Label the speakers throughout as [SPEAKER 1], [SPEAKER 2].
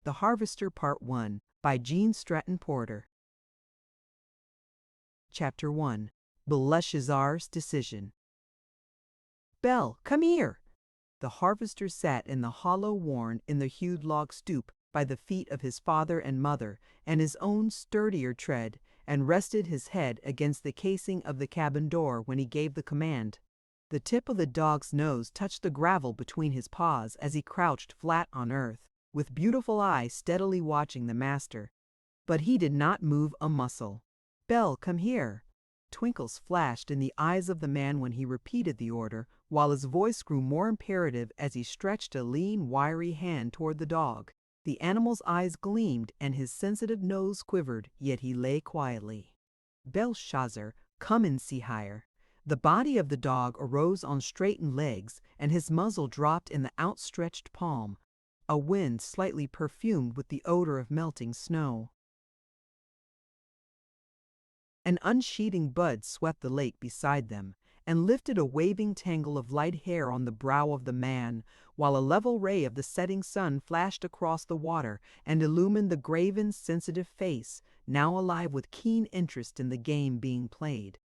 [SPEAKER 1] The Harvester Part 1 by Gene Stratton-Porter. Chapter 1. Belshazzar's Decision. Belle, come here! The harvester sat in the hollow worn in the hewed log stoop by the feet of his father and mother and his own sturdier tread, and rested his head against the casing of the cabin door when he gave the command. The tip of the dog's nose touched the gravel between his paws as he crouched flat on earth, with beautiful eyes steadily watching the master. But he did not move a muscle. Belle, come here! Twinkles flashed in the eyes of the man when he repeated the order, while his voice grew more imperative as he stretched a lean, wiry hand toward the dog. The animal's eyes gleamed and his sensitive nose quivered, yet he lay quietly. Belshazzar, come and see higher. The body of the dog arose on straightened legs, and his muzzle dropped in the outstretched palm. A wind slightly perfumed with the odor of melting snow. An unsheathing bud swept the lake beside them, and lifted a waving tangle of light hair on the brow of the man, while a level ray of the setting sun flashed across the water and illumined the graven, sensitive face, now alive with keen interest in the game being played.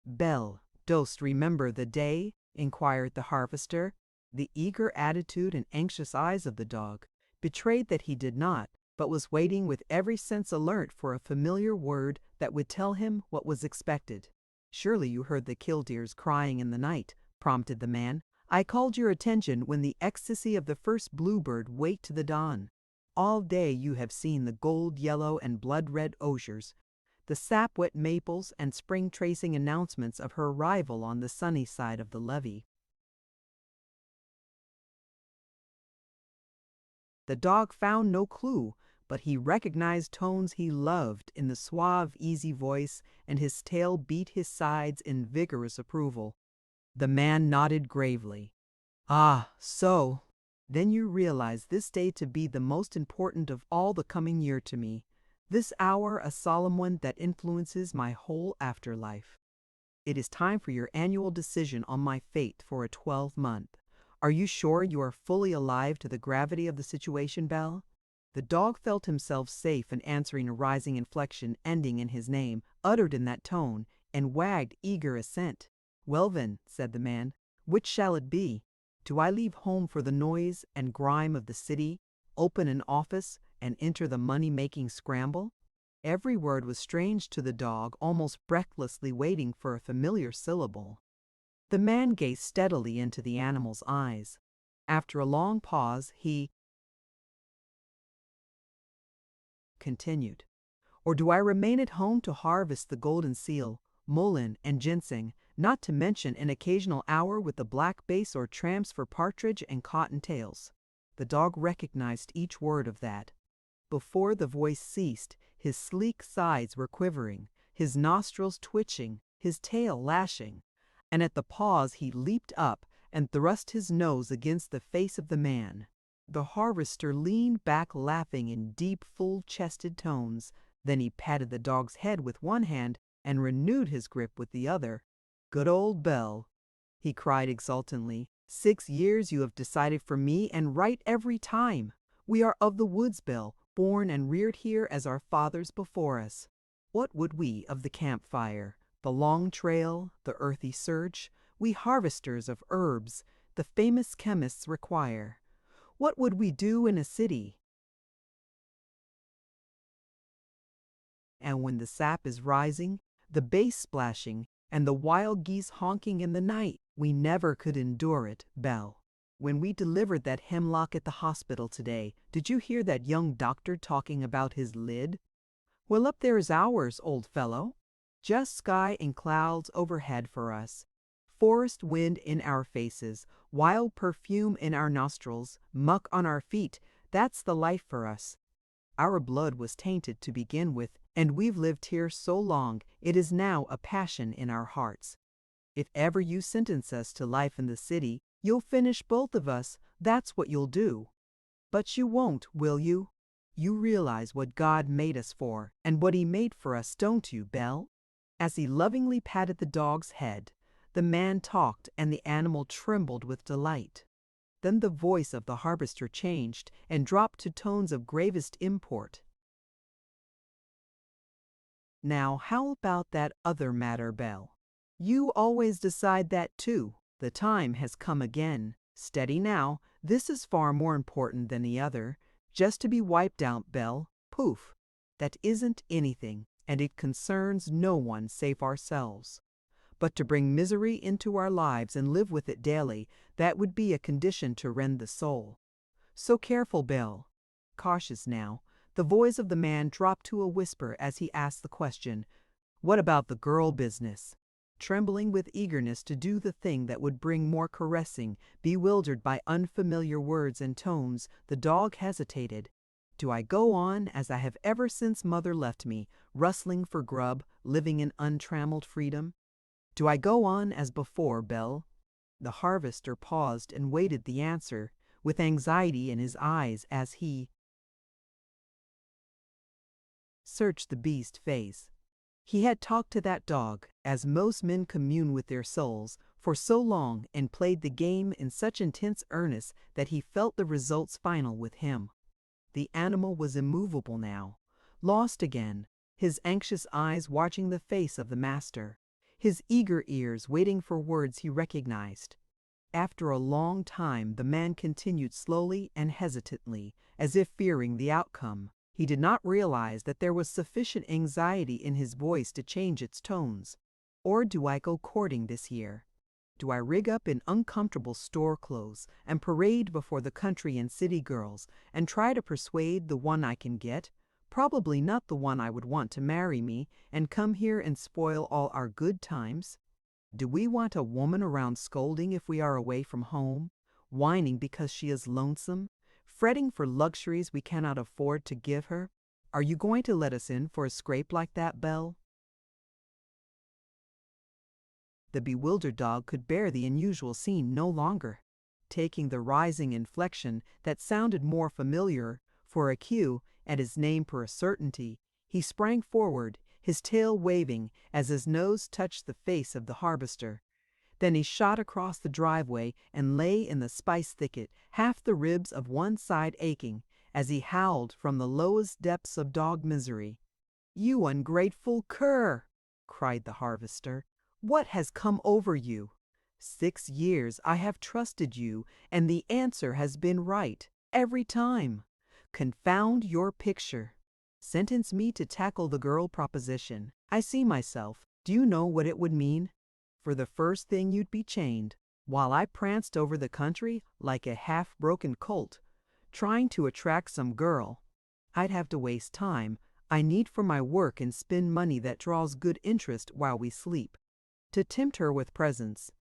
[SPEAKER 1] "Belle, dost remember the day?" inquired the harvester. The eager attitude and anxious eyes of the dog betrayed that he did not, but was waiting with every sense alert for a familiar word that would tell him what was expected. "Surely you heard the killdeers crying in the night," prompted the man. "I called your attention when the ecstasy of the first bluebird waked to the dawn. All day you have seen the gold yellow and blood-red osiers, the sap-wet maples and spring-tracing announcements of her arrival on the sunny side of the levee." The dog found no clue, but he recognized tones he loved in the suave, easy voice, and his tail beat his sides in vigorous approval. The man nodded gravely. "Ah, so! Then you realize this day to be the most important of all the coming year to me, this hour a solemn one that influences my whole afterlife. It is time for your annual decision on my fate for a 12-month. Are you sure you are fully alive to the gravity of the situation, Belle?" The dog felt himself safe in answering a rising inflection ending in his name, uttered in that tone, and wagged eager assent. "Well then," said the man, "which shall it be? Do I leave home for the noise and grime of the city, open an office, and enter the money-making scramble?" Every word was strange to the dog, almost breathlessly waiting for a familiar syllable. The man gazed steadily into the animal's eyes. After a long pause, he continued, "Or do I remain at home to harvest the golden seal, mullein, and ginseng, not to mention an occasional hour with the black bass or tramps for partridge and cottontails?" The dog recognized each word of that. Before the voice ceased, his sleek sides were quivering, his nostrils twitching, his tail lashing, and at the pause he leaped up and thrust his nose against the face of the man. The harvester leaned back laughing in deep, full-chested tones. Then he patted the dog's head with one hand and renewed his grip with the other. "Good old Belle," he cried exultantly. "6 years you have decided for me, and right every time. We are of the woods, Belle, born and reared here as our fathers before us. What would we of the campfire, the long trail, the earthy search, we harvesters of herbs, the famous chemists require? What would we do in a city? And when the sap is rising, the bass splashing, and the wild geese honking in the night, we never could endure it, Belle. When we delivered that hemlock at the hospital today, did you hear that young doctor talking about his lid? Well, up there is ours, old fellow. Just sky and clouds overhead for us, forest wind in our faces, wild perfume in our nostrils, muck on our feet. That's the life for us. Our blood was tainted to begin with, and we've lived here so long it is now a passion in our hearts. If ever you sentence us to life in the city, you'll finish both of us, that's what you'll do. But you won't, will you? You realize what God made us for, and what He made for us, don't you, Belle?" As he lovingly patted the dog's head, the man talked and the animal trembled with delight. Then the voice of the harvester changed and dropped to tones of gravest import. Now, how about that other matter, Belle? You always decide that too. The time has come again. Steady now, this is far more important than the other. Just to be wiped out, Belle. Poof. That isn't anything, and it concerns no one save ourselves. But to bring misery into our lives and live with it daily, that would be a condition to rend the soul. So careful, Belle. Cautious now, the voice of the man dropped to a whisper as he asked the question, "What about the girl business?" Trembling with eagerness to do the thing that would bring more caressing, bewildered by unfamiliar words and tones, the dog hesitated. Do I go on as I have ever since mother left me, rustling for grub, living in untrammeled freedom? Do I go on as before, Belle? The harvester paused and waited the answer, with anxiety in his eyes as he searched the beast's face. He had talked to that dog, as most men commune with their souls, for so long and played the game in such intense earnest that he felt the results final with him. The animal was immovable now, lost again, his anxious eyes watching the face of the master, his eager ears waiting for words he recognized. After a long time, the man continued slowly and hesitantly, as if fearing the outcome. He did not realize that there was sufficient anxiety in his voice to change its tones. Or do I go courting this year? Do I rig up in uncomfortable store clothes and parade before the country and city girls and try to persuade the one I can get, probably not the one I would want to marry me, and come here and spoil all our good times? Do we want a woman around scolding if we are away from home, whining because she is lonesome, fretting for luxuries we cannot afford to give her? Are you going to let us in for a scrape like that, Belle? The bewildered dog could bear the unusual scene no longer. Taking the rising inflection that sounded more familiar for a cue and his name for a certainty, he sprang forward, his tail waving as his nose touched the face of the harvester. Then he shot across the driveway and lay in the spice thicket, half the ribs of one side aching, as he howled from the lowest depths of dog misery. "You ungrateful cur!" cried the harvester. "What has come over you? 6 years I have trusted you, and the answer has been right, every time. Confound your picture. Sentence me to tackle the girl proposition. I see myself. Do you know what it would mean? For the first thing you'd be chained, while I pranced over the country like a half-broken colt, trying to attract some girl. I'd have to waste time I need for my work and spend money that draws good interest while we sleep. To tempt her with presents,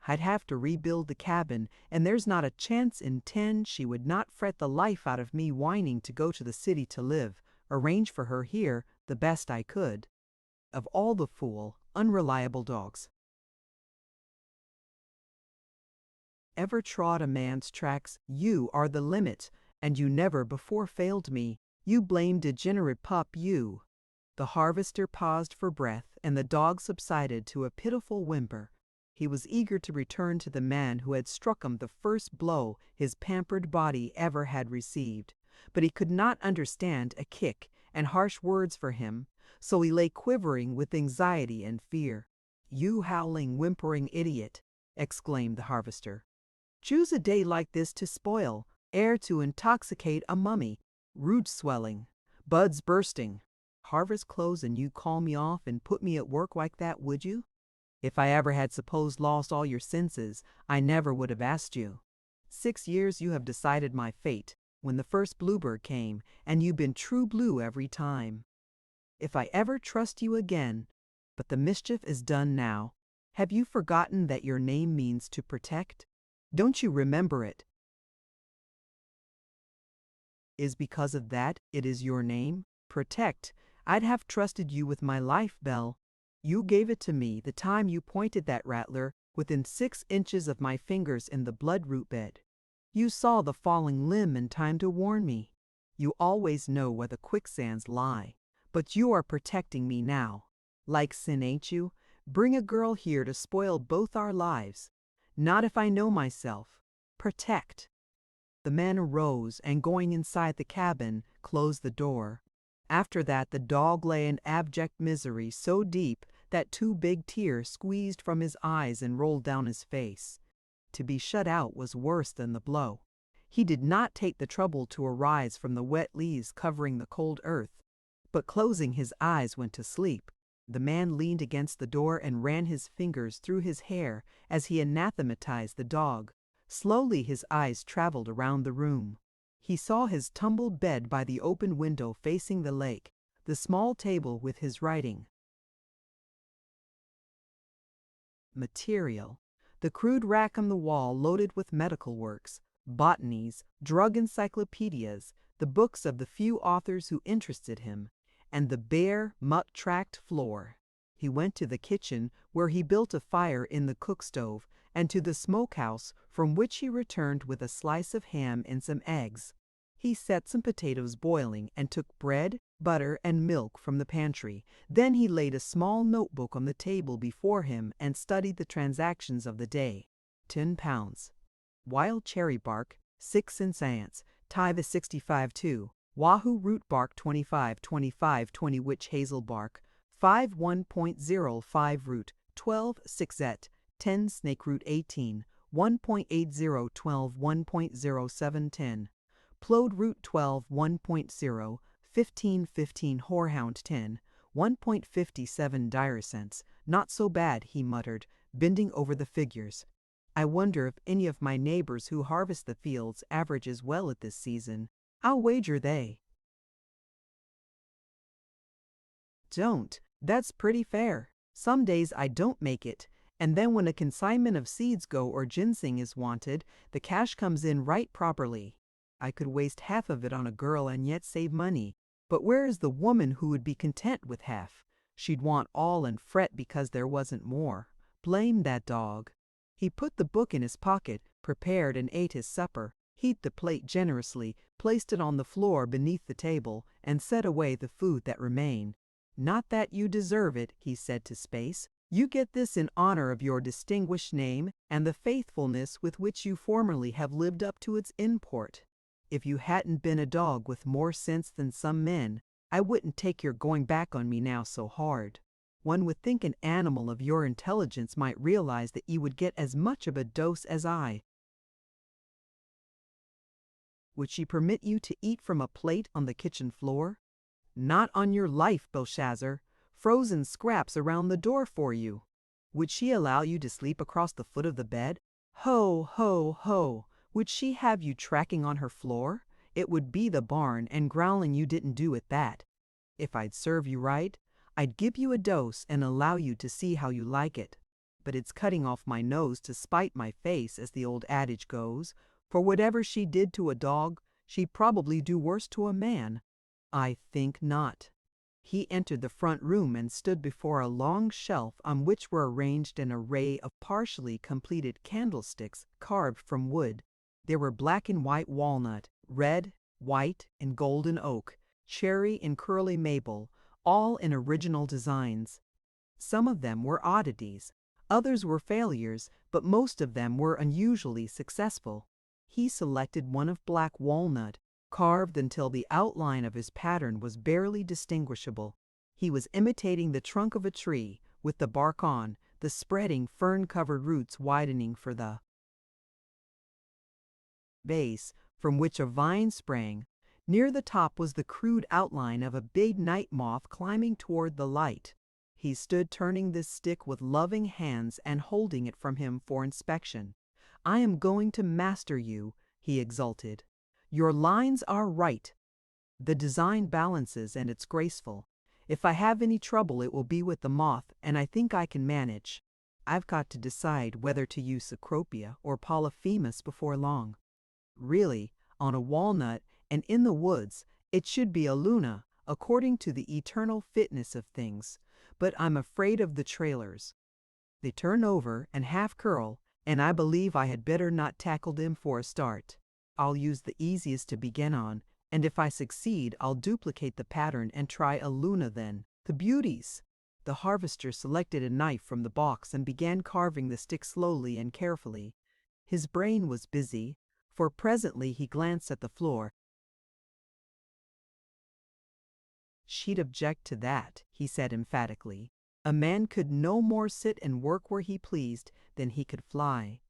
[SPEAKER 1] I'd have to rebuild the cabin, and there's not a chance in 10 she would not fret the life out of me whining to go to the city to live, arrange for her here the best I could. Of all the fool, unreliable dogs ever trod a man's tracks, you are the limit, and you never before failed me. You blame degenerate pup, you." The harvester paused for breath, and the dog subsided to a pitiful whimper. He was eager to return to the man who had struck him the first blow his pampered body ever had received, but he could not understand a kick and harsh words for him, so he lay quivering with anxiety and fear. "You howling, whimpering idiot!" exclaimed the harvester. "Choose a day like this to spoil, air to intoxicate a mummy, root swelling, buds bursting. Harvest close and you call me off and put me at work like that, would you? If I ever had supposed lost all your senses, I never would have asked you. 6 years you have decided my fate, when the first bluebird came, and you've been true blue every time. If I ever trust you again, but the mischief is done now. Have you forgotten that your name means to protect? Don't you remember it? Is because of that it is your name? Protect. I'd have trusted you with my life, Belle. You gave it to me the time you pointed that rattler within 6 inches of my fingers in the bloodroot bed. You saw the falling limb in time to warn me. You always know where the quicksands lie. But you are protecting me now. Like sin, ain't you? Bring a girl here to spoil both our lives. Not if I know myself. protect. The man arose and, going inside the cabin, closed the door. After that, the dog lay in abject misery so deep that 2 big tears squeezed from his eyes and rolled down his face. To be shut out was worse than the blow. He did not take the trouble to arise from the wet leaves covering the cold earth, but closing his eyes went to sleep. The man leaned against the door and ran his fingers through his hair as he anathematized the dog. Slowly his eyes traveled around the room. He saw his tumbled bed by the open window facing the lake, the small table with his writing material, the crude rack on the wall loaded with medical works, botanies, drug encyclopedias, the books of the few authors who interested him, and the bare, muck-tracked floor. He went to the kitchen, where he built a fire in the cook stove, and to the smokehouse, from which he returned with a slice of ham and some eggs. He set some potatoes boiling and took bread, butter, and milk from the pantry. Then he laid a small notebook on the table before him and studied the transactions of the day. £10. Wild cherry bark, 6 cents. Tithe is 65.2. Wahoo root bark 25.20 witch hazel bark 5 1.05 root 12 6 10 snake root 18 1.80 12 1.07 10 plode root 12 1.0 15 horehound 10 1.57 dire cents. Not so bad, he muttered, bending over the figures. I wonder if any of my neighbors who harvest the fields average as well at this season. I'll wager they don't. That's pretty fair. Some days I don't make it, and then when a consignment of seeds go or ginseng is wanted, the cash comes in right properly. I could waste half of it on a girl and yet save money. But where is the woman who would be content with half? She'd want all and fret because there wasn't more. Blame that dog. He put the book in his pocket, prepared and ate his supper, heaped the plate generously, placed it on the floor beneath the table, and set away the food that remained. Not that you deserve it, he said to space. You get this in honor of your distinguished name and the faithfulness with which you formerly have lived up to its import. If you hadn't been a dog with more sense than some men, I wouldn't take your going back on me now so hard. One would think an animal of your intelligence might realize that you would get as much of a dose as I. Would she permit you to eat from a plate on the kitchen floor? Not on your life, Belshazzar. Frozen scraps around the door for you. Would she allow you to sleep across the foot of the bed? Ho, ho, ho. Would she have you tracking on her floor? It would be the barn, and growling you didn't do it that. If I'd serve you right, I'd give you a dose and allow you to see how you like it. But it's cutting off my nose to spite my face, as the old adage goes, for whatever she did to a dog, she'd probably do worse to a man. I think not. He entered the front room and stood before a long shelf on which were arranged an array of partially completed candlesticks carved from wood. There were black and white walnut, red, white, and golden oak, cherry and curly maple, all in original designs. Some of them were oddities, others were failures, but most of them were unusually successful. He selected one of black walnut, carved until the outline of his pattern was barely distinguishable. He was imitating the trunk of a tree, with the bark on, the spreading fern-covered roots widening for the base, from which a vine sprang. Near the top was the crude outline of a big night moth climbing toward the light. He stood turning this stick with loving hands and holding it from him for inspection. I am going to master you, he exulted. Your lines are right. The design balances and it's graceful. If I have any trouble, it will be with the moth, and I think I can manage. I've got to decide whether to use Cecropia or Polyphemus before long. Really, on a walnut and in the woods, it should be a Luna, according to the eternal fitness of things, but I'm afraid of the trailers. They turn over and half curl, and I believe I had better not tackle them for a start. I'll use the easiest to begin on, and if I succeed, I'll duplicate the pattern and try a Luna then. The beauties! The harvester selected a knife from the box and began carving the stick slowly and carefully. His brain was busy, for presently he glanced at the floor. "She'd object to that," he said emphatically. "A man could no more sit and work where he pleased than he could fly.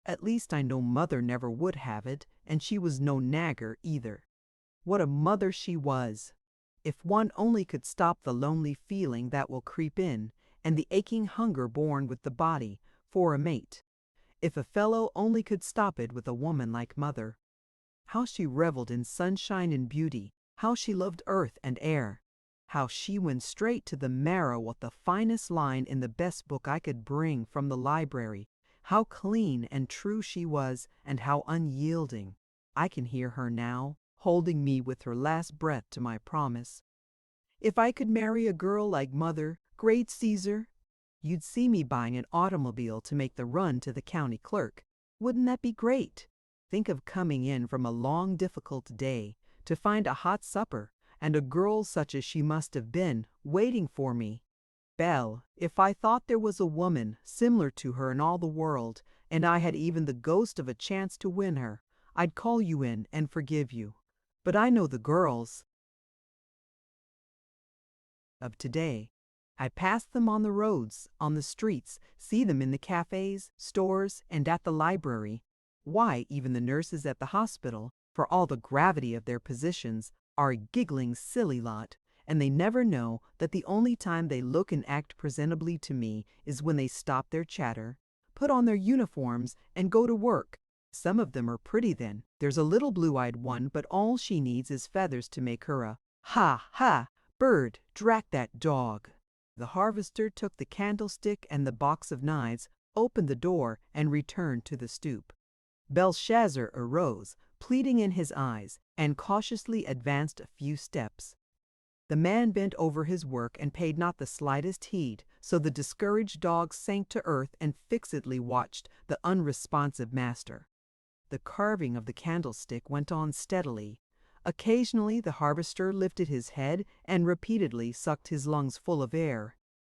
[SPEAKER 1] At least I know mother never would have it, and she was no nagger either. What a mother she was! If one only could stop the lonely feeling that will creep in, and the aching hunger born with the body, for a mate. If a fellow only could stop it with a woman like mother. How she reveled in sunshine and beauty, how she loved earth and air, how she went straight to the marrow of the finest line in the best book I could bring from the library, how clean and true she was, and how unyielding. I can hear her now, holding me with her last breath to my promise. If I could marry a girl like mother, great Caesar, you'd see me buying an automobile to make the run to the county clerk. Wouldn't that be great? Think of coming in from a long, difficult day to find a hot supper and a girl such as she must have been waiting for me. Belle, if I thought there was a woman similar to her in all the world, and I had even the ghost of a chance to win her, I'd call you in and forgive you. But I know the girls of today. I pass them on the roads, on the streets, see them in the cafes, stores, and at the library. Why, even the nurses at the hospital, for all the gravity of their positions, are a giggling silly lot, and they never know that the only time they look and act presentably to me is when they stop their chatter, put on their uniforms, and go to work. Some of them are pretty then. There's a little blue-eyed one, but all she needs is feathers to make her a ha bird. Drat that dog. The harvester took the candlestick and the box of knives, opened the door, and returned to the stoop. Belshazzar arose, pleading in his eyes, and cautiously advanced a few steps. The man bent over his work and paid not the slightest heed, so the discouraged dog sank to earth and fixedly watched the unresponsive master. The carving of the candlestick went on steadily. Occasionally the harvester lifted his head and repeatedly sucked his lungs full of air.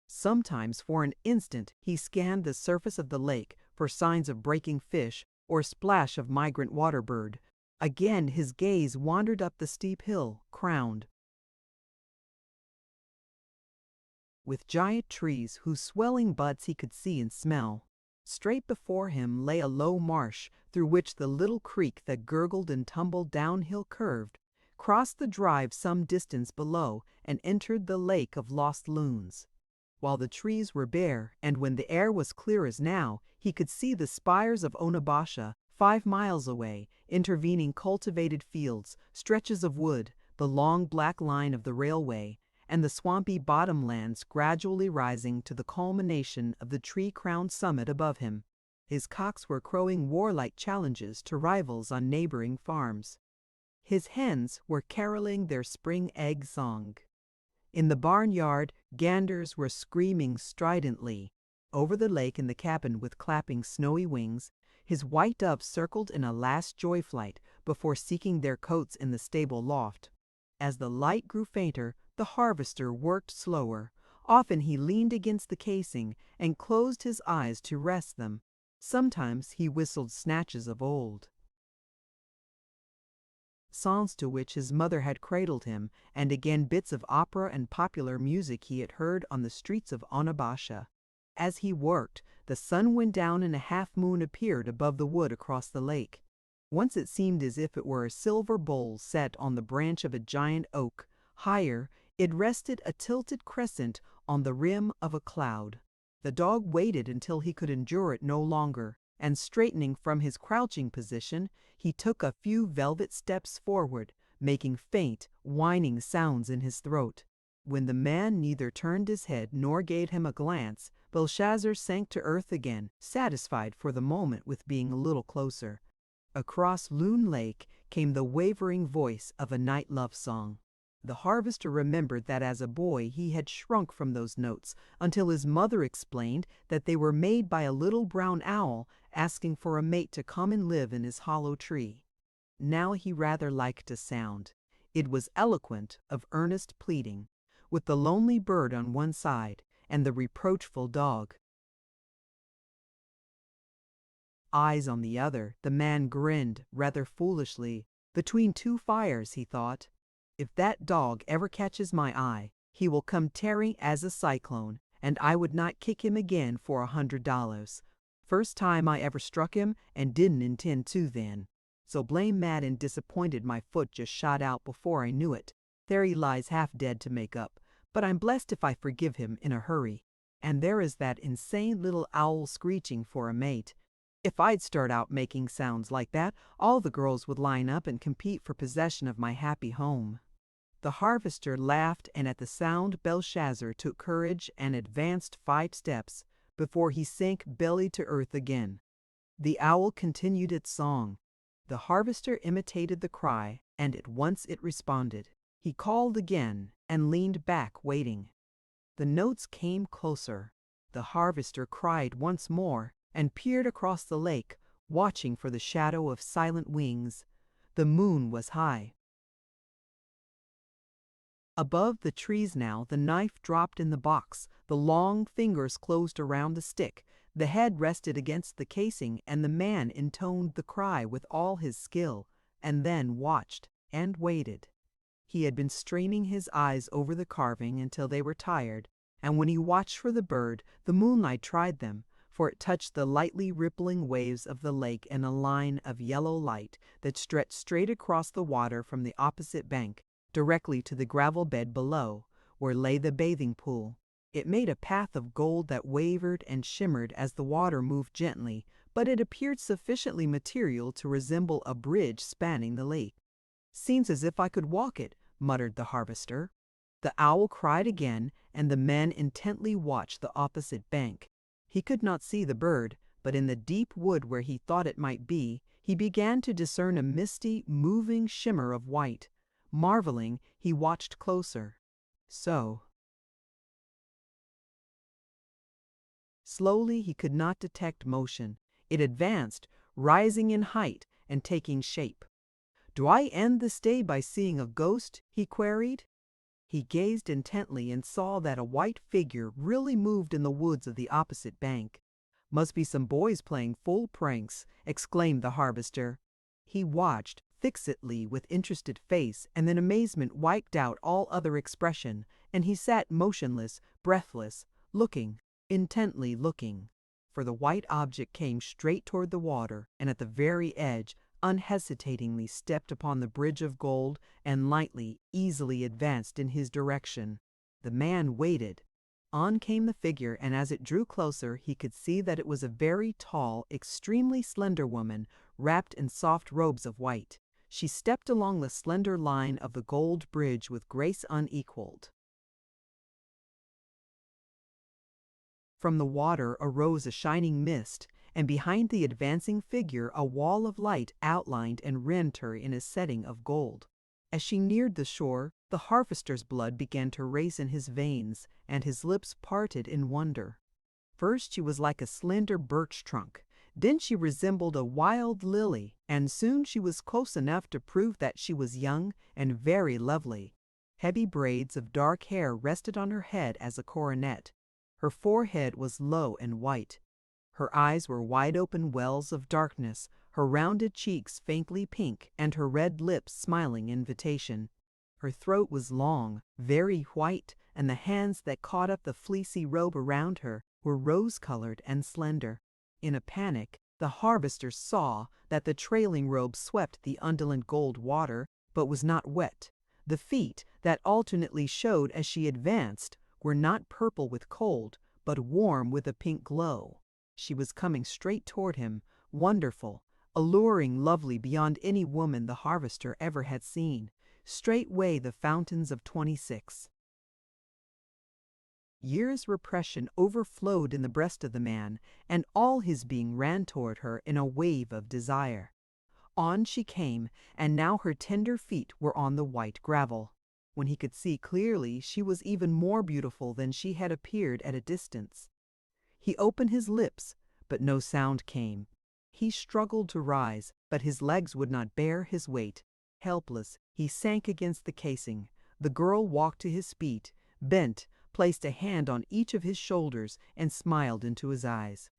[SPEAKER 1] Sometimes for an instant he scanned the surface of the lake for signs of breaking fish or splash of migrant water bird. Again his gaze wandered up the steep hill, crowned with giant trees whose swelling buds he could see and smell. Straight before him lay a low marsh through which the little creek that gurgled and tumbled downhill curved, crossed the drive some distance below, and entered the lake of lost loons. While the trees were bare, and when the air was clear as now, he could see the spires of Onabasha 5 miles away, intervening cultivated fields, stretches of wood, the long black line of the railway, and the swampy bottomlands gradually rising to the culmination of the tree-crowned summit above him. His cocks were crowing warlike challenges to rivals on neighboring farms. His hens were caroling their spring egg song. In the barnyard, ganders were screaming stridently. Over the lake in the cabin with clapping snowy wings, his white doves circled in a last joy flight before seeking their cotes in the stable loft. As the light grew fainter, the harvester worked slower. Often he leaned against the casing and closed his eyes to rest them. Sometimes he whistled snatches of old songs to which his mother had cradled him, and again bits of opera and popular music he had heard on the streets of Onabasha. As he worked, the sun went down and a half-moon appeared above the wood across the lake. Once it seemed as if it were a silver bowl set on the branch of a giant oak. Higher, it rested a tilted crescent on the rim of a cloud. The dog waited until he could endure it no longer, and straightening from his crouching position, he took a few velvet steps forward, making faint, whining sounds in his throat. When the man neither turned his head nor gave him a glance, Belshazzar sank to earth again, satisfied for the moment with being a little closer. Across Loon Lake came the wavering voice of a night love song. The harvester remembered that as a boy he had shrunk from those notes until his mother explained that they were made by a little brown owl asking for a mate to come and live in his hollow tree. Now he rather liked a sound. It was eloquent of earnest pleading, with the lonely bird on one side and the reproachful dog eyes on the other, the man grinned, rather foolishly. Between two fires, he thought. If that dog ever catches my eye, he will come tearing as a cyclone, and I would not kick him again for $100. First time I ever struck him, and didn't intend to then. So blame mad and disappointed my foot just shot out before I knew it. There he lies half dead to make up, but I'm blessed if I forgive him in a hurry. And there is that insane little owl screeching for a mate. If I'd start out making sounds like that, all the girls would line up and compete for possession of my happy home. The harvester laughed, and at the sound Belshazzar took courage and advanced 5 steps before he sank belly to earth again. The owl continued its song. The harvester imitated the cry, and at once it responded. He called again and leaned back, waiting. The notes came closer. The harvester cried once more and peered across the lake, watching for the shadow of silent wings. The moon was high. Above the trees now, the knife dropped in the box. The long fingers closed around the stick. The head rested against the casing, and the man intoned the cry with all his skill, and then watched and waited. He had been straining his eyes over the carving until they were tired, and when he watched for the bird, the moonlight tried them, for it touched the lightly rippling waves of the lake in a line of yellow light that stretched straight across the water from the opposite bank, directly to the gravel bed below, where lay the bathing pool. It made a path of gold that wavered and shimmered as the water moved gently, but it appeared sufficiently material to resemble a bridge spanning the lake. "Seems as if I could walk it," muttered the harvester. The owl cried again, and the men intently watched the opposite bank. He could not see the bird, but in the deep wood where he thought it might be, he began to discern a misty, moving shimmer of white. Marveling, he watched closer. So. Slowly, he could not detect motion. It advanced, rising in height and taking shape. "Do I end this day by seeing a ghost?" he queried. He gazed intently and saw that a white figure really moved in the woods of the opposite bank. "Must be some boys playing fool pranks," exclaimed the harvester. He watched fixedly with interested face, and then amazement wiped out all other expression, and he sat motionless, breathless, looking, intently looking. For the white object came straight toward the water, and at the very edge, unhesitatingly stepped upon the bridge of gold and lightly, easily advanced in his direction. The man waited. On came the figure, and as it drew closer, he could see that it was a very tall, extremely slender woman, wrapped in soft robes of white. She stepped along the slender line of the gold bridge with grace unequaled. From the water arose a shining mist, and behind the advancing figure a wall of light outlined and rimmed her in a setting of gold. As she neared the shore, the harvester's blood began to race in his veins, and his lips parted in wonder. First she was like a slender birch trunk, then she resembled a wild lily, and soon she was close enough to prove that she was young and very lovely. Heavy braids of dark hair rested on her head as a coronet. Her forehead was low and white. Her eyes were wide-open wells of darkness, her rounded cheeks faintly pink, and her red lips smiling invitation. Her throat was long, very white, and the hands that caught up the fleecy robe around her were rose-colored and slender. In a panic, the harvester saw that the trailing robe swept the undulant gold water, but was not wet. The feet, that alternately showed as she advanced, were not purple with cold, but warm with a pink glow. She was coming straight toward him, wonderful, alluring, lovely beyond any woman the harvester ever had seen. Straightway the fountains of 26. Years' repression overflowed in the breast of the man, and all his being ran toward her in a wave of desire. On she came, and now her tender feet were on the white gravel. When he could see clearly, she was even more beautiful than she had appeared at a distance. He opened his lips, but no sound came. He struggled to rise, but his legs would not bear his weight. Helpless, he sank against the casing. The girl walked to his feet, bent, placed a hand on each of his shoulders, and smiled into his eyes.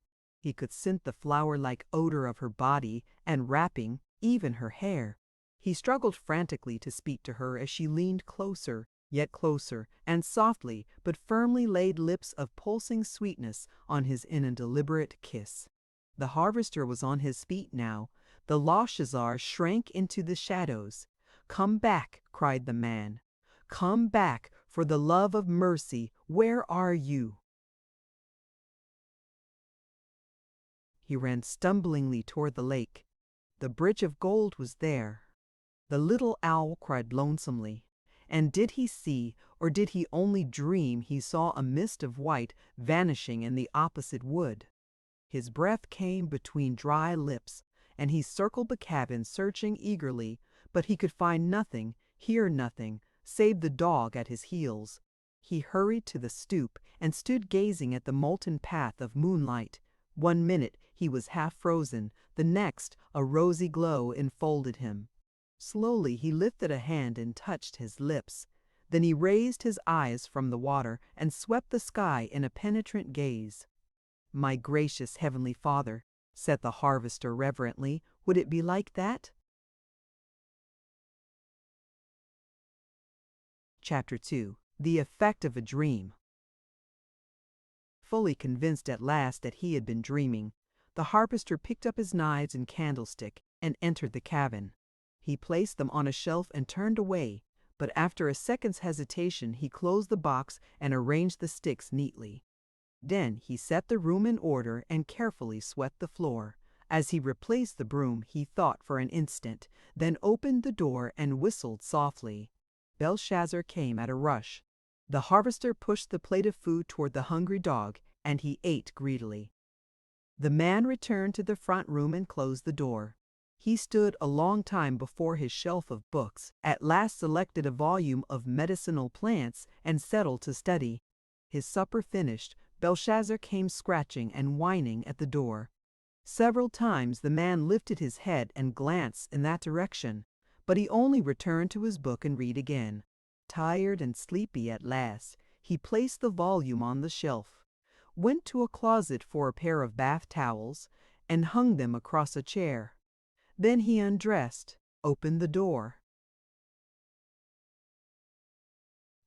[SPEAKER 1] He could scent the flower-like odor of her body and wrapping, even her hair. He struggled frantically to speak to her as she leaned closer, yet closer, and softly but firmly laid lips of pulsing sweetness on his in a deliberate kiss. The harvester was on his feet now. The Belshazzar shrank into the shadows. "Come back," cried the man. "Come back, for the love of mercy, where are you?" He ran stumblingly toward the lake. The bridge of gold was there. The little owl cried lonesomely. And did he see, or did he only dream he saw a mist of white vanishing in the opposite wood? His breath came between dry lips, and he circled the cabin searching eagerly, but he could find nothing, hear nothing, save the dog at his heels. He hurried to the stoop and stood gazing at the molten path of moonlight. 1 minute he was half frozen, the next a rosy glow enfolded him. Slowly he lifted a hand and touched his lips. Then he raised his eyes from the water and swept the sky in a penetrant gaze. "My gracious Heavenly Father," said the harvester reverently, "would it be like that?" Chapter 2. The Effect of a Dream. Fully convinced at last that he had been dreaming, the harvester picked up his knives and candlestick and entered the cabin. He placed them on a shelf and turned away, but after a second's hesitation he closed the box and arranged the sticks neatly. Then he set the room in order and carefully swept the floor. As he replaced the broom he thought for an instant, then opened the door and whistled softly. Belshazzar came at a rush. The harvester pushed the plate of food toward the hungry dog, and he ate greedily. The man returned to the front room and closed the door. He stood a long time before his shelf of books, at last selected a volume of medicinal plants and settled to study. His supper finished, Belshazzar came scratching and whining at the door. Several times the man lifted his head and glanced in that direction, but he only returned to his book and read again. Tired and sleepy at last, he placed the volume on the shelf, went to a closet for a pair of bath towels, and hung them across a chair. Then he undressed, opened the door,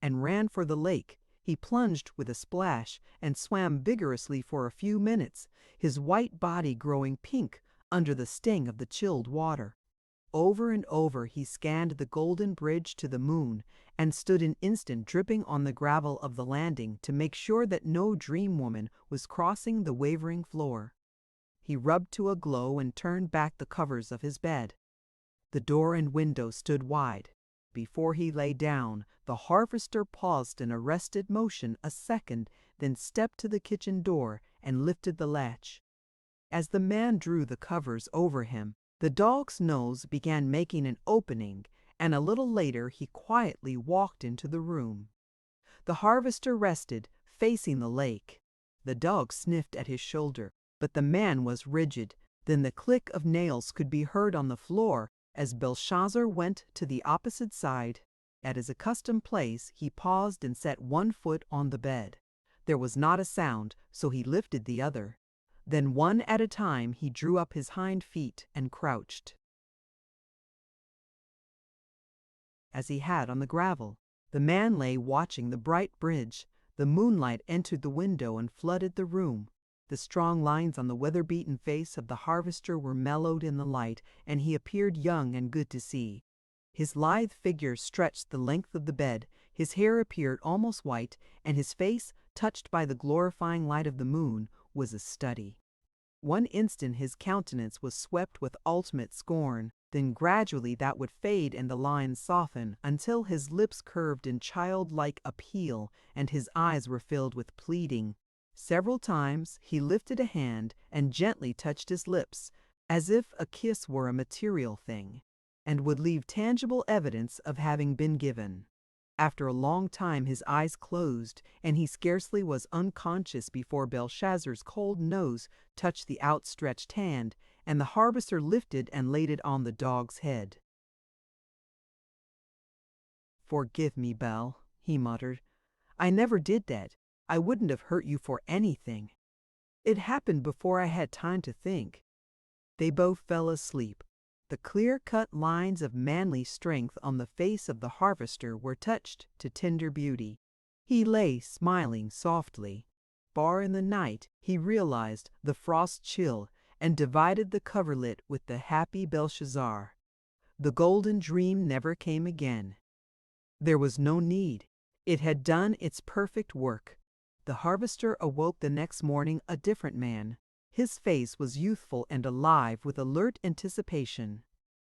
[SPEAKER 1] and ran for the lake. He plunged with a splash and swam vigorously for a few minutes, his white body growing pink under the sting of the chilled water. Over and over he scanned the golden bridge to the moon and stood an instant dripping on the gravel of the landing to make sure that no dream woman was crossing the wavering floor. He rubbed to a glow and turned back the covers of his bed. The door and window stood wide. Before he lay down, the harvester paused in arrested motion a second, then stepped to the kitchen door and lifted the latch. As the man drew the covers over him, the dog's nose began making an opening, and a little later he quietly walked into the room. The harvester rested, facing the lake. The dog sniffed at his shoulder, but the man was rigid. Then the click of nails could be heard on the floor as Belshazzar went to the opposite side. At his accustomed place he paused and set one foot on the bed. There was not a sound, so he lifted the other. Then one at a time he drew up his hind feet and crouched, as he had on the gravel. The man lay watching the bright bridge. The moonlight entered the window and flooded the room. The strong lines on the weather-beaten face of the harvester were mellowed in the light, and he appeared young and good to see. His lithe figure stretched the length of the bed, his hair appeared almost white, and his face, touched by the glorifying light of the moon, was a study. One instant his countenance was swept with ultimate scorn, then gradually that would fade and the lines soften until his lips curved in childlike appeal and his eyes were filled with pleading. Several times he lifted a hand and gently touched his lips, as if a kiss were a material thing, and would leave tangible evidence of having been given. After a long time his eyes closed, and he scarcely was unconscious before Belshazzar's cold nose touched the outstretched hand, and the harvester lifted and laid it on the dog's head. "Forgive me, Bel," he muttered. "I never did that. I wouldn't have hurt you for anything." It happened before I had time to think." They both fell asleep. The clear-cut lines of manly strength on the face of the harvester were touched to tender beauty. He lay smiling softly. Far in the night he realized the frost chill and divided the coverlet with the happy Belshazzar. The golden dream never came again. There was no need. It had done its perfect work. The harvester awoke the next morning a different man. His face was youthful and alive with alert anticipation.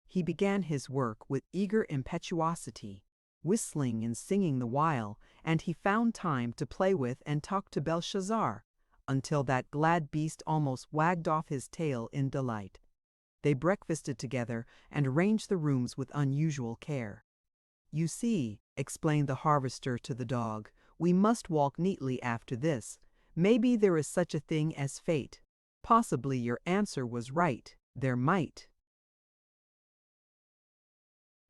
[SPEAKER 1] He began his work with eager impetuosity, whistling and singing the while, and he found time to play with and talk to Belshazzar, until that glad beast almost wagged off his tail in delight. They breakfasted together and arranged the rooms with unusual care. "You see," explained the harvester to the dog, "we must walk neatly after this. Maybe there is such a thing as fate. Possibly your answer was right. There might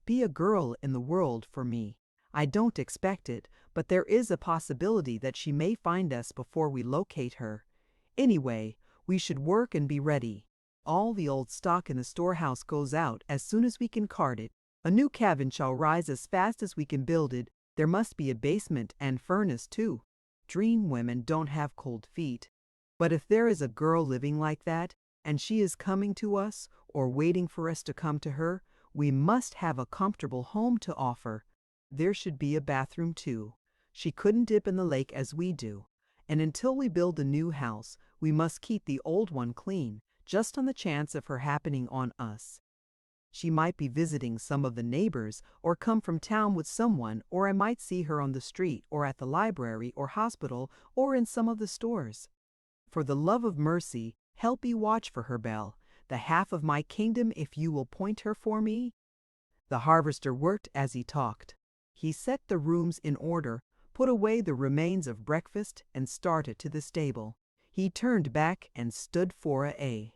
[SPEAKER 1] be a girl in the world for me. I don't expect it, but there is a possibility that she may find us before we locate her. Anyway, we should work and be ready. All the old stock in the storehouse goes out as soon as we can cart it. A new cabin shall rise as fast as we can build it. There must be a basement and furnace too. Dream women don't have cold feet. But if there is a girl living like that, and she is coming to us or waiting for us to come to her, we must have a comfortable home to offer. There should be a bathroom too. She couldn't dip in the lake as we do. And until we build a new house, we must keep the old one clean, just on the chance of her happening on us. She might be visiting some of the neighbors or come from town with someone, or I might see her on the street or at the library or hospital or in some of the stores. For the love of mercy, help me watch for her, Belle, the half of my kingdom, if you will point her for me." The harvester worked as he talked. He set the rooms in order, put away the remains of breakfast, and started to the stable. He turned back and stood for a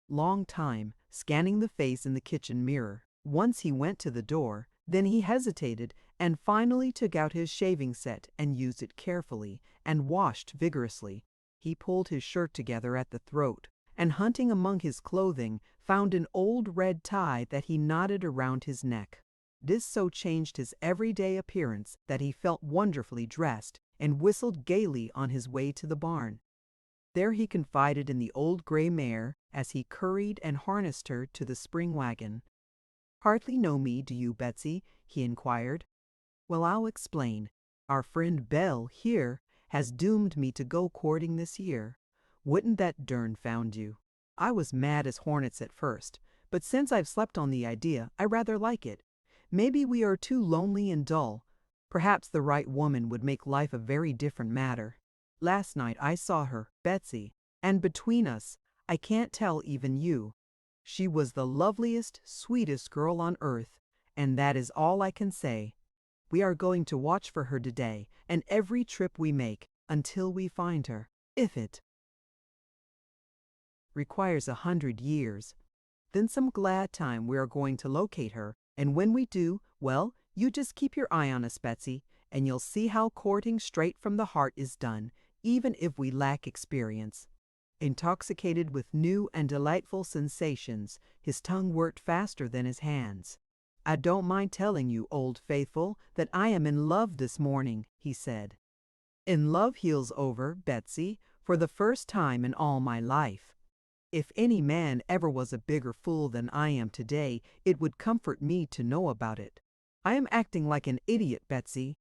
[SPEAKER 1] long time, scanning the face in the kitchen mirror. Once he went to the door, then he hesitated and finally took out his shaving set and used it carefully and washed vigorously. He pulled his shirt together at the throat and, hunting among his clothing, found an old red tie that he knotted around his neck. This so changed his everyday appearance that he felt wonderfully dressed and whistled gaily on his way to the barn. There he confided in the old gray mare as he curried and harnessed her to the spring wagon. "Hardly know me, do you, Betsy?" he inquired. "Well, I'll explain. Our friend Belle here has doomed me to go courting this year. Wouldn't that dern found you? I was mad as hornets at first, but since I've slept on the idea, I rather like it. Maybe we are too lonely and dull. Perhaps the right woman would make life a very different matter. Last night I saw her, Betsy, and between us, I can't tell even you. She was the loveliest, sweetest girl on earth, and that is all I can say. We are going to watch for her today, and every trip we make, until we find her, if it requires 100 years. Then some glad time we are going to locate her, and when we do, well, you just keep your eye on us, Betsy, and you'll see how courting straight from the heart is done, even if we lack experience." Intoxicated with new and delightful sensations, his tongue worked faster than his hands. "I don't mind telling you, old faithful, that I am in love this morning," he said. "In love heels over, Betsy, for the first time in all my life. If any man ever was a bigger fool than I am today, it would comfort me to know about it. I am acting like an idiot, Betsy.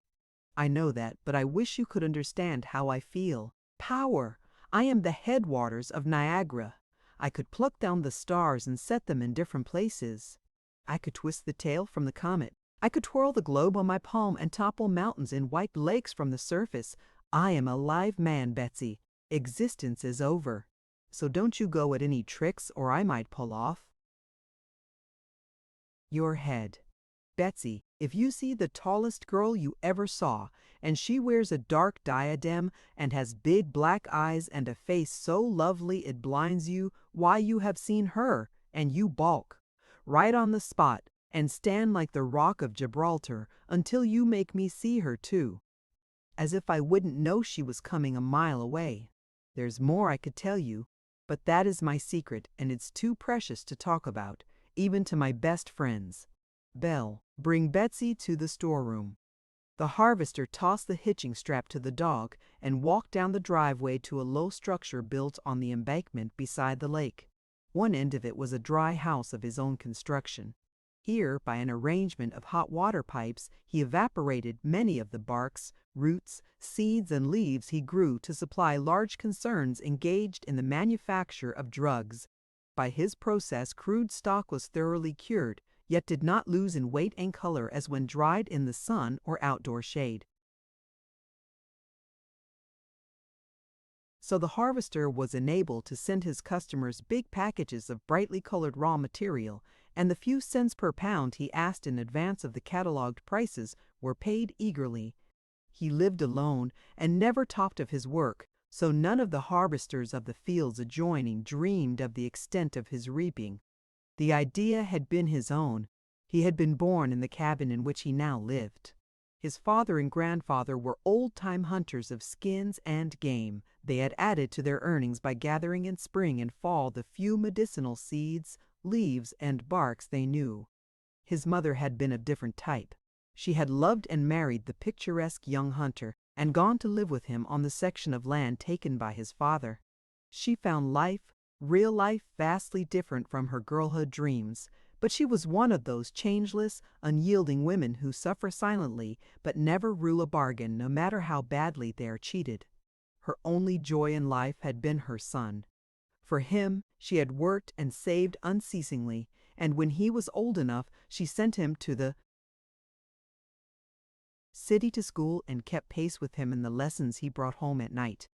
[SPEAKER 1] I know that, but I wish you could understand how I feel. Power! I am the headwaters of Niagara. I could pluck down the stars and set them in different places. I could twist the tail from the comet. I could twirl the globe on my palm and topple mountains and wipe lakes from the surface. I am a live man, Betsy. Existence is over. So don't you go at any tricks or I might pull off your head. Betsy, if you see the tallest girl you ever saw, and she wears a dark diadem and has big black eyes and a face so lovely it blinds you, why you have seen her, and you balk. Right on the spot, and stand like the rock of Gibraltar until you make me see her too. as if I wouldn't know she was coming a mile away. There's more I could tell you, but that is my secret, and it's too precious to talk about, even to my best friends. Belle, bring Betsy to the storeroom." The harvester tossed the hitching strap to the dog and walked down the driveway to a low structure built on the embankment beside the lake. One end of it was a dry house of his own construction. Here, by an arrangement of hot water pipes, he evaporated many of the barks, roots, seeds, and leaves he grew to supply large concerns engaged in the manufacture of drugs. By his process, crude stock was thoroughly cured, yet did not lose in weight and color as when dried in the sun or outdoor shade. So the harvester was enabled to send his customers big packages of brightly colored raw material, and the few cents per pound he asked in advance of the catalogued prices were paid eagerly. He lived alone and never talked of his work, so none of the harvesters of the fields adjoining dreamed of the extent of his reaping. The idea had been his own. He had been born in the cabin in which he now lived. His father and grandfather were old-time hunters of skins and game. They had added to their earnings by gathering in spring and fall the few medicinal seeds, leaves, and barks they knew. His mother had been of different type. She had loved and married the picturesque young hunter and gone to live with him on the section of land taken by his father. She found life, real life, vastly different from her girlhood dreams, but she was one of those changeless, unyielding women who suffer silently but never rule a bargain no matter how badly they are cheated. Her only joy in life had been her son. For him she had worked and saved unceasingly, and when he was old enough she sent him to the city to school and kept pace with him in the lessons he brought home at night.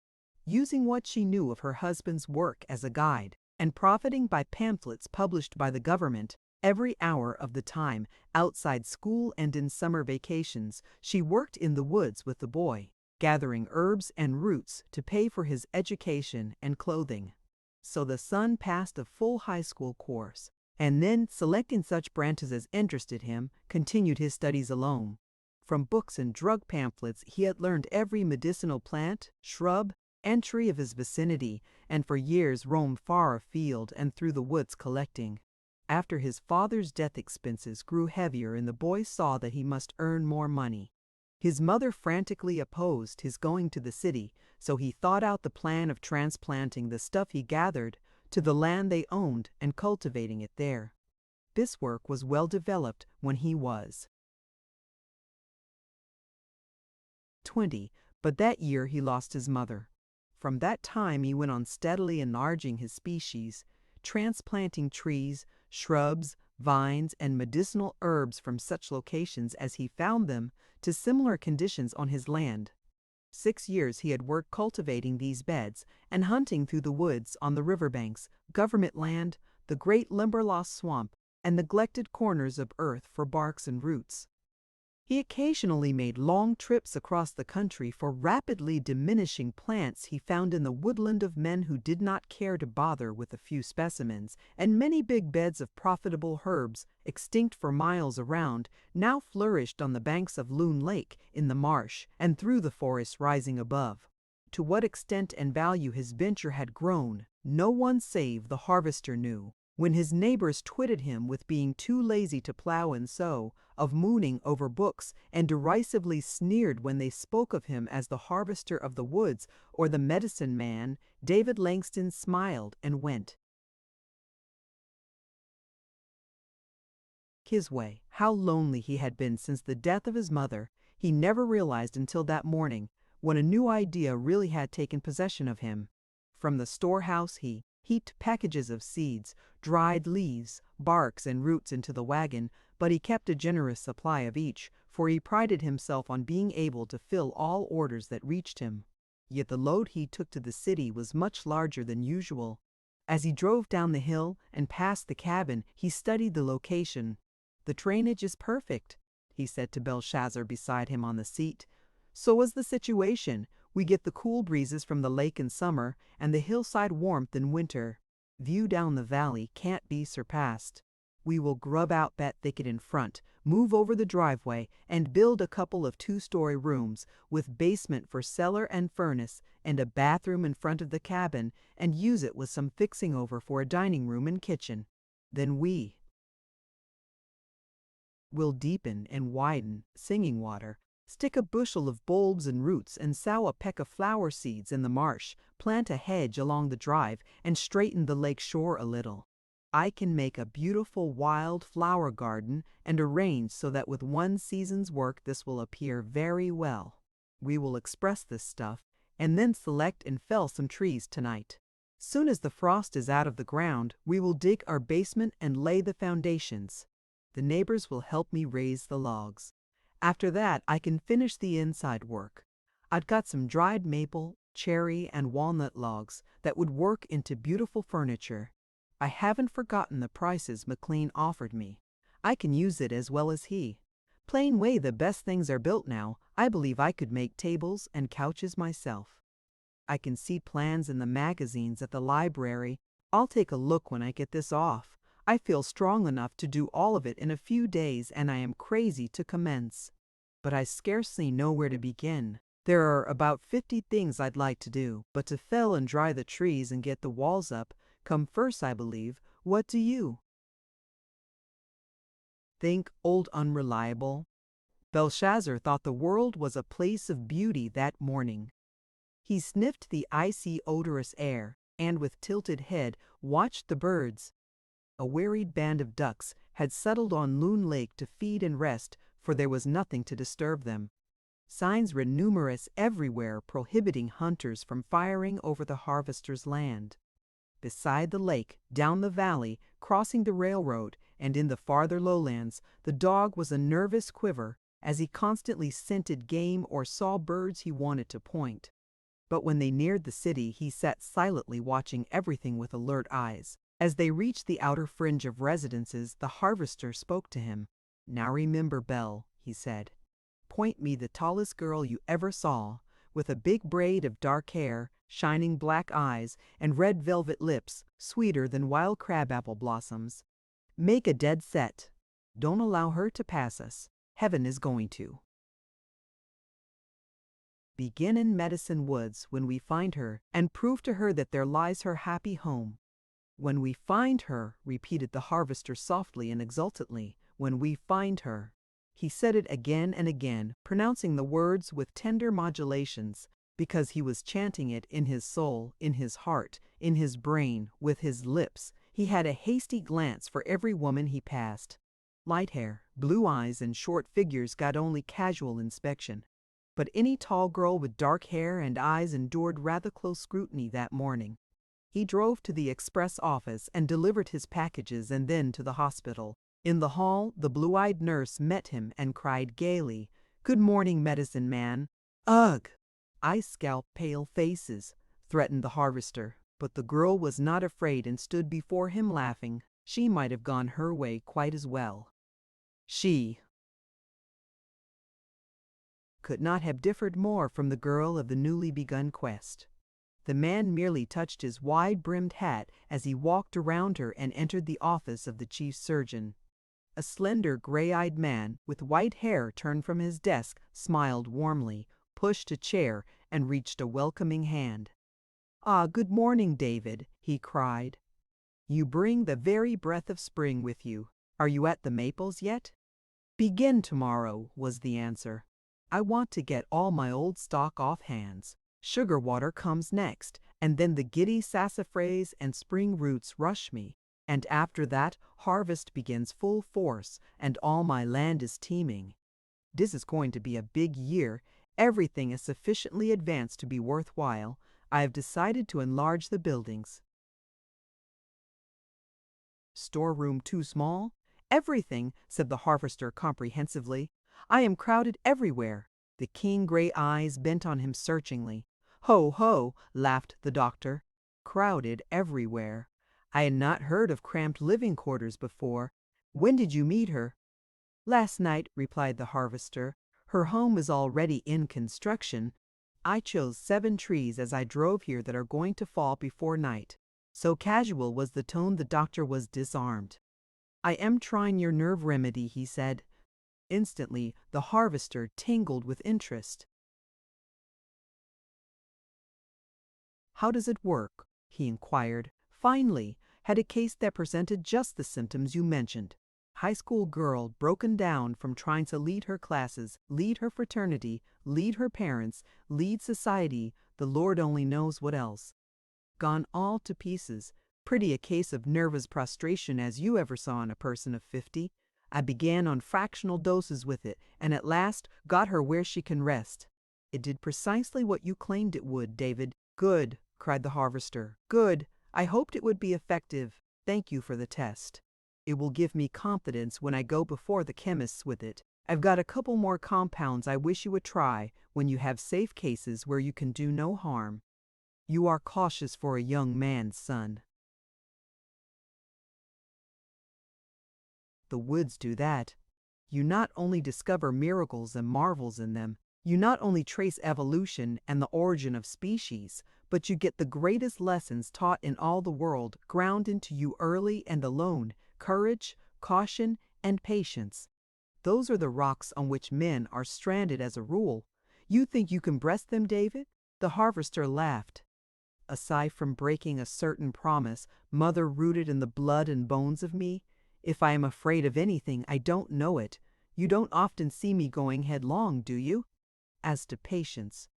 [SPEAKER 1] Using what she knew of her husband's work as a guide, and profiting by pamphlets published by the government, every hour of the time, outside school and in summer vacations, she worked in the woods with the boy, gathering herbs and roots to pay for his education and clothing. So the son passed a full high school course, and then, selecting such branches as interested him, continued his studies alone. From books and drug pamphlets he had learned every medicinal plant, shrub, and tree of his vicinity, and for years roamed far afield and through the woods collecting. After his father's death expenses grew heavier and the boy saw that he must earn more money. His mother frantically opposed his going to the city, so he thought out the plan of transplanting the stuff he gathered to the land they owned and cultivating it there. This work was well developed when he was 20, but that year he lost his mother. From that time he went on steadily enlarging his species, transplanting trees, shrubs, vines, and medicinal herbs from such locations as he found them to similar conditions on his land. 6 years he had worked cultivating these beds and hunting through the woods on the riverbanks, government land, the great Limberlost swamp, and neglected corners of earth for barks and roots. He occasionally made long trips across the country for rapidly diminishing plants he found in the woodland of men who did not care to bother with a few specimens, and many big beds of profitable herbs, extinct for miles around, now flourished on the banks of Loon Lake, in the marsh, and through the forests rising above. To what extent and value his venture had grown, no one save the harvester knew. When his neighbors twitted him with being too lazy to plow and sow, of mooning over books, and derisively sneered when they spoke of him as the harvester of the woods or the medicine man, David Langston smiled and went his way. How lonely he had been since the death of his mother, he never realized until that morning, when a new idea really had taken possession of him. From the storehouse he heaped packages of seeds, dried leaves, barks, and roots into the wagon, but he kept a generous supply of each, for he prided himself on being able to fill all orders that reached him. Yet the load he took to the city was much larger than usual. As he drove down the hill and past the cabin, he studied the location. "The drainage is perfect," he said to Belshazzar beside him on the seat. "So is the situation. We get the cool breezes from the lake in summer and the hillside warmth in winter. View down the valley can't be surpassed. We will grub out that thicket in front, move over the driveway, and build a couple of two-story rooms with basement for cellar and furnace and a bathroom in front of the cabin, and use it with some fixing over for a dining room and kitchen. Then we will deepen and widen singing water, stick a bushel of bulbs and roots and sow a peck of flower seeds in the marsh, plant a hedge along the drive, and straighten the lake shore a little. I can make a beautiful wild flower garden and arrange so that with one season's work this will appear very well. We will express this stuff and then select and fell some trees tonight. Soon as the frost is out of the ground, we will dig our basement and lay the foundations. The neighbors will help me raise the logs. After that, I can finish the inside work. I've got some dried maple, cherry, and walnut logs that would work into beautiful furniture. I haven't forgotten the prices McLean offered me. I can use it as well as he. Plain way the best things are built now. I believe I could make tables and couches myself. I can see plans in the magazines at the library. I'll take a look when I get this off. I feel strong enough to do all of it in a few days, and I am crazy to commence. But I scarcely know where to begin. There are about 50 things I'd like to do, but to fell and dry the trees and get the walls up come first, I believe. What do you think, old unreliable? Belshazzar thought the world was a place of beauty that morning. He sniffed the icy, odorous air, and with tilted head watched the birds. A wearied band of ducks had settled on Loon Lake to feed and rest, for there was nothing to disturb them. Signs were numerous everywhere prohibiting hunters from firing over the harvester's land. Beside the lake, down the valley, crossing the railroad, and in the farther lowlands, the dog was a nervous quiver as he constantly scented game or saw birds he wanted to point. But when they neared the city, he sat silently watching everything with alert eyes. As they reached the outer fringe of residences, the harvester spoke to him. "Now remember, Belle," he said. "Point me the tallest girl you ever saw, with a big braid of dark hair, shining black eyes, and red velvet lips, sweeter than wild crabapple blossoms. Make a dead set. Don't allow her to pass us. Heaven is going to begin in Medicine Woods when we find her, and prove to her that there lies her happy home." "When we find her," repeated the harvester softly and exultantly. "When we find her." He said it again and again, pronouncing the words with tender modulations, because he was chanting it in his soul, in his heart, in his brain, with his lips. He had a hasty glance for every woman he passed. Light hair, blue eyes, and short figures got only casual inspection. But any tall girl with dark hair and eyes endured rather close scrutiny that morning. He drove to the express office and delivered his packages, and then to the hospital. In the hall, the blue-eyed nurse met him and cried gaily, "Good morning, medicine man." "Ugh! I scalp pale faces," threatened the harvester. But the girl was not afraid and stood before him laughing. She might have gone her way quite as well. She could not have differed more from the girl of the newly begun quest. The man merely touched his wide-brimmed hat as he walked around her and entered the office of the chief surgeon. A slender, gray-eyed man with white hair turned from his desk, smiled warmly, pushed a chair, and reached a welcoming hand. "Ah, good morning, David," he cried. "You bring the very breath of spring with you. Are you at the Maples yet?" "Begin tomorrow," was the answer. "I want to get all my old stock off hands. Sugar water comes next, and then the giddy sassafras and spring roots rush me. And after that, harvest begins full force, and all my land is teeming. This is going to be a big year. Everything is sufficiently advanced to be worthwhile. I have decided to enlarge the buildings." "Storeroom too small?" "Everything," said the harvester comprehensively. "I am crowded everywhere." The keen gray eyes bent on him searchingly. "Ho, ho," laughed the doctor. "Crowded everywhere. I had not heard of cramped living quarters before. When did you meet her?" "Last night," replied the harvester. "Her home is already in construction. I chose 7 trees as I drove here that are going to fall before night." So casual was the tone the doctor was disarmed. I am trying your nerve remedy, he said. Instantly, the harvester tingled with interest. How does it work? He inquired. Finally, had a case that presented just the symptoms you mentioned. High school girl broken down from trying to lead her classes, lead her fraternity, lead her parents, lead society, the Lord only knows what else. Gone all to pieces. Pretty a case of nervous prostration as you ever saw in a person of 50. I began on fractional doses with it, and at last got her where she can rest. It did precisely what you claimed it would, David. Good, cried the harvester. Good. I hoped it would be effective. Thank you for the test. It will give me confidence when I go before the chemists with it. I've got a couple more compounds I wish you would try when you have safe cases where you can do no harm. You are cautious for a young man's son. The woods do that. You not only discover miracles and marvels in them, you not only trace evolution and the origin of species, but you get the greatest lessons taught in all the world ground into you early and alone: courage, caution, and patience. Those are the rocks on which men are stranded as a rule. You think you can breast them, David? The harvester laughed. Aside from breaking a certain promise, mother rooted in the blood and bones of me, if I am afraid of anything, I don't know it. You don't often see me going headlong, do you? As to patience,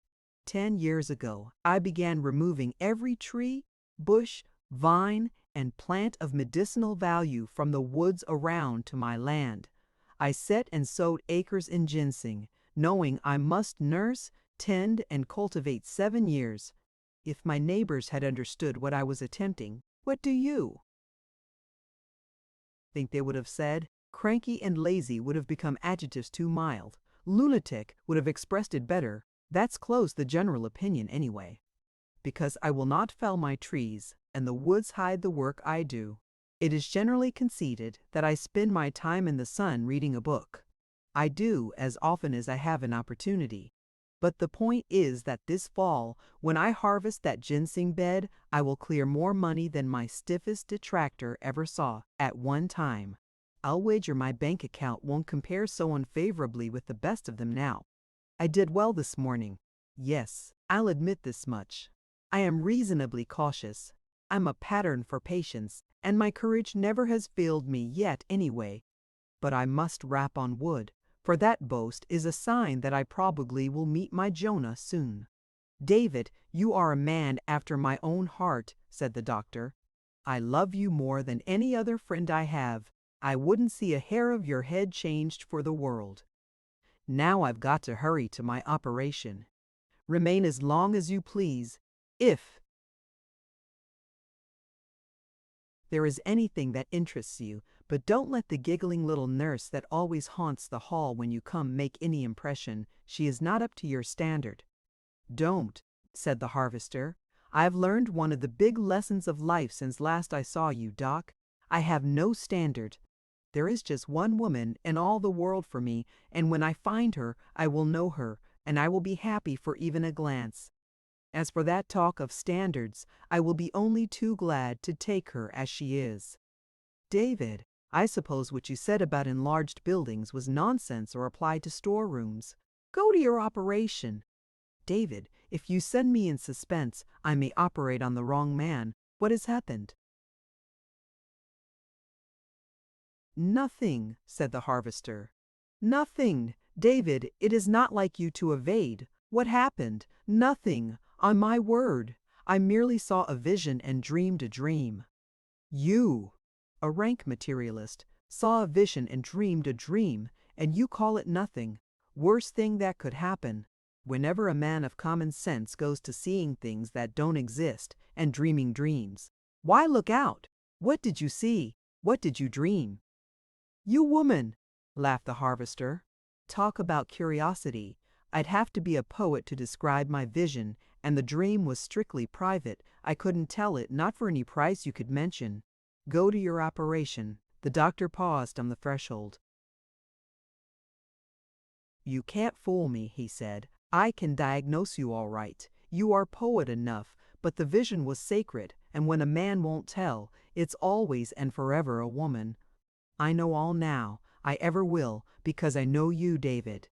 [SPEAKER 1] 10 years ago, I began removing every tree, bush, vine, and plant of medicinal value from the woods around to my land. I set and sowed acres in ginseng, knowing I must nurse, tend, and cultivate 7 years. If my neighbors had understood what I was attempting, what do you think they would have said? Cranky and lazy would have become adjectives too mild. Lunatic would have expressed it better. That's close the general opinion anyway. Because I will not fell my trees, and the woods hide the work I do. It is generally conceded that I spend my time in the sun reading a book. I do as often as I have an opportunity. But the point is that this fall, when I harvest that ginseng bed, I will clear more money than my stiffest detractor ever saw at one time. I'll wager my bank account won't compare so unfavorably with the best of them now. I did well this morning. Yes, I'll admit this much. I am reasonably cautious. I'm a pattern for patience, and my courage never has failed me yet anyway. But I must rap on wood, for that boast is a sign that I probably will meet my Jonah soon. David, you are a man after my own heart, said the doctor. I love you more than any other friend I have. I wouldn't see a hair of your head changed for the world. Now I've got to hurry to my operation. Remain as long as you please, if there is anything that interests you, but don't let the giggling little nurse that always haunts the hall when you come make any impression. She is not up to your standard. Don't, said the harvester. I've learned one of the big lessons of life since last I saw you, Doc. I have no standard. There is just one woman in all the world for me, and when I find her, I will know her, and I will be happy for even a glance. As for that talk of standards, I will be only too glad to take her as she is. David, I suppose what you said about enlarged buildings was nonsense or applied to storerooms. Go to your operation. David, if you send me in suspense, I may operate on the wrong man. What has happened? Nothing, said the harvester. Nothing. David, it is not like you to evade. What happened? Nothing. On my word. I merely saw a vision and dreamed a dream. You, a rank materialist, saw a vision and dreamed a dream, and you call it nothing. Worst thing that could happen. Whenever a man of common sense goes to seeing things that don't exist and dreaming dreams. Why look out? What did you see? What did you dream? You woman, laughed the harvester. Talk about curiosity. I'd have to be a poet to describe my vision, and the dream was strictly private. I couldn't tell it, not for any price you could mention. Go to your operation. The doctor paused on the threshold. You can't fool me, he said. I can diagnose you all right. You are poet enough, but the vision was sacred, and when a man won't tell, it's always and forever a woman. I know all now, I ever will, because I know you, David.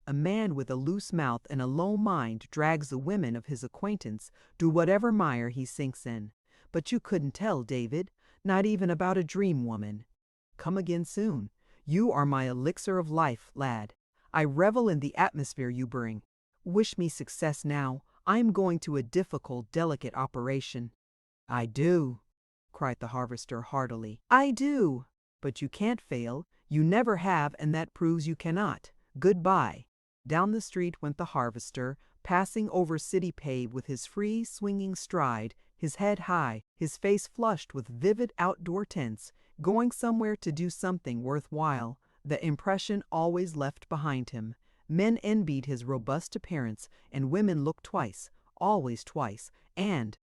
[SPEAKER 1] A man with a loose mouth and a low mind drags the women of his acquaintance to whatever mire he sinks in. But you couldn't tell, David, not even about a dream woman. Come again soon. You are my elixir of life, lad. I revel in the atmosphere you bring. Wish me success now. I am going to a difficult, delicate operation. I do, cried the harvester heartily. I do. But you can't fail. You never have, and that proves you cannot. Goodbye. Down the street went the harvester, passing over city pave with his free, swinging stride, his head high, his face flushed with vivid outdoor tints, going somewhere to do something worthwhile, the impression always left behind him. Men envied his robust appearance, and women looked twice, always twice, and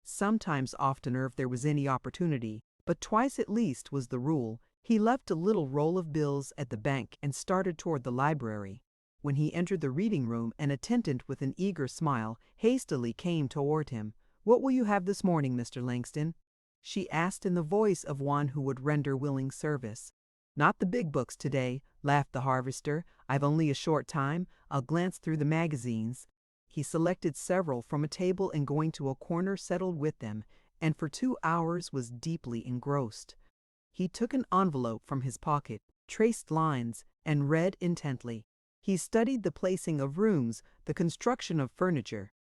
[SPEAKER 1] sometimes oftener if there was any opportunity, but twice at least was the rule. He left a little roll of bills at the bank and started toward the library. When he entered the reading room, an attendant with an eager smile hastily came toward him. "What will you have this morning, Mr. Langston?" she asked in the voice of one who would render willing service. "Not the big books today," laughed the harvester. "I've only a short time. I'll glance through the magazines." He selected several from a table and going to a corner settled with them, and for 2 hours was deeply engrossed. He took an envelope from his pocket, traced lines, and read intently. He studied the placing of rooms, the construction of furniture,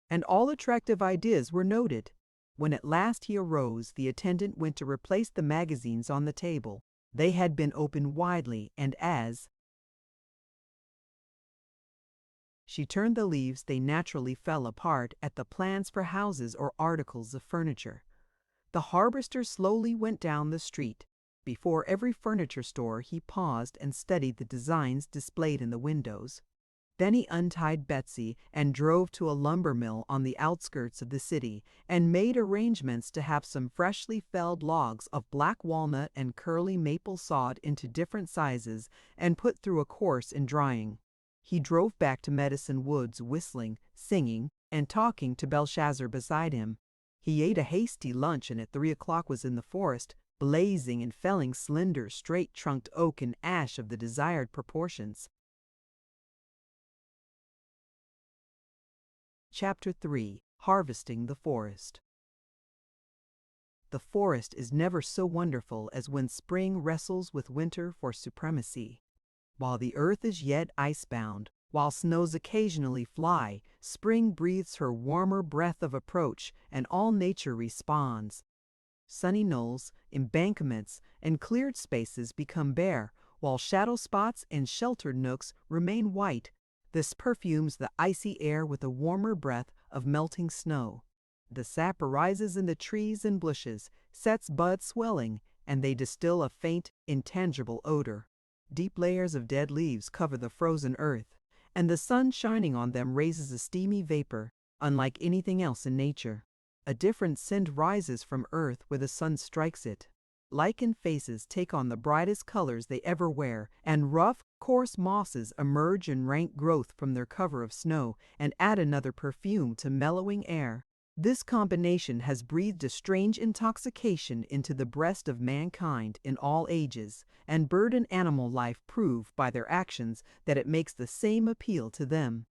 [SPEAKER 1] and all attractive ideas were noted. When at last he arose, the attendant went to replace the magazines on the table. They had been opened widely, and as she turned the leaves, they naturally fell apart at the plans for houses or articles of furniture. The harvester slowly went down the street. Before every furniture store he paused and studied the designs displayed in the windows. Then he untied Betsy and drove to a lumber mill on the outskirts of the city and made arrangements to have some freshly felled logs of black walnut and curly maple sawed into different sizes and put through a course in drying. He drove back to Medicine Woods whistling, singing, and talking to Belshazzar beside him. He ate a hasty lunch and at 3 o'clock was in the forest, blazing and felling slender, straight-trunked oak and ash of the desired proportions. Chapter 3. Harvesting the Forest. The forest is never so wonderful as when spring wrestles with winter for supremacy. While the earth is yet ice-bound, while snows occasionally fly, spring breathes her warmer breath of approach, and all nature responds. Sunny knolls, embankments, and cleared spaces become bare, while shadow spots and sheltered nooks remain white. This perfumes the icy air with a warmer breath of melting snow. The sap arises in the trees and bushes, sets buds swelling, and they distill a faint, intangible odor. Deep layers of dead leaves cover the frozen earth, and the sun shining on them raises a steamy vapor, unlike anything else in nature. A different scent rises from earth where the sun strikes it. Lichen faces take on the brightest colors they ever wear, and rough, coarse mosses emerge in rank growth from their cover of snow and add another perfume to mellowing air. This combination has breathed a strange intoxication into the breast of mankind in all ages, and bird and animal life prove by their actions that it makes the same appeal to them.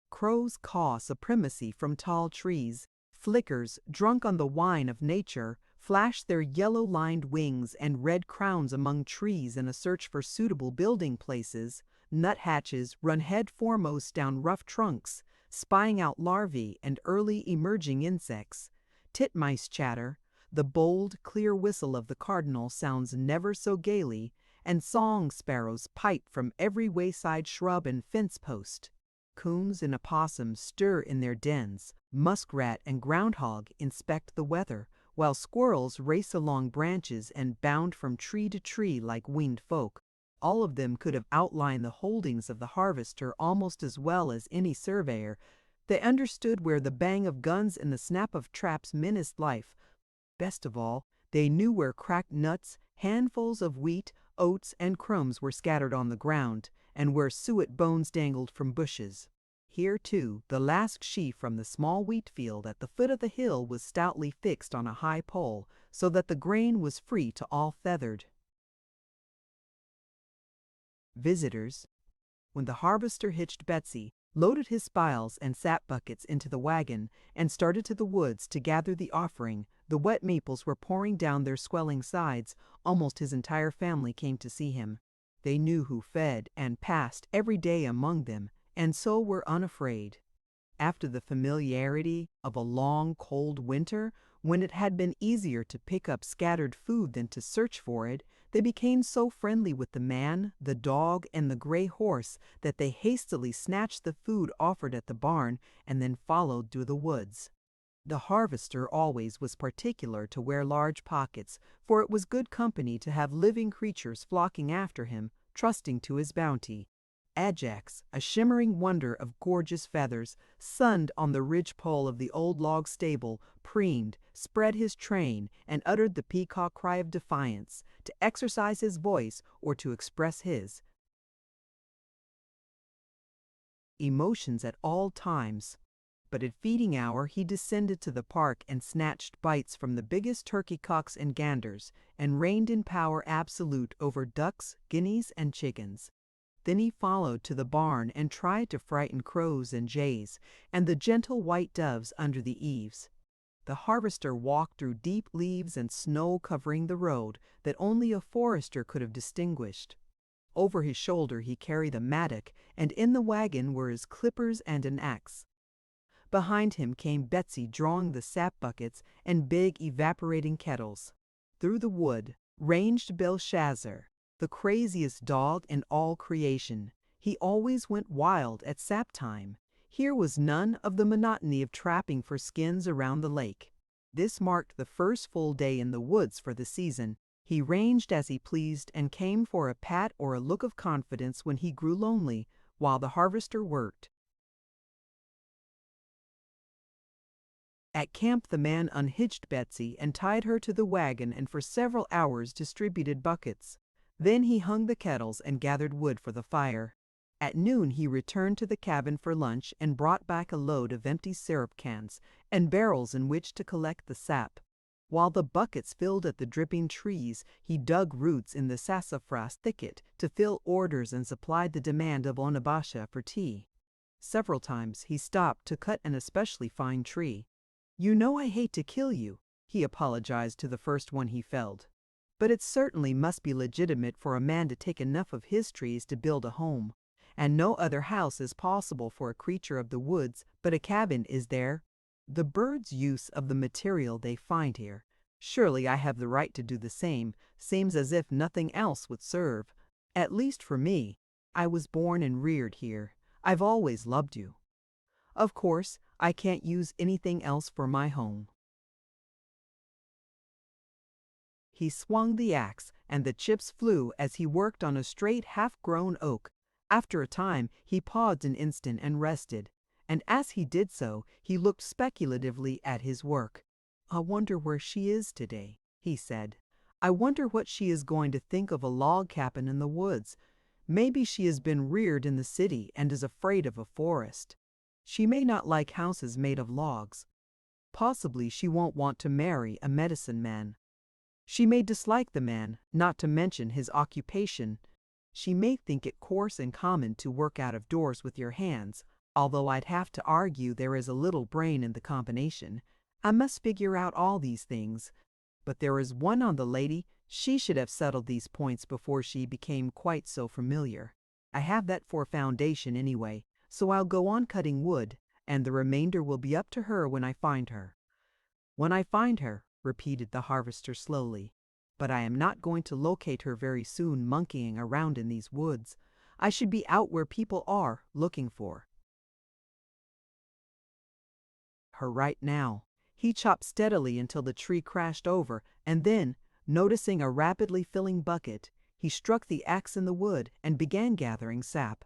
[SPEAKER 1] Crows caw supremacy from tall trees. Flickers, drunk on the wine of nature, flash their yellow-lined wings and red crowns among trees in a search for suitable building places. Nuthatches run head foremost down rough trunks, spying out larvae and early emerging insects. Titmice chatter. The bold, clear whistle of the cardinal sounds never so gaily, and song sparrows pipe from every wayside shrub and fence post. Coons and opossums stir in their dens. Muskrat and groundhog inspect the weather, while squirrels race along branches and bound from tree to tree like winged folk. All of them could have outlined the holdings of the harvester almost as well as any surveyor. They understood where the bang of guns and the snap of traps menaced life. Best of all, they knew where cracked nuts, handfuls of wheat, oats, and crumbs were scattered on the ground, and where suet bones dangled from bushes. Here, too, the last sheaf from the small wheat field at the foot of the hill was stoutly fixed on a high pole, so that the grain was free to all feathered. Visitors. When the harvester hitched Betsy, loaded his spiles and sap buckets into the wagon, and started to the woods to gather the offering, the wet maples were pouring down their swelling sides. Almost his entire family came to see him. They knew who fed and passed every day among them, and so were unafraid. After the familiarity of a long, cold winter, when it had been easier to pick up scattered food than to search for it, they became so friendly with the man, the dog, and the gray horse that they hastily snatched the food offered at the barn and then followed through the woods. The harvester always was particular to wear large pockets, for it was good company to have living creatures flocking after him, trusting to his bounty. Ajax, a shimmering wonder of gorgeous feathers, sunned on the ridge-pole of the old log stable, preened, spread his train, and uttered the peacock cry of defiance, to exercise his voice or to express his emotions at all times. But at feeding hour he descended to the park and snatched bites from the biggest turkey cocks and ganders, and reigned in power absolute over ducks, guineas, and chickens. Then he followed to the barn and tried to frighten crows and jays, and the gentle white doves under the eaves. The harvester walked through deep leaves and snow covering the road that only a forester could have distinguished. Over his shoulder he carried a mattock, and in the wagon were his clippers and an axe. Behind him came Betsy drawing the sap buckets and big evaporating kettles. Through the wood ranged Belshazzar, the craziest dog in all creation. He always went wild at sap time. Here was none of the monotony of trapping for skins around the lake. This marked the first full day in the woods for the season. He ranged as he pleased and came for a pat or a look of confidence when he grew lonely, while the harvester worked. At camp the man unhitched Betsy and tied her to the wagon and for several hours distributed buckets. Then he hung the kettles and gathered wood for the fire. At noon he returned to the cabin for lunch and brought back a load of empty syrup cans and barrels in which to collect the sap. While the buckets filled at the dripping trees, he dug roots in the sassafras thicket to fill orders and supplied the demand of Onabasha for tea. Several times he stopped to cut an especially fine tree. "You know I hate to kill you," he apologized to the first one he felled. "But it certainly must be legitimate for a man to take enough of his trees to build a home. And no other house is possible for a creature of the woods, but a cabin is there. The birds' use of the material they find here. Surely I have the right to do the same. Seems as if nothing else would serve. At least for me. I was born and reared here. I've always loved you. Of course, I can't use anything else for my home." He swung the axe, and the chips flew as he worked on a straight half-grown oak. After a time, he paused an instant and rested, and as he did so, he looked speculatively at his work. "I wonder where she is today," he said. "I wonder what she is going to think of a log cabin in the woods. Maybe she has been reared in the city and is afraid of a forest. She may not like houses made of logs. Possibly she won't want to marry a medicine man. She may dislike the man, not to mention his occupation. She may think it coarse and common to work out of doors with your hands, although I'd have to argue there is a little brain in the combination. I must figure out all these things. But there is one on the lady. She should have settled these points before she became quite so familiar. I have that for foundation anyway, so I'll go on cutting wood, and the remainder will be up to her when I find her." "When I find her," repeated the harvester slowly. "But I am not going to locate her very soon monkeying around in these woods. I should be out where people are, looking for her right now." He chopped steadily until the tree crashed over, and then, noticing a rapidly filling bucket, he struck the axe in the wood and began gathering sap.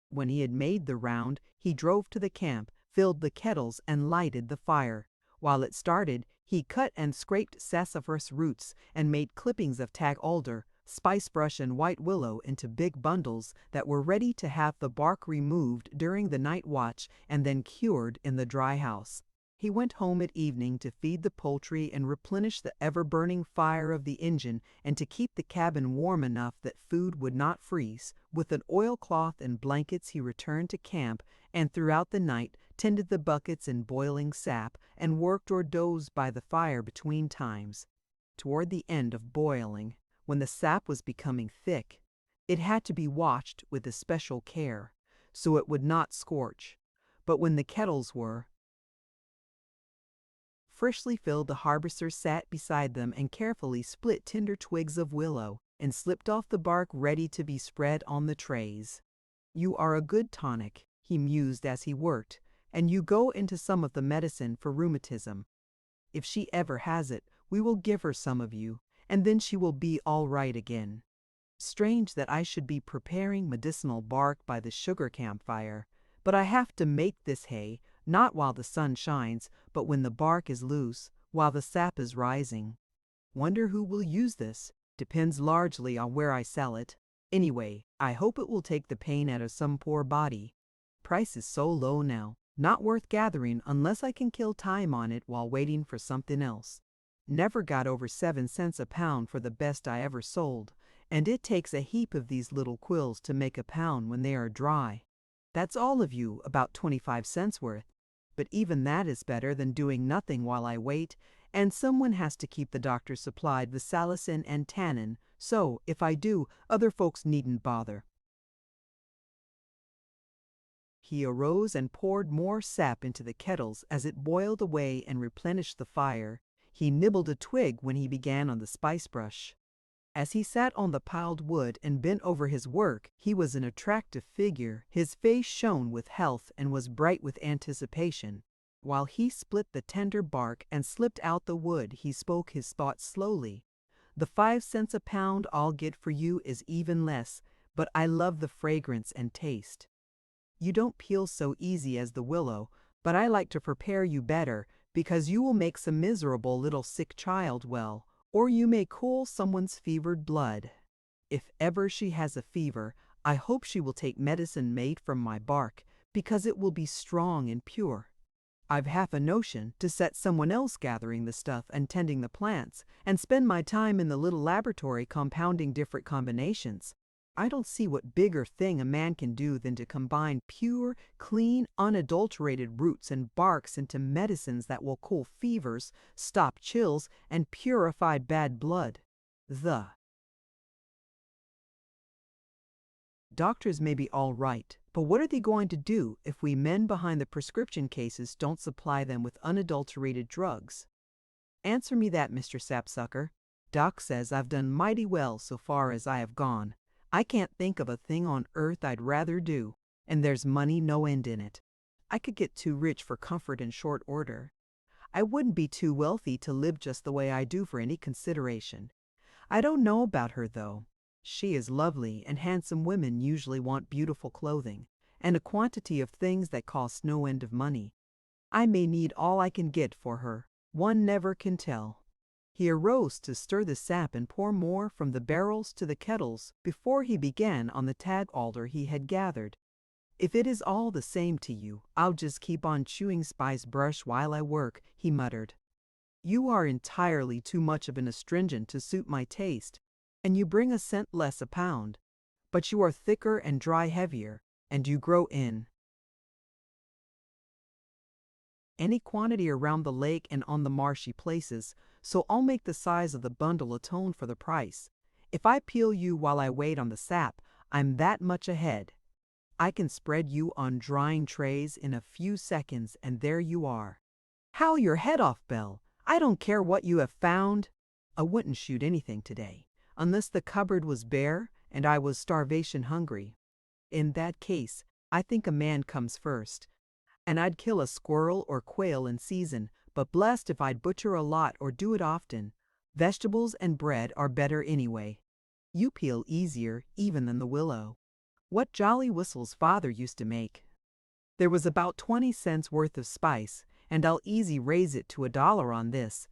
[SPEAKER 1] When he had made the round, he drove to the camp, filled the kettles, and lighted the fire. While it started, he cut and scraped sassafras roots and made clippings of tag alder, spice-brush and white willow into big bundles that were ready to have the bark removed during the night watch and then cured in the dry house. He went home at evening to feed the poultry and replenish the ever-burning fire of the engine and to keep the cabin warm enough that food would not freeze. With an oilcloth and blankets he returned to camp and throughout the night tended the buckets in boiling sap and worked or dozed by the fire between times. Toward the end of boiling, when the sap was becoming thick, it had to be watched with especial care, so it would not scorch. But when the kettles were freshly filled, the harvester sat beside them and carefully split tender twigs of willow and slipped off the bark ready to be spread on the trays. "You are a good tonic," he mused as he worked, "and you go into some of the medicine for rheumatism. If she ever has it, we will give her some of you, and then she will be all right again." Strange that I should be preparing medicinal bark by the sugar campfire, but I have to make this hay, not while the sun shines, but when the bark is loose, while the sap is rising. Wonder who will use this? Depends largely on where I sell it. Anyway, I hope it will take the pain out of some poor body. Price is so low now, not worth gathering unless I can kill time on it while waiting for something else. Never got over 7 cents a pound for the best I ever sold, and it takes a heap of these little quills to make a pound when they are dry. That's all of you, about 25 cents worth. But even that is better than doing nothing while I wait, and someone has to keep the doctor supplied with salicin and tannin, so if I do, other folks needn't bother. He arose and poured more sap into the kettles as it boiled away and replenished the fire. He nibbled a twig when he began on the spice brush. As he sat on the piled wood and bent over his work, he was an attractive figure. His face shone with health and was bright with anticipation. While he split the tender bark and slipped out the wood, he spoke his thoughts slowly. "The 5 cents a pound I'll get for you is even less, but I love the fragrance and taste. You don't peel so easy as the willow, but I like to prepare you better, because you will make some miserable little sick child well, or you may cool someone's fevered blood. If ever she has a fever, I hope she will take medicine made from my bark, because it will be strong and pure. I've half a notion to set someone else gathering the stuff and tending the plants, and spend my time in the little laboratory compounding different combinations. I don't see what bigger thing a man can do than to combine pure, clean, unadulterated roots and barks into medicines that will cool fevers, stop chills, and purify bad blood. The doctors may be all right, but what are they going to do if we men behind the prescription cases don't supply them with unadulterated drugs? Answer me that, Mr. Sapsucker. Doc says I've done mighty well so far as I have gone. I can't think of a thing on earth I'd rather do, and there's money no end in it. I could get too rich for comfort in short order. I wouldn't be too wealthy to live just the way I do for any consideration. I don't know about her, though. She is lovely, and handsome women usually want beautiful clothing, and a quantity of things that cost no end of money. I may need all I can get for her. One never can tell. He arose to stir the sap and pour more from the barrels to the kettles before he began on the tag alder he had gathered. "If it is all the same to you, I'll just keep on chewing spice brush while I work," he muttered. "You are entirely too much of an astringent to suit my taste, and you bring a cent less a pound. But you are thicker and dry heavier, and you grow in any quantity around the lake and on the marshy places, so I'll make the size of the bundle atone for the price. If I peel you while I wait on the sap, I'm that much ahead. I can spread you on drying trays in a few seconds, and there you are. Howl your head off, Belle. I don't care what you have found. I wouldn't shoot anything today, unless the cupboard was bare and I was starvation hungry. In that case, I think a man comes first. And I'd kill a squirrel or quail in season, but blessed if I'd butcher a lot or do it often. Vegetables and bread are better anyway. You peel easier even than the willow. What jolly whistles Father used to make. There was about 20 cents worth of spice, and I'll easy raise it to $1 on this.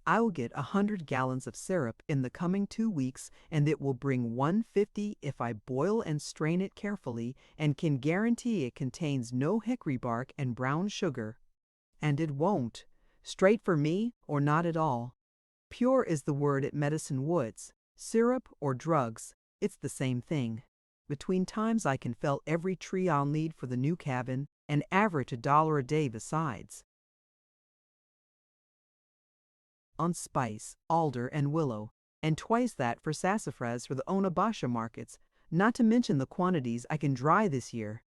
[SPEAKER 1] I will get 100 gallons of syrup in the coming 2 weeks, and it will bring 150 if I boil and strain it carefully, and can guarantee it contains no hickory bark and brown sugar. And it won't. Straight for me, or not at all. Pure is the word at Medicine Woods. Syrup or drugs, it's the same thing. Between times I can fell every tree I'll need for the new cabin, and average $1 a day besides. On spice, alder, and willow, and twice that for sassafras for the Onabasha markets, not to mention the quantities I can dry this year.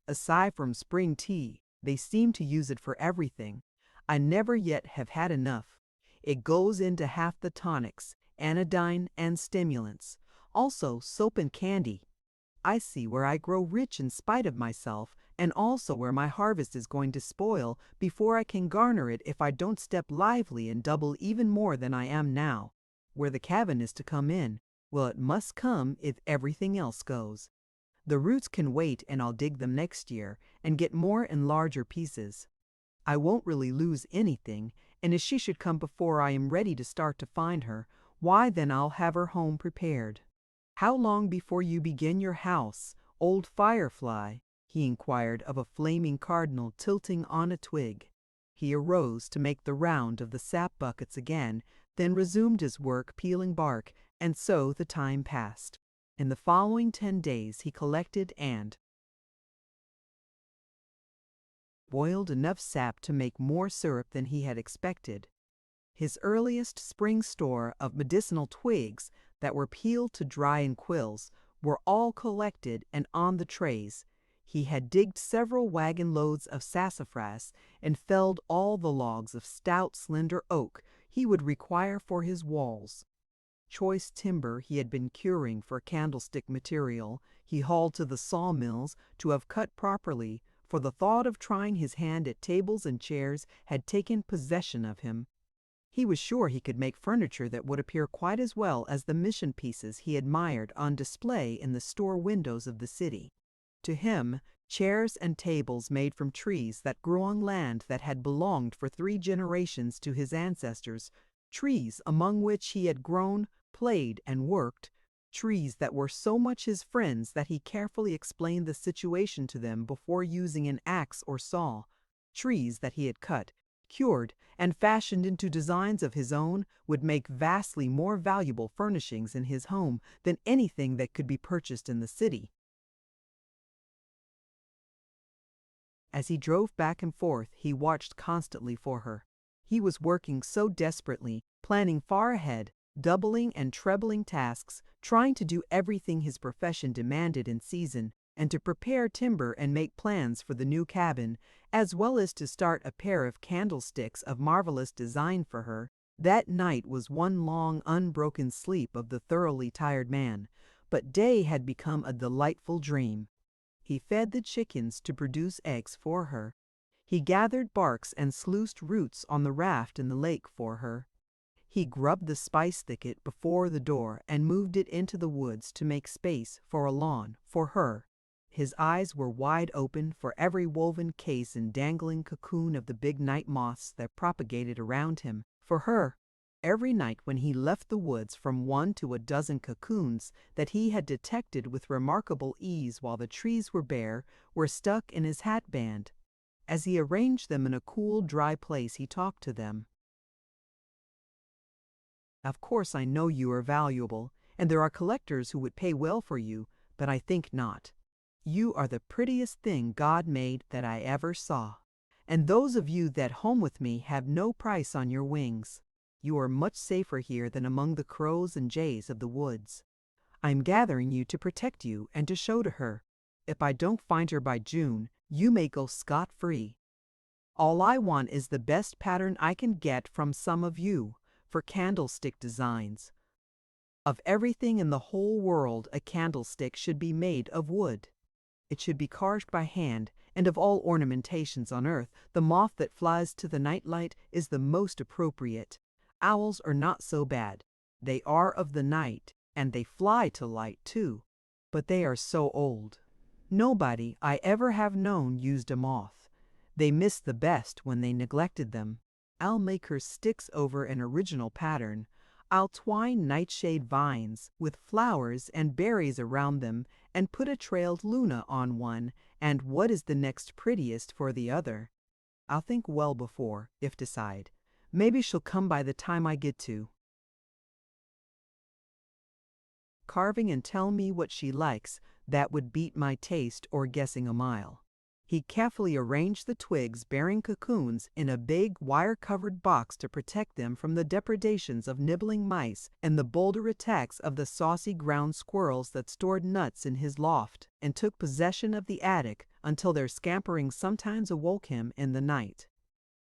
[SPEAKER 1] Aside from spring tea, they seem to use it for everything. I never yet have had enough. It goes into half the tonics, anodyne, and stimulants. Also soap and candy. I see where I grow rich in spite of myself, and also where my harvest is going to spoil before I can garner it if I don't step lively and double even more than I am now. Where the cabin is to come in, well, it must come if everything else goes. The roots can wait, and I'll dig them next year and get more and larger pieces. I won't really lose anything, and if she should come before I am ready to start to find her, why then I'll have her home prepared. How long before you begin your house, old Firefly? He inquired of a flaming cardinal tilting on a twig. He arose to make the round of the sap buckets again, then resumed his work peeling bark, and so the time passed. In the following 10 days he collected and boiled enough sap to make more syrup than he had expected. His earliest spring store of medicinal twigs that were peeled to dry in quills were all collected and on the trays. He had digged several wagon loads of sassafras and felled all the logs of stout, slender oak he would require for his walls. Choice timber he had been curing for candlestick material he hauled to the sawmills to have cut properly, for the thought of trying his hand at tables and chairs had taken possession of him. He was sure he could make furniture that would appear quite as well as the mission pieces he admired on display in the store windows of the city. To him, chairs and tables made from trees that grew on land that had belonged for 3 generations to his ancestors, trees among which he had grown, played, and worked, trees that were so much his friends that he carefully explained the situation to them before using an axe or saw, trees that he had cut, cured, and fashioned into designs of his own, would make vastly more valuable furnishings in his home than anything that could be purchased in the city. As he drove back and forth, he watched constantly for her. He was working so desperately, planning far ahead, doubling and trebling tasks, trying to do everything his profession demanded in season, and to prepare timber and make plans for the new cabin, as well as to start a pair of candlesticks of marvelous design for her. That night was one long, unbroken sleep of the thoroughly tired man, but day had become a delightful dream. He fed the chickens to produce eggs for her. He gathered barks and sluiced roots on the raft in the lake for her. He grubbed the spice thicket before the door and moved it into the woods to make space for a lawn for her. His eyes were wide open for every woven case and dangling cocoon of the big night moths that propagated around him, for her. Every night when he left the woods, from 1 to a dozen cocoons that he had detected with remarkable ease while the trees were bare were stuck in his hat band. As he arranged them in a cool, dry place, he talked to them. Of course I know you are valuable, and there are collectors who would pay well for you, but I think not. You are the prettiest thing God made that I ever saw, and those of you that home with me have no price on your wings. You are much safer here than among the crows and jays of the woods. I am gathering you to protect you and to show to her. If I don't find her by June, you may go scot-free. All I want is the best pattern I can get from some of you for candlestick designs. Of everything in the whole world, a candlestick should be made of wood. It should be carved by hand, and of all ornamentations on earth, the moth that flies to the nightlight is the most appropriate. Owls are not so bad. They are of the night, and they fly to light too, but they are so old. Nobody I ever have known used a moth. They missed the best when they neglected them. I'll make her sticks over an original pattern. I'll twine nightshade vines with flowers and berries around them and put a trailed Luna on one, and what is the next prettiest for the other. I'll think well before, if decide. Maybe she'll come by the time I get to. Carving and tell me what she likes, that would beat my taste or guessing a mile. He carefully arranged the twigs bearing cocoons in a big wire-covered box to protect them from the depredations of nibbling mice and the bolder attacks of the saucy ground squirrels that stored nuts in his loft, and took possession of the attic until their scampering sometimes awoke him in the night.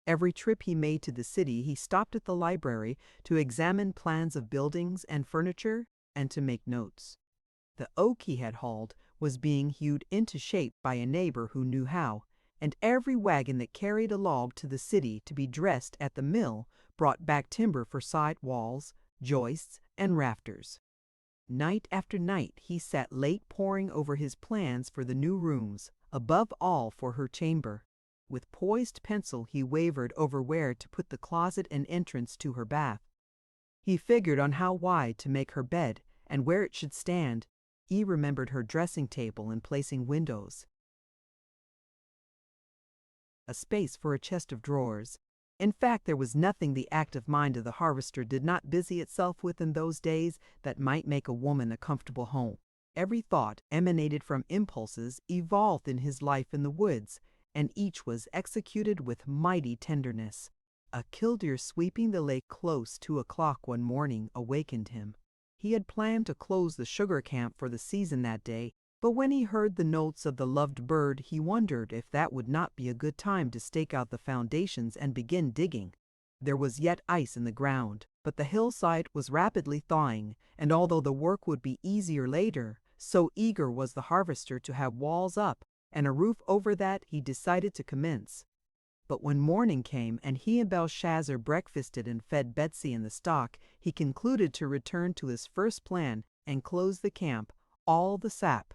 [SPEAKER 1] Every trip he made to the city he stopped at the library to examine plans of buildings and furniture and to make notes. The oak he had hauled was being hewed into shape by a neighbor who knew how, and every wagon that carried a log to the city to be dressed at the mill brought back timber for side walls, joists, and rafters. Night after night he sat late poring over his plans for the new rooms, above all for her chamber. With poised pencil he wavered over where to put the closet and entrance to her bath. He figured on how wide to make her bed and where it should stand. He remembered her dressing table and placing windows, a space for a chest of drawers. In fact, there was nothing the active mind of the harvester did not busy itself with in those days that might make a woman a comfortable home. Every thought emanated from impulses evolved in his life in the woods, and each was executed with mighty tenderness. A killdeer sweeping the lake close 2 o'clock one morning awakened him. He had planned to close the sugar camp for the season that day, but when he heard the notes of the loved bird, he wondered if that would not be a good time to stake out the foundations and begin digging. There was yet ice in the ground, but the hillside was rapidly thawing, and although the work would be easier later, so eager was the harvester to have walls up and a roof over that he decided to commence. But when morning came and he and Belshazzar breakfasted and fed Betsy in the stock, he concluded to return to his first plan and close the camp. All the sap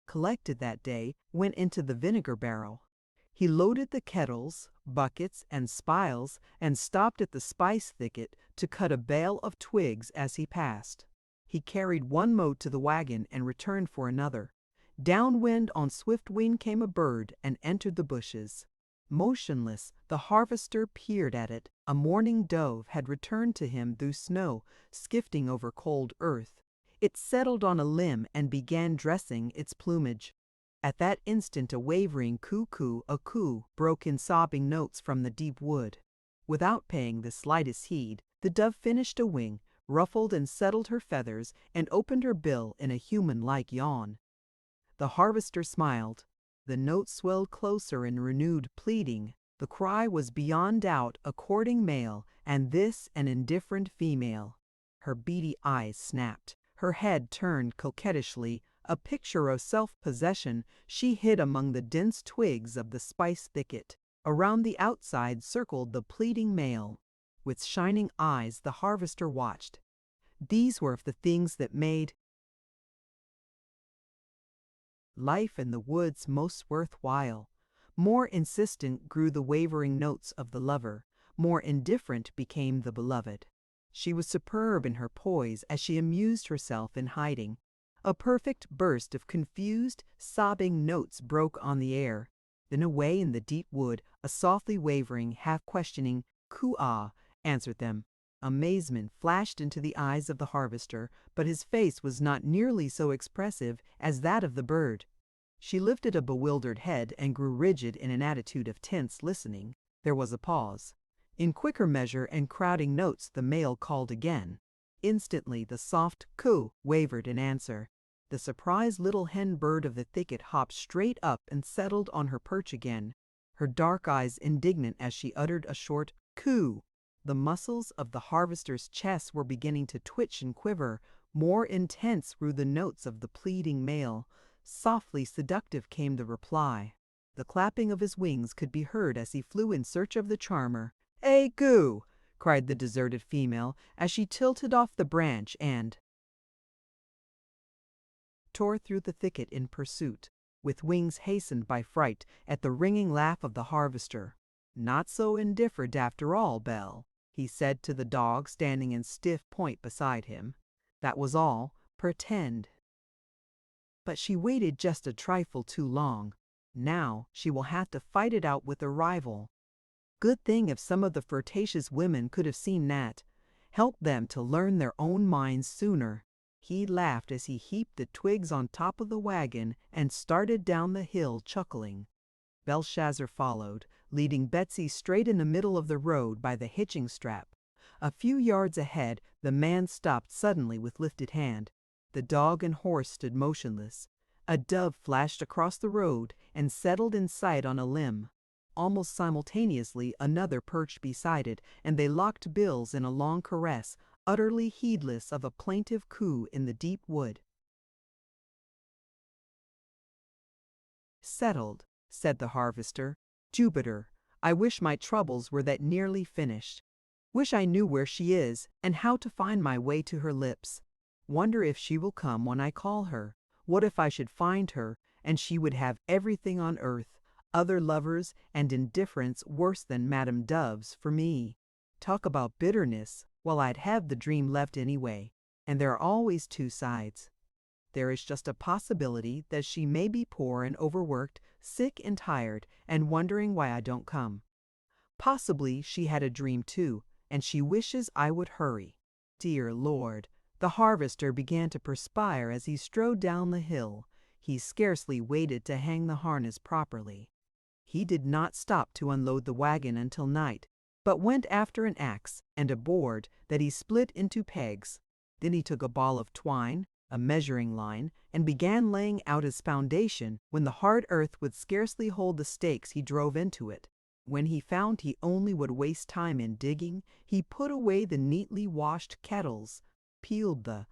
[SPEAKER 1] collected that day went into the vinegar barrel. He loaded the kettles, buckets, and spiles and stopped at the spice thicket to cut a bale of twigs as he passed. He carried one mote to the wagon and returned for another. Downwind on swift wing came a bird and entered the bushes. Motionless, the harvester peered at it. A mourning dove had returned to him through snow, skifting over cold earth. It settled on a limb and began dressing its plumage. At that instant a wavering cuckoo, a coo, broke in sobbing notes from the deep wood. Without paying the slightest heed, the dove finished a wing, ruffled and settled her feathers, and opened her bill in a human-like yawn. The harvester smiled. The note swelled closer in renewed pleading. The cry was beyond doubt a courting male, and this an indifferent female. Her beady eyes snapped. Her head turned coquettishly. A picture of self-possession, she hid among the dense twigs of the spice thicket. Around the outside circled the pleading male. With shining eyes the harvester watched. These were of the things that made life in the woods most worthwhile. More insistent grew the wavering notes of the lover, more indifferent became the beloved. She was superb in her poise as she amused herself in hiding. A perfect burst of confused, sobbing notes broke on the air. Then away in the deep wood, a softly wavering, half-questioning coo-ah answered them. Amazement flashed into the eyes of the harvester, but his face was not nearly so expressive as that of the bird. She lifted a bewildered head and grew rigid in an attitude of tense listening. There was a pause. In quicker measure and crowding notes the male called again. Instantly the soft coo wavered in answer. The surprised little hen bird of the thicket hopped straight up and settled on her perch again, her dark eyes indignant as she uttered a short coo. The muscles of the harvester's chest were beginning to twitch and quiver. More intense grew the notes of the pleading male. Softly seductive came the reply. The clapping of his wings could be heard as he flew in search of the charmer. "Hey, goo!" cried the deserted female as she tilted off the branch and tore through the thicket in pursuit, with wings hastened by fright at the ringing laugh of the harvester. "Not so indifferent after all, Belle," he said to the dog standing in stiff point beside him. That was all. Pretend. But she waited just a trifle too long. Now she will have to fight it out with a rival. Good thing if some of the flirtatious women could have seen that. Help them to learn their own minds sooner. He laughed as he heaped the twigs on top of the wagon and started down the hill chuckling. Belshazzar followed, leading Betsy straight in the middle of the road by the hitching strap. A few yards ahead, the man stopped suddenly with lifted hand. The dog and horse stood motionless. A dove flashed across the road and settled in sight on a limb. Almost simultaneously, another perched beside it, and they locked bills in a long caress, utterly heedless of a plaintive coo in the deep wood. "Settled," said the harvester. "Jupiter, I wish my troubles were that nearly finished. Wish I knew where she is, and how to find my way to her lips. Wonder if she will come when I call her. What if I should find her, and she would have everything on earth, other lovers, and indifference worse than Madame Dove's for me. Talk about bitterness, well, I'd have the dream left anyway, and there are always two sides. There is just a possibility that she may be poor and overworked, sick and tired, and wondering why I don't come. Possibly she had a dream too, and she wishes I would hurry. Dear Lord." The harvester began to perspire as he strode down the hill. He scarcely waited to hang the harness properly. He did not stop to unload the wagon until night, but went after an axe and a board that he split into pegs. Then he took a ball of twine, a measuring line, and began laying out his foundation when the hard earth would scarcely hold the stakes he drove into it. When he found he only would waste time in digging, he put away the neatly washed kettles, peeled the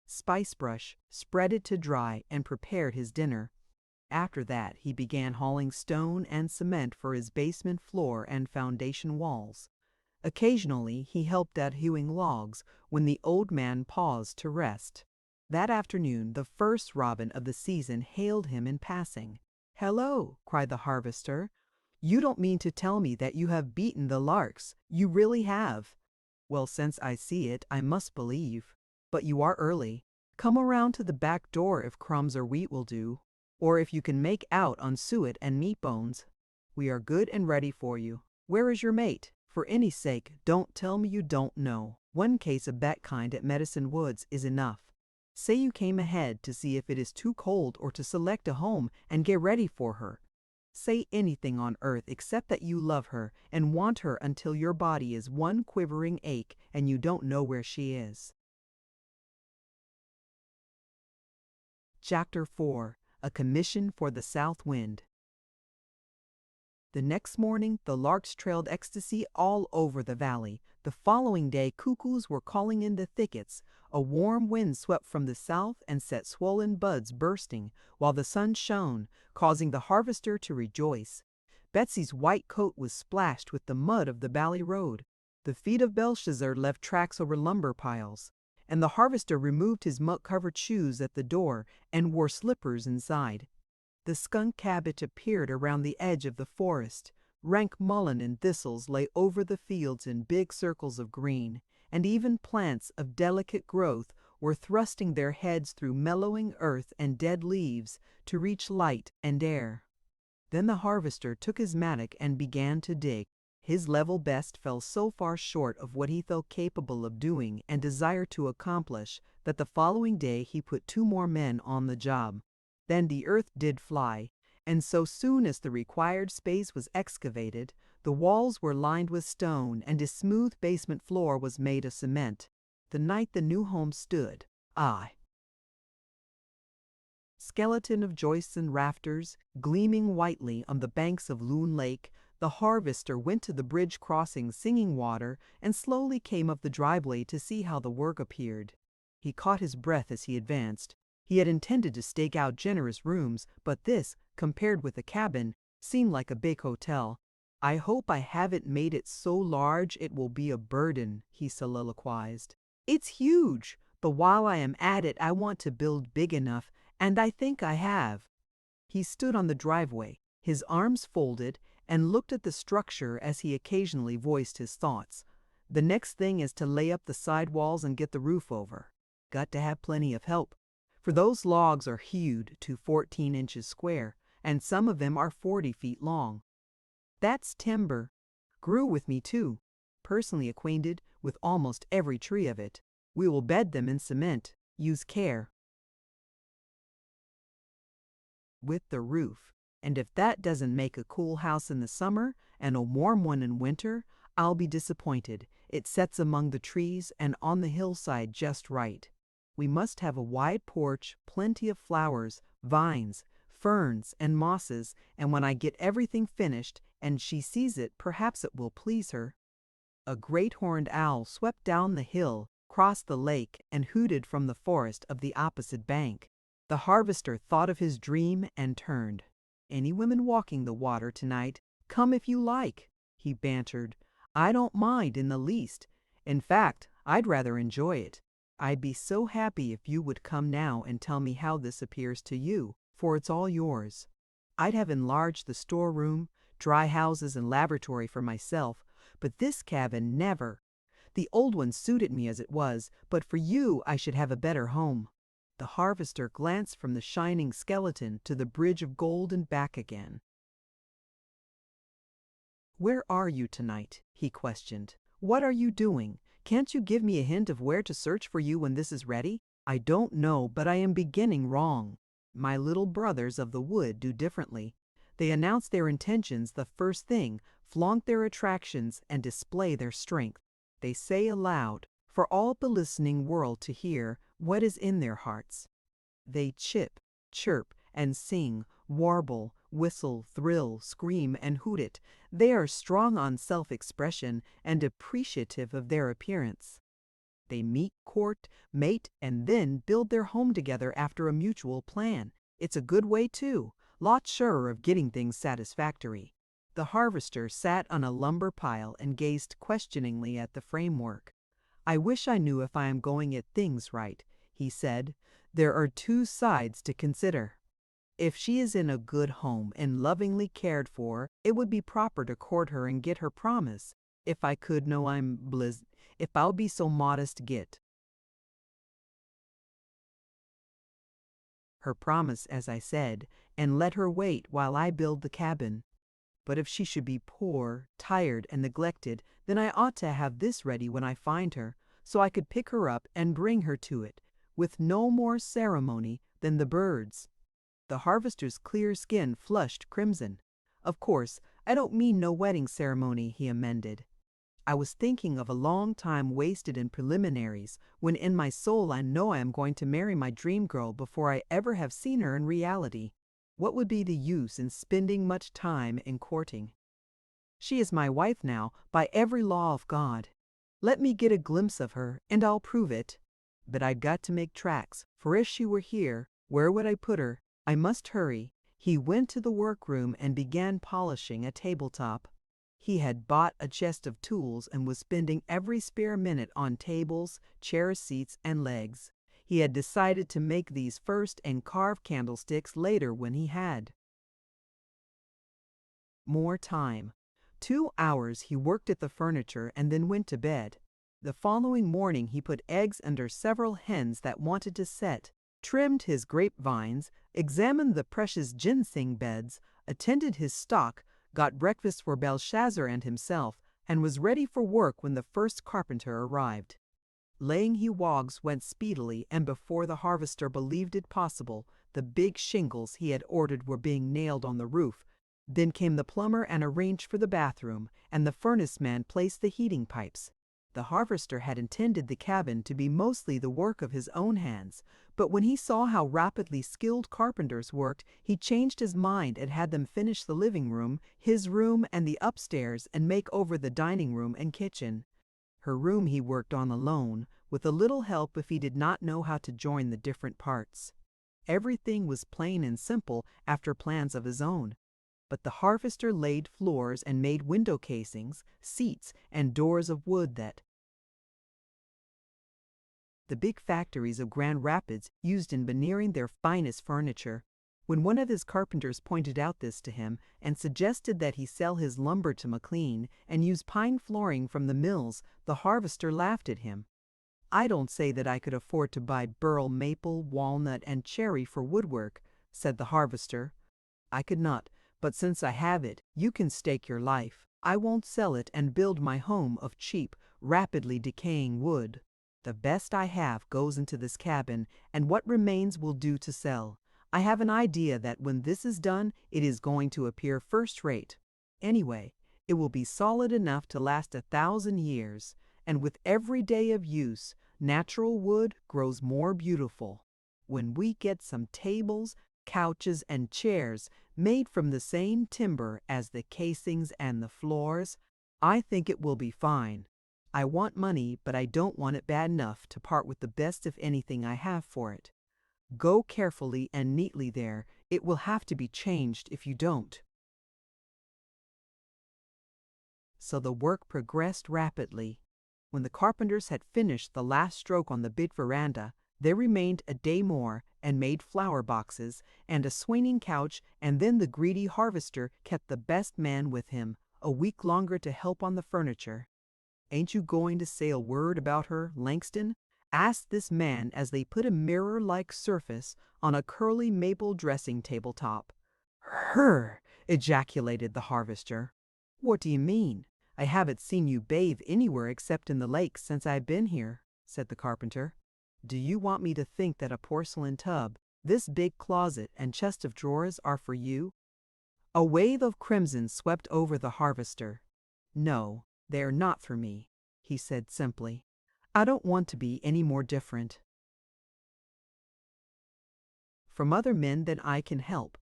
[SPEAKER 1] spice brush, spread it to dry, and prepared his dinner. After that he began hauling stone and cement for his basement floor and foundation walls. Occasionally he helped at hewing logs when the old man paused to rest. That afternoon the first robin of the season hailed him in passing. "Hello!" cried the harvester. "You don't mean to tell me that you have beaten the larks. You really have." "Well, since I see it, I must believe. But you are early. Come around to the back door if crumbs or wheat will do, or if you can make out on suet and meat bones. We are good and ready for you. Where is your mate? For any sake, don't tell me you don't know. One case of that kind at Medicine Woods is enough. Say you came ahead to see if it is too cold or to select a home and get ready for her. Say anything on earth except that you love her and want her until your body is one quivering ache and you don't know where she is." Chapter 4. A Commission for the South Wind. The next morning the larks trailed ecstasy all over the valley. The following day cuckoos were calling in the thickets. A warm wind swept from the south and set swollen buds bursting, while the sun shone, causing the harvester to rejoice. Betsy's white coat was splashed with the mud of the valley road. The feet of Belshazzar left tracks over lumber piles, and the harvester removed his muck-covered shoes at the door and wore slippers inside. The skunk cabbage appeared around the edge of the forest. Rank mullein and thistles lay over the fields in big circles of green, and even plants of delicate growth were thrusting their heads through mellowing earth and dead leaves to reach light and air. Then the harvester took his mattock and began to dig. His level best fell so far short of what he felt capable of doing and desired to accomplish that the following day he put 2 more men on the job. Then the earth did fly, and so soon as the required space was excavated, the walls were lined with stone and his smooth basement floor was made of cement. The night the new home stood, skeleton of joists and rafters, gleaming whitely on the banks of Loon Lake, the harvester went to the bridge crossing Singing Water and slowly came up the driveway to see how the work appeared. He caught his breath as he advanced. He had intended to stake out generous rooms, but this, compared with the cabin, seemed like a big hotel. "I hope I haven't made it so large it will be a burden," he soliloquized. "It's huge, but while I am at it I want to build big enough, and I think I have." He stood on the driveway, his arms folded, and looked at the structure as he occasionally voiced his thoughts. The next thing is to lay up the sidewalls and get the roof over. Got to have plenty of help, for those logs are hewed to 14 inches square, and some of them are 40 feet long. That's timber. Grew with me too. Personally acquainted with almost every tree of it. We will bed them in cement. Use care with the roof. And if that doesn't make a cool house in the summer and a warm one in winter, I'll be disappointed. It sets among the trees and on the hillside just right. We must have a wide porch, plenty of flowers, vines, ferns, and mosses, and when I get everything finished and she sees it, perhaps it will please her. A great horned owl swept down the hill, crossed the lake, and hooted from the forest of the opposite bank. The harvester thought of his dream and turned. "Any women walking the water tonight? Come if you like," he bantered. "I don't mind in the least. In fact, I'd rather enjoy it. I'd be so happy if you would come now and tell me how this appears to you, for it's all yours. I'd have enlarged the storeroom, dry houses, and laboratory for myself, but this cabin never. The old one suited me as it was, but for you I should have a better home." The harvester glanced from the shining skeleton to the bridge of gold and back again. "Where are you tonight?" he questioned. "What are you doing? Can't you give me a hint of where to search for you when this is ready? I don't know, but I am beginning wrong. My little brothers of the wood do differently. They announce their intentions the first thing, flaunt their attractions, and display their strength. They say aloud, for all the listening world to hear, what is in their hearts. They chip, chirp, and sing, warble, whistle, thrill, scream, and hoot it. They are strong on self-expression and appreciative of their appearance. They meet, court, mate, and then build their home together after a mutual plan. It's a good way, too, lot surer of getting things satisfactory." The harvester sat on a lumber pile and gazed questioningly at the framework. "I wish I knew if I am going at things right," he said. "There are two sides to consider. If she is in a good home and lovingly cared for, it would be proper to court her and get her promise. If I could know if I'll be so modest get her promise, as I said, and let her wait while I build the cabin. But if she should be poor, tired, and neglected, then I ought to have this ready when I find her, so I could pick her up and bring her to it, with no more ceremony than the birds." The harvester's clear skin flushed crimson. "Of course, I don't mean no wedding ceremony," he amended. "I was thinking of a long time wasted in preliminaries, when in my soul I know I am going to marry my dream girl before I ever have seen her in reality. What would be the use in spending much time in courting? She is my wife now, by every law of God. Let me get a glimpse of her, and I'll prove it. But I've got to make tracks, for if she were here, where would I put her? I must hurry." He went to the workroom and began polishing a tabletop. He had bought a chest of tools and was spending every spare minute on tables, chair seats, and legs. He had decided to make these first and carve candlesticks later when he had more time. 2 hours he worked at the furniture and then went to bed. The following morning he put eggs under several hens that wanted to set, trimmed his grapevines, examined the precious ginseng beds, attended his stock, got breakfast for Belshazzar and himself, and was ready for work when the first carpenter arrived. Laying he wogs went speedily, and before the harvester believed it possible, the big shingles he had ordered were being nailed on the roof. Then came the plumber and arranged for the bathroom, and the furnace man placed the heating pipes. The harvester had intended the cabin to be mostly the work of his own hands, but when he saw how rapidly skilled carpenters worked, he changed his mind and had them finish the living room, his room, and the upstairs, and make over the dining room and kitchen. Her room he worked on alone, with a little help if he did not know how to join the different parts. Everything was plain and simple after plans of his own. But the harvester laid floors and made window casings, seats, and doors of wood that the big factories of Grand Rapids used in veneering their finest furniture. When one of his carpenters pointed out this to him and suggested that he sell his lumber to McLean and use pine flooring from the mills, the harvester laughed at him. "I don't say that I could afford to buy burl maple, walnut, and cherry for woodwork," said the harvester. "I could not, but since I have it, you can stake your life. I won't sell it and build my home of cheap, rapidly decaying wood. The best I have goes into this cabin, and what remains will do to sell. I have an idea that when this is done, it is going to appear first rate. Anyway, it will be solid enough to last 1,000 years, and with every day of use, natural wood grows more beautiful. When we get some tables, couches, and chairs made from the same timber as the casings and the floors, I think it will be fine. I want money, but I don't want it bad enough to part with the best of anything I have for it. Go carefully and neatly there. It will have to be changed if you don't." So the work progressed rapidly. When the carpenters had finished the last stroke on the big veranda, there remained a day more and made flower boxes and a swinging couch, and then the greedy harvester kept the best man with him a week longer to help on the furniture. "Ain't you going to say a word about her, Langston?" asked this man as they put a mirror-like surface on a curly maple dressing table top. "Her!" ejaculated the harvester. "What do you mean? I haven't seen you bathe anywhere except in the lake since I've been here," said the carpenter. "Do you want me to think that a porcelain tub, this big closet, and chest of drawers are for you?" A wave of crimson swept over the harvester. "No, they are not for me," he said simply. "I don't want to be any more different from other men than I can help.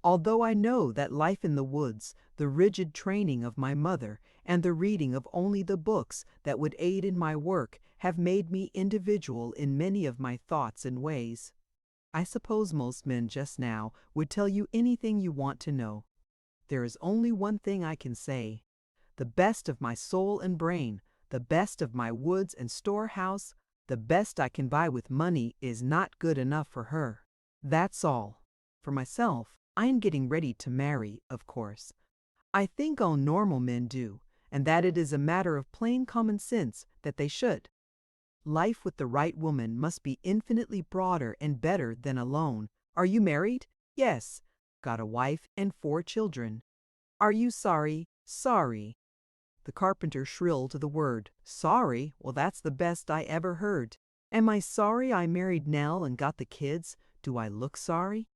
[SPEAKER 1] Although I know that life in the woods, the rigid training of my mother, and the reading of only the books that would aid in my work have made me individual in many of my thoughts and ways. I suppose most men just now would tell you anything you want to know. There is only one thing I can say. The best of my soul and brain, the best of my woods and storehouse, the best I can buy with money is not good enough for her. That's all. For myself, I am getting ready to marry, of course. I think all normal men do, and that it is a matter of plain common sense that they should. Life with the right woman must be infinitely broader and better than alone. Are you married? Yes. Got a wife and 4 children. Are you sorry? Sorry. The carpenter shrilled the word. Sorry? Well, that's the best I ever heard. Am I sorry I married Nell and got the kids? Do I look sorry?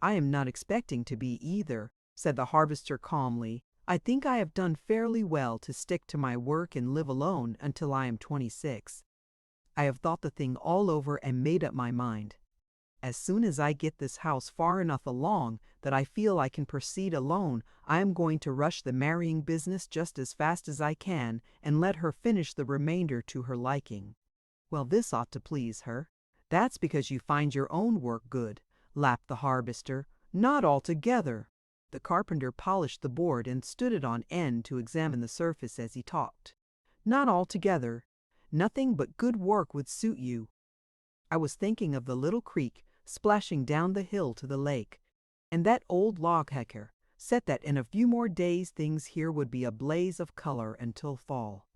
[SPEAKER 1] I am not expecting to be either, said the harvester calmly. I think I have done fairly well to stick to my work and live alone until I am 26. I have thought the thing all over and made up my mind. As soon as I get this house far enough along that I feel I can proceed alone, I am going to rush the marrying business just as fast as I can and let her finish the remainder to her liking. Well, this ought to please her. That's because you find your own work good, laughed the harvester. Not altogether. The carpenter polished the board and stood it on end to examine the surface as he talked. Not altogether. Nothing but good work would suit you. I was thinking of the little creek splashing down the hill to the lake, and that old log hacker said that in a few more days things here would be a blaze of color until fall.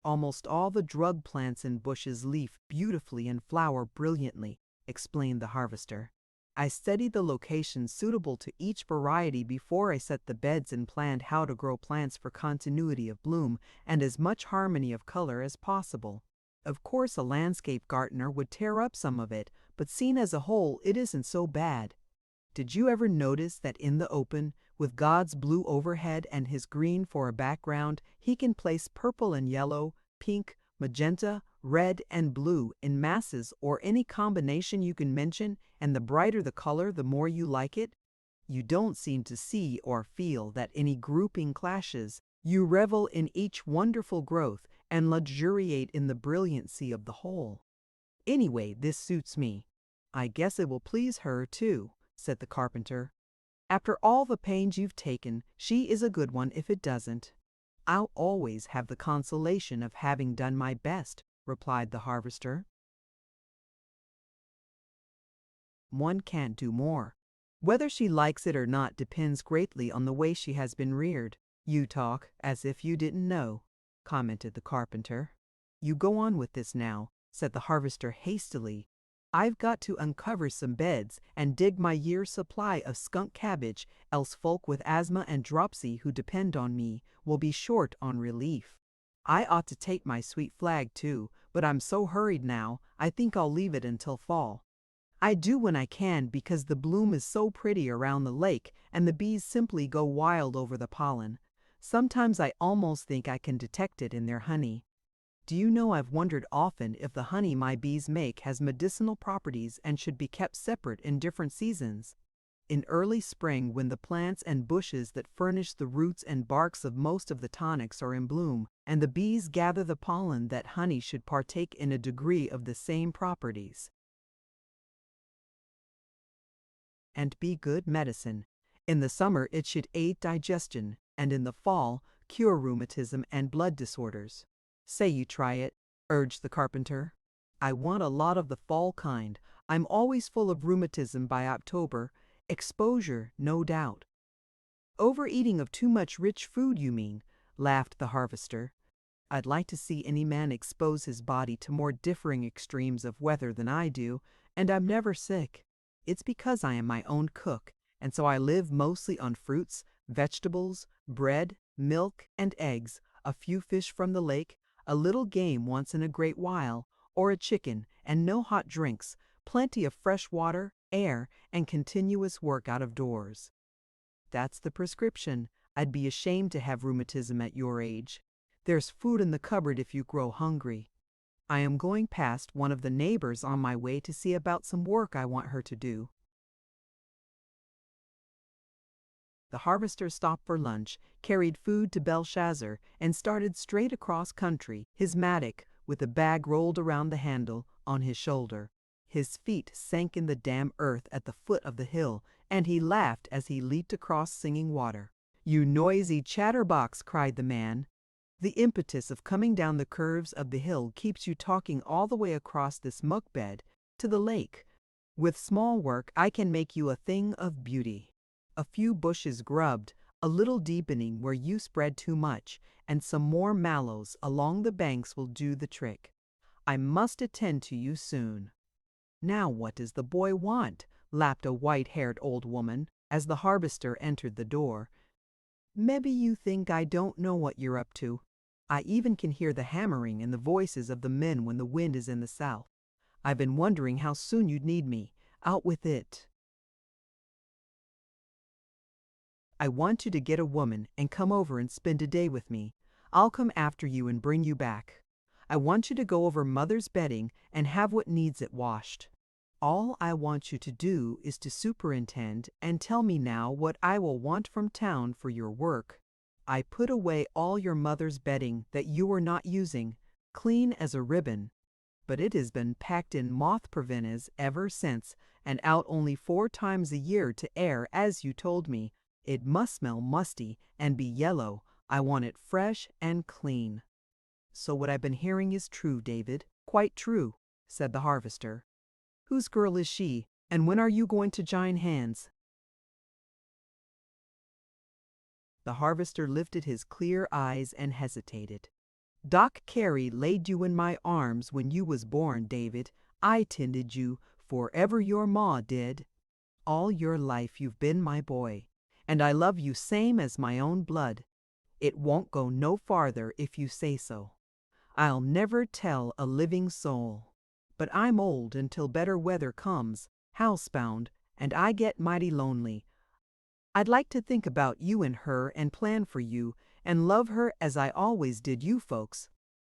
[SPEAKER 1] Almost all the drug plants and bushes leaf beautifully and flower brilliantly, explained the harvester. I studied the locations suitable to each variety before I set the beds and planned how to grow plants for continuity of bloom and as much harmony of color as possible. Of course, a landscape gardener would tear up some of it, but seen as a whole, it isn't so bad. Did you ever notice that in the open, with God's blue overhead and his green for a background, he can place purple and yellow, pink, magenta, red, and blue in masses or any combination you can mention, and the brighter the color, the more you like it? You don't seem to see or feel that any grouping clashes. You revel in each wonderful growth and luxuriate in the brilliancy of the whole. Anyway, this suits me. I guess it will please her, too, said the carpenter. After all the pains you've taken, she is a good one if it doesn't. I'll always have the consolation of having done my best, replied the harvester. One can't do more. Whether she likes it or not depends greatly on the way she has been reared. You talk as if you didn't know, commented the carpenter. You go on with this now, said the harvester hastily. I've got to uncover some beds and dig my year's supply of skunk cabbage, else folk with asthma and dropsy who depend on me will be short on relief. I ought to take my sweet flag too, but I'm so hurried now, I think I'll leave it until fall. I do when I can because the bloom is so pretty around the lake and the bees simply go wild over the pollen. Sometimes I almost think I can detect it in their honey. Do you know I've wondered often if the honey my bees make has medicinal properties and should be kept separate in different seasons? In early spring, when the plants and bushes that furnish the roots and barks of most of the tonics are in bloom, and the bees gather the pollen, that honey should partake in a degree of the same properties and be good medicine. In the summer it should aid digestion, and in the fall cure rheumatism and blood disorders. Say you try it, urged the carpenter. I want a lot of the fall kind. I'm always full of rheumatism by October. Exposure, no doubt. Overeating of too much rich food, you mean, laughed the harvester. I'd like to see any man expose his body to more differing extremes of weather than I do, and I'm never sick. It's because I am my own cook, and so I live mostly on fruits, vegetables, bread, milk, and eggs, a few fish from the lake, a little game once in a great while, or a chicken, and no hot drinks, plenty of fresh water, air, and continuous work out of doors. That's the prescription. I'd be ashamed to have rheumatism at your age. There's food in the cupboard if you grow hungry. I am going past one of the neighbors on my way to see about some work I want her to do. The harvester stopped for lunch, carried food to Belshazzar, and started straight across country, his mattock, with a bag rolled around the handle, on his shoulder. His feet sank in the damp earth at the foot of the hill, and he laughed as he leaped across Singing Water. "You noisy chatterbox!" cried the man. "The impetus of coming down the curves of the hill keeps you talking all the way across this muck bed to the lake. With small work I can make you a thing of beauty. A few bushes grubbed, a little deepening where you spread too much, and some more mallows along the banks will do the trick. I must attend to you soon." "Now what does the boy want?" laughed a white-haired old woman as the harvester entered the door. "Mebbe you think I don't know what you're up to. I even can hear the hammering in the voices of the men when the wind is in the south. I've been wondering how soon you'd need me. Out with it." "I want you to get a woman and come over and spend a day with me. I'll come after you and bring you back. I want you to go over Mother's bedding and have what needs it washed. All I want you to do is to superintend and tell me now what I will want from town for your work. I put away all your mother's bedding that you were not using, clean as a ribbon, but it has been packed in moth preventives ever since, and out only 4 times a year to air, as you told me. It must smell musty and be yellow. I want it fresh and clean." "So what I've been hearing is true, David, quite true," said the harvester. "Whose girl is she, and when are you going to join hands?" The harvester lifted his clear eyes and hesitated. "Doc Carey laid you in my arms when you was born, David. I tended you, forever your ma did. All your life you've been my boy, and I love you same as my own blood. It won't go no farther if you say so. I'll never tell a living soul. But I'm old until better weather comes, housebound, and I get mighty lonely. I'd like to think about you and her and plan for you and love her as I always did you folks.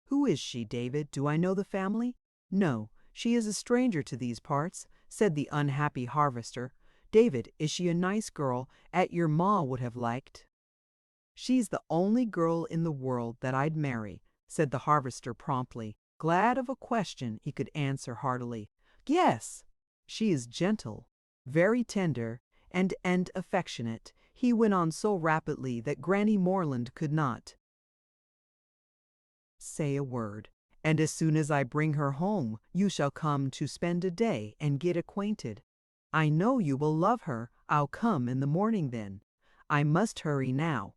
[SPEAKER 1] Who is she, David? Do I know the family?" "No, she is a stranger to these parts," said the unhappy harvester. "David, is she a nice girl, 'at your ma would have liked?" "She's the only girl in the world that I'd marry," said the harvester promptly, glad of a question he could answer heartily. "Yes, she is gentle, very tender, and affectionate," he went on so rapidly that Granny Morland could not say a word, And as soon as I bring her home, you shall come to spend a day and get acquainted. I know you will love her. I'll come in the morning then. I must hurry now.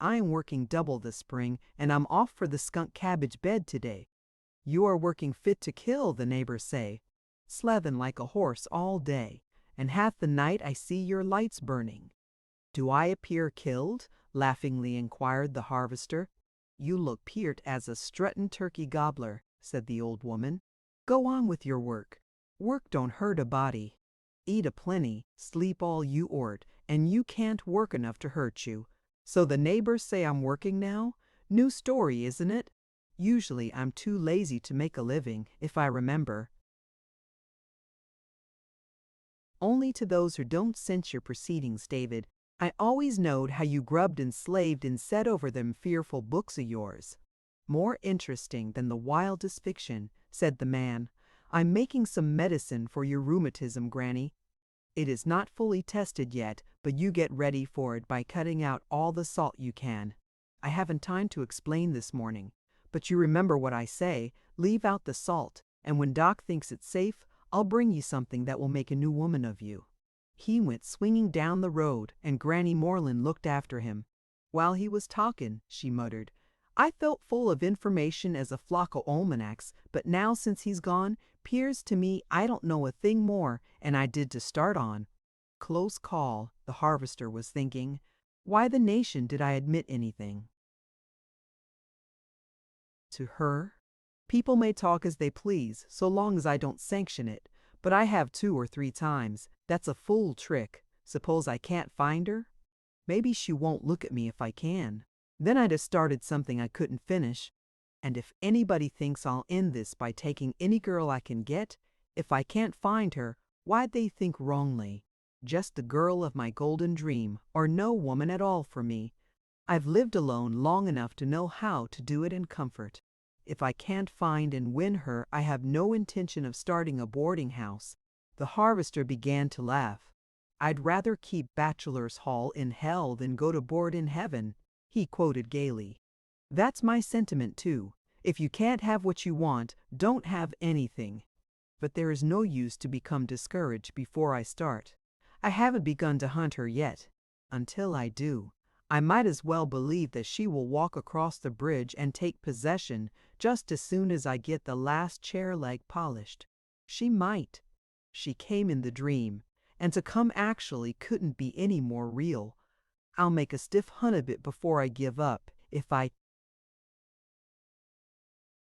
[SPEAKER 1] I'm working double this spring, and I'm off for the skunk cabbage bed today. You are working fit to kill, the neighbors say, slavin' like a horse all day, and half the night I see your lights burning. Do I appear killed? Laughingly inquired the harvester. You look peart as a struttin' turkey gobbler, said the old woman. Go on with your work. Work don't hurt a body. Eat a plenty, sleep all you ort, and you can't work enough to hurt you. So the neighbors say I'm working now? New story, isn't it? Usually I'm too lazy to make a living, if I remember. Only to those who don't censure proceedings, David. I always knowed how you grubbed and slaved and set over them fearful books o' yours. More interesting than the wildest fiction, said the man. I'm making some medicine for your rheumatism, Granny. It is not fully tested yet, but you get ready for it by cutting out all the salt you can. I haven't time to explain this morning, but you remember what I say, leave out the salt, and when Doc thinks it's safe, I'll bring you something that will make a new woman of you. He went swinging down the road, and Granny Moreland looked after him. While he was talking, she muttered, I felt full of information as a flock o' almanacs, but now since he's gone, 'pears to me I don't know a thing more, and I did to start on. Close call, the harvester was thinking. Why the nation did I admit anything? To her? People may talk as they please, so long as I don't sanction it, but I have 2 or 3 times. That's a fool trick. Suppose I can't find her? Maybe she won't look at me if I can. Then I'd have started something I couldn't finish. And if anybody thinks I'll end this by taking any girl I can get, if I can't find her, why'd they think wrongly? Just the girl of my golden dream, or no woman at all for me. I've lived alone long enough to know how to do it in comfort. If I can't find and win her, I have no intention of starting a boarding house. The harvester began to laugh. I'd rather keep bachelor's hall in hell than go to board in heaven, he quoted gaily. That's my sentiment too. If you can't have what you want, don't have anything. But there is no use to become discouraged before I start. I haven't begun to hunt her yet. Until I do, I might as well believe that she will walk across the bridge and take possession just as soon as I get the last chair leg polished. She might. She came in the dream, and to come actually couldn't be any more real. I'll make a stiff hunt of it before I give up, if I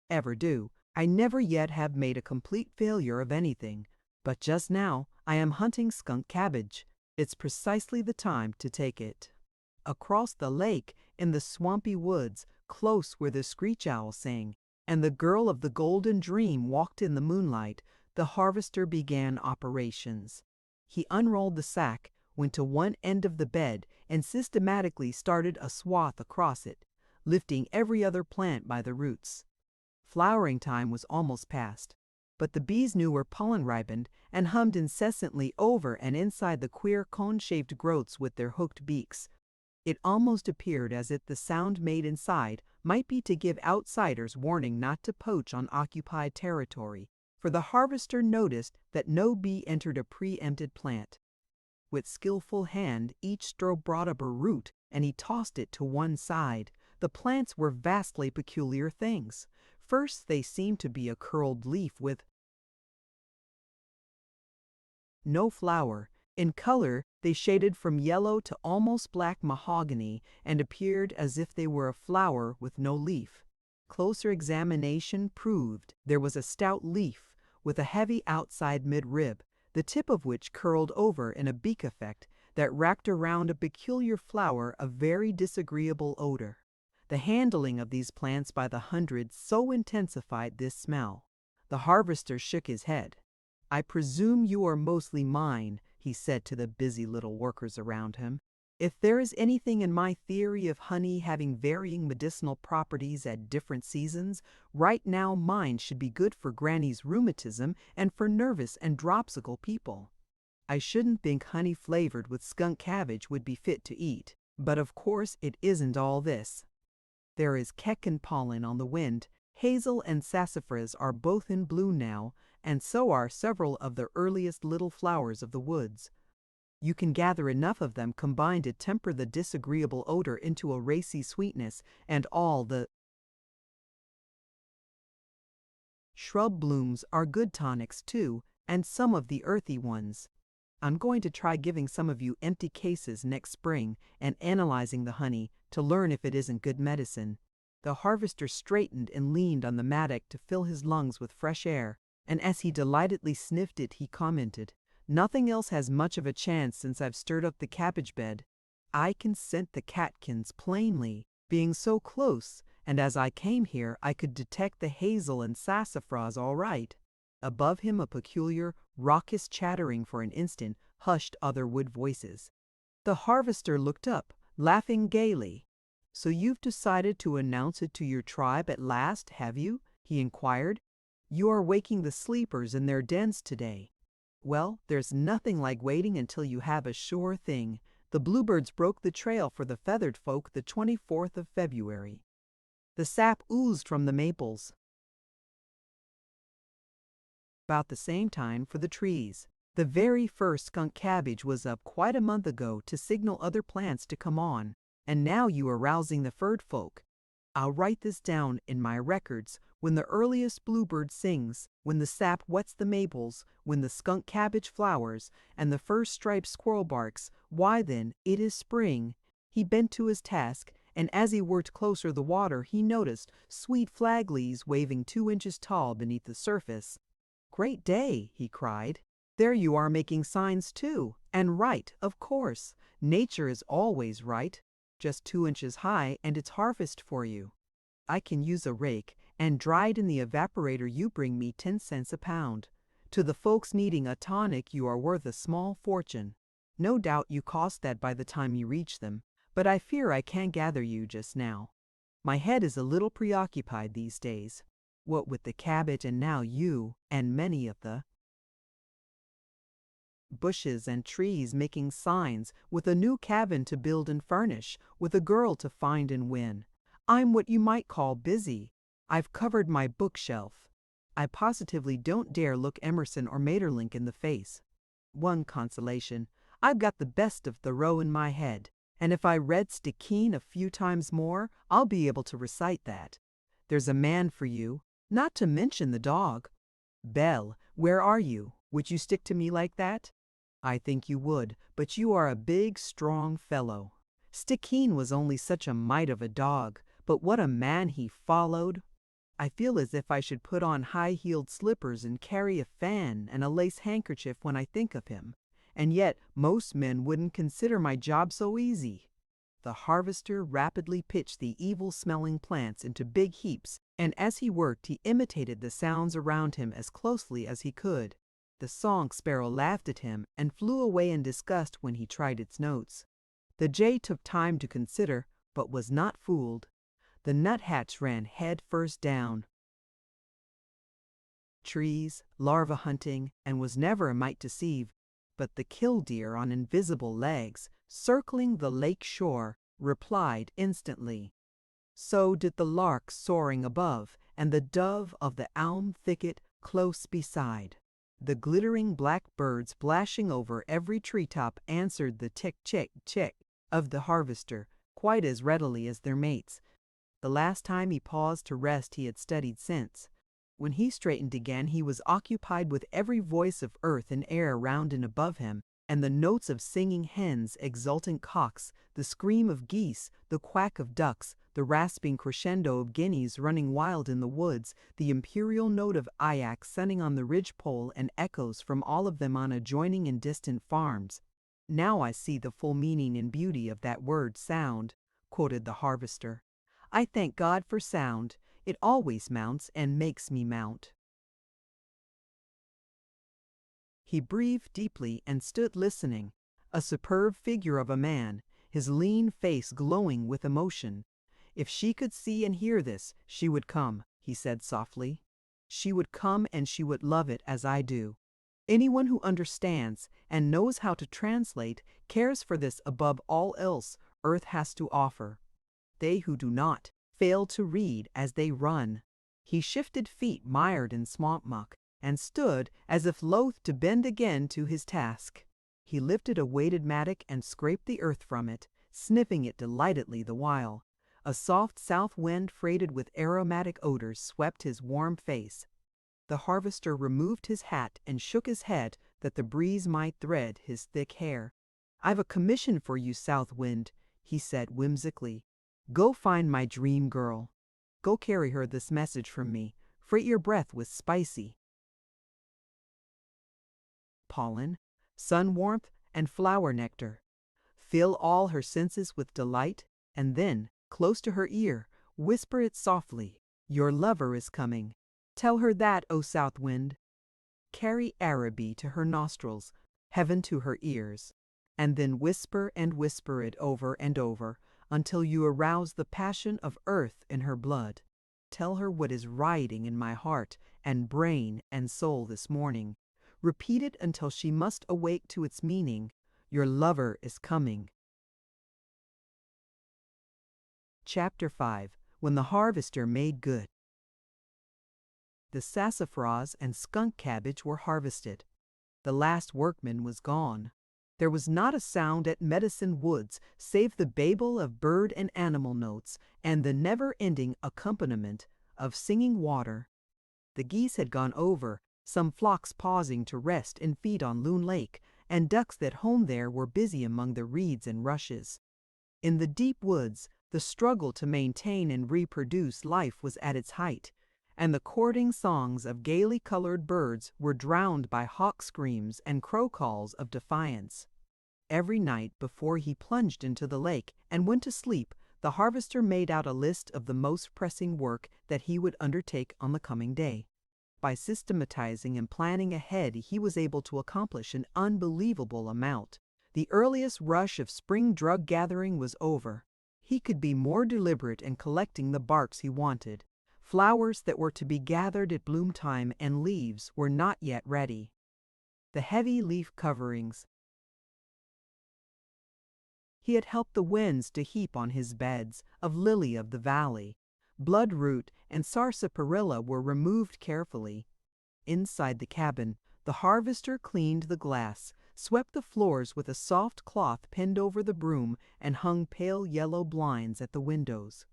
[SPEAKER 1] ever do. I never yet have made a complete failure of anything, but just now I am hunting skunk cabbage. It's precisely the time to take it. Across the lake, in the swampy woods, close where the screech owl sang, and the girl of the golden dream walked in the moonlight, the harvester began operations. He unrolled the sack, went to one end of the bed, and systematically started a swath across it, lifting every other plant by the roots. Flowering time was almost past, but the bees knew where pollen ripened and hummed incessantly over and inside the queer cone-shaped growths with their hooked beaks. It almost appeared as if the sound made inside might be to give outsiders warning not to poach on occupied territory, for the harvester noticed that no bee entered a preempted plant. With skillful hand, each stroke brought up a root, and he tossed it to one side. The plants were vastly peculiar things. First, they seemed to be a curled leaf with no flower. In color, they shaded from yellow to almost black mahogany and appeared as if they were a flower with no leaf. Closer examination proved there was a stout leaf with a heavy outside midrib, the tip of which curled over in a beak effect that wrapped around a peculiar flower of very disagreeable odor. The handling of these plants by the hundred so intensified this smell. The harvester shook his head. I presume you are mostly mine, he said to the busy little workers around him. If there is anything in my theory of honey having varying medicinal properties at different seasons, right now mine should be good for Granny's rheumatism and for nervous and dropsical people. I shouldn't think honey flavored with skunk cabbage would be fit to eat, but of course it isn't all this. There is Kecken pollen on the wind, Hazel and sassafras are both in bloom now, and so are several of the earliest little flowers of the woods. You can gather enough of them combined to temper the disagreeable odor into a racy sweetness, and all the shrub blooms are good tonics too, and some of the earthy ones. I'm going to try giving some of you empty cases next spring and analyzing the honey to learn if it isn't good medicine. The harvester straightened and leaned on the mattock to fill his lungs with fresh air, and as he delightedly sniffed it, he commented, "Nothing else has much of a chance since I've stirred up the cabbage bed. I can scent the catkins plainly, being so close, and as I came here I could detect the hazel and sassafras all right." Above him a peculiar, raucous chattering for an instant hushed other wood voices. The harvester looked up, laughing gaily. "So you've decided to announce it to your tribe at last, have you?" he inquired. "You are waking the sleepers in their dens today. Well, there's nothing like waiting until you have a sure thing. The bluebirds broke the trail for the feathered folk the 24th of February. The sap oozed from the maples about the same time for the trees. The very first skunk cabbage was up quite a month ago to signal other plants to come on, and now you are rousing the furred folk. I'll write this down in my records. When the earliest bluebird sings, when the sap wets the maples, when the skunk cabbage flowers, and the first striped squirrel barks, why then, it is spring." He bent to his task, and as he worked closer the water, he noticed sweet flag leaves waving 2 inches tall beneath the surface. "Great day," he cried. "There you are making signs too, and right, of course. Nature is always right. Just 2 inches high, and it's harvest for you. I can use a rake, and dried in the evaporator you bring me 10 cents a pound. To the folks needing a tonic you are worth a small fortune. No doubt you cost that by the time you reach them, but I fear I can't gather you just now. My head is a little preoccupied these days. What with the cabbage and now you, and many of the bushes and trees making signs, with a new cabin to build and furnish, with a girl to find and win. I'm what you might call busy. I've covered my bookshelf. I positively don't dare look Emerson or Maeterlinck in the face. One consolation, I've got the best of Thoreau in my head, and if I read Stickeen a few times more, I'll be able to recite that. There's a man for you, not to mention the dog. Belle, where are you? Would you stick to me like that? I think you would, but you are a big, strong fellow. Stickeen was only such a mite of a dog, but what a man he followed! I feel as if I should put on high-heeled slippers and carry a fan and a lace handkerchief when I think of him, and yet most men wouldn't consider my job so easy." The harvester rapidly pitched the evil-smelling plants into big heaps, and as he worked he imitated the sounds around him as closely as he could. The song sparrow laughed at him and flew away in disgust when he tried its notes. The jay took time to consider, but was not fooled. The nuthatch ran head first down trees, larva hunting, and was never a mite deceived. But the killdeer on invisible legs, circling the lake shore, replied instantly. So did the lark soaring above, and the dove of the elm thicket close beside. The glittering black birds splashing over every treetop answered the tick-chick-chick of the harvester quite as readily as their mates. The last time he paused to rest he had studied since. When he straightened again he was occupied with every voice of earth and air round and above him, and the notes of singing hens, exultant cocks, the scream of geese, the quack of ducks, the rasping crescendo of guineas running wild in the woods, the imperial note of Ajax sunning on the ridgepole, and echoes from all of them on adjoining and distant farms. "Now I see the full meaning and beauty of that word sound," quoted the harvester. "I thank God for sound. It always mounts and makes me mount." He breathed deeply and stood listening, a superb figure of a man, his lean face glowing with emotion. "If she could see and hear this, she would come," he said softly. "She would come and she would love it as I do. Anyone who understands and knows how to translate cares for this above all else earth has to offer. They who do not fail to read as they run." He shifted feet mired in swamp muck, and stood as if loath to bend again to his task. He lifted a weighted mattock and scraped the earth from it, sniffing it delightedly the while. A soft south wind freighted with aromatic odors swept his warm face. The harvester removed his hat and shook his head that the breeze might thread his thick hair. "I've a commission for you, South Wind," he said whimsically. "Go find my dream girl. Go carry her this message from me. Freight your breath with spicy pollen, sun warmth, and flower nectar. Fill all her senses with delight, and then, close to her ear, whisper it softly. Your lover is coming. Tell her that, O South Wind. Carry Araby to her nostrils, heaven to her ears, and then whisper and whisper it over and over until you arouse the passion of earth in her blood. Tell her what is rioting in my heart and brain and soul this morning. Repeat it until she must awake to its meaning. Your lover is coming." Chapter 5. When the Harvester Made Good. The sassafras and skunk cabbage were harvested. The last workman was gone. There was not a sound at Medicine Woods save the babel of bird and animal notes and the never-ending accompaniment of singing water. The geese had gone over, some flocks pausing to rest and feed on Loon Lake, and ducks that homed there were busy among the reeds and rushes. In the deep woods, the struggle to maintain and reproduce life was at its height, and the courting songs of gaily colored birds were drowned by hawk screams and crow calls of defiance. Every night before he plunged into the lake and went to sleep, the harvester made out a list of the most pressing work that he would undertake on the coming day. By systematizing and planning ahead, he was able to accomplish an unbelievable amount. The earliest rush of spring drug gathering was over. He could be more deliberate in collecting the barks he wanted. Flowers that were to be gathered at bloom time and leaves were not yet ready. The heavy leaf coverings he had helped the winds to heap on his beds of lily of the valley. Bloodroot and sarsaparilla were removed carefully. Inside the cabin, the harvester cleaned the glass, swept the floors with a soft cloth pinned over the broom, and hung pale yellow blinds at the windows.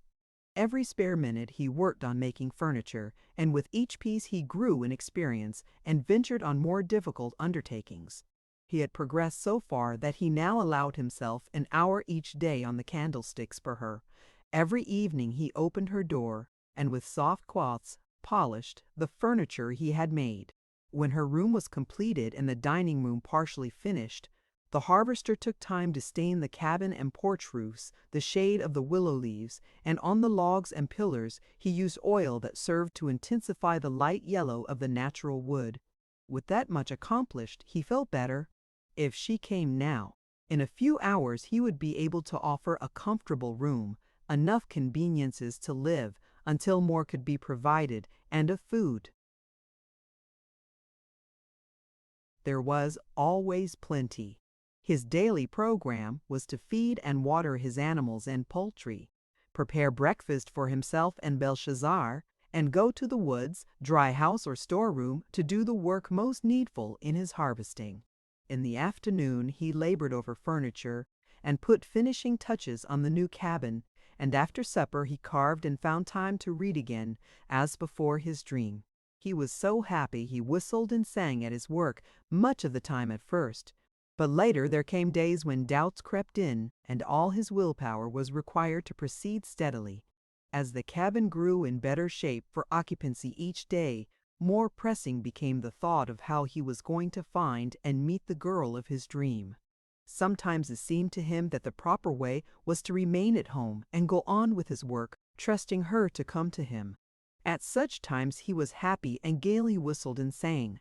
[SPEAKER 1] Every spare minute he worked on making furniture, and with each piece he grew in experience and ventured on more difficult undertakings. He had progressed so far that he now allowed himself an hour each day on the candlesticks for her. Every evening he opened her door, and with soft cloths polished the furniture he had made. When her room was completed and the dining room partially finished, the harvester took time to stain the cabin and porch roofs the shade of the willow leaves, and on the logs and pillars he used oil that served to intensify the light yellow of the natural wood. With that much accomplished, he felt better. If she came now, in a few hours he would be able to offer a comfortable room, enough conveniences to live until more could be provided, and of food. There was always plenty. His daily program was to feed and water his animals and poultry, prepare breakfast for himself and Belshazzar, and go to the woods, dry house or storeroom to do the work most needful in his harvesting. In the afternoon he labored over furniture and put finishing touches on the new cabin, and after supper he carved and found time to read again, as before his dream. He was so happy he whistled and sang at his work much of the time at first, but later there came days when doubts crept in and all his willpower was required to proceed steadily. As the cabin grew in better shape for occupancy each day, more pressing became the thought of how he was going to find and meet the girl of his dream. Sometimes it seemed to him that the proper way was to remain at home and go on with his work, trusting her to come to him. At such times he was happy and gaily whistled and sang.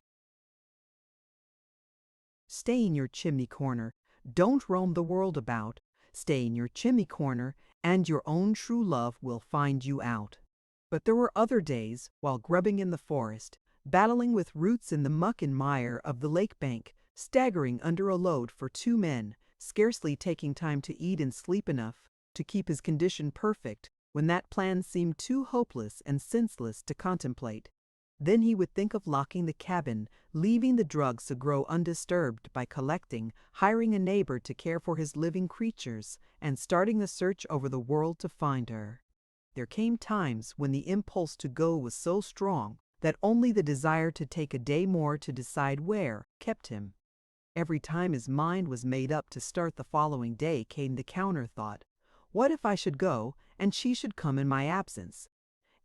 [SPEAKER 1] Stay in your chimney corner, don't roam the world about. Stay in your chimney corner, and your own true love will find you out. But there were other days, while grubbing in the forest, battling with roots in the muck and mire of the lake bank, staggering under a load for 2 men, scarcely taking time to eat and sleep enough to keep his condition perfect, when that plan seemed too hopeless and senseless to contemplate. Then he would think of locking the cabin, leaving the drugs to grow undisturbed by collecting, hiring a neighbor to care for his living creatures, and starting a search over the world to find her. There came times when the impulse to go was so strong that only the desire to take a day more to decide where kept him. Every time his mind was made up to start the following day came the counter thought, what if I should go and she should come in my absence?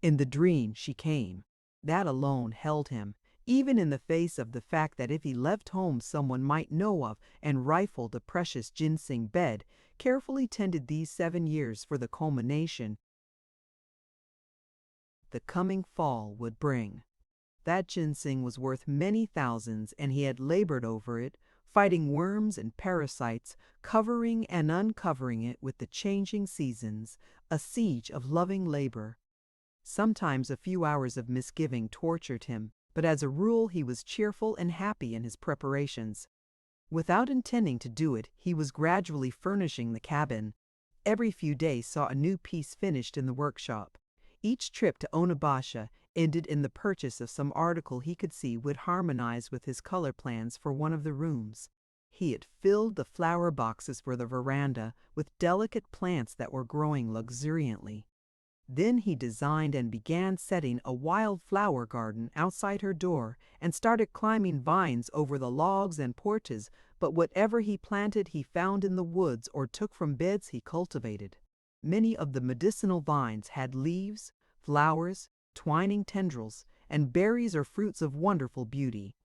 [SPEAKER 1] In the dream she came. That alone held him, even in the face of the fact that if he left home someone might know of and rifle the precious ginseng bed, carefully tended these 7 years for the culmination the coming fall would bring. That ginseng was worth many thousands, and he had labored over it, fighting worms and parasites, covering and uncovering it with the changing seasons, a siege of loving labor. Sometimes a few hours of misgiving tortured him, but as a rule he was cheerful and happy in his preparations. Without intending to do it, he was gradually furnishing the cabin. Every few days saw a new piece finished in the workshop. Each trip to Onabasha ended in the purchase of some article he could see would harmonize with his color plans for one of the rooms. He had filled the flower boxes for the veranda with delicate plants that were growing luxuriantly. Then he designed and began setting a wild flower garden outside her door and started climbing vines over the logs and porches, but whatever he planted he found in the woods or took from beds he cultivated. Many of the medicinal vines had leaves, flowers, twining tendrils, and berries or fruits of wonderful beauty.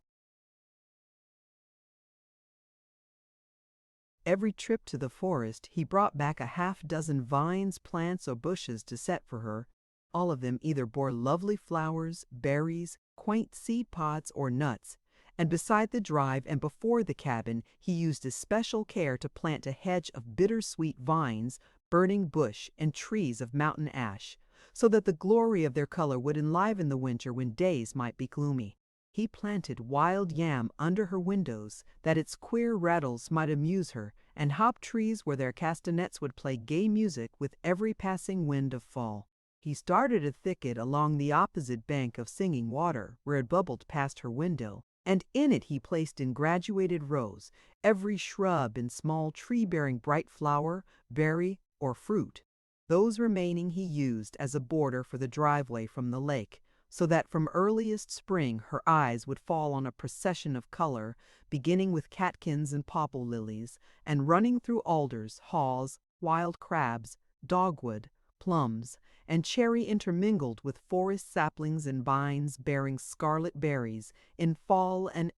[SPEAKER 1] Every trip to the forest, he brought back a half-dozen vines, plants, or bushes to set for her. All of them either bore lovely flowers, berries, quaint seed pods, or nuts. And beside the drive and before the cabin, he used especial care to plant a hedge of bittersweet vines, burning bush, and trees of mountain ash, so that the glory of their color would enliven the winter when days might be gloomy. He planted wild yam under her windows, that its queer rattles might amuse her, and hop trees where their castanets would play gay music with every passing wind of fall. He started a thicket along the opposite bank of Singing Water, where it bubbled past her window, and in it he placed in graduated rows every shrub and small tree bearing bright flower, berry, or fruit. Those remaining he used as a border for the driveway from the lake, so that from earliest spring her eyes would fall on a procession of color, beginning with catkins and popple lilies, and running through alders, haws, wild crabs, dogwood, plums, and cherry intermingled with forest saplings and vines bearing scarlet berries in fall and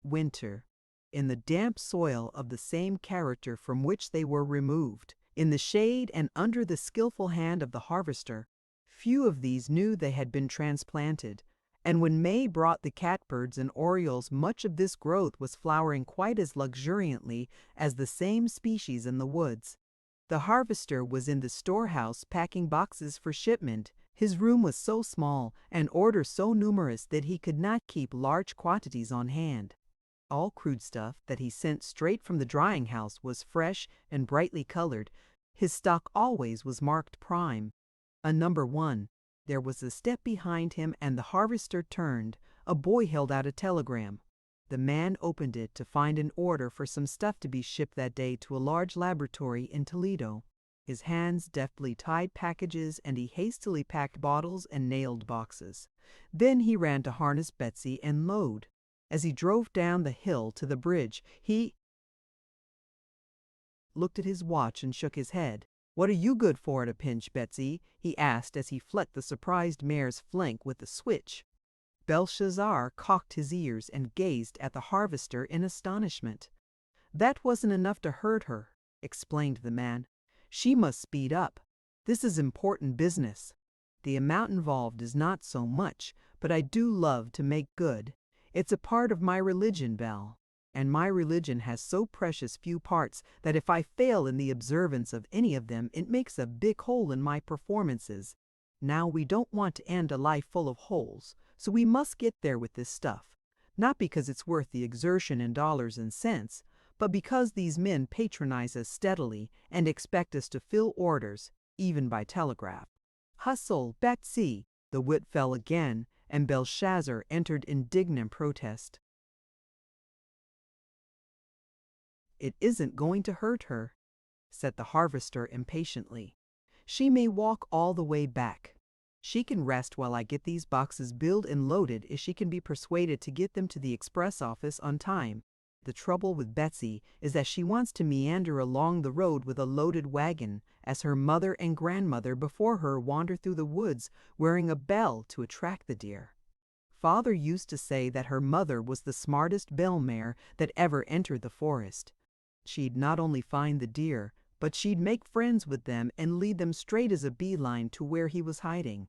[SPEAKER 1] winter, in the damp soil of the same character from which they were removed, in the shade and under the skillful hand of the harvester. Few of these knew they had been transplanted, and when May brought the catbirds and orioles, much of this growth was flowering quite as luxuriantly as the same species in the woods. The harvester was in the storehouse packing boxes for shipment. His room was so small and orders so numerous that he could not keep large quantities on hand. All crude stuff that he sent straight from the drying house was fresh and brightly colored. His stock always was marked prime, a number 1. There was a step behind him, and the harvester turned. A boy held out a telegram. The man opened it to find an order for some stuff to be shipped that day to a large laboratory in Toledo. His hands deftly tied packages, and he hastily packed bottles and nailed boxes. Then he ran to harness Betsy and load. As he drove down the hill to the bridge, he looked at his watch and shook his head. "What are you good for at a pinch, Betsy?" he asked as he flecked the surprised mare's flank with the switch. Belshazzar cocked his ears and gazed at the harvester in astonishment. "That wasn't enough to hurt her," explained the man. "She must speed up. This is important business. The amount involved is not so much, but I do love to make good. It's a part of my religion, Belle, and my religion has so precious few parts that if I fail in the observance of any of them, it makes a big hole in my performances. Now, we don't want to end a life full of holes, so we must get there with this stuff, not because it's worth the exertion in dollars and cents, but because these men patronize us steadily and expect us to fill orders, even by telegraph. Hustle, Betsy! The whip fell again, and Belshazzar entered indignant protest. "It isn't going to hurt her," said the harvester impatiently. "She may walk all the way back. She can rest while I get these boxes billed and loaded if she can be persuaded to get them to the express office on time. The trouble with Betsy is that she wants to meander along the road with a loaded wagon, as her mother and grandmother before her wander through the woods wearing a bell to attract the deer. Father used to say that her mother was the smartest bell mare that ever entered the forest. She'd not only find the deer, but she'd make friends with them and lead them straight as a beeline to where he was hiding.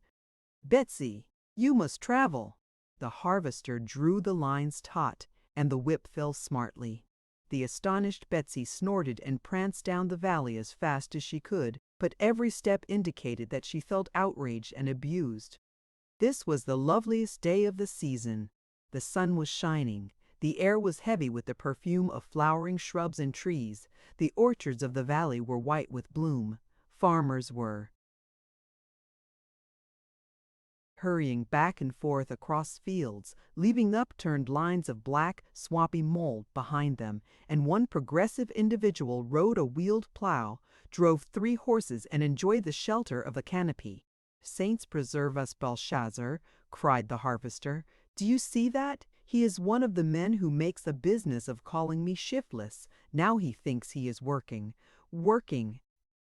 [SPEAKER 1] Betsy, you must travel." The harvester drew the lines taut, and the whip fell smartly. The astonished Betsy snorted and pranced down the valley as fast as she could, but every step indicated that she felt outraged and abused. This was the loveliest day of the season. The sun was shining. The air was heavy with the perfume of flowering shrubs and trees. The orchards of the valley were white with bloom. Farmers were hurrying back and forth across fields, leaving upturned lines of black, swampy mold behind them, and one progressive individual rode a wheeled plow, drove 3 horses, and enjoyed the shelter of a canopy. "Saints preserve us, Belshazzar!" cried the harvester. "Do you see that? He is one of the men who makes a business of calling me shiftless. Now he thinks he is working. Working!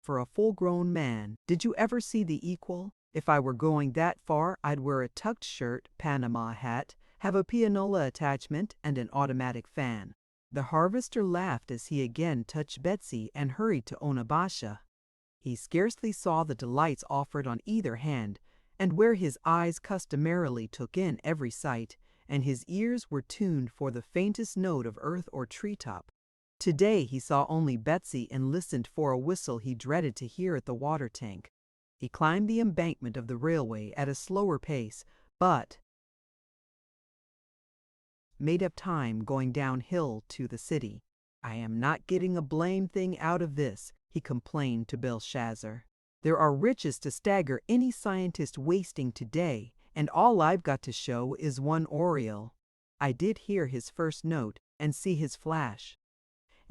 [SPEAKER 1] For a full-grown man. Did you ever see the equal? If I were going that far, I'd wear a tucked shirt, Panama hat, have a pianola attachment, and an automatic fan." The harvester laughed as he again touched Betsy and hurried to Onabasha. He scarcely saw the delights offered on either hand, and where his eyes customarily took in every sight, and his ears were tuned for the faintest note of earth or treetop. Today he saw only Betsy and listened for a whistle he dreaded to hear at the water tank. He climbed the embankment of the railway at a slower pace, but made up time going downhill to the city. "I am not getting a blamed thing out of this," he complained to Belshazzar. "There are riches to stagger any scientist wasting today, and all I've got to show is 1 oriole. I did hear his first note and see his flash.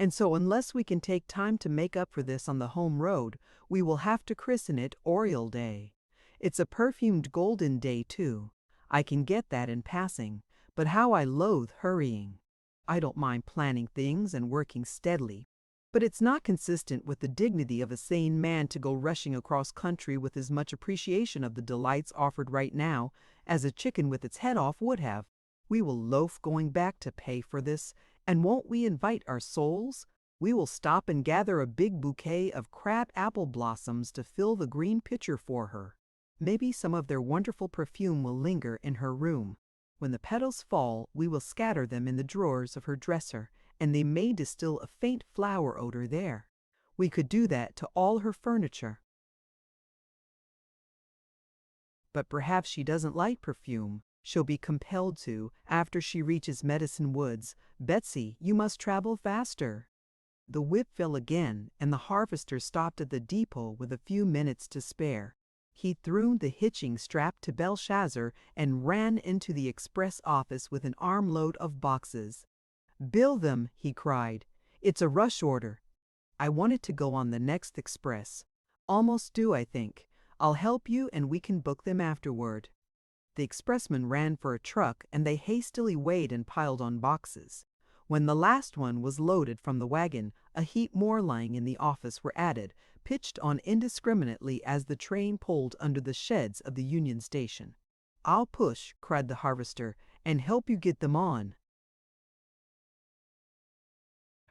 [SPEAKER 1] And so unless we can take time to make up for this on the home road, we will have to christen it Oriole Day. It's a perfumed golden day, too. I can get that in passing, but how I loathe hurrying. I don't mind planning things and working steadily, but it's not consistent with the dignity of a sane man to go rushing across country with as much appreciation of the delights offered right now as a chicken with its head off would have. We will loaf going back to pay for this, and won't we invite our souls? We will stop and gather a big bouquet of crab apple blossoms to fill the green pitcher for her. Maybe some of their wonderful perfume will linger in her room. When the petals fall, we will scatter them in the drawers of her dresser, and they may distill a faint flower odor there. We could do that to all her furniture. But perhaps she doesn't like perfume. She'll be compelled to after she reaches Medicine Woods. Betsy, you must travel faster." The whip fell again, and the harvester stopped at the depot with a few minutes to spare. He threw the hitching strap to Belshazzar and ran into the express office with an armload of boxes. "Bill them," he cried. "It's a rush order. I want it to go on the next express. Almost due, I think. I'll help you and we can book them afterward." The expressman ran for a truck, and they hastily weighed and piled on boxes. When the last one was loaded from the wagon, a heap more lying in the office were added, pitched on indiscriminately as the train pulled under the sheds of the Union Station. "I'll push," cried the harvester, "and help you get them on."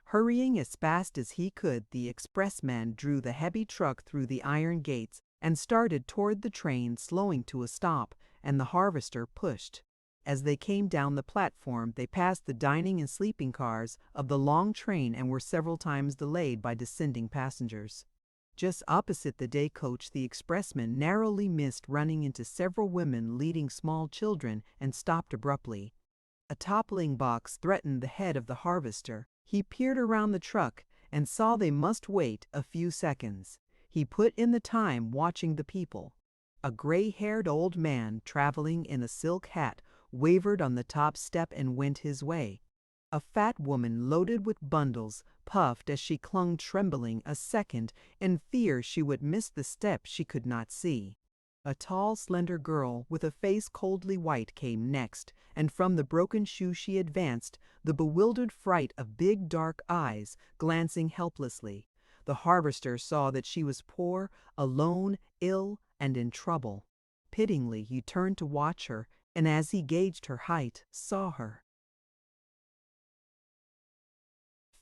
[SPEAKER 1] Hurrying as fast as he could, the expressman drew the heavy truck through the iron gates and started toward the train, slowing to a stop, and the harvester pushed. As they came down the platform, they passed the dining and sleeping cars of the long train and were several times delayed by descending passengers. Just opposite the day coach, the expressman narrowly missed running into several women leading small children and stopped abruptly. A toppling box threatened the head of the harvester. He peered around the truck and saw they must wait a few seconds. He put in the time watching the people. A gray-haired old man traveling in a silk hat wavered on the top step and went his way. A fat woman loaded with bundles puffed as she clung trembling a second in fear she would miss the step she could not see. A tall, slender girl with a face coldly white came next, and from the broken shoe she advanced, the bewildered fright of big dark eyes glancing helplessly. The harvester saw that she was poor, alone, ill, and in trouble. Pityingly he turned to watch her, and as he gauged her height, saw her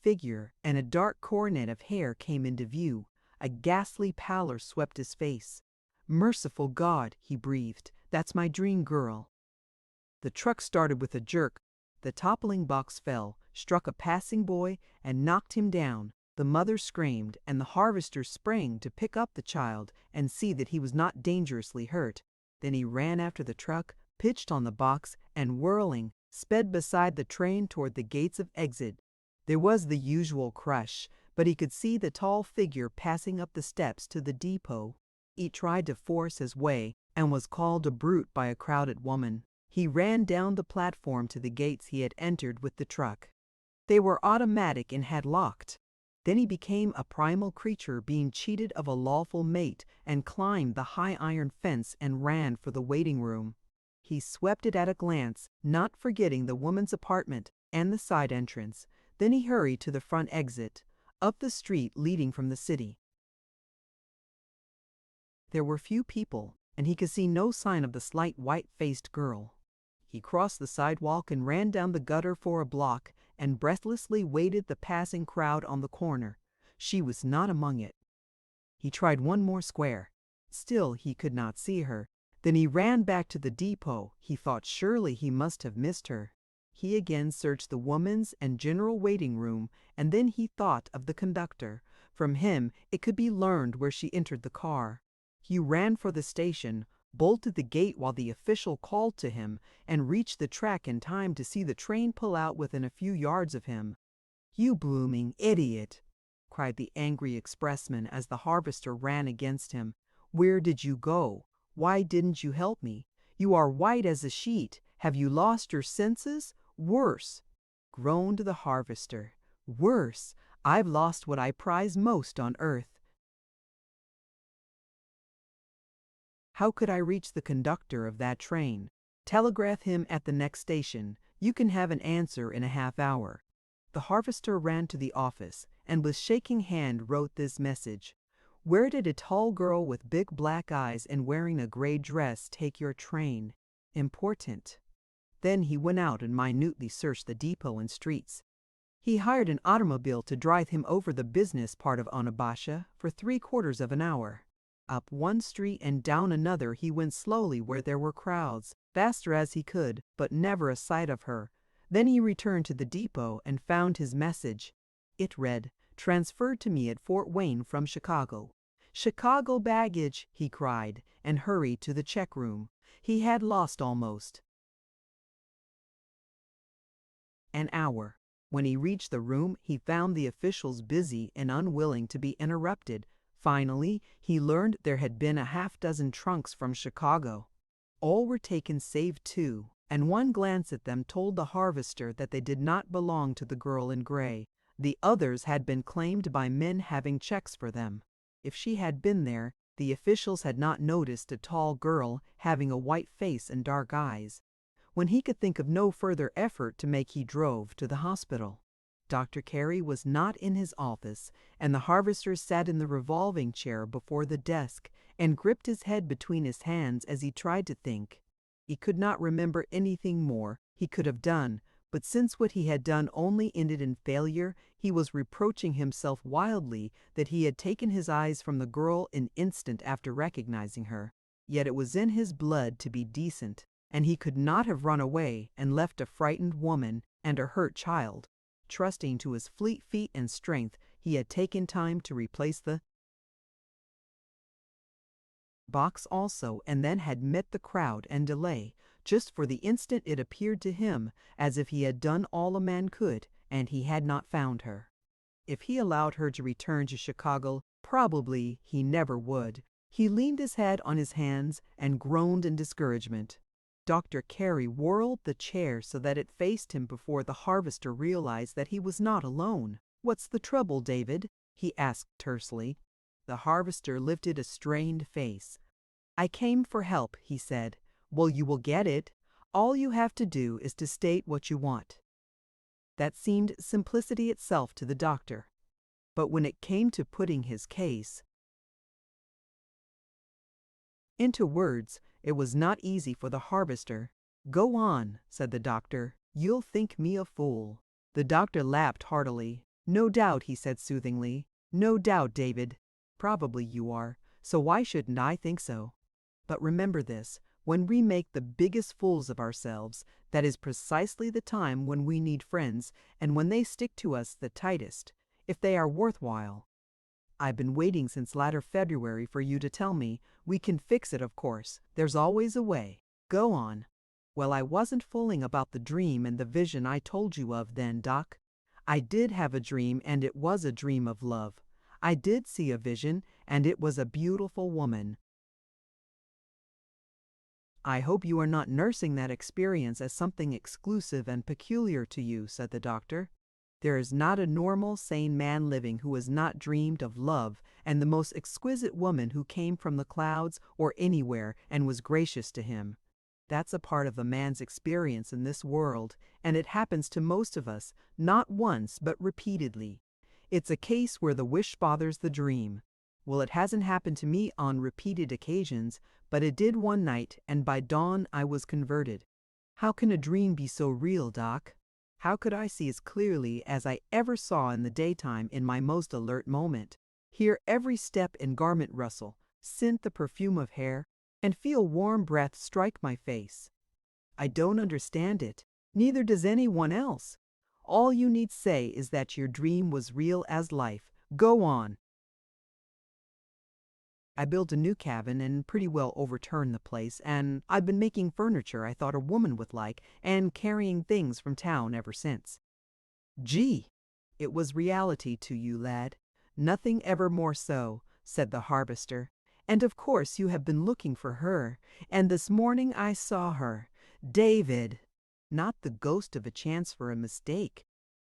[SPEAKER 1] figure, and a dark coronet of hair came into view. A ghastly pallor swept his face. "Merciful God," he breathed, "that's my dream girl." The truck started with a jerk. The toppling box fell, struck a passing boy, and knocked him down. The mother screamed, and the harvester sprang to pick up the child and see that he was not dangerously hurt. Then he ran after the truck, pitched on the box, and whirling, sped beside the train toward the gates of exit. There was the usual crush, but he could see the tall figure passing up the steps to the depot. He tried to force his way and was called a brute by a crowded woman. He ran down the platform to the gates he had entered with the truck. They were automatic and had locked. Then he became a primal creature being cheated of a lawful mate and climbed the high iron fence and ran for the waiting room. He swept it at a glance, not forgetting the woman's apartment and the side entrance. Then he hurried to the front exit, up the street leading from the city. There were few people, and he could see no sign of the slight white-faced girl. He crossed the sidewalk and ran down the gutter for a block and breathlessly waited the passing crowd on the corner. She was not among it. He tried one more square. Still he could not see her. Then he ran back to the depot. He thought surely he must have missed her. He again searched the woman's and general waiting room, and then he thought of the conductor. From him it could be learned where she entered the car. He ran for the station, bolted the gate while the official called to him, and reached the track in time to see the train pull out within a few yards of him. "You blooming idiot!" cried the angry expressman as the harvester ran against him. "Where did you go? Why didn't you help me? You are white as a sheet. Have you lost your senses? Worse!" groaned the harvester. "Worse! I've lost what I prize most on earth. How could I reach the conductor of that train? Telegraph him at the next station. You can have an answer in a half hour." The harvester ran to the office and with shaking hand wrote this message: "Where did a tall girl with big black eyes and wearing a gray dress take your train? Important." Then he went out and minutely searched the depot and streets. He hired an automobile to drive him over the business part of Onabasha for 3/4 of an hour. Up one street and down another he went slowly where there were crowds, faster as he could, but never a sight of her. Then he returned to the depot and found his message. It read, "Transferred to me at Fort Wayne from Chicago." "Chicago baggage!" he cried, and hurried to the check room. He had lost almost an hour. When he reached the room, he found the officials busy and unwilling to be interrupted. Finally, he learned there had been a half-dozen trunks from Chicago. All were taken save 2, and one glance at them told the harvester that they did not belong to the girl in gray. The others had been claimed by men having checks for them. If she had been there, the officials had not noticed a tall girl having a white face and dark eyes. When he could think of no further effort to make, he drove to the hospital. Dr. Carey was not in his office, and the harvester sat in the revolving chair before the desk and gripped his head between his hands as he tried to think. He could not remember anything more he could have done, but since what he had done only ended in failure, he was reproaching himself wildly that he had taken his eyes from the girl an instant after recognizing her. Yet it was in his blood to be decent, and he could not have run away and left a frightened woman and a hurt child. Trusting to his fleet feet and strength, he had taken time to replace the box also, and then had met the crowd and delay. Just for the instant it appeared to him as if he had done all a man could, and he had not found her. If he allowed her to return to Chicago, probably he never would. He leaned his head on his hands and groaned in discouragement. Dr. Carey whirled the chair so that it faced him before the harvester realized that he was not alone. "What's the trouble, David?" he asked tersely. The harvester lifted a strained face. "I came for help," he said. "Well, you will get it. All you have to do is to state what you want." That seemed simplicity itself to the doctor. But when it came to putting his case into words, it was not easy for the harvester. "Go on," said the doctor. "You'll think me a fool." The doctor laughed heartily. "No doubt," he said soothingly. "No doubt, David. Probably you are, so why shouldn't I think so? But remember this, when we make the biggest fools of ourselves, that is precisely the time when we need friends, and when they stick to us the tightest, if they are worthwhile. I've been waiting since latter February for you to tell me. We can fix it, of course. There's always a way. Go on." "Well, I wasn't fooling about the dream and the vision I told you of then, Doc. I did have a dream, and it was a dream of love. I did see a vision, and it was a beautiful woman." "I hope you are not nursing that experience as something exclusive and peculiar to you," said the doctor. "There is not a normal, sane man living who has not dreamed of love and the most exquisite woman who came from the clouds or anywhere and was gracious to him. That's a part of a man's experience in this world, and it happens to most of us, not once but repeatedly. It's a case where the wish fathers the dream. Well, it hasn't happened to me on repeated occasions, but it did one night, and by dawn I was converted." "How can a dream be so real, Doc?" "How could I see as clearly as I ever saw in the daytime in my most alert moment? Hear every step and garment rustle, scent the perfume of hair, and feel warm breath strike my face? I don't understand it. Neither does anyone else. All you need say is that your dream was real as life. Go on." "I built a new cabin and pretty well overturned the place, and I've been making furniture I thought a woman would like and carrying things from town ever since." "Gee, it was reality to you, lad. Nothing ever more so," said the harvester. "And of course you have been looking for her, and this morning I saw her. David! Not the ghost of a chance for a mistake.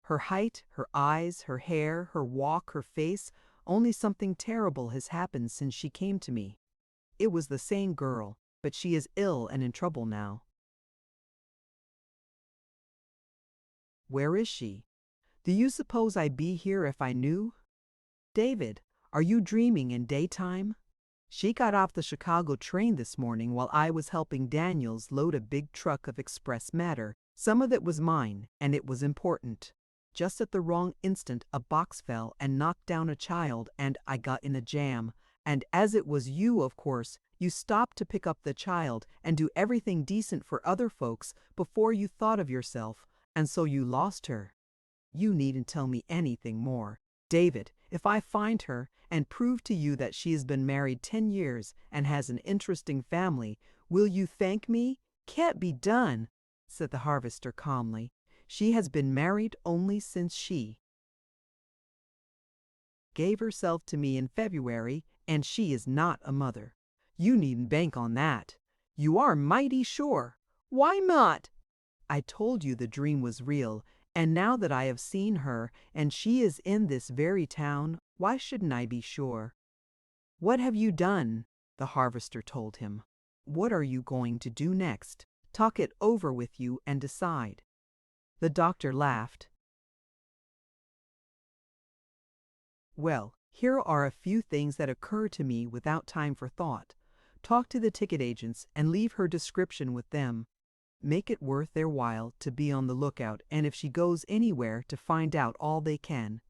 [SPEAKER 1] Her height, her eyes, her hair, her walk, her face, only something terrible has happened since she came to me. It was the same girl, but she is ill and in trouble now." "Where is she? Do you suppose I'd be here if I knew? David, are you dreaming in daytime? She got off the Chicago train this morning while I was helping Daniels load a big truck of express matter. Some of it was mine, and it was important. Just at the wrong instant, a box fell and knocked down a child, and I got in a jam. And as it was you, of course, you stopped to pick up the child and do everything decent for other folks before you thought of yourself, and so you lost her. You needn't tell me anything more. David, if I find her and prove to you that she has been married 10 years and has an interesting family, will you thank me?" "Can't be done," said the harvester calmly. "She has been married only since she gave herself to me in February, and she is not a mother. You needn't bank on that." "You are mighty sure. Why not?" "I told you the dream was real, and now that I have seen her, and she is in this very town, why shouldn't I be sure?" "What have you done?" the harvester told him. "What are you going to do next? Talk it over with you and decide." The doctor laughed. "Well, here are a few things that occur to me without time for thought. Talk to the ticket agents and leave her description with them. Make it worth their while to be on the lookout, and if she goes anywhere, to find out all they can.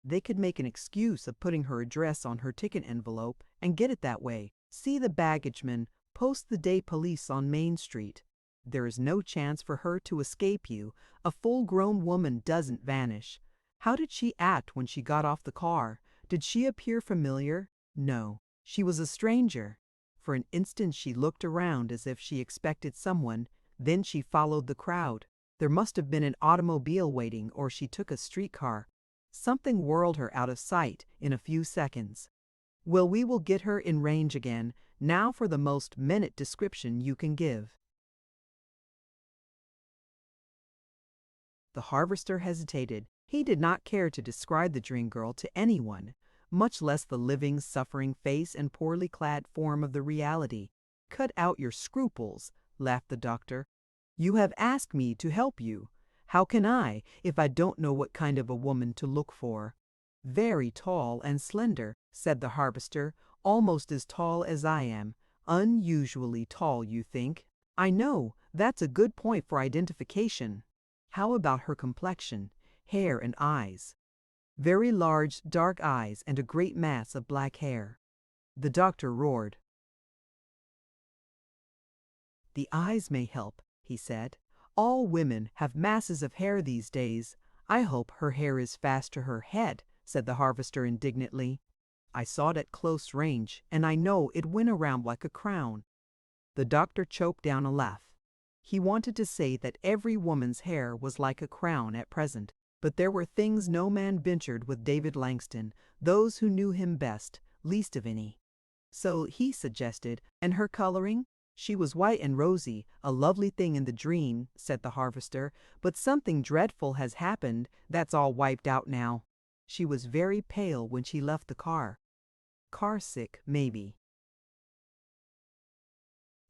[SPEAKER 1] They could make an excuse of putting her address on her ticket envelope and get it that way. See the baggageman, post the day police on Main Street. There is no chance for her to escape you. A full-grown woman doesn't vanish. How did she act when she got off the car? Did she appear familiar? No, she was a stranger. For an instant she looked around as if she expected someone, then she followed the crowd. There must have been an automobile waiting, or she took a streetcar. Something whirled her out of sight in a few seconds. Well, we will get her in range again. Now for the most minute description you can give. The harvester hesitated. He did not care to describe the dream girl to anyone, much less the living, suffering face and poorly clad form of the reality. Cut out your scruples, laughed the doctor. You have asked me to help you. How can I, if I don't know what kind of a woman to look for? Very tall and slender, said the harvester, almost as tall as I am. Unusually tall, you think? I know, that's a good point for identification. How about her complexion, hair and eyes? Very large, dark eyes and a great mass of black hair. The doctor roared. The eyes may help, he said. All women have masses of hair these days. I hope her hair is fast to her head, said the harvester indignantly. I saw it at close range, and I know it went around like a crown. The doctor choked down a laugh. He wanted to say that every woman's hair was like a crown at present, but there were things no man ventured with David Langston, those who knew him best, least of any. So he suggested, and her coloring? She was white and rosy, a lovely thing in the dream, said the harvester, but something dreadful has happened, that's all wiped out now. She was very pale when she left the car. Car sick, maybe.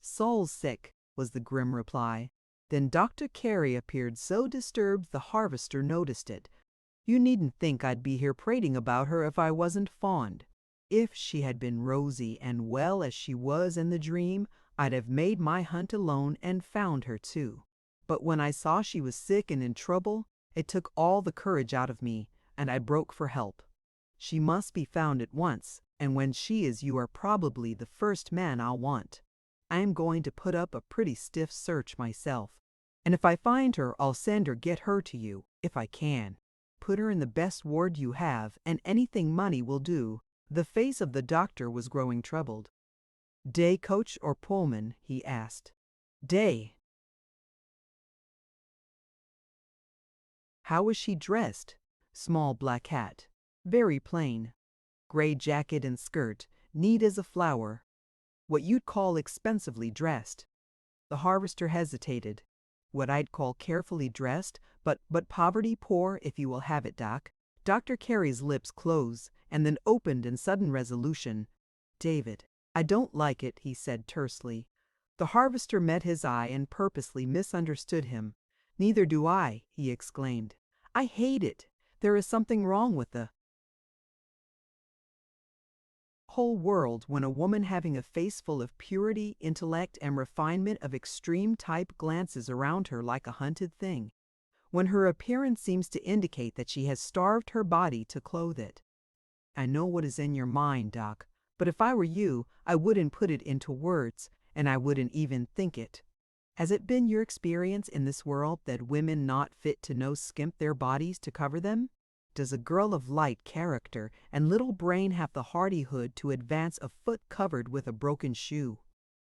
[SPEAKER 1] Soul sick, was the grim reply. Then Dr. Carey appeared so disturbed the harvester noticed it. You needn't think I'd be here prating about her if I wasn't fond. If she had been rosy and well as she was in the dream, I'd have made my hunt alone and found her too. But when I saw she was sick and in trouble, it took all the courage out of me, and I broke for help. She must be found at once, and when she is, you are probably the first man I'll want. I am going to put up a pretty stiff search myself. And if I find her, I'll send or get her to you, if I can. Put her in the best ward you have, and anything money will do. The face of the doctor was growing troubled. Day coach or Pullman? He asked. Day. How was she dressed? Small black hat. Very plain. Gray jacket and skirt, neat as a flower. What you'd call expensively dressed. The harvester hesitated. What I'd call carefully dressed, but poverty poor, if you will have it, Doc. Dr. Carey's lips closed, and then opened in sudden resolution. David, I don't like it, he said tersely. The harvester met his eye and purposely misunderstood him. Neither do I, he exclaimed. I hate it. There is something wrong with the whole world when a woman having a face full of purity, intellect, and refinement of extreme type glances around her like a hunted thing, when her appearance seems to indicate that she has starved her body to clothe it. I know what is in your mind, Doc, but if I were you, I wouldn't put it into words, and I wouldn't even think it. Has it been your experience in this world that women not fit to no skimp their bodies to cover them? Does a girl of light character and little brain have the hardihood to advance a foot covered with a broken shoe?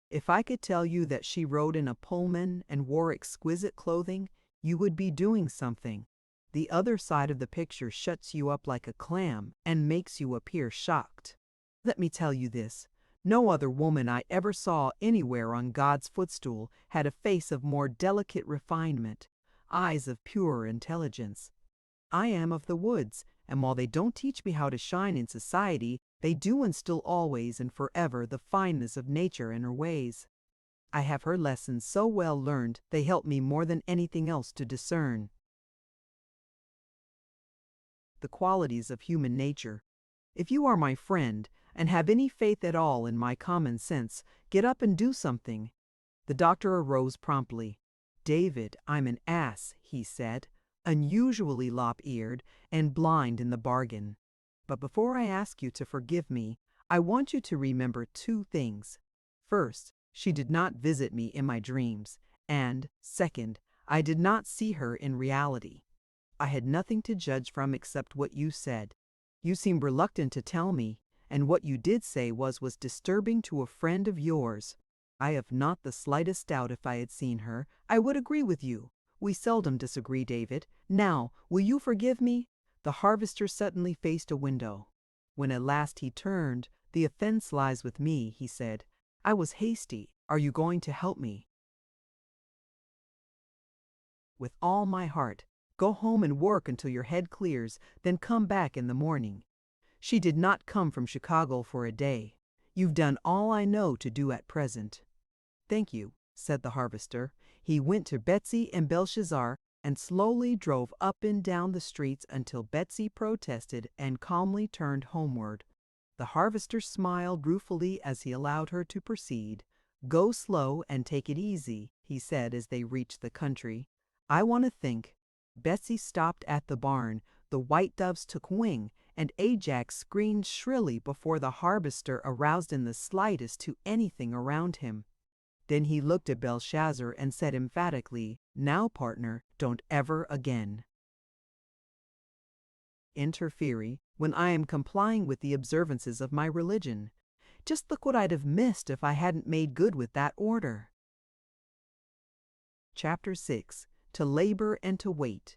[SPEAKER 1] If I could tell you that she rode in a Pullman and wore exquisite clothing, you would be doing something. The other side of the picture shuts you up like a clam and makes you appear shocked. Let me tell you this. No other woman I ever saw anywhere on God's footstool had a face of more delicate refinement, eyes of purer intelligence. I am of the woods, and while they don't teach me how to shine in society, they do instill always and forever the fineness of nature and her ways. I have her lessons so well learned, they help me more than anything else to discern the qualities of human nature. If you are my friend, and have any faith at all in my common sense, get up and do something. The doctor arose promptly. David, I'm an ass, he said, unusually lop-eared and blind in the bargain. But before I ask you to forgive me, I want you to remember two things. First, she did not visit me in my dreams, and, second, I did not see her in reality. I had nothing to judge from except what you said. You seemed reluctant to tell me, and what you did say was disturbing to a friend of yours. I have not the slightest doubt if I had seen her, I would agree with you. We seldom disagree, David. Now, will you forgive me? The harvester suddenly faced a window. When at last he turned, the offense lies with me, he said. I was hasty. Are you going to help me? With all my heart. Go home and work until your head clears, then come back in the morning. She did not come from Chicago for a day. You've done all I know to do at present. Thank you, said the harvester. He went to Betsy and Belshazzar and slowly drove up and down the streets until Betsy protested and calmly turned homeward. The harvester smiled ruefully as he allowed her to proceed. Go slow and take it easy, he said as they reached the country. I want to think. Betsy stopped at the barn. The white doves took wing, and Ajax screamed shrilly before the harvester aroused in the slightest to anything around him. Then he looked at Belshazzar and said emphatically, Now, partner, don't ever again interfere when I am complying with the observances of my religion. Just look what I'd have missed if I hadn't made good with that order. Chapter 6. To labor and to wait.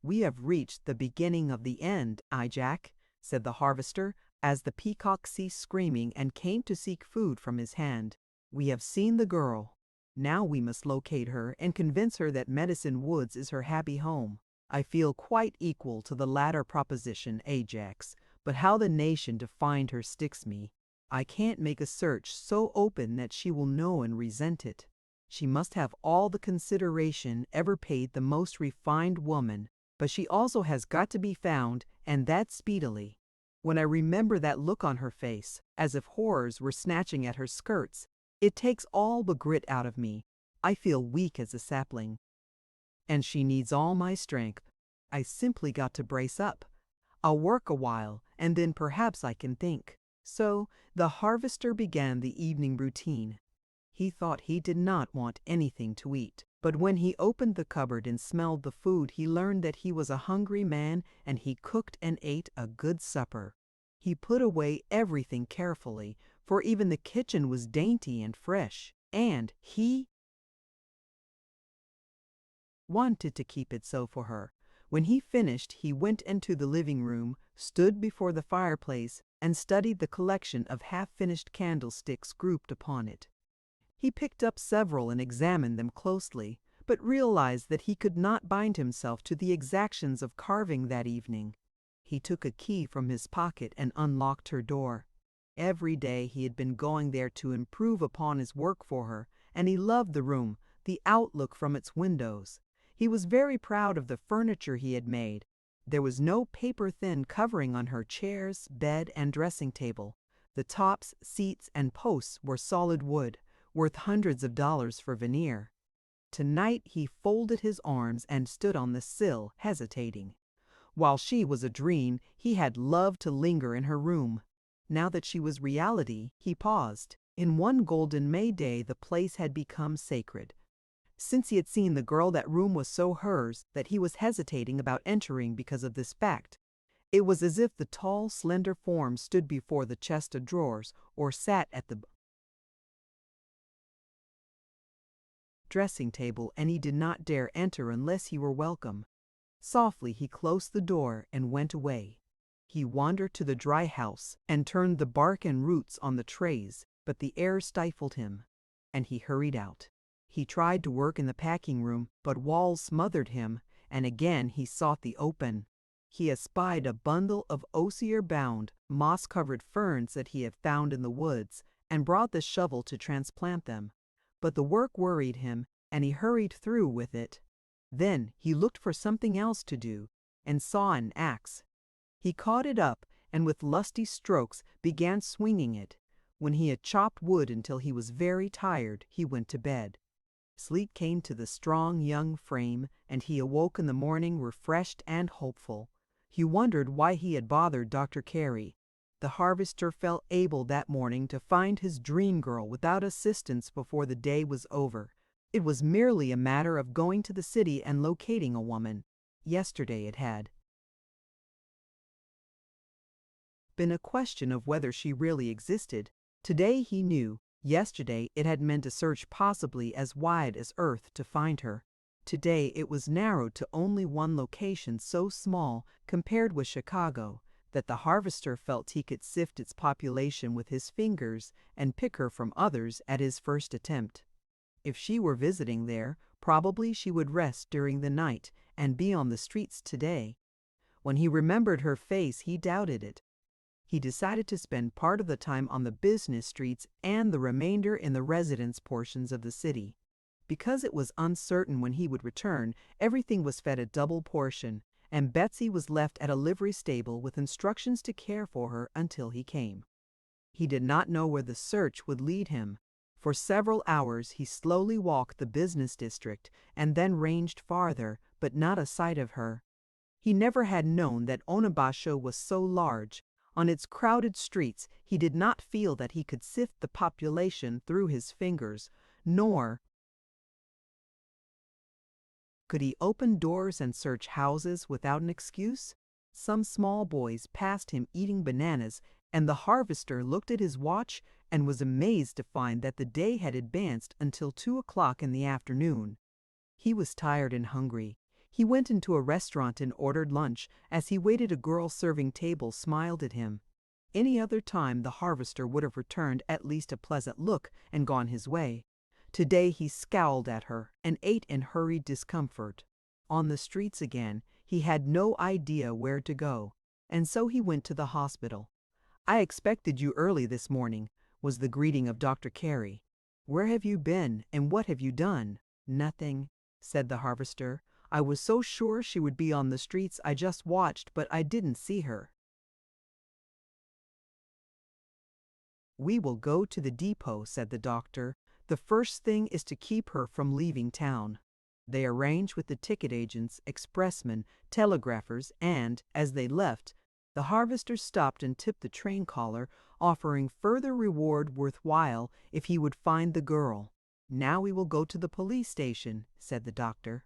[SPEAKER 1] We have reached the beginning of the end, Ajax, said the harvester, as the peacock ceased screaming and came to seek food from his hand. We have seen the girl. Now we must locate her and convince her that Medicine Woods is her happy home. I feel quite equal to the latter proposition, Ajax, but how the nation to find her sticks me. I can't make a search so open that she will know and resent it. She must have all the consideration ever paid the most refined woman, but she also has got to be found, and that speedily. When I remember that look on her face, as if horrors were snatching at her skirts, it takes all the grit out of me. I feel weak as a sapling. And she needs all my strength. I simply got to brace up. I'll work a while, and then perhaps I can think. So the harvester began the evening routine. He thought he did not want anything to eat, but when he opened the cupboard and smelled the food, he learned that he was a hungry man, and he cooked and ate a good supper. He put away everything carefully, for even the kitchen was dainty and fresh, and he wanted to keep it so for her. When he finished, he went into the living room, stood before the fireplace, and studied the collection of half-finished candlesticks grouped upon it. He picked up several and examined them closely, but realized that he could not bind himself to the exactions of carving that evening. He took a key from his pocket and unlocked her door. Every day he had been going there to improve upon his work for her, and he loved the room, the outlook from its windows. He was very proud of the furniture he had made. There was no paper-thin covering on her chairs, bed, and dressing table. The tops, seats, and posts were solid wood, worth hundreds of dollars for veneer. Tonight he folded his arms and stood on the sill, hesitating. While she was a dream, he had loved to linger in her room. Now that she was reality, he paused. In one golden May day the place had become sacred. Since he had seen the girl, that room was so hers that he was hesitating about entering because of this fact. It was as if the tall, slender form stood before the chest of drawers or sat at the dressing table, and he did not dare enter unless he were welcome. Softly he closed the door and went away. He wandered to the dry house and turned the bark and roots on the trays, but the air stifled him, and he hurried out. He tried to work in the packing room, but walls smothered him, and again he sought the open. He espied a bundle of osier-bound, moss-covered ferns that he had found in the woods, and brought the shovel to transplant them. But the work worried him, and he hurried through with it. Then he looked for something else to do, and saw an axe. He caught it up, and with lusty strokes began swinging it. When he had chopped wood until he was very tired, he went to bed. Sleep came to the strong young frame, and he awoke in the morning refreshed and hopeful. He wondered why he had bothered Dr. Carey. The harvester felt able that morning to find his dream girl without assistance before the day was over. It was merely a matter of going to the city and locating a woman. Yesterday it had been a question of whether she really existed. Today he knew Yesterday it had meant a search possibly as wide as Earth to find her. Today it was narrowed to only one location so small compared with Chicago that the harvester felt he could sift its population with his fingers and pick her from others at his first attempt. If she were visiting there, probably she would rest during the night and be on the streets today. When he remembered her face, he doubted it. He decided to spend part of the time on the business streets and the remainder in the residence portions of the city. Because it was uncertain when he would return, everything was fed a double portion, and Betsy was left at a livery stable with instructions to care for her until he came. He did not know where the search would lead him. For several hours he slowly walked the business district and then ranged farther, but not a sight of her. He never had known that Onabasho was so large. On its crowded streets he did not feel that he could sift the population through his fingers, nor could he open doors and search houses without an excuse. Some small boys passed him eating bananas, and the harvester looked at his watch and was amazed to find that the day had advanced until 2 o'clock in the afternoon. He was tired and hungry. He went into a restaurant and ordered lunch. As he waited, a girl serving tables smiled at him. Any other time the harvester would have returned at least a pleasant look and gone his way. Today he scowled at her and ate in hurried discomfort. On the streets again, he had no idea where to go, and so he went to the hospital. "I expected you early this morning," was the greeting of Dr. Carey. "Where have you been, and what have you done?" "Nothing," said the harvester. "I was so sure she would be on the streets. I just watched, but I didn't see her." "We will go to the depot," said the doctor. "The first thing is to keep her from leaving town." They arranged with the ticket agents, expressmen, telegraphers, and, as they left, the harvester stopped and tipped the train caller, offering further reward worthwhile if he would find the girl. "Now we will go to the police station," said the doctor.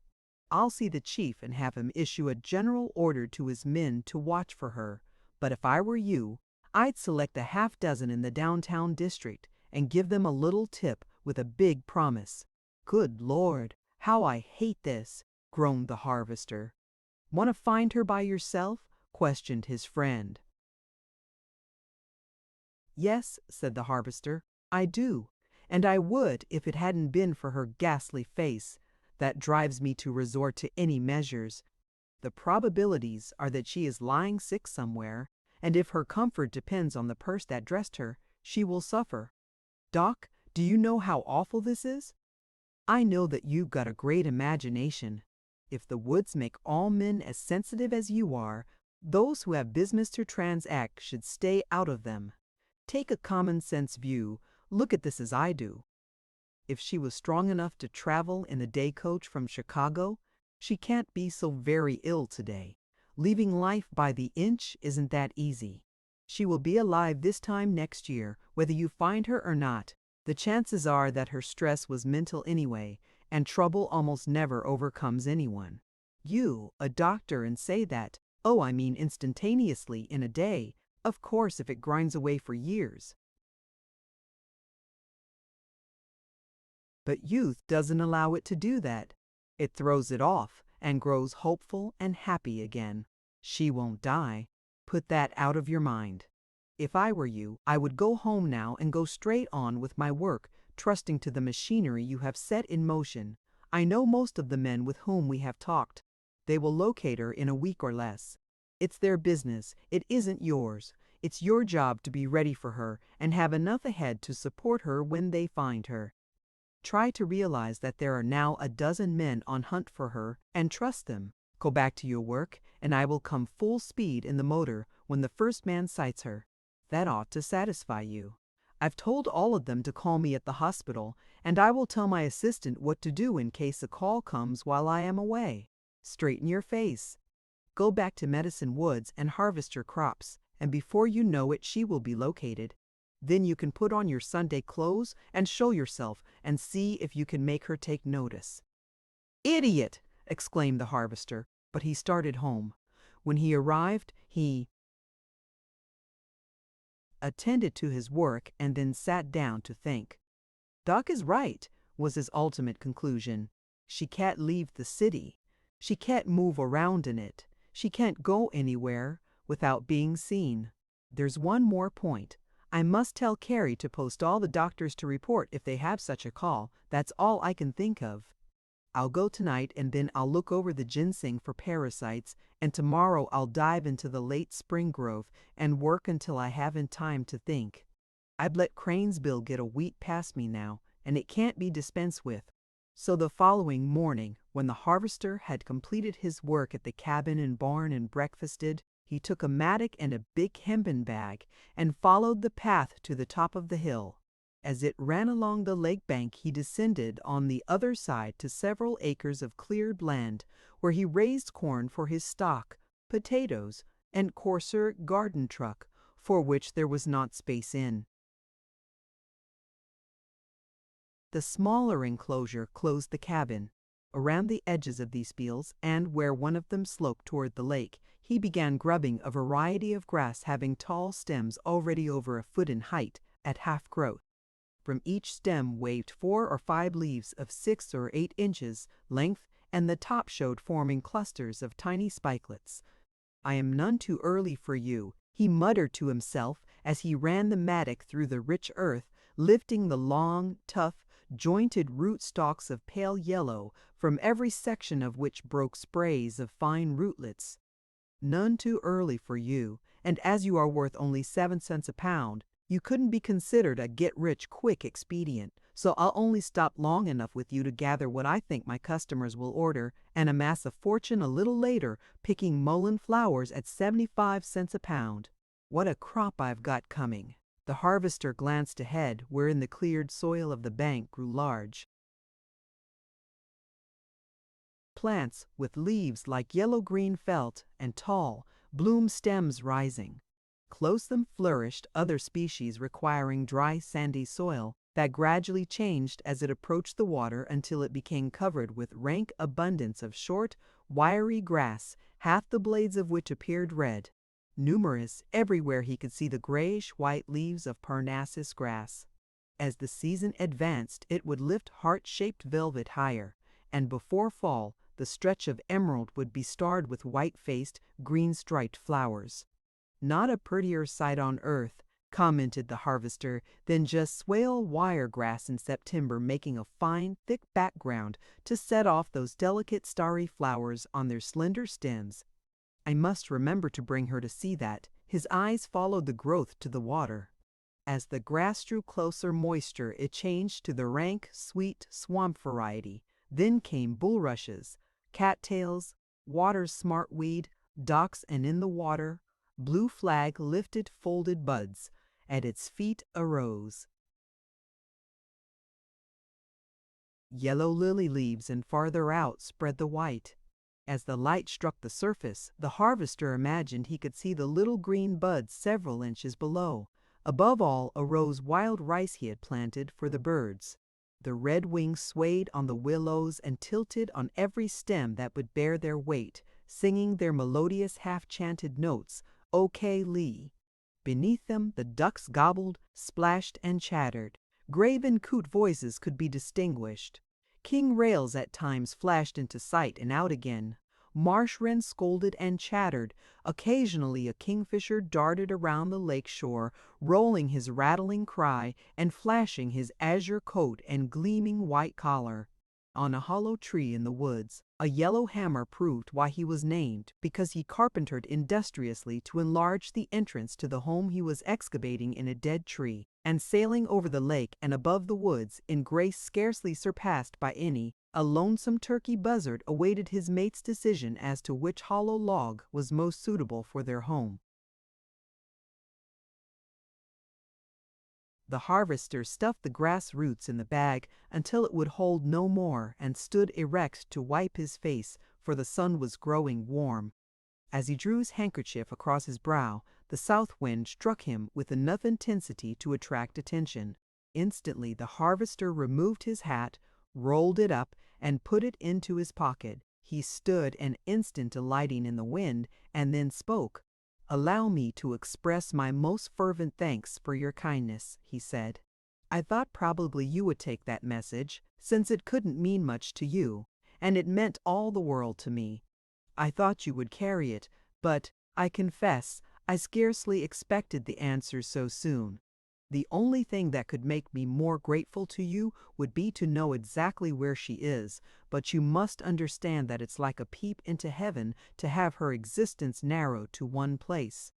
[SPEAKER 1] "I'll see the chief and have him issue a general order to his men to watch for her. But if I were you, I'd select a half-dozen in the downtown district and give them a little tip with a big promise." "Good Lord, how I hate this," groaned the harvester. "Want to find her by yourself?" questioned his friend. "Yes," said the harvester, "I do, and I would if it hadn't been for her ghastly face. That drives me to resort to any measures. The probabilities are that she is lying sick somewhere, and if her comfort depends on the purse that dressed her, she will suffer. Doc, do you know how awful this is? I know that you've got a great imagination. If the woods make all men as sensitive as you are, those who have business to transact should stay out of them. Take a common-sense view. Look at this as I do. If she was strong enough to travel in a day coach from Chicago, she can't be so very ill today. Leaving life by the inch isn't that easy. She will be alive this time next year, whether you find her or not. The chances are that her stress was mental anyway, and trouble almost never overcomes anyone. You, a doctor, and say that, oh, I mean instantaneously, in a day, of course if it grinds away for years. But youth doesn't allow it to do that. It throws it off and grows hopeful and happy again. She won't die. Put that out of your mind. If I were you, I would go home now and go straight on with my work, trusting to the machinery you have set in motion. I know most of the men with whom we have talked. They will locate her in a week or less. It's their business. It isn't yours. It's your job to be ready for her and have enough ahead to support her when they find her. Try to realize that there are now a dozen men on hunt for her and trust them. Go back to your work, and I will come full speed in the motor when the first man sights her. That ought to satisfy you. I've told all of them to call me at the hospital, and I will tell my assistant what to do in case a call comes while I am away. Straighten your face. Go back to Medicine Woods and harvest your crops, and before you know it she will be located. Then you can put on your Sunday clothes and show yourself and see if you can make her take notice." "Idiot!" exclaimed the harvester, but he started home. When he arrived, he attended to his work and then sat down to think. Doc is right, was his ultimate conclusion. She can't leave the city. She can't move around in it. She can't go anywhere without being seen. There's one more point. I must tell Carrie to post all the doctors to report if they have such a call. That's all I can think of. I'll go tonight and then I'll look over the ginseng for parasites, and tomorrow I'll dive into the late spring grove and work until I haven't time to think. I've let Cranesbill get a wheat past me now, and it can't be dispensed with. So the following morning, when the harvester had completed his work at the cabin and barn and breakfasted, he took a mattock and a big hempen bag and followed the path to the top of the hill. As it ran along the lake bank, he descended on the other side to several acres of cleared land, where he raised corn for his stock, potatoes, and coarser garden truck, for which there was not space in. The smaller enclosure closed the cabin. Around the edges of these fields, and where one of them sloped toward the lake, he began grubbing a variety of grass having tall stems already over a foot in height, at half growth. From each stem waved 4 or 5 leaves of 6 or 8 inches length, and the top showed forming clusters of tiny spikelets. "I am none too early for you," he muttered to himself as he ran the mattock through the rich earth, lifting the long, tough, jointed root stalks of pale yellow, from every section of which broke sprays of fine rootlets. "None too early for you, and as you are worth only 7 cents a pound, you couldn't be considered a get-rich-quick expedient, so I'll only stop long enough with you to gather what I think my customers will order, and amass a fortune a little later, picking mullein flowers at 75 cents a pound. What a crop I've got coming." The harvester glanced ahead, wherein the cleared soil of the bank grew large. Plants with leaves like yellow-green felt and tall, bloom stems rising. Close them flourished other species requiring dry, sandy soil that gradually changed as it approached the water until it became covered with rank abundance of short, wiry grass, half the blades of which appeared red. Numerous, everywhere he could see the grayish-white leaves of Parnassus grass. As the season advanced, it would lift heart-shaped velvet higher, and before fall, the stretch of emerald would be starred with white-faced, green-striped flowers. "Not a prettier sight on earth," commented the harvester, "than just swale wiregrass in September making a fine, thick background to set off those delicate starry flowers on their slender stems. I must remember to bring her to see that." His eyes followed the growth to the water. As the grass drew closer moisture, it changed to the rank, sweet swamp variety. Then came bulrushes, cattails, water smartweed, docks, and in the water, blue flag lifted folded buds. At its feet a rose. Yellow lily leaves, and farther out spread the white. As the light struck the surface, the harvester imagined he could see the little green buds several inches below. Above all arose wild rice he had planted for the birds. The red wings swayed on the willows and tilted on every stem that would bear their weight, singing their melodious half-chanted notes, "O.K. Lee." Beneath them the ducks gobbled, splashed, and chattered. Graven coot voices could be distinguished. King rails at times flashed into sight and out again. Marsh wrens scolded and chattered. Occasionally a kingfisher darted around the lake shore, rolling his rattling cry and flashing his azure coat and gleaming white collar. On a hollow tree in the woods, a yellow hammer proved why he was named, because he carpentered industriously to enlarge the entrance to the home he was excavating in a dead tree, and sailing over the lake and above the woods in grace scarcely surpassed by any, a lonesome turkey buzzard awaited his mate's decision as to which hollow log was most suitable for their home. The harvester stuffed the grass roots in the bag until it would hold no more and stood erect to wipe his face, for the sun was growing warm. As he drew his handkerchief across his brow, the south wind struck him with enough intensity to attract attention. Instantly the harvester removed his hat, rolled it up, and put it into his pocket. He stood an instant delighting in the wind, and then spoke. "Allow me to express my most fervent thanks for your kindness," he said. I thought probably you would take that message, since it couldn't mean much to you, and it meant all the world to me. I thought you would carry it, but, I confess, I scarcely expected the answer so soon. The only thing that could make me more grateful to you would be to know exactly where she is, but you must understand that it's like a peep into heaven to have her existence narrowed to one place.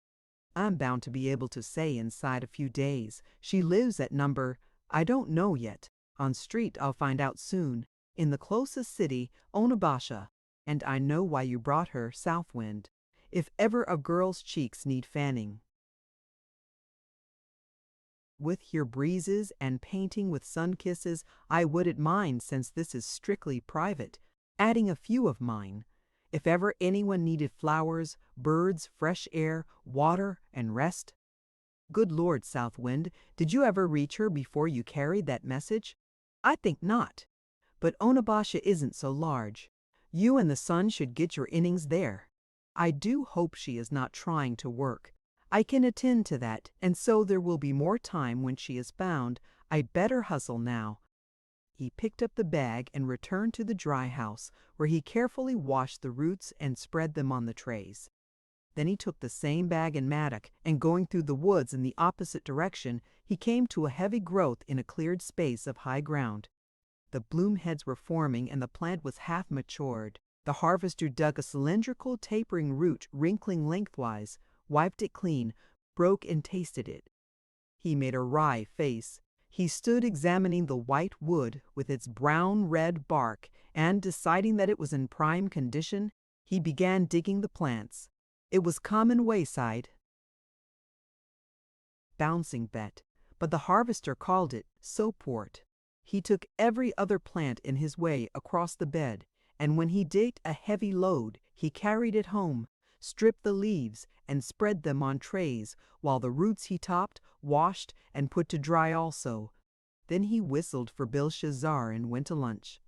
[SPEAKER 1] I'm bound to be able to say inside a few days, she lives at number, I don't know yet, on street I'll find out soon, in the closest city, Onabasha, and I know why you brought her, Southwind, if ever a girl's cheeks need fanning. With your breezes and painting with sun kisses, I wouldn't mind since this is strictly private, adding a few of mine. If ever anyone needed flowers, birds, fresh air, water, and rest. Good Lord, Southwind, did you ever reach her before you carried that message? I think not. But Onabasha isn't so large. You and the sun should get your innings there. I do hope she is not trying to work. I can attend to that, and so there will be more time when she is found. I'd better hustle now. He picked up the bag and returned to the dry house, where he carefully washed the roots and spread them on the trays. Then he took the same bag and mattock, and going through the woods in the opposite direction, he came to a heavy growth in a cleared space of high ground. The bloom heads were forming and the plant was half matured. The harvester dug a cylindrical tapering root wrinkling lengthwise, wiped it clean, broke and tasted it. He made a wry face. He stood examining the white wood with its brown-red bark, and deciding that it was in prime condition, he began digging the plants. It was common wayside bouncing bet, but the harvester called it soapwort. He took every other plant in his way across the bed, and when he digged a heavy load, he carried it home, stripped the leaves, and spread them on trays, while the roots he topped, washed, and put to dry also. Then he whistled for Belshazzar and went to lunch.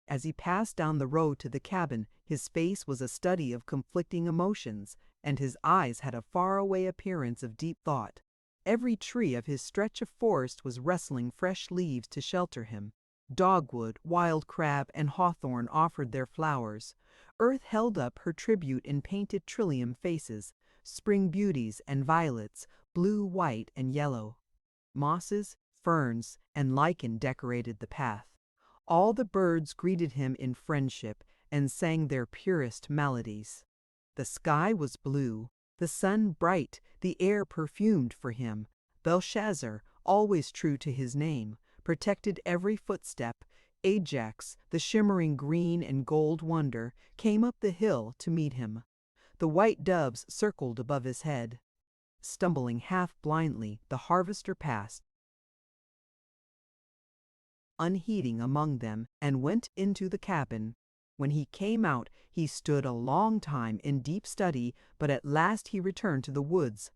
[SPEAKER 1] As he passed down the road to the cabin, his face was a study of conflicting emotions, and his eyes had a faraway appearance of deep thought. Every tree of his stretch of forest was rustling fresh leaves to shelter him. Dogwood, wild crab, and hawthorn offered their flowers. Earth held up her tribute in painted trillium faces, spring beauties and violets, blue, white, and yellow. Mosses, ferns, and lichen decorated the path. All the birds greeted him in friendship and sang their purest melodies. The sky was blue, the sun bright, the air perfumed for him. Belshazzar, always true to his name, protected every footstep. Ajax, the shimmering green and gold wonder, came up the hill to meet him. The white doves circled above his head. Stumbling half blindly, the harvester passed, unheeding among them, and went into the cabin. When he came out, he stood a long time in deep study, but at last he returned to the woods.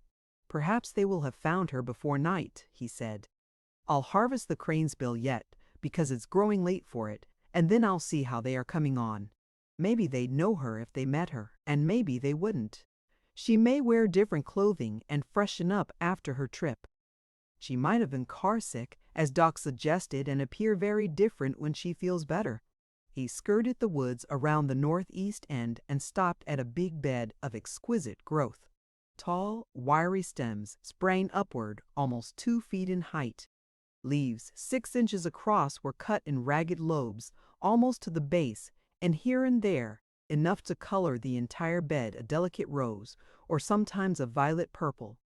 [SPEAKER 1] Perhaps they will have found her before night, he said. I'll harvest the crane's bill yet, because it's growing late for it, and then I'll see how they are coming on. Maybe they'd know her if they met her, and maybe they wouldn't. She may wear different clothing and freshen up after her trip. She might have been car-sick, as Doc suggested, and appear very different when she feels better. He skirted the woods around the northeast end and stopped at a big bed of exquisite growth. Tall, wiry stems sprang upward almost 2 feet in height. Leaves 6 inches across were cut in ragged lobes, almost to the base, and here and there, enough to color the entire bed a delicate rose, or sometimes a violet purple.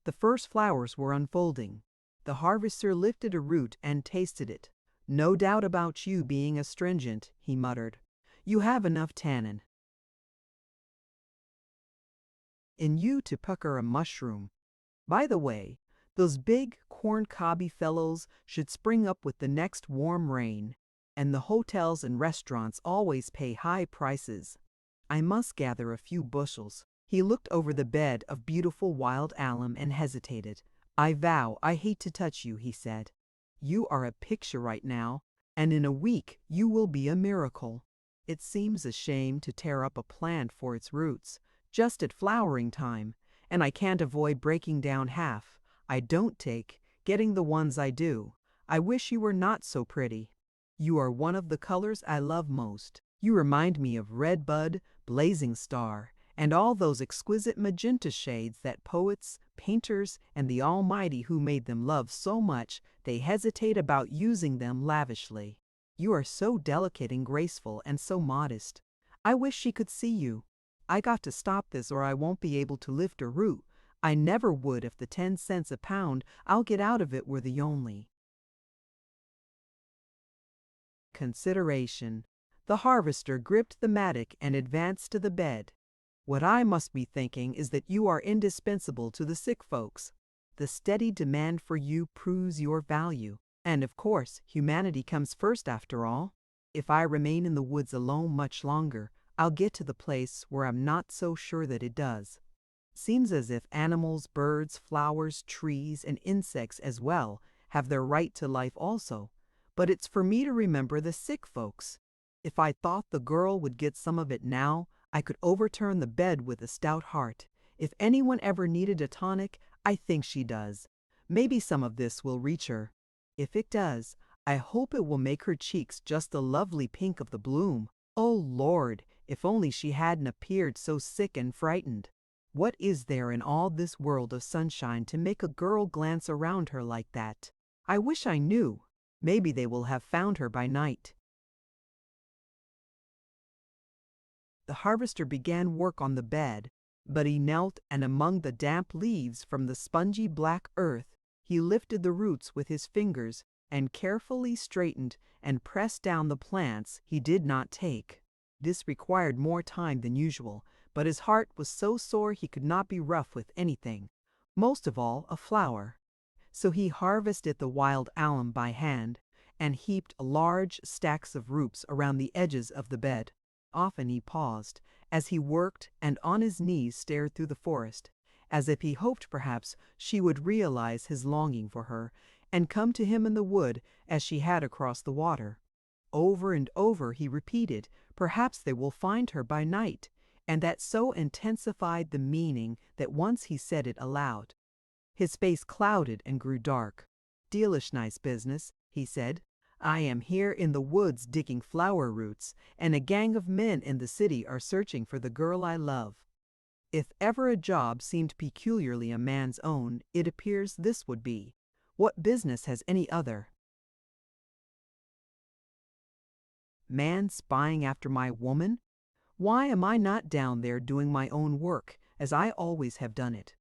[SPEAKER 1] The first flowers were unfolding. The harvester lifted a root and tasted it. No doubt about you being astringent, he muttered. You have enough tannin in you to pucker a mushroom. By the way, those big corn-cobby fellows should spring up with the next warm rain, and the hotels and restaurants always pay high prices. I must gather a few bushels. He looked over the bed of beautiful wild alum and hesitated. I vow I hate to touch you, he said. You are a picture right now, and in a week you will be a miracle. It seems a shame to tear up a plant for its roots, just at flowering time, and I can't avoid breaking down half. I don't take, getting the ones I do. I wish you were not so pretty. You are one of the colors I love most. You remind me of red bud, blazing star, and all those exquisite magenta shades that poets, painters, and the Almighty who made them love so much they hesitate about using them lavishly. You are so delicate and graceful and so modest. I wish she could see you. I got to stop this or I won't be able to lift a root. I never would if the 10 cents a pound I'll get out of it were the only consideration. The harvester gripped the mattock and advanced to the bed. What I must be thinking is that you are indispensable to the sick folks. The steady demand for you proves your value. And of course, humanity comes first after all. If I remain in the woods alone much longer, I'll get to the place where I'm not so sure that it does. Seems as if animals, birds, flowers, trees, and insects as well have their right to life also. But it's for me to remember the sick folks. If I thought the girl would get some of it now, I could overturn the bed with a stout heart. If anyone ever needed a tonic, I think she does. Maybe some of this will reach her. If it does, I hope it will make her cheeks just the lovely pink of the bloom. Oh Lord, if only she hadn't appeared so sick and frightened. What is there in all this world of sunshine to make a girl glance around her like that? I wish I knew. Maybe they will have found her by night. The harvester began work on the bed, but he knelt and among the damp leaves from the spongy black earth, he lifted the roots with his fingers and carefully straightened and pressed down the plants he did not take. This required more time than usual, but his heart was so sore he could not be rough with anything, most of all a flower. So he harvested the wild alum by hand and heaped large stacks of roots around the edges of the bed. Often he paused as he worked and on his knees stared through the forest, as if he hoped perhaps she would realize his longing for her and come to him in the wood as she had across the water. Over and over he repeated, perhaps they will find her by night, and that so intensified the meaning that once he said it aloud. His face clouded and grew dark. "Dealish nice business," he said. "I am here in the woods digging flower roots, and a gang of men in the city are searching for the girl I love." If ever a job seemed peculiarly a man's own, it appears this would be. What business has any other? Man spying after my woman? Why am I not down there doing my own work, as I always have done it?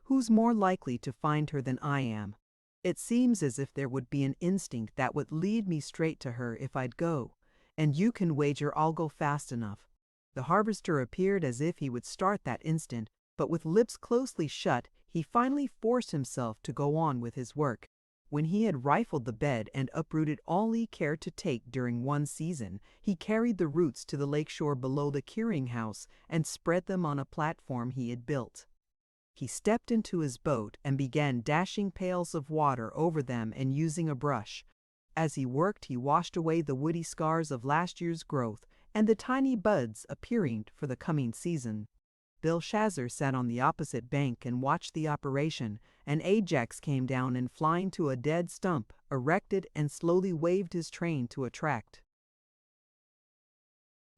[SPEAKER 1] Who's more likely to find her than I am? It seems as if there would be an instinct that would lead me straight to her if I'd go, and you can wager I'll go fast enough. The harvester appeared as if he would start that instant, but with lips closely shut, he finally forced himself to go on with his work. When he had rifled the bed and uprooted all he cared to take during one season, he carried the roots to the lakeshore below the curing house and spread them on a platform he had built. He stepped into his boat and began dashing pails of water over them and using a brush. As he worked, he washed away the woody scars of last year's growth and the tiny buds appearing for the coming season. Belshazzar sat on the opposite bank and watched the operation, and Ajax came down and flying to a dead stump, erected and slowly waved his train to attract.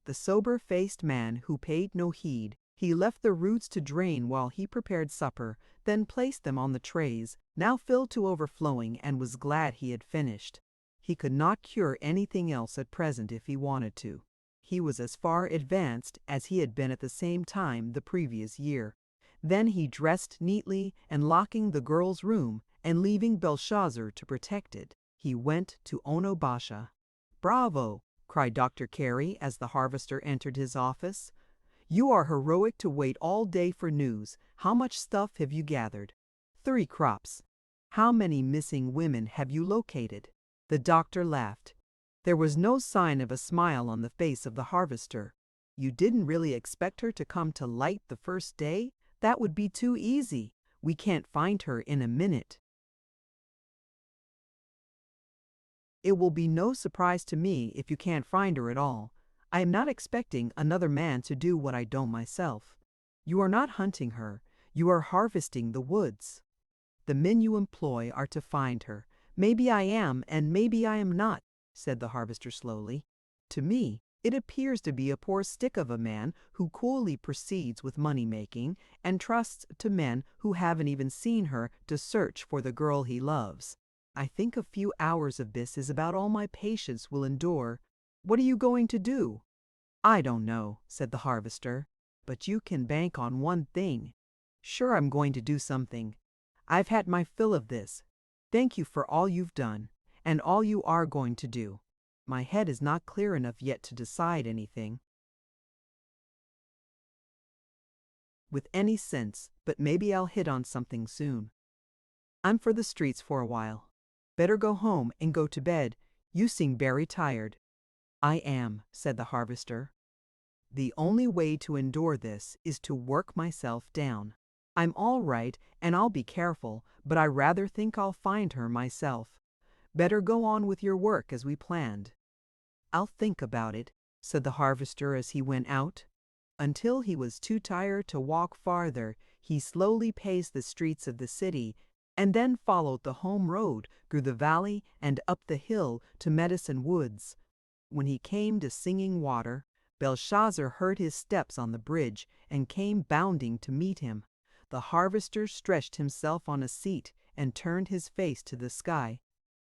[SPEAKER 1] The sober-faced man who paid no heed, he left the roots to drain while he prepared supper, then placed them on the trays, now filled to overflowing, and was glad he had finished. He could not cure anything else at present if he wanted to. He was as far advanced as he had been at the same time the previous year. Then he dressed neatly, and locking the girl's room, and leaving Belshazzar to protect it, he went to Onobasha. "Bravo!" cried Dr. Carey as the harvester entered his office. "You are heroic to wait all day for news. How much stuff have you gathered?" "3 crops." "How many missing women have you located?" The doctor laughed. There was no sign of a smile on the face of the harvester. "You didn't really expect her to come to light the first day? That would be too easy. We can't find her in a minute." "It will be no surprise to me if you can't find her at all. I am not expecting another man to do what I don't myself. You are not hunting her, you are harvesting the woods. The men you employ are to find her, Maybe I am, and maybe I am not, said the harvester slowly. To me, it appears to be a poor stick of a man who coolly proceeds with money-making and trusts to men who haven't even seen her to search for the girl he loves. I think a few hours of this is about all my patience will endure. What are you going to do? I don't know, said the harvester, but you can bank on one thing. Sure, I'm going to do something. I've had my fill of this. Thank you for all you've done, and all you are going to do. My head is not clear enough yet to decide anything with any sense, but maybe I'll hit on something soon. I'm for the streets for a while. Better go home and go to bed. You seem very tired. I am, said the harvester. The only way to endure this is to work myself down. I'm all right, and I'll be careful, but I rather think I'll find her myself. Better go on with your work as we planned. I'll think about it, said the harvester as he went out. Until he was too tired to walk farther, he slowly paced the streets of the city, and then followed the home road through the valley and up the hill to Medicine Woods. When he came to Singing Water, Belshazzar heard his steps on the bridge and came bounding to meet him. The harvester stretched himself on a seat and turned his face to the sky.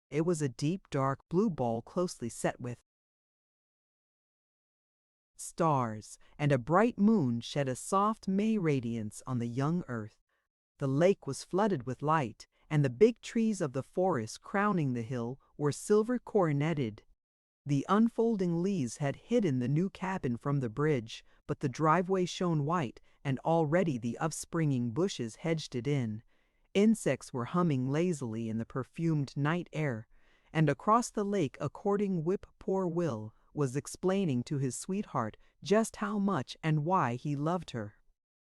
[SPEAKER 1] It was a deep, dark blue bowl closely set with stars, and a bright moon shed a soft May radiance on the young earth. The lake was flooded with light, and the big trees of the forest crowning the hill were silver coroneted. The unfolding leaves had hidden the new cabin from the bridge, but the driveway shone white, and already the upspringing bushes hedged it in. Insects were humming lazily in the perfumed night air, and across the lake a courting whip-poor Will was explaining to his sweetheart just how much and why he loved her.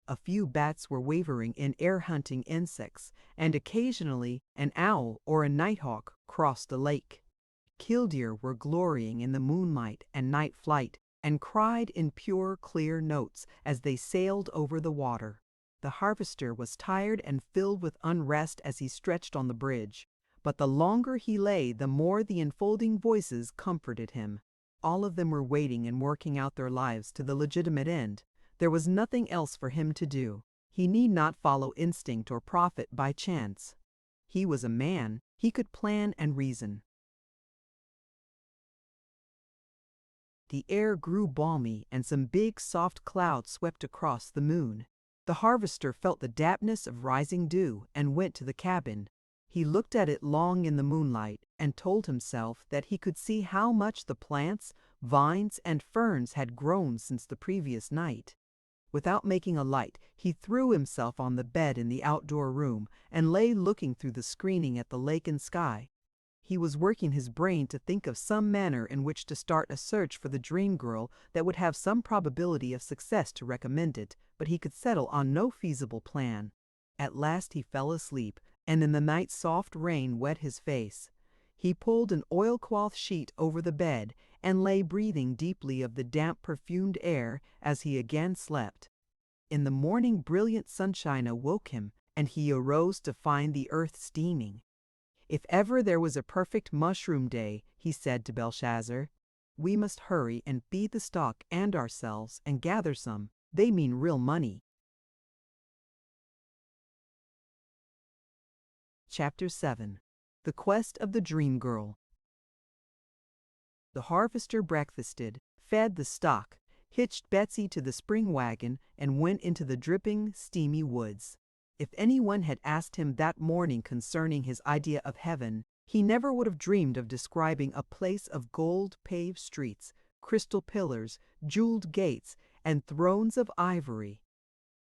[SPEAKER 1] A few bats were wavering in air-hunting insects, and occasionally an owl or a nighthawk crossed the lake. Killdeer were glorying in the moonlight and night flight, and cried in pure, clear notes as they sailed over the water. The harvester was tired and filled with unrest as he stretched on the bridge, but the longer he lay, the more the enfolding voices comforted him. All of them were waiting and working out their lives to the legitimate end. There was nothing else for him to do. He need not follow instinct or profit by chance. He was a man. He could plan and reason. The air grew balmy, and some big, soft clouds swept across the moon. The harvester felt the dampness of rising dew and went to the cabin. He looked at it long in the moonlight and told himself that he could see how much the plants, vines, and ferns had grown since the previous night. Without making a light, he threw himself on the bed in the outdoor room and lay looking through the screening at the lake and sky. He was working his brain to think of some manner in which to start a search for the dream girl that would have some probability of success to recommend it, but he could settle on no feasible plan. At last he fell asleep, and in the night soft rain wet his face. He pulled an oilcloth sheet over the bed and lay breathing deeply of the damp perfumed air as he again slept. In the morning brilliant sunshine awoke him, and he arose to find the earth steaming. If ever there was a perfect mushroom day, he said to Belshazzar, we must hurry and feed the stock and ourselves and gather some. They mean real money. Chapter 7. The Quest of the Dream Girl. The harvester breakfasted, fed the stock, hitched Betsy to the spring wagon, and went into the dripping, steamy woods. If anyone had asked him that morning concerning his idea of heaven, he never would have dreamed of describing a place of gold-paved streets, crystal pillars, jeweled gates, and thrones of ivory.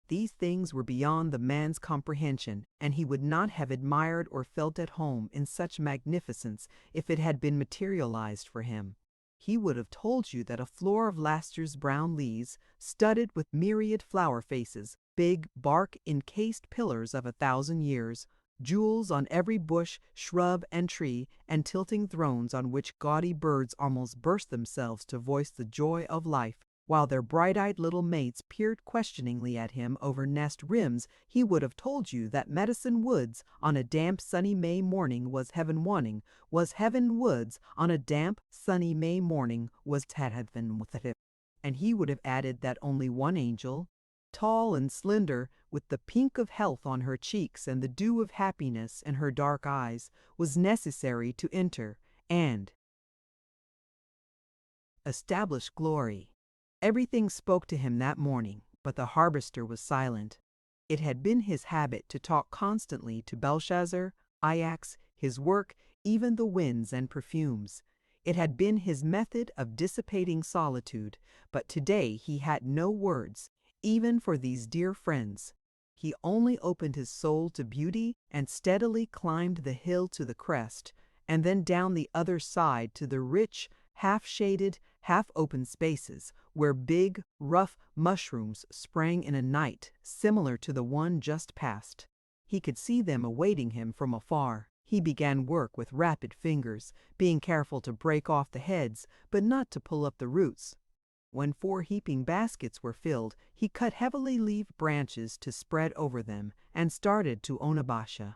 [SPEAKER 1] These things were beyond the man's comprehension, and he would not have admired or felt at home in such magnificence if it had been materialized for him. He would have told you that a floor of last year's brown leaves, studded with myriad flower faces, big bark-encased pillars of 1,000 years, jewels on every bush, shrub, and tree, and tilting thrones on which gaudy birds almost burst themselves to voice the joy of life, While their bright-eyed little mates peered questioningly at him over nest rims, he would have told you that Medicine Woods on a damp, sunny May morning was heaven wanting, was heaven woods on a damp, sunny May morning was heaven with it. And he would have added that only one angel, tall and slender, with the pink of health on her cheeks and the dew of happiness in her dark eyes, was necessary to enter and establish glory. Everything spoke to him that morning, but the harvester was silent. It had been his habit to talk constantly to Belshazzar, Ajax, his work, even the winds and perfumes. It had been his method of dissipating solitude, but today he had no words, even for these dear friends. He only opened his soul to beauty and steadily climbed the hill to the crest, and then down the other side to the rich, half-shaded, half-open spaces where big, rough mushrooms sprang in a night similar to the one just past. He could see them awaiting him from afar. He began work with rapid fingers, being careful to break off the heads, but not to pull up the roots. When 4 heaping baskets were filled, he cut heavily leaved branches to spread over them and started to Onabasha.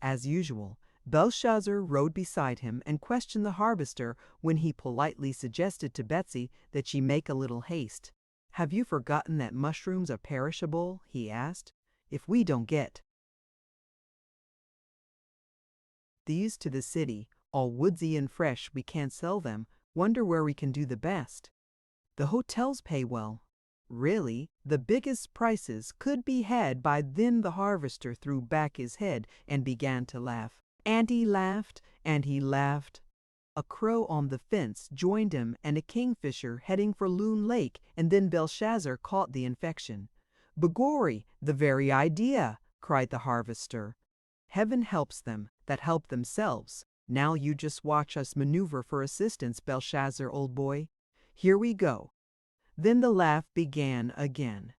[SPEAKER 1] As usual, Belshazzar rode beside him and questioned the harvester when he politely suggested to Betsy that she make a little haste. "Have you forgotten that mushrooms are perishable?" he asked. "If we don't get these to the city, all woodsy and fresh, we can't sell them. Wonder where we can do the best. The hotels pay well." Really, the biggest prices could be had by then. The harvester threw back his head and began to laugh. And he laughed, and he laughed. A crow on the fence joined him and a kingfisher heading for Loon Lake, and then Belshazzar caught the infection. "Begory, the very idea!" cried the harvester. "Heaven helps them that help themselves. Now you just watch us maneuver for assistance, Belshazzar, old boy. Here we go." Then the laugh began again.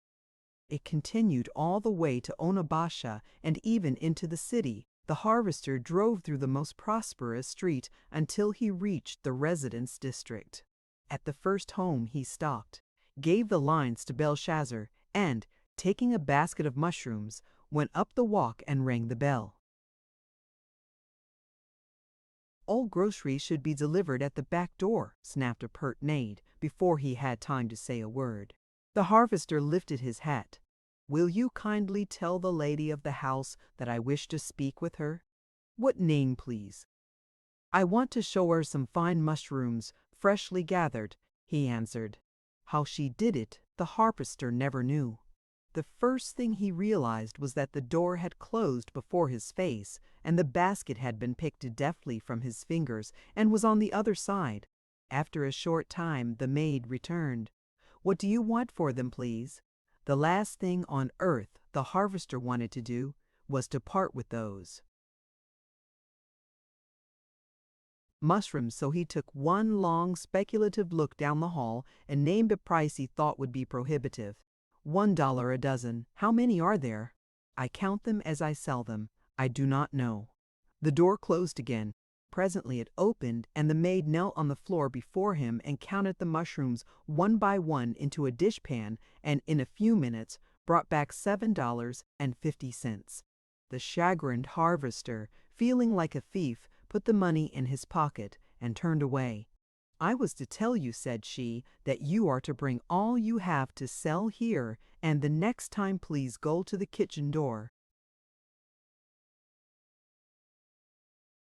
[SPEAKER 1] It continued all the way to Onabasha and even into the city. The harvester drove through the most prosperous street until he reached the residence district. At the first home he stopped, gave the lines to Belshazzar, and, taking a basket of mushrooms, went up the walk and rang the bell. "All groceries should be delivered at the back door," snapped a pert maid, before he had time to say a word. The harvester lifted his hat. "Will you kindly tell the lady of the house that I wish to speak with her?" "What name, please?" "I want to show her some fine mushrooms, freshly gathered," he answered. How she did it, the harvester never knew. The first thing he realized was that the door had closed before his face, and the basket had been picked deftly from his fingers and was on the other side. After a short time the maid returned. "What do you want for them, please?" The last thing on earth the harvester wanted to do was to part with those mushrooms, so he took one long speculative look down the hall and named a price he thought would be prohibitive. $1 a dozen. How many are there? I count them as I sell them. I do not know. The door closed again. Presently it opened, and the maid knelt on the floor before him and counted the mushrooms one by one into a dishpan, and in a few minutes brought back $7.50. The chagrined harvester, feeling like a thief, put the money in his pocket and turned away. "I was to tell you," said she, "that you are to bring all you have to sell here, and the next time please go to the kitchen door."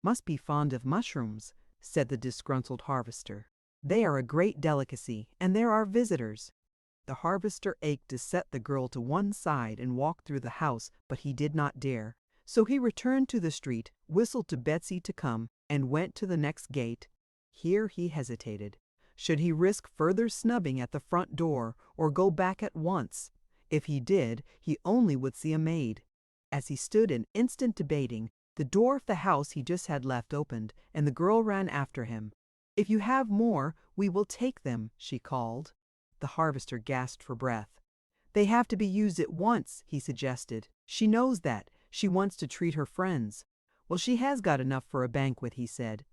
[SPEAKER 1] "Must be fond of mushrooms," said the disgruntled harvester. "They are a great delicacy, and there are visitors." The harvester ached to set the girl to one side and walk through the house, but he did not dare. So he returned to the street, whistled to Betsy to come, and went to the next gate. Here he hesitated. Should he risk further snubbing at the front door, or go back at once? If he did, he only would see a maid. As he stood an instant debating, the door of the house he just had left opened, and the girl ran after him. "If you have more, we will take them," she called. The harvester gasped for breath. "They have to be used at once," he suggested. "She knows that. She wants to treat her friends." "Well, she has got enough for a banquet," he said.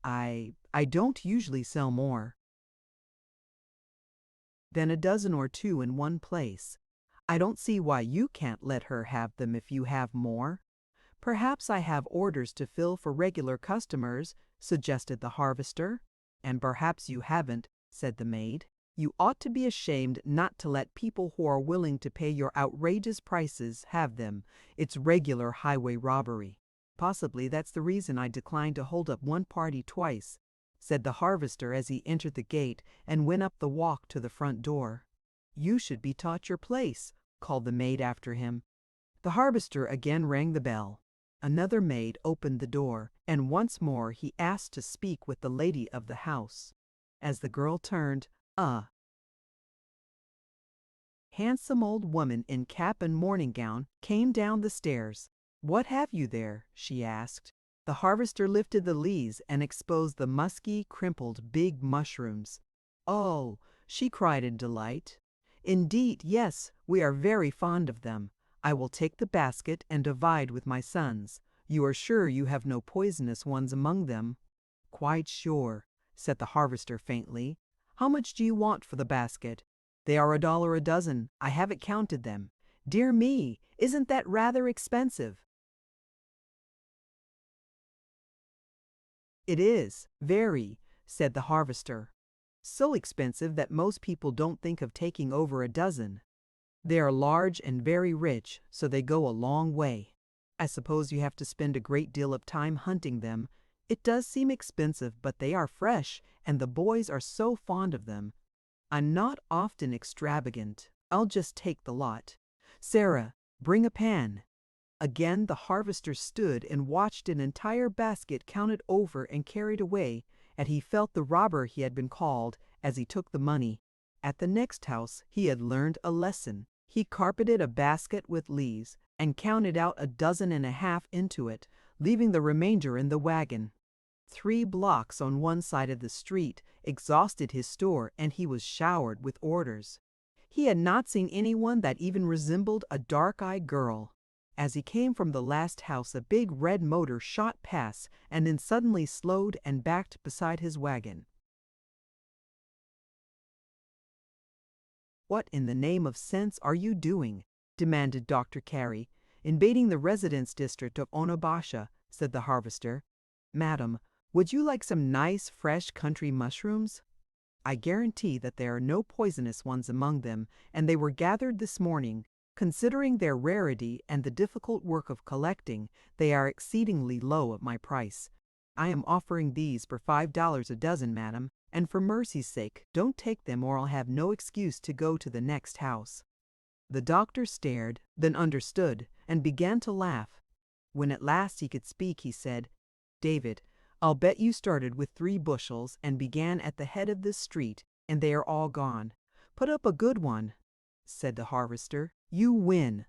[SPEAKER 1] I don't usually sell more." then a dozen or two in one place. I don't see why you can't let her have them if you have more. Perhaps I have orders to fill for regular customers, suggested the harvester. And perhaps you haven't, said the maid. You ought to be ashamed not to let people who are willing to pay your outrageous prices have them. It's regular highway robbery. Possibly that's the reason I declined to hold up one party twice, said the harvester as he entered the gate and went up the walk to the front door. You should be taught your place, called the maid after him. The harvester again rang the bell. Another maid opened the door, and once more he asked to speak with the lady of the house. As the girl turned, a handsome old woman in cap and morning gown came down the stairs. What have you there? She asked. The harvester lifted the leaves and exposed the musky, crimpled, big mushrooms. Oh, she cried in delight. Indeed, yes, we are very fond of them. I will take the basket and divide with my sons. You are sure you have no poisonous ones among them? Quite sure, said the harvester faintly. How much do you want for the basket? They are $1 a dozen. I haven't counted them. Dear me, isn't that rather expensive? It is, very, said the harvester. So expensive that most people don't think of taking over a dozen. They are large and very rich, so they go a long way. I suppose you have to spend a great deal of time hunting them. It does seem expensive, but they are fresh, and the boys are so fond of them. I'm not often extravagant. I'll just take the lot. Sarah, bring a pan. Again the harvester stood and watched an entire basket counted over and carried away, and he felt the robber he had been called as he took the money. At the next house he had learned a lesson. He carpeted a basket with leaves and counted out 1.5 dozens into it, leaving the remainder in the wagon. 3 blocks on one side of the street exhausted his store, and he was showered with orders. He had not seen anyone that even resembled a dark-eyed girl. As he came from the last house, a big red motor shot past and then suddenly slowed and backed beside his wagon. What in the name of sense are you doing? Demanded Dr. Carey. Invading the residence district of Onabasha, said the harvester. Madam, would you like some nice, fresh country mushrooms? I guarantee that there are no poisonous ones among them, and they were gathered this morning. Considering their rarity and the difficult work of collecting, they are exceedingly low at my price. I am offering these for $5 a dozen, madam, and for mercy's sake, don't take them or I'll have no excuse to go to the next house. The doctor stared, then understood, and began to laugh. When at last he could speak, he said, David, I'll bet you started with 3 bushels and began at the head of this street, and they are all gone. Put up a good one, said the harvester. You win.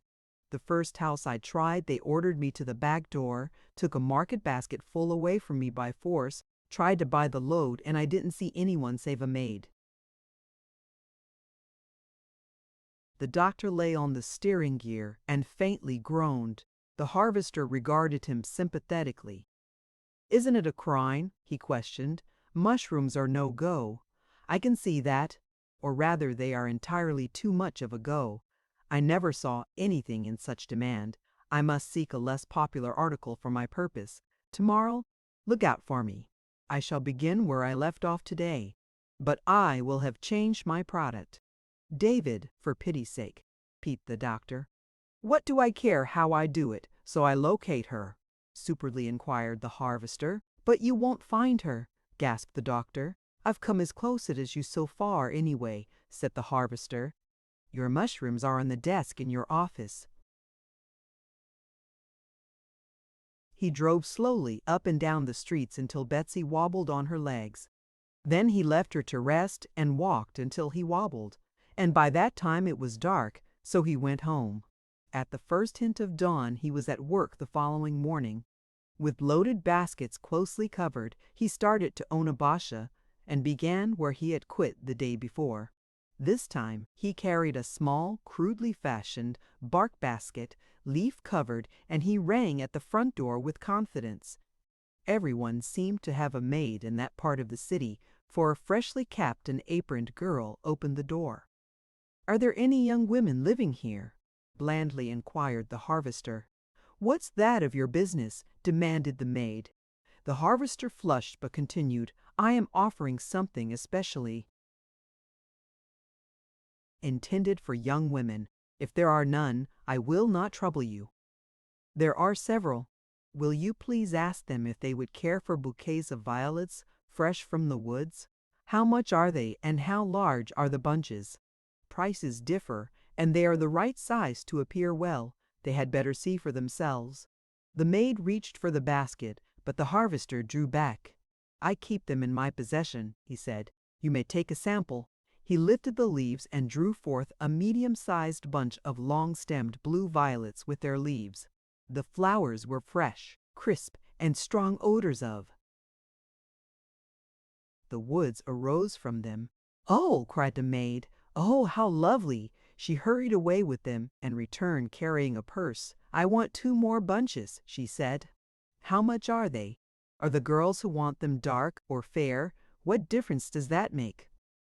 [SPEAKER 1] The first house I tried, they ordered me to the back door, took a market basket full away from me by force, tried to buy the load, and I didn't see anyone save a maid. The doctor lay on the steering gear and faintly groaned. The harvester regarded him sympathetically. Isn't it a crime? He questioned. Mushrooms are no go. I can see that, or rather they are entirely too much of a go. I never saw anything in such demand. I must seek a less popular article for my purpose. Tomorrow, look out for me. I shall begin where I left off today, but I will have changed my product. David, for pity's sake, peeped the doctor. What do I care how I do it, so I locate her? Superbly inquired the harvester. But you won't find her, gasped the doctor. I've come as close as you so far anyway, said the harvester. Your mushrooms are on the desk in your office. He drove slowly up and down the streets until Betsy wobbled on her legs. Then he left her to rest and walked until he wobbled, and by that time it was dark, so he went home. At the first hint of dawn he was at work the following morning. With loaded baskets closely covered, he started to Onabasha and began where he had quit the day before. This time he carried a small, crudely fashioned bark basket, leaf-covered, and he rang at the front door with confidence. Everyone seemed to have a maid in that part of the city, for a freshly capped and aproned girl opened the door. "Are there any young women living here?" blandly inquired the harvester. "What's that of your business?" demanded the maid. The harvester flushed but continued, "I am offering something especially intended for young women. If there are none, I will not trouble you." "There are several. Will you please ask them if they would care for bouquets of violets, fresh from the woods? How much are they, and how large are the bunches? Prices differ, and they are the right size to appear well. They had better see for themselves." The maid reached for the basket, but the harvester drew back. "I keep them in my possession," he said. "You may take a sample." He lifted the leaves and drew forth a medium-sized bunch of long-stemmed blue violets with their leaves. The flowers were fresh, crisp, and strong odors of the woods arose from them. "Oh!" cried the maid. "Oh, how lovely!" She hurried away with them and returned carrying a purse. "I want 2 more bunches," she said. "How much are they? Are the girls who want them dark or fair? What difference does that make?"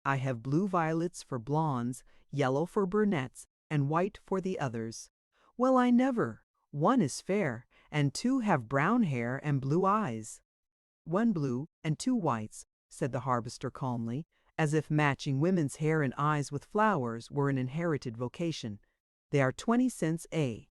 [SPEAKER 1] "I have blue violets for blondes, yellow for brunettes, and white for the others." "Well, I never! 1 is fair, and 2 have brown hair and blue eyes." "1 blue and 2 whites," said the harvester calmly, as if matching women's hair and eyes with flowers were an inherited vocation. "They are 20 cents a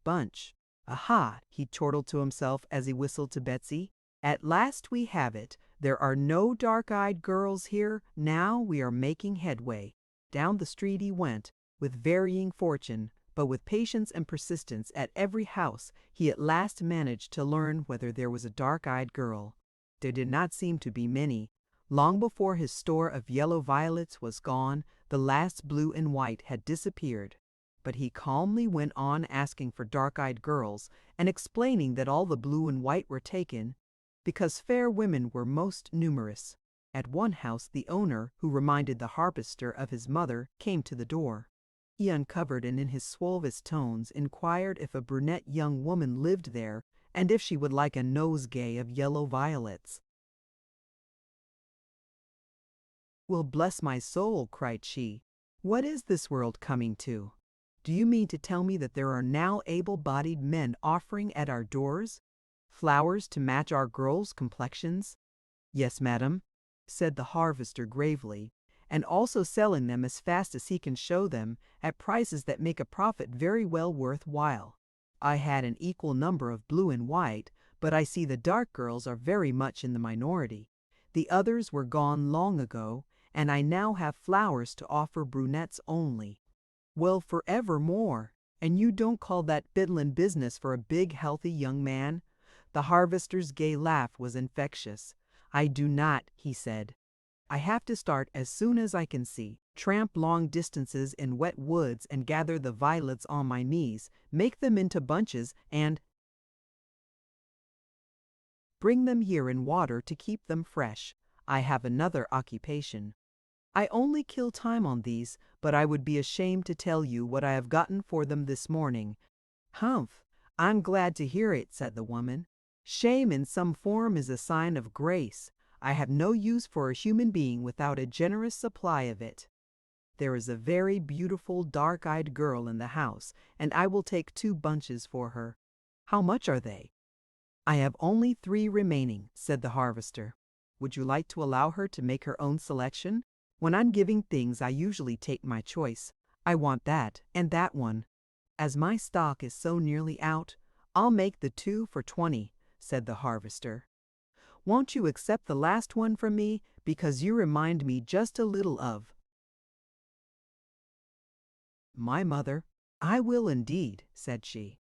[SPEAKER 1] bunch." "Aha!" he chortled to himself as he whistled to Betsy. "At last we have it. There are no dark-eyed girls here. Now we are making headway." Down the street he went, with varying fortune, but with patience and persistence at every house he at last managed to learn whether there was a dark-eyed girl. There did not seem to be many. Long before his store of yellow violets was gone, the last blue and white had disappeared. But he calmly went on asking for dark-eyed girls and explaining that all the blue and white were taken because fair women were most numerous. At one house the owner, who reminded the harvester of his mother, came to the door. He uncovered and in his suavest tones inquired if a brunette young woman lived there and if she would like a nosegay of yellow violets. "Well, bless my soul," cried she. "What is this world coming to? Do you mean to tell me that there are now able-bodied men offering at our doors flowers to match our girls' complexions?" "Yes, madam," said the harvester gravely, "and also selling them as fast as he can show them, at prices that make a profit very well worth while. I had an equal number of blue and white, but I see the dark girls are very much in the minority. The others were gone long ago, and I now have flowers to offer brunettes only." "Well, forevermore! And you don't call that fiddlin' business for a big, healthy young man?" The harvester's gay laugh was infectious. "I do not," he said. "I have to start as soon as I can see, tramp long distances in wet woods and gather the violets on my knees, make them into bunches, and bring them here in water to keep them fresh. I have another occupation. I only kill time on these, but I would be ashamed to tell you what I have gotten for them this morning." "Humph! I'm glad to hear it," said the woman. "Shame in some form is a sign of grace. I have no use for a human being without a generous supply of it. There is a very beautiful dark-eyed girl in the house, and I will take 2 bunches for her." "How much are they?" "I have only 3 remaining," said the harvester. "Would you like to allow her to make her own selection? When I'm giving things I usually take my choice. I want that and that one. As my stock is so nearly out, I'll make the 2 for 20, said the harvester. "Won't you accept the last one from me, because you remind me just a little of my mother?" "I will indeed," said she.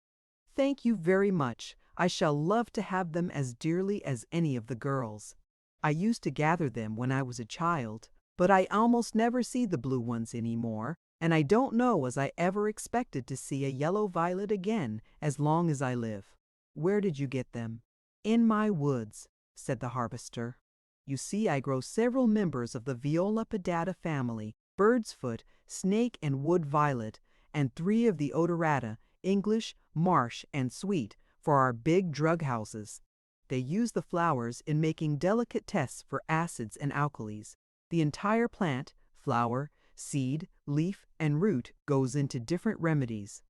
[SPEAKER 1] "Thank you very much. I shall love to have them as dearly as any of the girls. I used to gather them when I was a child, but I almost never see the blue ones any more, and I don't know as I ever expected to see a yellow violet again as long as I live." "Where did you get them?" "In my woods," said the harvester. "You see I grow several members of the Viola pedata family, bird's foot, snake and wood violet, and 3 of the odorata, English, marsh, and sweet, for our big drug houses. They use the flowers in making delicate tests for acids and alkalis. The entire plant, flower, seed, leaf, and root goes into different remedies.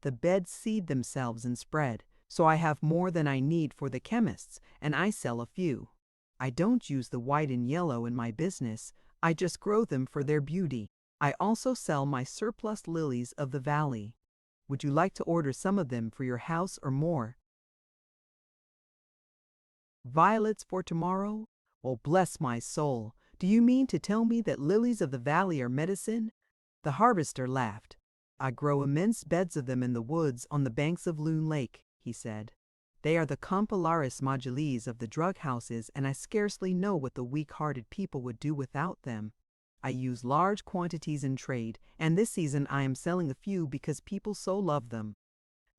[SPEAKER 1] The beds seed themselves and spread, so I have more than I need for the chemists, and I sell a few. I don't use the white and yellow in my business, I just grow them for their beauty. I also sell my surplus lilies of the valley. Would you like to order some of them for your house or more? Violets for tomorrow? Oh, bless my soul! Do you mean to tell me that lilies of the valley are medicine? The harvester laughed. I grow immense beds of them in the woods on the banks of Loon Lake, he said. They are the complexities modules of the drug houses, and I scarcely know what the weak-hearted people would do without them. I use large quantities in trade, and this season I am selling a few because people so love them.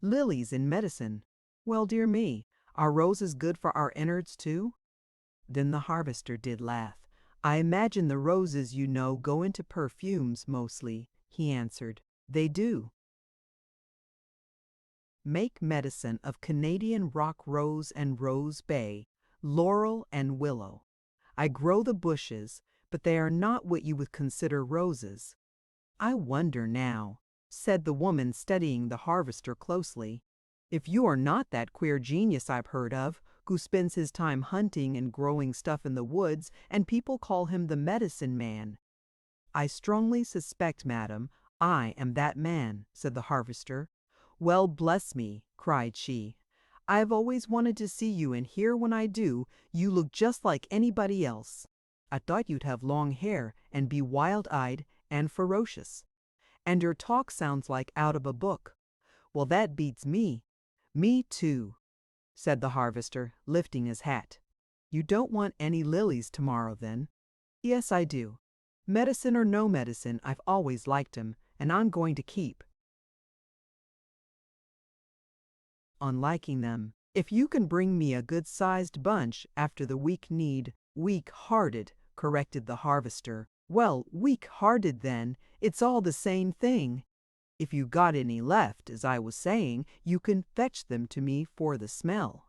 [SPEAKER 1] Lilies in medicine. Well, dear me, are roses good for our innards too? Then the harvester did laugh. I imagine the roses you know go into perfumes mostly, he answered. They do. Make medicine of Canadian rock rose and rose bay, laurel and willow. I grow the bushes, but they are not what you would consider roses. I wonder now, said the woman studying the harvester closely, if you are not that queer genius I've heard of, who spends his time hunting and growing stuff in the woods, and people call him the medicine man. I strongly suspect, madam, I am that man, said the harvester. Well, bless me, cried she. I have always wanted to see you, and here when I do, you look just like anybody else. I thought you'd have long hair and be wild-eyed and ferocious. And your talk sounds like out of a book. Well, that beats me. Me too, said the harvester, lifting his hat. You don't want any lilies tomorrow, then? Yes, I do. Medicine or no medicine, I've always liked 'em, and I'm going to keep on liking them. If you can bring me a good-sized bunch after the weak-hearted, corrected the harvester. Well, weak-hearted then, it's all the same thing. If you got any left, as I was saying, you can fetch them to me for the smell.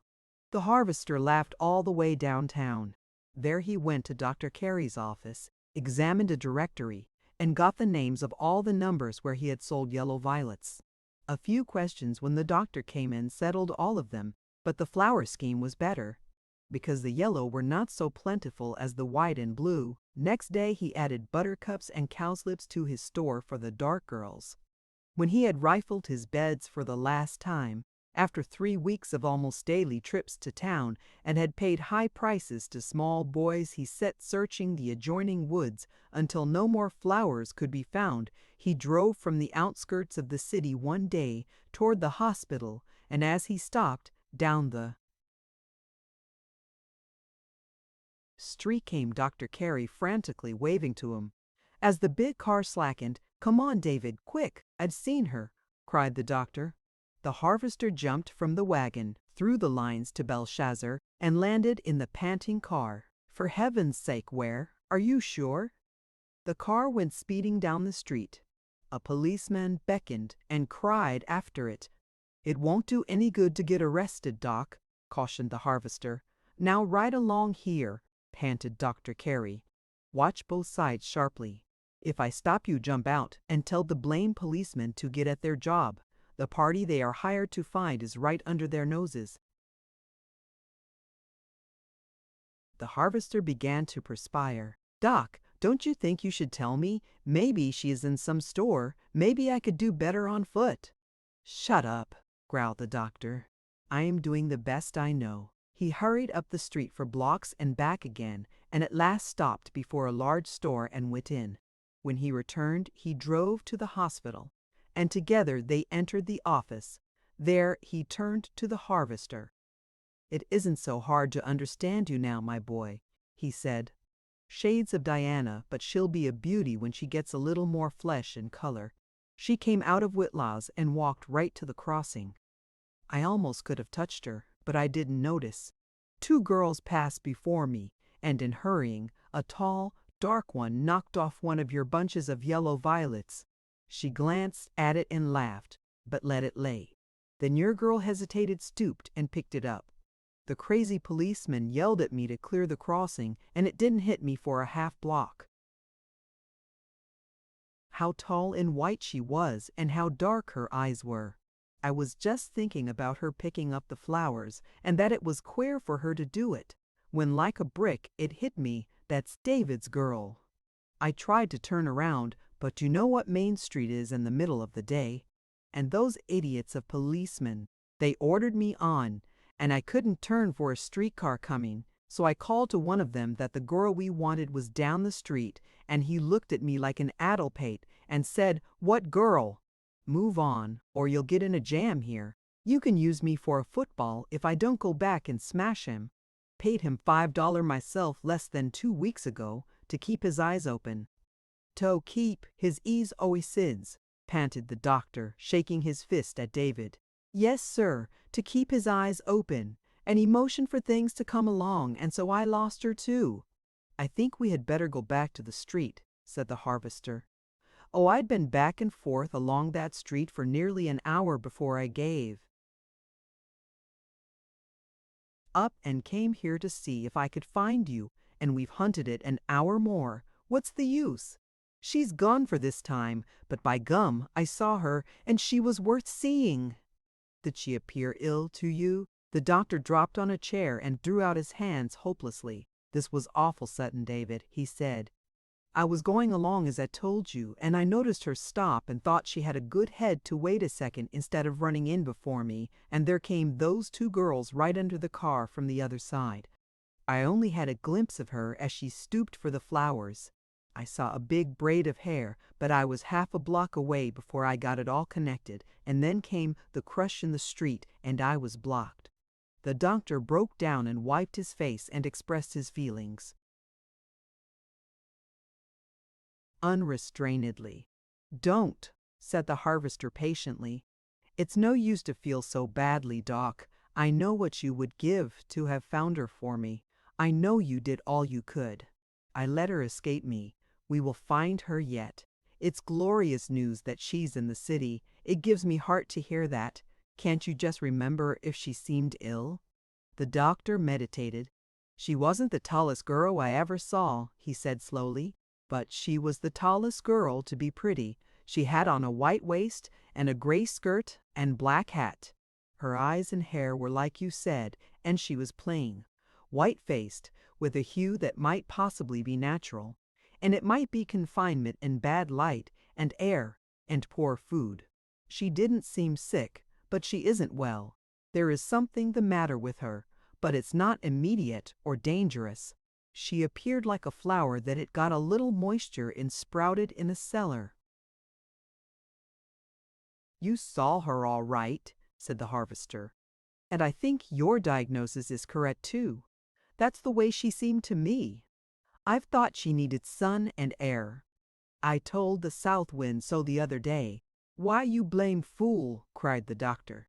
[SPEAKER 1] The harvester laughed all the way downtown. There he went to Dr. Carey's office, examined a directory, and got the names of all the numbers where he had sold yellow violets. A few questions when the doctor came in settled all of them, but the flower scheme was better, because the yellow were not so plentiful as the white and blue. Next day he added buttercups and cowslips to his store for the dark girls. When he had rifled his beds for the last time, after 3 weeks of almost daily trips to town, and had paid high prices to small boys, he set searching the adjoining woods until no more flowers could be found. He drove from the outskirts of the city one day toward the hospital, and as he stopped, down the street came Dr. Carey frantically waving to him. As the big car slackened, "Come on, David, quick, I'd seen her," cried the doctor. The harvester jumped from the wagon, through the lines to Belshazzar, and landed in the panting car. "For heaven's sake, where? Are you sure?" The car went speeding down the street. A policeman beckoned and cried after it. "It won't do any good to get arrested, Doc," cautioned the harvester. "Now ride along here," panted Dr. Carey. "Watch both sides sharply. If I stop you, jump out and tell the blamed policemen to get at their job. The party they are hired to find is right under their noses." The harvester began to perspire. "Doc, don't you think you should tell me? Maybe she is in some store. Maybe I could do better on foot." "Shut up," growled the doctor. "I am doing the best I know." He hurried up the street for blocks and back again, and at last stopped before a large store and went in. When he returned, he drove to the hospital, and together they entered the office. There he turned to the harvester. "It isn't so hard to understand you now, my boy," he said. "Shades of Diana, but she'll be a beauty when she gets a little more flesh and color." She came out of Whitlaw's and walked right to the crossing. I almost could have touched her, but I didn't notice. 2 girls passed before me, and in hurrying, a tall, dark one knocked off one of your bunches of yellow violets. She glanced at it and laughed, but let it lay. Then your girl hesitated, stooped, and picked it up. The crazy policeman yelled at me to clear the crossing, and it didn't hit me for a half block. how tall and white she was and how dark her eyes were. I was just thinking about her picking up the flowers and that it was queer for her to do it, when like a brick it hit me, that's David's girl. I tried to turn around, but you know what Main Street is in the middle of the day. And those idiots of policemen, they ordered me on, and I couldn't turn for a streetcar coming, so I called to one of them that the girl we wanted was down the street, and he looked at me like an addlepate and said, "What girl? Move on, or you'll get in a jam here. You can use me for a football if I don't go back and smash him." Paid him $5 myself less than 2 weeks ago to keep his eyes open. "To keep his eyes open," panted the doctor, shaking his fist at David. "Yes, sir, to keep his eyes open, and he motioned for things to come along, and so I lost her too." "I think we had better go back to the street," said the harvester. "Oh, I'd been back and forth along that street for nearly an hour before I gave up and came here to see if I could find you, and we've hunted it an hour more. What's the use? She's gone for this time, but by gum, I saw her, and she was worth seeing." "Did she appear ill to you?" The doctor dropped on a chair and threw out his hands hopelessly. "This was awful sudden, David," he said. "I was going along as I told you, and I noticed her stop and thought she had a good head to wait a second instead of running in before me, and there came those 2 girls right under the car from the other side. I only had a glimpse of her as she stooped for the flowers. I saw a big braid of hair, but I was half a block away before I got it all connected, and then came the crush in the street, and I was blocked." The doctor broke down and wiped his face and expressed his feelings unrestrainedly. "Don't," said the harvester patiently. "It's no use to feel so badly, Doc. I know what you would give to have found her for me. I know you did all you could. I let her escape me. We will find her yet. It's glorious news that she's in the city. It gives me heart to hear that. Can't you just remember if she seemed ill?" The doctor meditated. "She wasn't the tallest girl I ever saw," he said slowly, "but she was the tallest girl to be pretty. She had on a white waist and a gray skirt and black hat. Her eyes and hair were like you said, and she was plain, white-faced, with a hue that might possibly be natural, and it might be confinement and bad light and air and poor food. She didn't seem sick, but she isn't well. There is something the matter with her, but it's not immediate or dangerous. She appeared like a flower that had got a little moisture and sprouted in a cellar." "You saw her all right," said the harvester. "And I think your diagnosis is correct too. That's the way she seemed to me. I've thought she needed sun and air. I told the south wind so the other day." "Why, you blame fool," cried the doctor.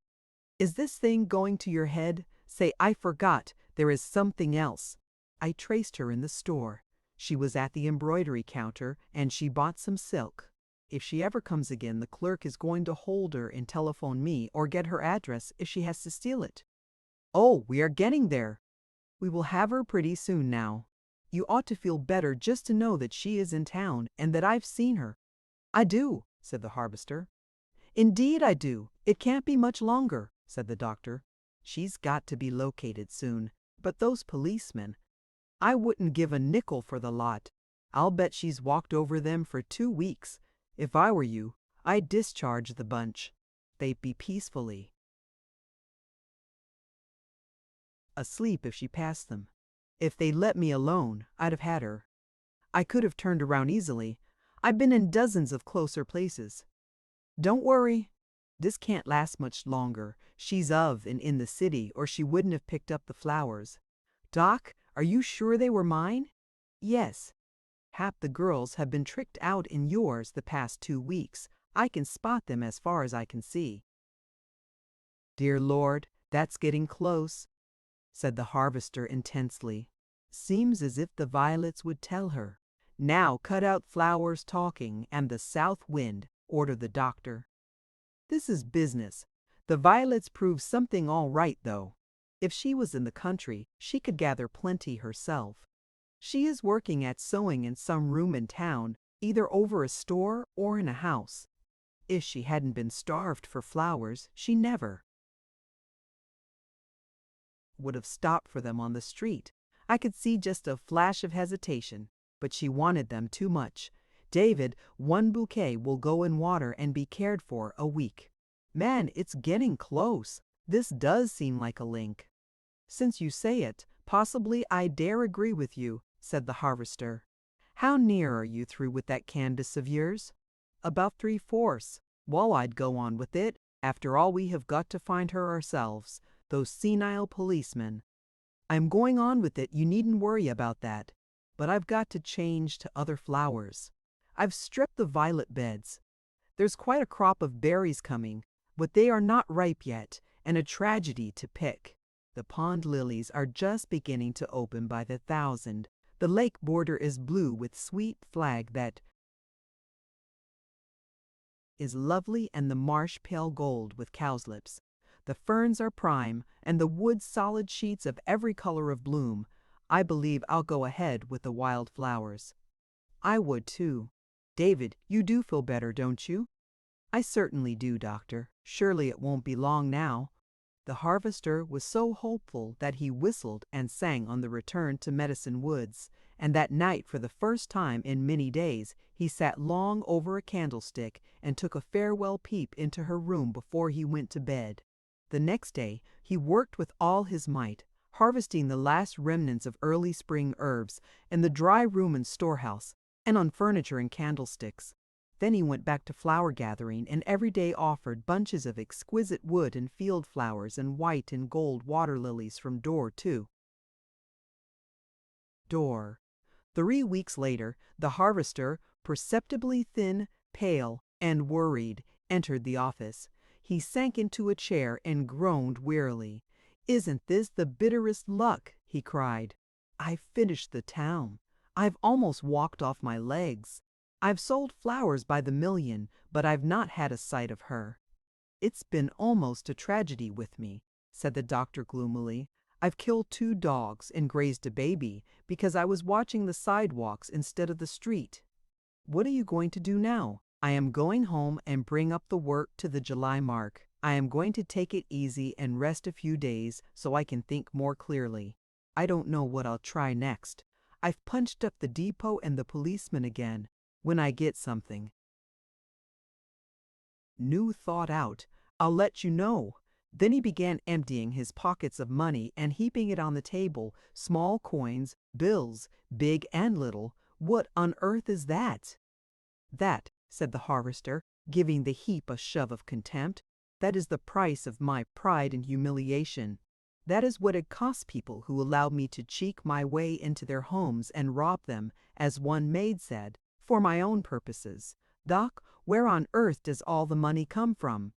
[SPEAKER 1] "Is this thing going to your head? Say, 'I forgot, there is something else.'" I traced her in the store. She was at the embroidery counter, and she bought some silk. If she ever comes again, the clerk is going to hold her and telephone me or get her address if she has to steal it. "Oh, we are getting there. We will have her pretty soon now. You ought to feel better just to know that she is in town and that I've seen her." "I do," said the harvester. "Indeed I do. It can't be much longer," said the doctor. "She's got to be located soon. But those policemen, I wouldn't give a nickel for the lot. I'll bet she's walked over them for 2 weeks. If I were you, I'd discharge the bunch. They'd be peacefully asleep if she passed them. If they'd let me alone, I'd have had her. I could have turned around easily. I've been in dozens of closer places. Don't worry. This can't last much longer. She's of and in the city, or she wouldn't have picked up the flowers. Doc, are you sure they were mine?" "Yes. Half the girls have been tricked out in yours the past 2 weeks. I can spot them as far as I can see." "Dear Lord, that's getting close," said the harvester intensely. "Seems as if the violets would tell her. Now cut out flowers talking and the south wind," ordered the doctor. "This is business. The violets prove something all right, though. If she was in the country, she could gather plenty herself. She is working at sewing in some room in town, either over a store or in a house. If she hadn't been starved for flowers, she never would have stopped for them on the street. I could see just a flash of hesitation, but she wanted them too much. David, one bouquet will go in water and be cared for a week. Man, it's getting close. This does seem like a link. Since you say it, possibly I dare agree with you, said the harvester. How near are you through with that canvas of yours? About 3/4. Well, I'd go on with it. After all, we have got to find her ourselves. Those senile policemen. I'm going on with it, you needn't worry about that. But I've got to change to other flowers. I've stripped the violet beds. There's quite a crop of berries coming, but they are not ripe yet, and a tragedy to pick. The pond lilies are just beginning to open by the thousand. The lake border is blue with sweet flag that is lovely, and the marsh pale gold with cowslips. The ferns are prime, and the woods solid sheets of every color of bloom. I believe I'll go ahead with the wild flowers. I would too. David, you do feel better, don't you? I certainly do, Doctor. Surely it won't be long now. The harvester was so hopeful that he whistled and sang on the return to Medicine Woods, and that night, for the first time in many days, he sat long over a candlestick and took a farewell peep into her room before he went to bed. The next day he worked with all his might, harvesting the last remnants of early spring herbs in the dry room and storehouse, and on furniture and candlesticks. Then he went back to flower gathering, and every day offered bunches of exquisite wood and field flowers and white and gold water lilies from door to door. 3 weeks later, the harvester, perceptibly thin, pale, and worried, entered the office. He sank into a chair and groaned wearily. "Isn't this the bitterest luck?" he cried. "I've finished the town. I've almost walked off my legs. I've sold flowers by the million, but I've not had a sight of her." "It's been almost a tragedy with me," said the doctor gloomily. "I've killed 2 dogs and grazed a baby because I was watching the sidewalks instead of the street. What are you going to do now?" "I am going home and bring up the work to the July mark. I am going to take it easy and rest a few days so I can think more clearly. I don't know what I'll try next. I've punched up the depot and the policeman again. When I get something new thought out, I'll let you know." Then he began emptying his pockets of money and heaping it on the table, small coins, bills, big and little. "What on earth is that?" "That," said the harvester, giving the heap a shove of contempt, "that is the price of my pride and humiliation. That is what it costs people who allow me to cheek my way into their homes and rob them, as one maid said, for my own purposes. Doc, where on earth does all the money come from?"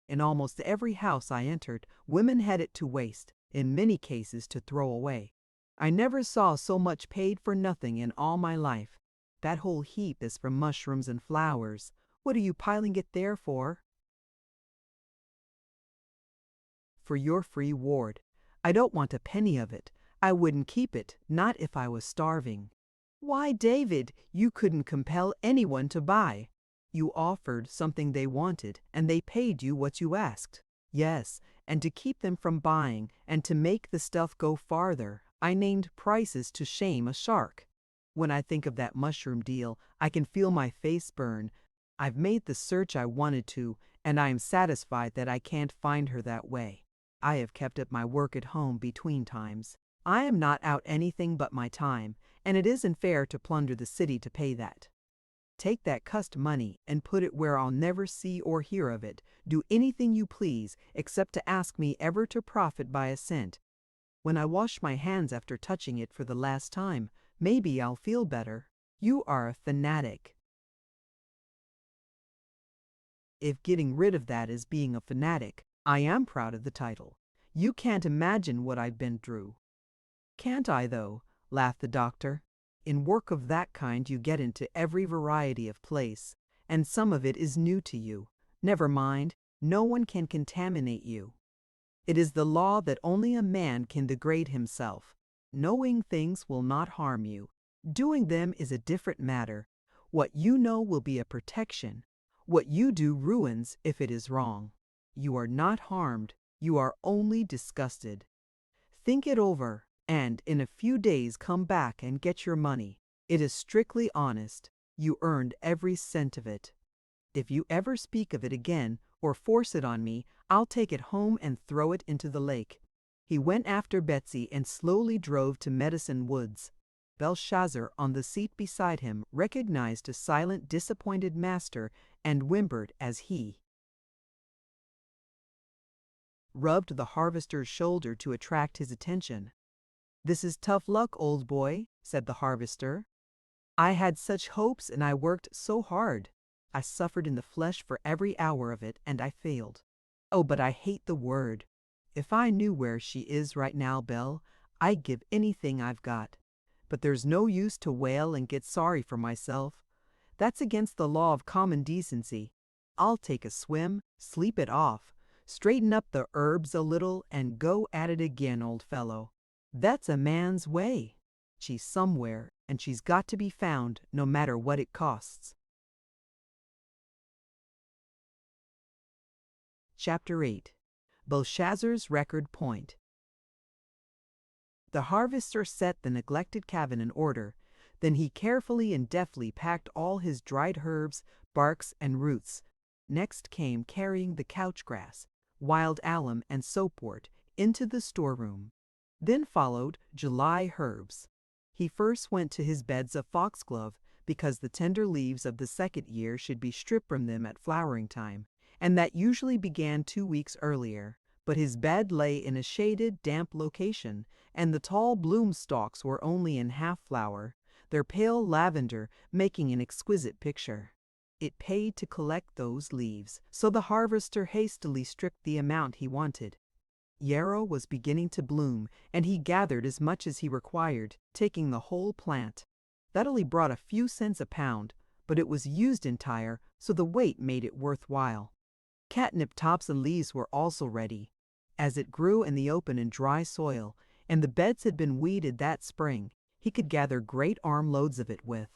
[SPEAKER 1] In almost every house I entered, women had it to waste, in many cases to throw away. I never saw so much paid for nothing in all my life. That whole heap is for mushrooms and flowers. What are you piling it there for?" "For your free ward. I don't want a penny of it. I wouldn't keep it, not if I was starving." "Why, David, you couldn't compel anyone to buy." "You offered something they wanted, and they paid you what you asked." "Yes, and to keep them from buying, and to make the stuff go farther, I named prices to shame a shark. When I think of that mushroom deal, I can feel my face burn. I've made the search I wanted to, and I am satisfied that I can't find her that way. I have kept up my work at home between times. I am not out anything but my time, and it isn't fair to plunder the city to pay that. Take that cussed money and put it where I'll never see or hear of it. Do anything you please, except to ask me ever to profit by a cent. When I wash my hands after touching it for the last time, maybe I'll feel better. You are a fanatic." If getting rid of that is being a fanatic, I am proud of the title. You can't imagine what I've been through. "Can't I, though?" laughed the doctor. "In work of that kind you get into every variety of place, and some of it is new to you. Never mind, no one can contaminate you. It is the law that only a man can degrade himself. Knowing things will not harm you. Doing them is a different matter. What you know will be a protection. What you do ruins if it is wrong. You are not harmed, you are only disgusted. Think it over, and in a few days come back and get your money. It is strictly honest. You earned every cent of it. If you ever speak of it again or force it on me, I'll take it home and throw it into the lake. He went after Betsy and slowly drove to Medicine Woods. Belshazzar, on the seat beside him, recognized a silent, disappointed master and whimpered as he rubbed the harvester's shoulder to attract his attention. "This is tough luck, old boy," said the harvester. "I had such hopes and I worked so hard. I suffered in the flesh for every hour of it and I failed. Oh, but I hate the word. If I knew where she is right now, Belle, I'd give anything I've got. But there's no use to wail and get sorry for myself. That's against the law of common decency. I'll take a swim, sleep it off, straighten up the herbs a little, and go at it again, old fellow. That's a man's way. She's somewhere, and she's got to be found, no matter what it costs." Chapter 8. Belshazzar's Record Point. The harvester set the neglected cabin in order. Then he carefully and deftly packed all his dried herbs, barks, and roots. Next came carrying the couch grass, wild alum, and soapwort into the storeroom. Then followed July herbs. He first went to his beds of foxglove, because the tender leaves of the second year should be stripped from them at flowering time, and that usually began 2 weeks earlier. But his bed lay in a shaded, damp location, and the tall bloom stalks were only in half flower, their pale lavender making an exquisite picture. It paid to collect those leaves, so the harvester hastily stripped the amount he wanted. Yarrow was beginning to bloom, and he gathered as much as he required, taking the whole plant. That only brought a few cents a pound, but it was used entire, so the weight made it worthwhile. Catnip tops and leaves were also ready. As it grew in the open and dry soil, and the beds had been weeded that spring, he could gather great armloads of it with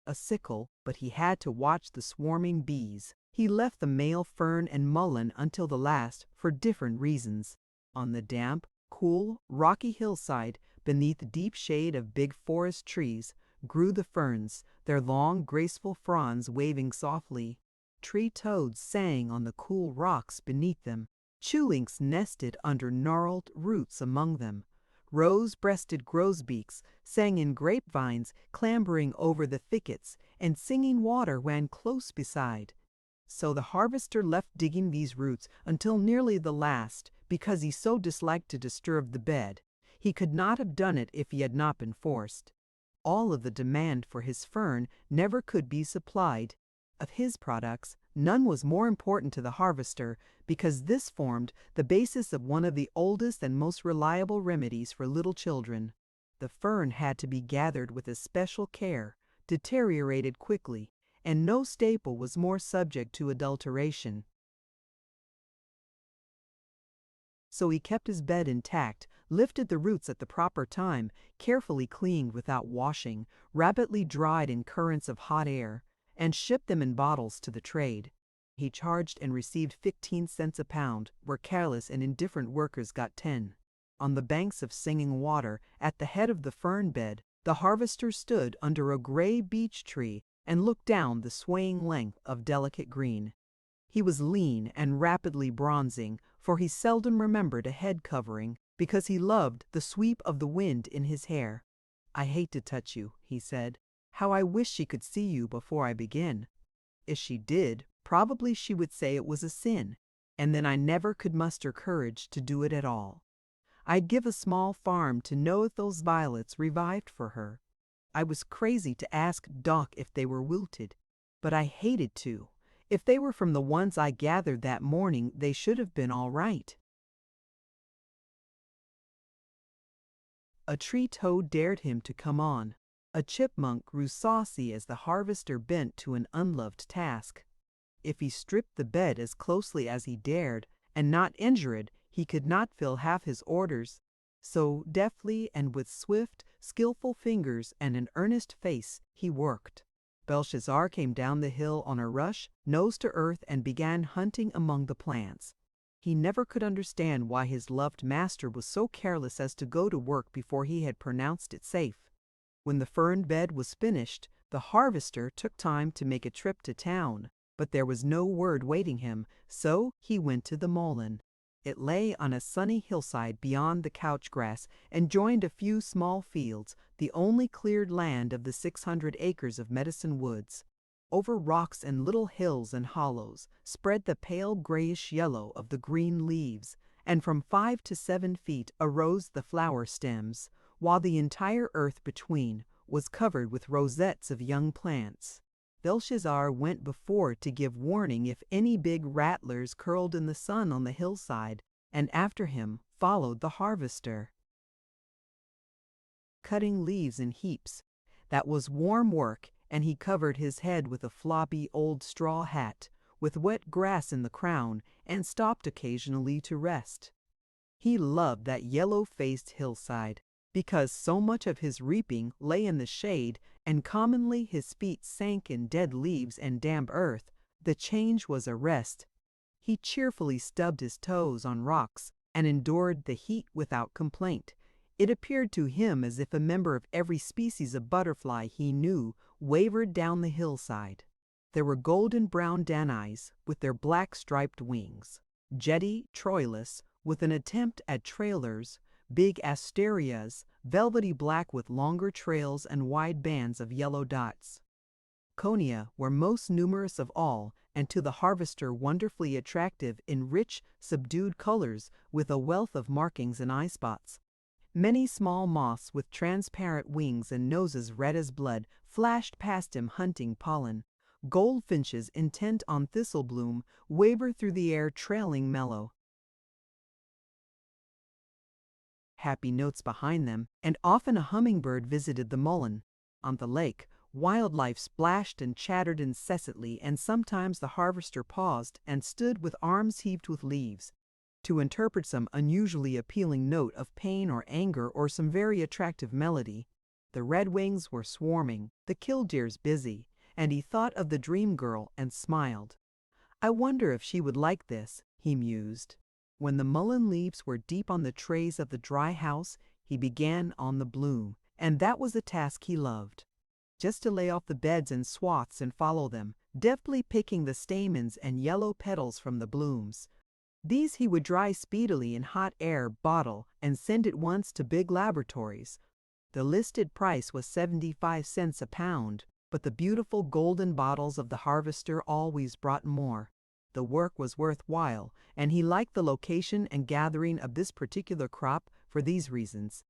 [SPEAKER 1] a sickle, but he had to watch the swarming bees. He left the male fern and mullein until the last for different reasons. On the damp, cool, rocky hillside, beneath the deep shade of big forest trees, grew the ferns, their long, graceful fronds waving softly. Tree toads sang on the cool rocks beneath them. Chewinks nested under gnarled roots among them. Rose-breasted grosbeaks sang in grapevines, clambering over the thickets, and Singing Water ran close beside. So the harvester left digging these roots until nearly the last, because he so disliked to disturb the bed. He could not have done it if he had not been forced. All of the demand for his fern never could be supplied. Of his products, none was more important to the harvester, because this formed the basis of one of the oldest and most reliable remedies for little children. The fern had to be gathered with especial care, deteriorated quickly, and no staple was more subject to adulteration. So he kept his bed intact, lifted the roots at the proper time, carefully cleaned without washing, rapidly dried in currents of hot air, and shipped them in bottles to the trade. He charged and received 15 cents a pound, where careless and indifferent workers got 10. On the banks of Singing Water, at the head of the fern bed, the harvester stood under a gray beech tree and looked down the swaying length of delicate green. He was lean and rapidly bronzing, for he seldom remembered a head covering, because he loved the sweep of the wind in his hair. "I hate to touch you," he said. "How I wish she could see you before I begin. If she did, probably she would say it was a sin, and then I never could muster courage to do it at all. I'd give a small farm to know if those violets revived for her. I was crazy to ask Doc if they were wilted, but I hated to. If they were from the ones I gathered that morning, they should have been all right." A tree toad dared him to come on. A chipmunk grew saucy as the harvester bent to an unloved task. If he stripped the bed as closely as he dared, and not injure it, he could not fill half his orders. So deftly and with swift, skillful fingers and an earnest face, he worked. Belshazzar came down the hill on a rush, nose to earth, and began hunting among the plants. He never could understand why his loved master was so careless as to go to work before he had pronounced it safe. When the fern bed was finished, the harvester took time to make a trip to town, but there was no word waiting him, so he went to the mullein. It lay on a sunny hillside beyond the couch grass and joined a few small fields, the only cleared land of the 600 acres of Medicine Woods. Over rocks and little hills and hollows spread the pale grayish yellow of the green leaves, and from 5 to 7 feet arose the flower stems, while the entire earth between was covered with rosettes of young plants. Belshazzar went before to give warning if any big rattlers curled in the sun on the hillside, and after him followed the harvester, cutting leaves in heaps. That was warm work, and he covered his head with a floppy old straw hat, with wet grass in the crown, and stopped occasionally to rest. He loved that yellow-faced hillside, because so much of his reaping lay in the shade, and commonly his feet sank in dead leaves and damp earth. The change was a rest. He cheerfully stubbed his toes on rocks and endured the heat without complaint. It appeared to him as if a member of every species of butterfly he knew wavered down the hillside. There were golden-brown danais with their black striped wings, jetty troilus with an attempt at trailers, big asterias, velvety black with longer trails and wide bands of yellow dots. Conia were most numerous of all, and to the harvester wonderfully attractive in rich, subdued colors with a wealth of markings and eye spots. Many small moths with transparent wings and noses red as blood flashed past him hunting pollen. Goldfinches intent on thistle bloom wavered through the air trailing mellow happy notes behind them, and often a hummingbird visited the mullein. On the lake, wildlife splashed and chattered incessantly, and sometimes the harvester paused and stood with arms heaved with leaves, to interpret some unusually appealing note of pain or anger or some very attractive melody. The redwings were swarming, the killdeers busy, and he thought of the dream girl and smiled. I wonder if she would like this, he mused. When the mullein leaves were deep on the trays of the dry house, he began on the bloom, and that was a task he loved. Just to lay off the beds in swaths and follow them, deftly picking the stamens and yellow petals from the blooms. These he would dry speedily in hot air, bottle, and send at once to big laboratories. The listed price was 75 cents a pound, but the beautiful golden bottles of the harvester always brought more. The work was worthwhile, and he liked the location and gathering of this particular crop for these reasons.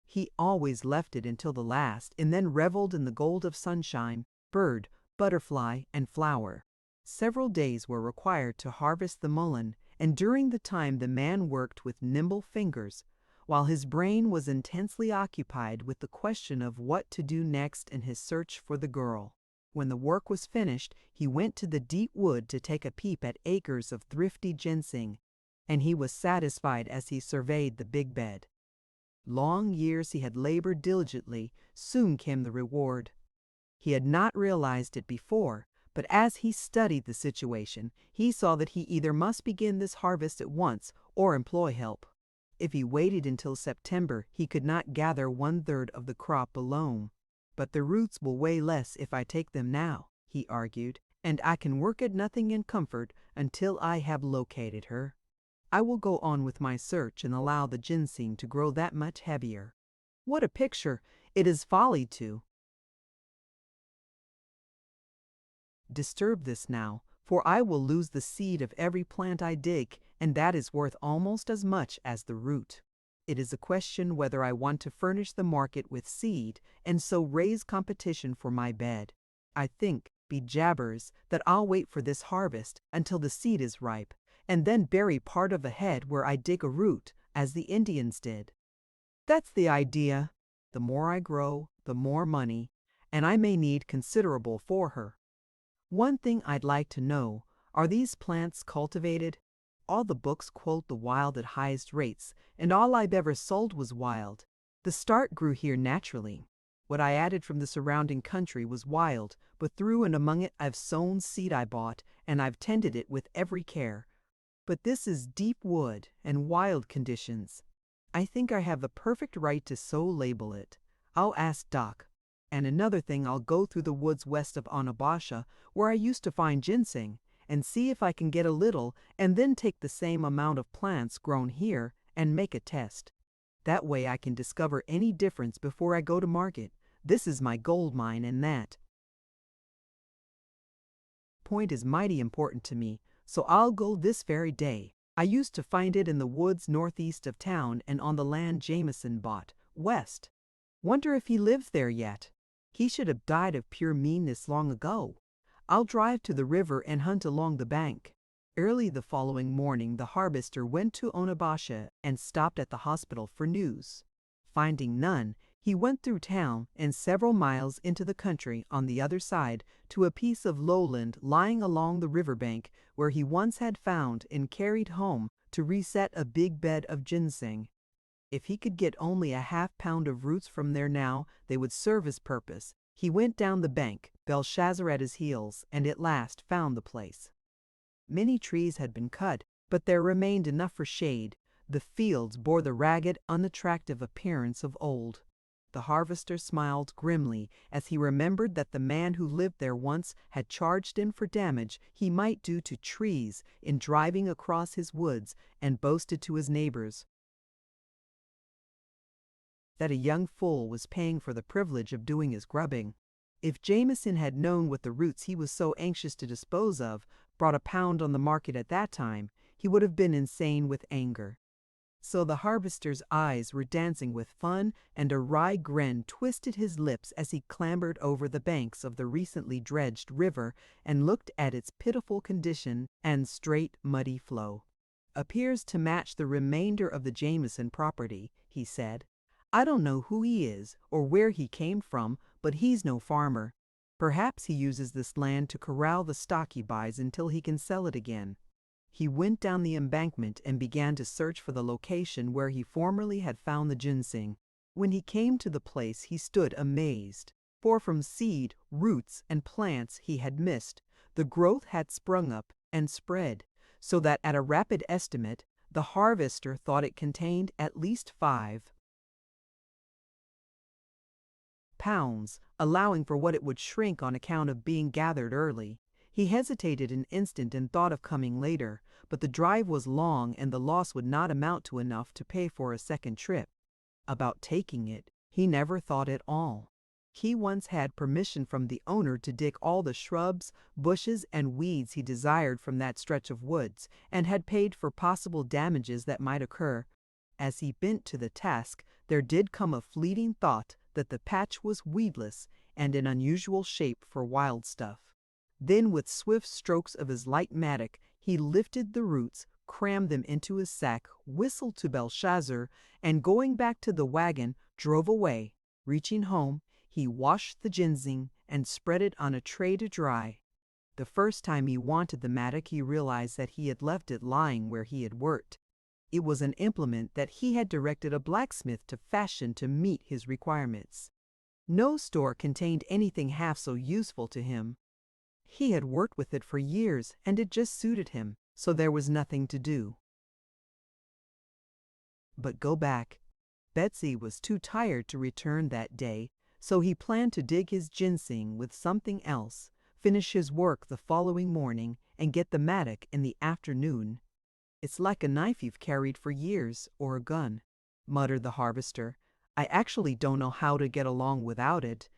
[SPEAKER 1] He always left it until the last, and then reveled in the gold of sunshine, bird, butterfly, and flower. Several days were required to harvest the mullein, and during the time the man worked with nimble fingers, while his brain was intensely occupied with the question of what to do next in his search for the girl. When the work was finished, he went to the deep wood to take a peep at acres of thrifty ginseng, and he was satisfied as he surveyed the big bed. Long years he had labored diligently, soon came the reward. He had not realized it before, but as he studied the situation, he saw that he either must begin this harvest at once or employ help. If he waited until September, he could not gather 1/3 of the crop alone. But the roots will weigh less if I take them now, he argued, and I can work at nothing in comfort until I have located her. I will go on with my search and allow the ginseng to grow that much heavier. What a picture! It is folly to disturb this now, for I will lose the seed of every plant I dig, and that is worth almost as much as the root. It is a question whether I want to furnish the market with seed and so raise competition for my bed. I think, be jabbers, that I'll wait for this harvest until the seed is ripe, and then bury part of a head where I dig a root, as the Indians did. That's the idea. The more I grow, the more money, and I may need considerable for her. One thing I'd like to know, are these plants cultivated? All the books quote the wild at highest rates, and all I've ever sold was wild. The start grew here naturally. What I added from the surrounding country was wild, but through and among it I've sown seed I bought, and I've tended it with every care. But this is deep wood and wild conditions. I think I have the perfect right to so label it. I'll ask Doc. And another thing, I'll go through the woods west of Onabasha, where I used to find ginseng, and see if I can get a little, and then take the same amount of plants grown here and make a test. That way I can discover any difference before I go to market. This is my gold mine, and that point is mighty important to me, so I'll go this very day. I used to find it in the woods northeast of town and on the land Jameson bought, west. Wonder if he lives there yet. He should have died of pure meanness long ago. I'll drive to the river and hunt along the bank. Early the following morning, the harvester went to Onabasha and stopped at the hospital for news. Finding none, he went through town and several miles into the country on the other side to a piece of lowland lying along the riverbank where he once had found and carried home to reset a big bed of ginseng. If he could get only a half-pound of roots from there now, they would serve his purpose. He went down the bank, Belshazzar at his heels, and at last found the place. Many trees had been cut, but there remained enough for shade. The fields bore the ragged, unattractive appearance of old. The harvester smiled grimly as he remembered that the man who lived there once had charged him for damage he might do to trees in driving across his woods, and boasted to his neighbors that a young fool was paying for the privilege of doing his grubbing. If Jameson had known what the roots he was so anxious to dispose of brought a pound on the market at that time, he would have been insane with anger. So the harvester's eyes were dancing with fun, and a wry grin twisted his lips as he clambered over the banks of the recently dredged river and looked at its pitiful condition and straight, muddy flow. "Appears to match the remainder of the Jameson property," he said. "I don't know who he is or where he came from, but he's no farmer. Perhaps he uses this land to corral the stock he buys until he can sell it again." He went down the embankment and began to search for the location where he formerly had found the ginseng. When he came to the place, he stood amazed, for from seed, roots, and plants he had missed, the growth had sprung up and spread, so that at a rapid estimate, the harvester thought it contained at least 5 pounds, allowing for what it would shrink on account of being gathered early. He hesitated an instant and thought of coming later, but the drive was long and the loss would not amount to enough to pay for a second trip. About taking it, he never thought at all. He once had permission from the owner to dig all the shrubs, bushes, and weeds he desired from that stretch of woods, and had paid for possible damages that might occur. As he bent to the task, there did come a fleeting thought that the patch was weedless and in unusual shape for wild stuff. Then with swift strokes of his light mattock, he lifted the roots, crammed them into his sack, whistled to Belshazzar, and going back to the wagon, drove away. Reaching home, he washed the ginseng and spread it on a tray to dry. The first time he wanted the mattock, he realized that he had left it lying where he had worked. It was an implement that he had directed a blacksmith to fashion to meet his requirements. No store contained anything half so useful to him. He had worked with it for years, and it just suited him, so there was nothing to do but go back. Betsy was too tired to return that day, so he planned to dig his ginseng with something else, finish his work the following morning, and get the mattock in the afternoon. "It's like a knife you've carried for years, or a gun," muttered the harvester. "I actually don't know how to get along without it.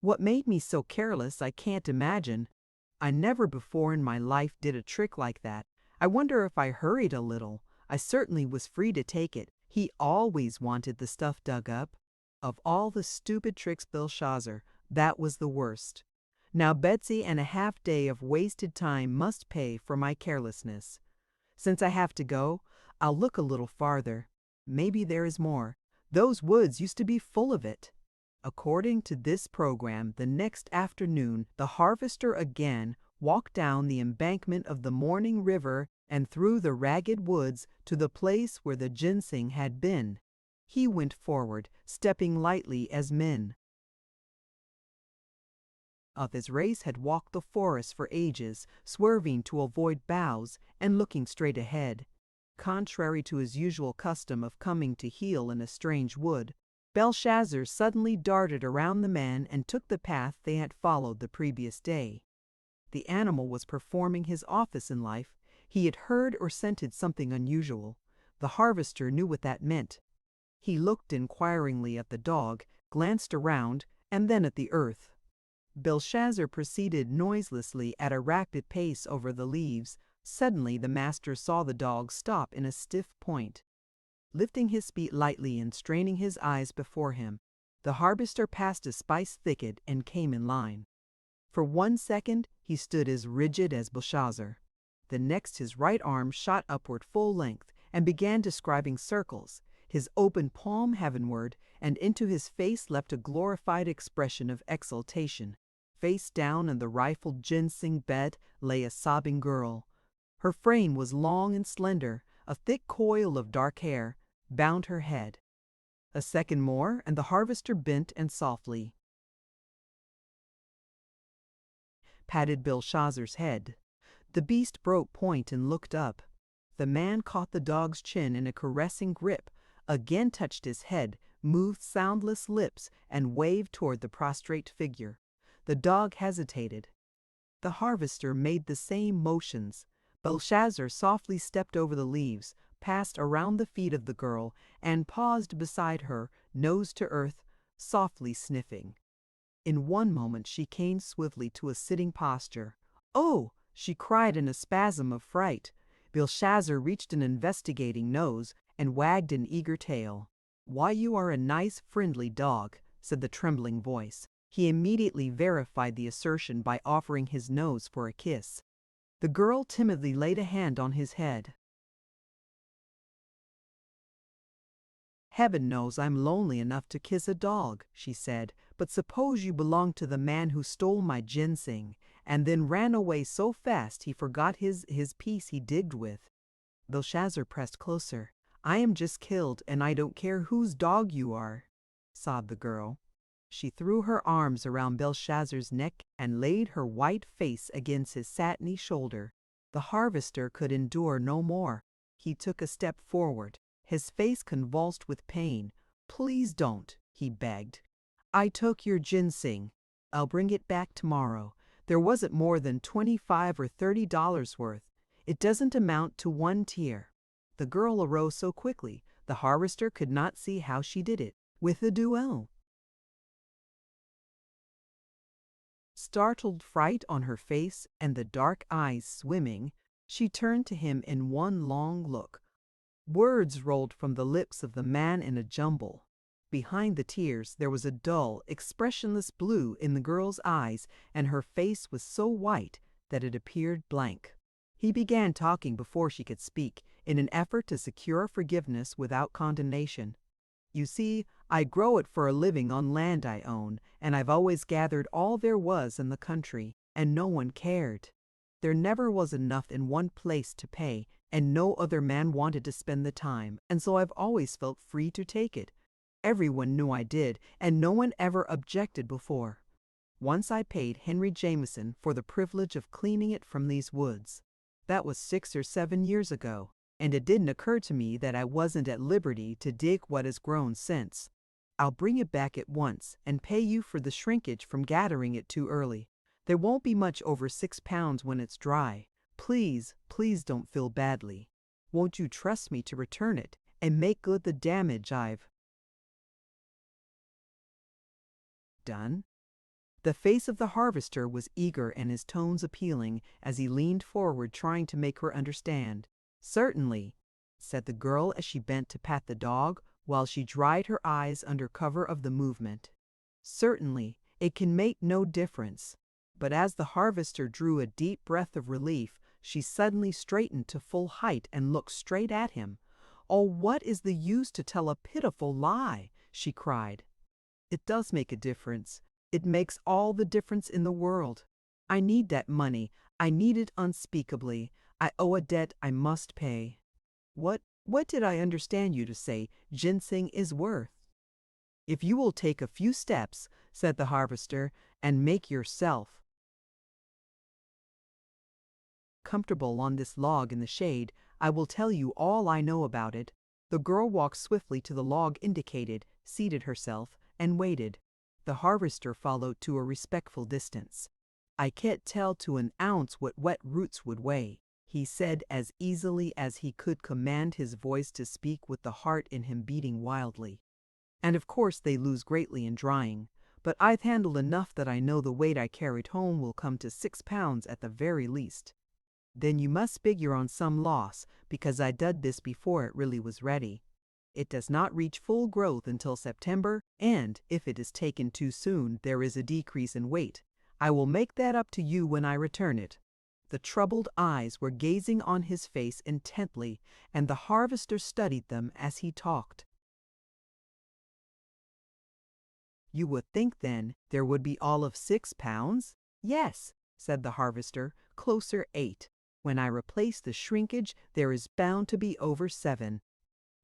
[SPEAKER 1] What made me so careless I can't imagine. I never before in my life did a trick like that. I wonder if I hurried a little. I certainly was free to take it. He always wanted the stuff dug up." Of all the stupid tricks Belshazzar, that was the worst. Now Betsy and a half day of wasted time must pay for my carelessness. Since I have to go, I'll look a little farther. Maybe there is more. Those woods used to be full of it. According to this program, the next afternoon, the harvester again walked down the embankment of the morning river and through the ragged woods to the place where the ginseng had been. He went forward, stepping lightly as men of his race had walked the forest for ages, swerving to avoid boughs and looking straight ahead. Contrary to his usual custom of coming to heel in a strange wood, Belshazzar suddenly darted around the man and took the path they had followed the previous day. The animal was performing his office in life. He had heard or scented something unusual. The harvester knew what that meant. He looked inquiringly at the dog, glanced around, and then at the earth. Belshazzar proceeded noiselessly at a rapid pace over the leaves. Suddenly the master saw the dog stop in a stiff point. Lifting his feet lightly and straining his eyes before him, the harvester passed a spice thicket and came in line. For 1 second he stood as rigid as Belshazzar. The next his right arm shot upward full length and began describing circles, his open palm heavenward, and into his face leapt a glorified expression of exultation. Face down in the rifled ginseng bed lay a sobbing girl. Her frame was long and slender, a thick coil of dark hair bound her head. A second more, and the harvester bent and softly patted Belshazzar's head. The beast broke point and looked up. The man caught the dog's chin in a caressing grip, again touched his head, moved soundless lips, and waved toward the prostrate figure. The dog hesitated. The harvester made the same motions. Belshazzar softly stepped over the leaves, passed around the feet of the girl, and paused beside her, nose to earth, softly sniffing. In one moment she came swiftly to a sitting posture. "Oh!" she cried in a spasm of fright. Belshazzar reached an investigating nose and wagged an eager tail. "Why, you are a nice, friendly dog," said the trembling voice. He immediately verified the assertion by offering his nose for a kiss. The girl timidly laid a hand on his head. "Heaven knows I'm lonely enough to kiss a dog," she said, "but suppose you belong to the man who stole my ginseng and then ran away so fast he forgot his piece he digged with." Belshazzar pressed closer. "I am just killed, and I don't care whose dog you are," sobbed the girl. She threw her arms around Belshazzar's neck and laid her white face against his satiny shoulder. The harvester could endure no more. He took a step forward, his face convulsed with pain. "Please don't," he begged. "I took your ginseng. I'll bring it back tomorrow. There wasn't more than $25 or $30 worth. It doesn't amount to 1 tear." The girl arose so quickly, the harvester could not see how she did it. With a duel. Startled fright on her face and the dark eyes swimming, she turned to him in one long look. Words rolled from the lips of the man in a jumble. Behind the tears there was a dull, expressionless blue in the girl's eyes, and her face was so white that it appeared blank. He began talking before she could speak, in an effort to secure forgiveness without condemnation. "You see, I grow it for a living on land I own, and I've always gathered all there was in the country, and no one cared. There never was enough in one place to pay, and no other man wanted to spend the time, and so I've always felt free to take it. Everyone knew I did, and no one ever objected before. Once I paid Henry Jameson for the privilege of cleaning it from these woods. That was 6 or 7 years ago. And it didn't occur to me that I wasn't at liberty to dig what has grown since. I'll bring it back at once and pay you for the shrinkage from gathering it too early. There won't be much over 6 pounds when it's dry. Please, please don't feel badly. Won't you trust me to return it and make good the damage I've done?" The face of the harvester was eager and his tones appealing as he leaned forward trying to make her understand. "Certainly," said the girl as she bent to pat the dog while she dried her eyes under cover of the movement. "Certainly, it can make no difference." But as the harvester drew a deep breath of relief, she suddenly straightened to full height and looked straight at him. "Oh, what is the use to tell a pitiful lie?" she cried. "It does make a difference. It makes all the difference in the world. I need that money. I need it unspeakably. I owe a debt I must pay. What did I understand you to say ginseng is worth? If you will take a few steps, said the harvester, and make yourself comfortable on this log in the shade, I will tell you all I know about it. The girl walked swiftly to the log indicated, seated herself, and waited. The harvester followed to a respectful distance. I can't tell to an ounce what wet roots would weigh, he said as easily as he could command his voice to speak with the heart in him beating wildly. And of course they lose greatly in drying, but I've handled enough that I know the weight I carried home will come to 6 pounds at the very least. Then you must figure on some loss, because I did this before it really was ready. It does not reach full growth until September, and if it is taken too soon, there is a decrease in weight. I will make that up to you when I return it. The troubled eyes were gazing on his face intently, and the harvester studied them as he talked. You would think, then, there would be all of 6 pounds? Yes, said the harvester, closer 8. When I replace the shrinkage, there is bound to be over 7.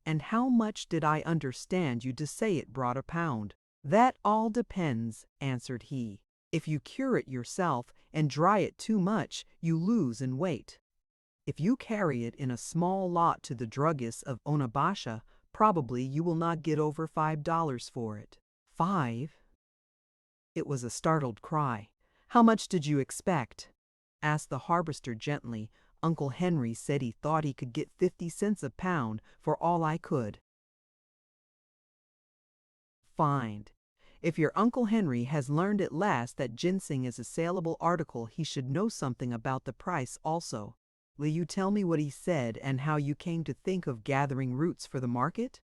[SPEAKER 1] And how much did I understand you to say it brought a pound? That all depends, answered he. If you cure it yourself and dry it too much, you lose in weight. If you carry it in a small lot to the druggist of Onabasha, probably you will not get over $5 for it. 5? It was a startled cry. How much did you expect? Asked the harvester gently. Uncle Henry said he thought he could get 50 cents a pound for all I could find. If your Uncle Henry has learned at last that ginseng is a saleable article, he should know something about the price also. Will you tell me what he said and how you came to think of gathering roots for the market?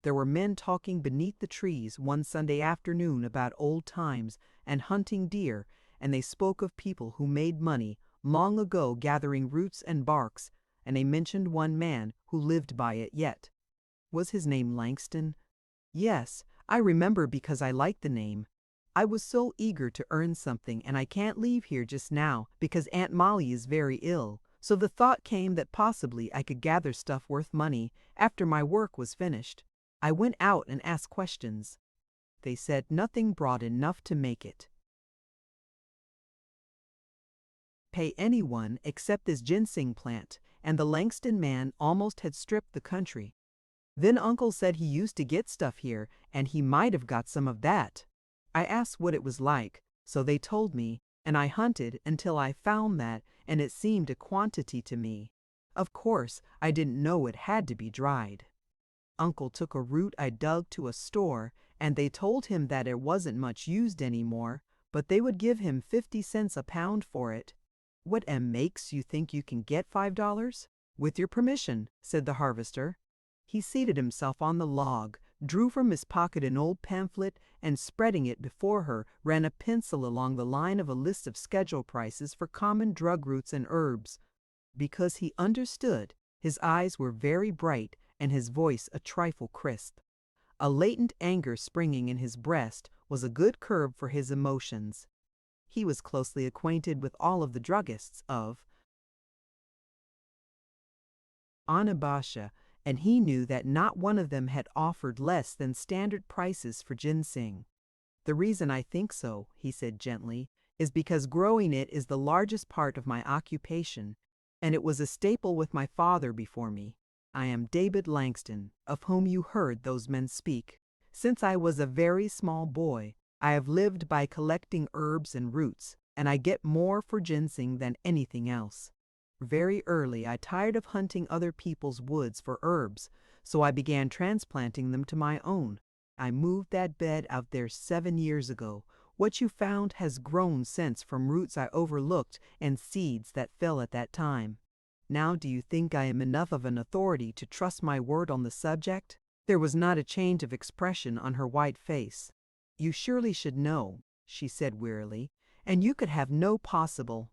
[SPEAKER 1] There were men talking beneath the trees one Sunday afternoon about old times and hunting deer, and they spoke of people who made money long ago gathering roots and barks, and they mentioned one man who lived by it yet. Was his name Langston? Yes, I remember because I liked the name. I was so eager to earn something, and I can't leave here just now because Aunt Molly is very ill, so the thought came that possibly I could gather stuff worth money after my work was finished. I went out and asked questions. They said nothing brought enough to make it. Pay anyone except this ginseng plant, and the Langston man almost had stripped the country. Then Uncle said he used to get stuff here, and he might have got some of that. I asked what it was like, so they told me, and I hunted until I found that, and it seemed a quantity to me. Of course, I didn't know it had to be dried. Uncle took a root I dug to a store, and they told him that it wasn't much used anymore, but they would give him 50 cents a pound for it. What makes you think you can get $5? With your permission, said the harvester. He seated himself on the log, drew from his pocket an old pamphlet, and spreading it before her, ran a pencil along the line of a list of schedule prices for common drug roots and herbs. Because he understood, his eyes were very bright and his voice a trifle crisp. A latent anger springing in his breast was a good curb for his emotions. He was closely acquainted with all of the druggists of Onabasha, and he knew that not one of them had offered less than standard prices for ginseng. The reason I think so, he said gently, is because growing it is the largest part of my occupation, and it was a staple with my father before me. I am David Langston, of whom you heard those men speak. Since I was a very small boy, I have lived by collecting herbs and roots, and I get more for ginseng than anything else. Very early I tired of hunting other people's woods for herbs, so I began transplanting them to my own. I moved that bed out there 7 years ago. What you found has grown since from roots I overlooked and seeds that fell at that time. Now do you think I am enough of an authority to trust my word on the subject? There was not a change of expression on her white face. You surely should know, she said wearily, and you could have no possible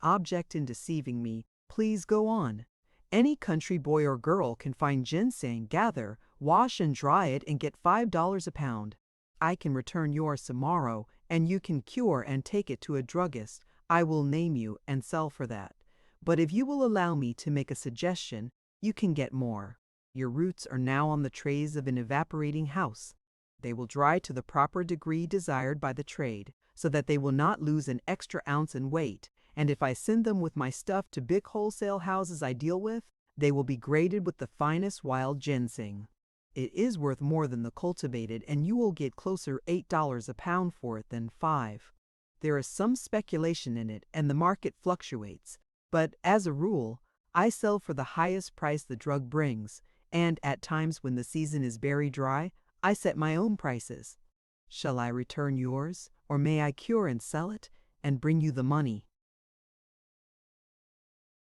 [SPEAKER 1] object in deceiving me. Please go on. Any country boy or girl can find ginseng, gather, wash and dry it, and get $5 a pound. I can return yours tomorrow, and you can cure and take it to a druggist. I will name you and sell for that. But if you will allow me to make a suggestion, you can get more. Your roots are now on the trays of an evaporating house. They will dry to the proper degree desired by the trade, so that they will not lose an extra ounce in weight, and if I send them with my stuff to big wholesale houses I deal with, they will be graded with the finest wild ginseng. It is worth more than the cultivated, and you will get closer $8 a pound for it than 5. There is some speculation in it, and the market fluctuates, but as a rule, I sell for the highest price the drug brings, and at times when the season is very dry, I set my own prices. Shall I return yours, or may I cure and sell it, and bring you the money?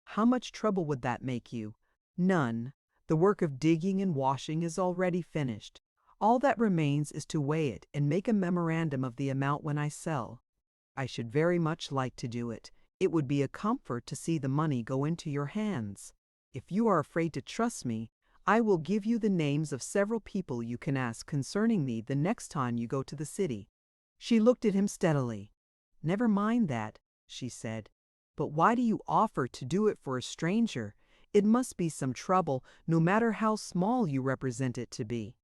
[SPEAKER 1] How much trouble would that make you? None. The work of digging and washing is already finished. All that remains is to weigh it and make a memorandum of the amount when I sell. I should very much like to do it. It would be a comfort to see the money go into your hands. If you are afraid to trust me, I will give you the names of several people you can ask concerning me the next time you go to the city. She looked at him steadily. Never mind that, she said. But why do you offer to do it for a stranger? It must be some trouble, no matter how small you represent it to be.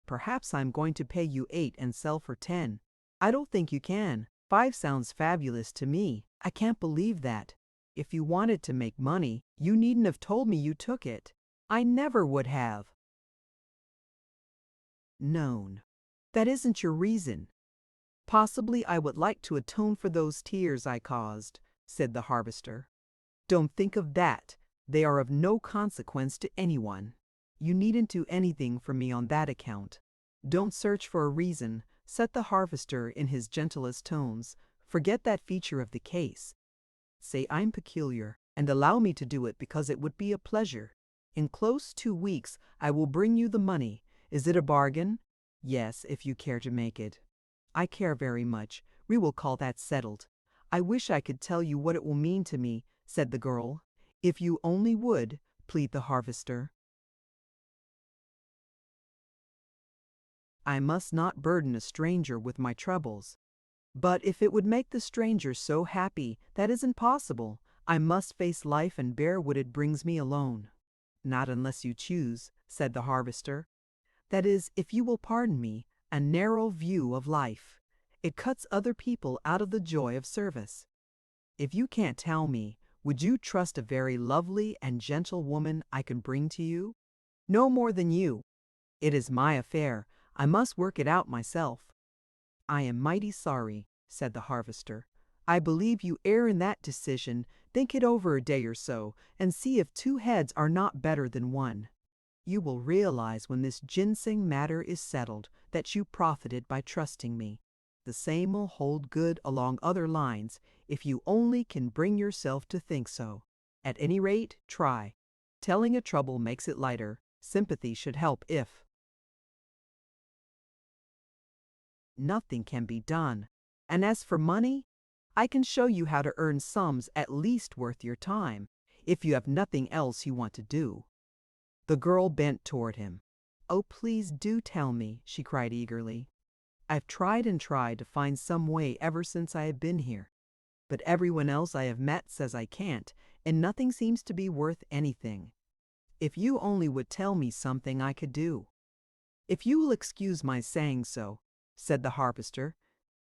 [SPEAKER 1] Perhaps I'm going to pay you 8 and sell for 10. I don't think you can. 5 sounds fabulous to me. I can't believe that. If you wanted to make money, you needn't have told me you took it. I never would have known. That isn't your reason. Possibly I would like to atone for those tears I caused, said the harvester. Don't think of that. They are of no consequence to anyone. You needn't do anything for me on that account. Don't search for a reason, said the harvester in his gentlest tones. Forget that feature of the case. Say I'm peculiar, and allow me to do it because it would be a pleasure. In close 2 weeks I will bring you the money. Is it a bargain? Yes, if you care to make it. I care very much. We will call that settled. I wish I could tell you what it will mean to me, said the girl. If you only would, pleaded the harvester. I must not burden a stranger with my troubles. But if it would make the stranger so happy, that isn't possible. I must face life and bear what it brings me alone. Not unless you choose, said the harvester. That is, if you will pardon me, a narrow view of life. It cuts other people out of the joy of service. If you can't tell me, would you trust a very lovely and gentle woman I can bring to you? No more than you. It is my affair. I must work it out myself. I am mighty sorry, said the harvester. I believe you err in that decision. Think it over a day or so, and see if 2 heads are not better than 1. You will realize when this ginseng matter is settled that you profited by trusting me. The same will hold good along other lines if you only can bring yourself to think so. At any rate, try. Telling a trouble makes it lighter. Sympathy should help if nothing can be done. And as for money, I can show you how to earn sums at least worth your time, if you have nothing else you want to do. The girl bent toward him. Oh, please do tell me, she cried eagerly. I've tried and tried to find some way ever since I have been here. But everyone else I have met says I can't, and nothing seems to be worth anything. If you only would tell me something I could do. If you will excuse my saying so, said the harvester,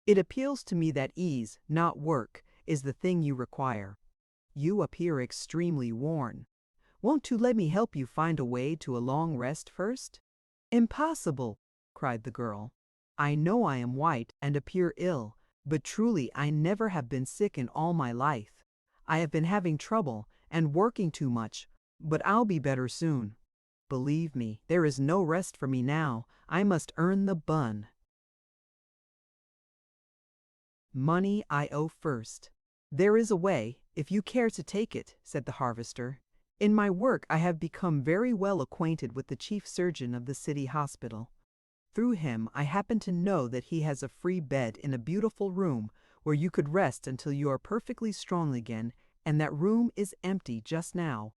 [SPEAKER 1] it appeals to me that ease, not work, is the thing you require. You appear extremely worn. Won't you let me help you find a way to a long rest first? Impossible, cried the girl. I know I am white and appear ill, but truly I never have been sick in all my life. I have been having trouble and working too much, but I'll be better soon. Believe me, there is no rest for me now. I must earn the bun. Money I owe first. There is a way, if you care to take it, said the harvester. In my work I have become very well acquainted with the chief surgeon of the city hospital. Through him I happen to know that he has a free bed in a beautiful room where you could rest until you are perfectly strong again, and that room is empty just now.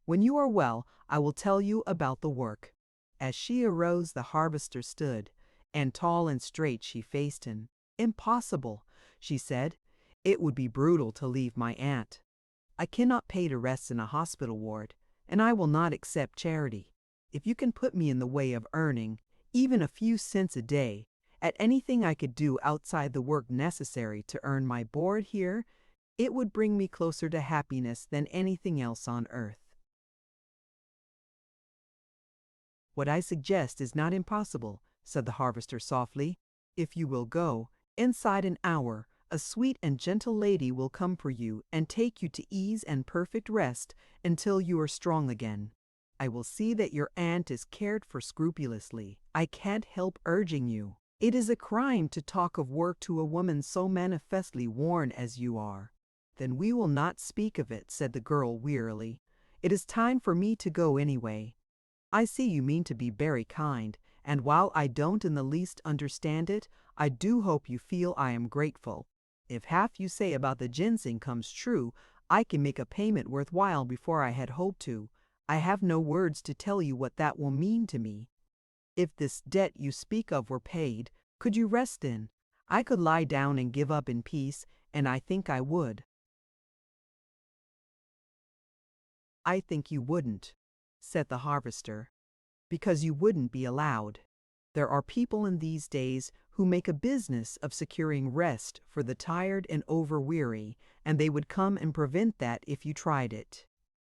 [SPEAKER 1] When you are well, I will tell you about the work. As she arose, the harvester stood, and tall and straight she faced him. Impossible, she said. It would be brutal to leave my aunt. I cannot pay to rest in a hospital ward, and I will not accept charity. If you can put me in the way of earning, even a few cents a day, at anything I could do outside the work necessary to earn my board here, it would bring me closer to happiness than anything else on earth. What I suggest is not impossible, said the harvester softly. If you will go, inside an hour, a sweet and gentle lady will come for you and take you to ease and perfect rest until you are strong again. I will see that your aunt is cared for scrupulously. I can't help urging you. It is a crime to talk of work to a woman so manifestly worn as you are. Then we will not speak of it, said the girl wearily. It is time for me to go anyway. I see you mean to be very kind, and while I don't in the least understand it, I do hope you feel I am grateful. If half you say about the ginseng comes true, I can make a payment worthwhile before I had hoped to. I have no words to tell you what that will mean to me. If this debt you speak of were paid, could you rest in? I could lie down and give up in peace, and I think I would. I think you wouldn't, said the harvester, because you wouldn't be allowed. There are people in these days who make a business of securing rest for the tired and over-weary, and they would come and prevent that if you tried it.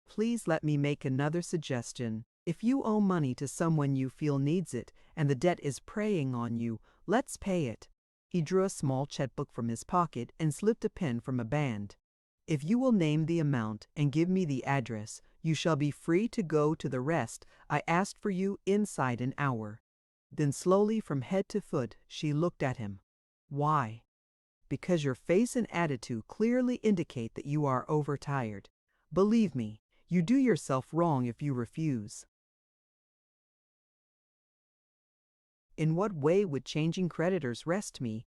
[SPEAKER 1] Please let me make another suggestion. If you owe money to someone you feel needs it, and the debt is preying on you, let's pay it. He drew a small checkbook from his pocket and slipped a pen from a band. If you will name the amount and give me the address, you shall be free to go to the rest I asked for you inside an hour. Then slowly from head to foot she looked at him. Why? Because your face and attitude clearly indicate that you are overtired. Believe me, you do yourself wrong if you refuse. In what way would changing creditors rest me?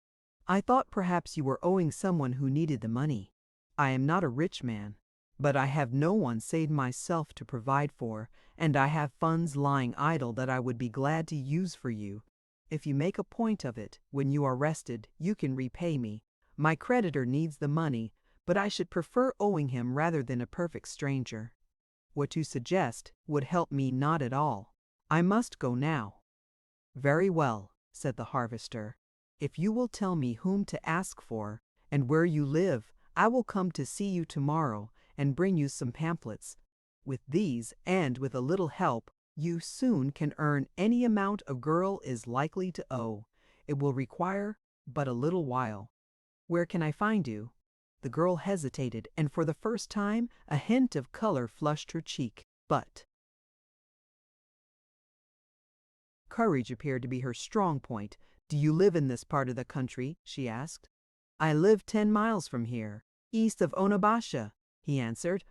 [SPEAKER 1] I thought perhaps you were owing someone who needed the money. I am not a rich man, but I have no one save myself to provide for, and I have funds lying idle that I would be glad to use for you. If you make a point of it, when you are rested, you can repay me. My creditor needs the money, but I should prefer owing him rather than a perfect stranger. What you suggest would help me not at all. I must go now. Very well, said the harvester. If you will tell me whom to ask for, and where you live, I will come to see you tomorrow and bring you some pamphlets. With these, and with a little help, you soon can earn any amount a girl is likely to owe. It will require but a little while. Where can I find you? The girl hesitated, and for the first time a hint of color flushed her cheek, but courage appeared to be her strong point. Do you live in this part of the country? She asked. I live 10 miles from here, east of Onabasha, he answered.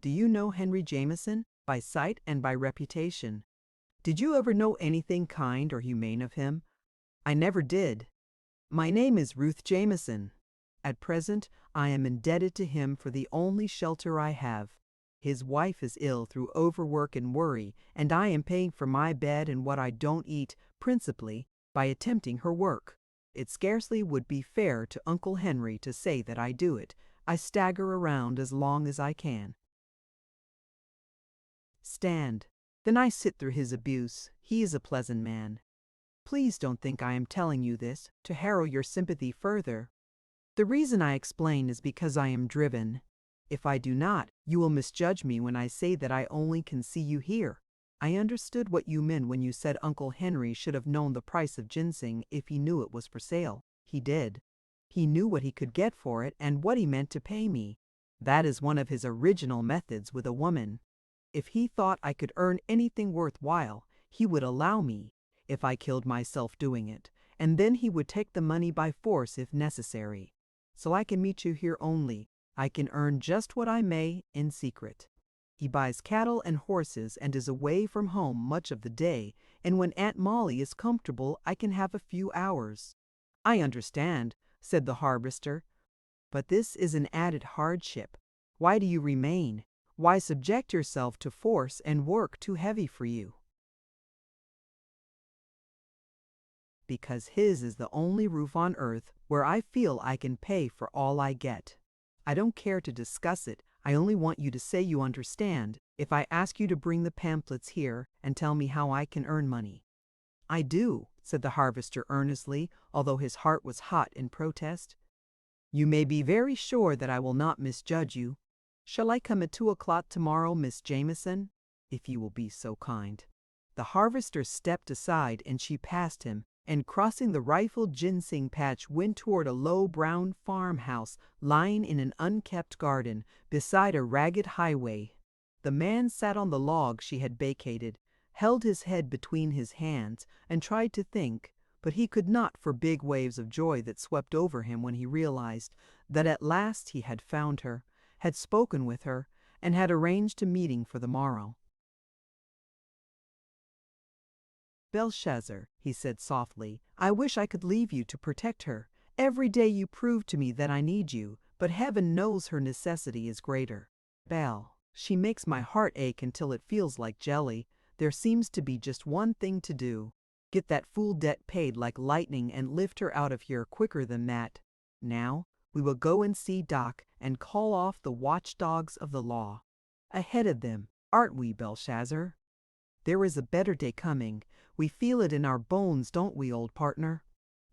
[SPEAKER 1] Do you know Henry Jameson? By sight and by reputation. Did you ever know anything kind or humane of him? I never did. My name is Ruth Jameson. At present, I am indebted to him for the only shelter I have. His wife is ill through overwork and worry, and I am paying for my bed and what I don't eat, principally, by attempting her work. It scarcely would be fair to Uncle Henry to say that I do it. I stagger around as long as I can. Stand. Then I sit through his abuse. He is a pleasant man. Please don't think I am telling you this to harrow your sympathy further. The reason I explain is because I am driven. If I do not, you will misjudge me when I say that I only can see you here. I understood what you meant when you said Uncle Henry should have known the price of ginseng if he knew it was for sale. He did. He knew what he could get for it and what he meant to pay me. That is one of his original methods with a woman. If he thought I could earn anything worthwhile, he would allow me, if I killed myself doing it, and then he would take the money by force if necessary. So I can meet you here only. I can earn just what I may in secret. He buys cattle and horses and is away from home much of the day, and when Aunt Molly is comfortable, I can have a few hours. I understand, said the harvester, but this is an added hardship. Why do you remain? Why subject yourself to force and work too heavy for you? Because his is the only roof on earth where I feel I can pay for all I get. I don't care to discuss it. I only want you to say you understand if I ask you to bring the pamphlets here and tell me how I can earn money." "I do," said the harvester earnestly, although his heart was hot in protest. "You may be very sure that I will not misjudge you. Shall I come at 2 o'clock tomorrow, Miss Jameson? If you will be so kind." The harvester stepped aside and she passed him, and crossing the rifled ginseng patch went toward a low brown farmhouse lying in an unkept garden beside a ragged highway. The man sat on the log she had vacated, held his head between his hands, and tried to think, but he could not for big waves of joy that swept over him when he realized that at last he had found her, had spoken with her, and had arranged a meeting for the morrow. "Belshazzar," he said softly, "I wish I could leave you to protect her. Every day you prove to me that I need you, but heaven knows her necessity is greater. Belle, she makes my heart ache until it feels like jelly. There seems to be just one thing to do. Get that fool debt paid like lightning and lift her out of here quicker than that. Now, we will go and see Doc and call off the watchdogs of the law. Ahead of them, aren't we, Belshazzar? There is a better day coming. We feel it in our bones, don't we, old partner?"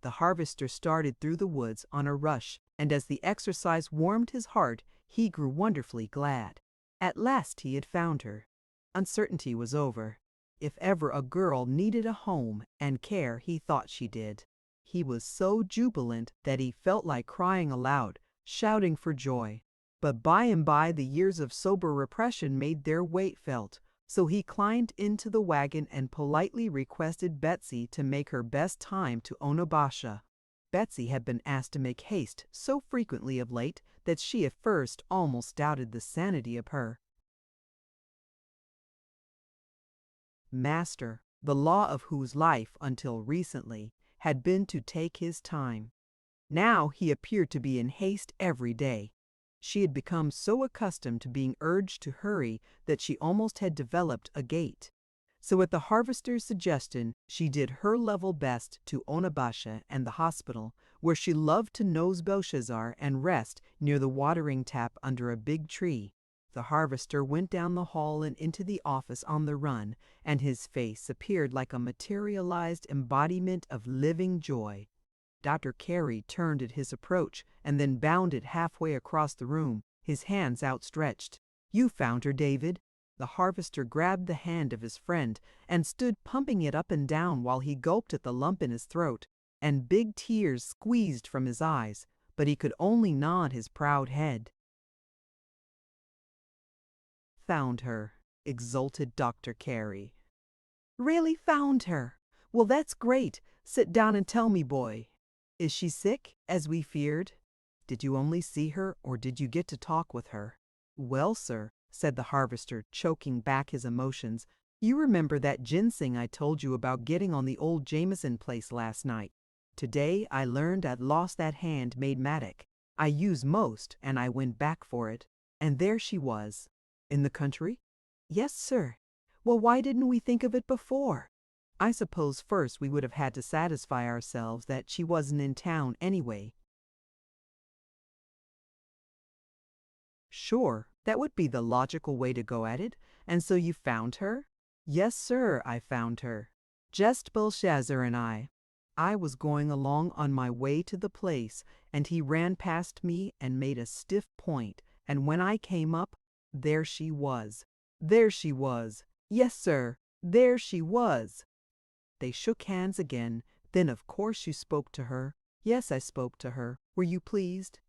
[SPEAKER 1] The harvester started through the woods on a rush, and as the exercise warmed his heart, he grew wonderfully glad. At last he had found her. Uncertainty was over. If ever a girl needed a home and care, he thought she did. He was so jubilant that he felt like crying aloud, shouting for joy. But by and by the years of sober repression made their weight felt. So he climbed into the wagon and politely requested Betsy to make her best time to Onabasha. Betsy had been asked to make haste so frequently of late that she at first almost doubted the sanity of her master, the law of whose life, until recently, had been to take his time. Now he appeared to be in haste every day. She had become so accustomed to being urged to hurry that she almost had developed a gait. So at the harvester's suggestion, she did her level best to Onabasha and the hospital, where she loved to nose Belshazzar and rest near the watering tap under a big tree. The harvester went down the hall and into the office on the run, and his face appeared like a materialized embodiment of living joy. Dr. Carey turned at his approach and then bounded halfway across the room, his hands outstretched. "You found her, David." The harvester grabbed the hand of his friend and stood pumping it up and down while he gulped at the lump in his throat, and big tears squeezed from his eyes, but he could only nod his proud head. "Found her," exulted Dr. Carey. "Really found her? Well, that's great. Sit down and tell me, boy. Is she sick, as we feared? Did you only see her, or did you get to talk with her?" "Well, sir," said the harvester, choking back his emotions, "you remember that ginseng I told you about getting on the old Jameson place last night. Today I learned I'd lost that hand made mattock. I used most, and I went back for it. And there she was." "In the country?" "Yes, sir. Well, why didn't we think of it before? I suppose first we would have had to satisfy ourselves that she wasn't in town anyway." "Sure, that would be the logical way to go at it. And so you found her?" "Yes, sir, I found her. Just Belshazzar and I. I was going along on my way to the place, and he ran past me and made a stiff point, and when I came up, there she was. There she was. Yes, sir, there she was." They shook hands again. "Then of course you spoke to her." "Yes, I spoke to her. Were you pleased?"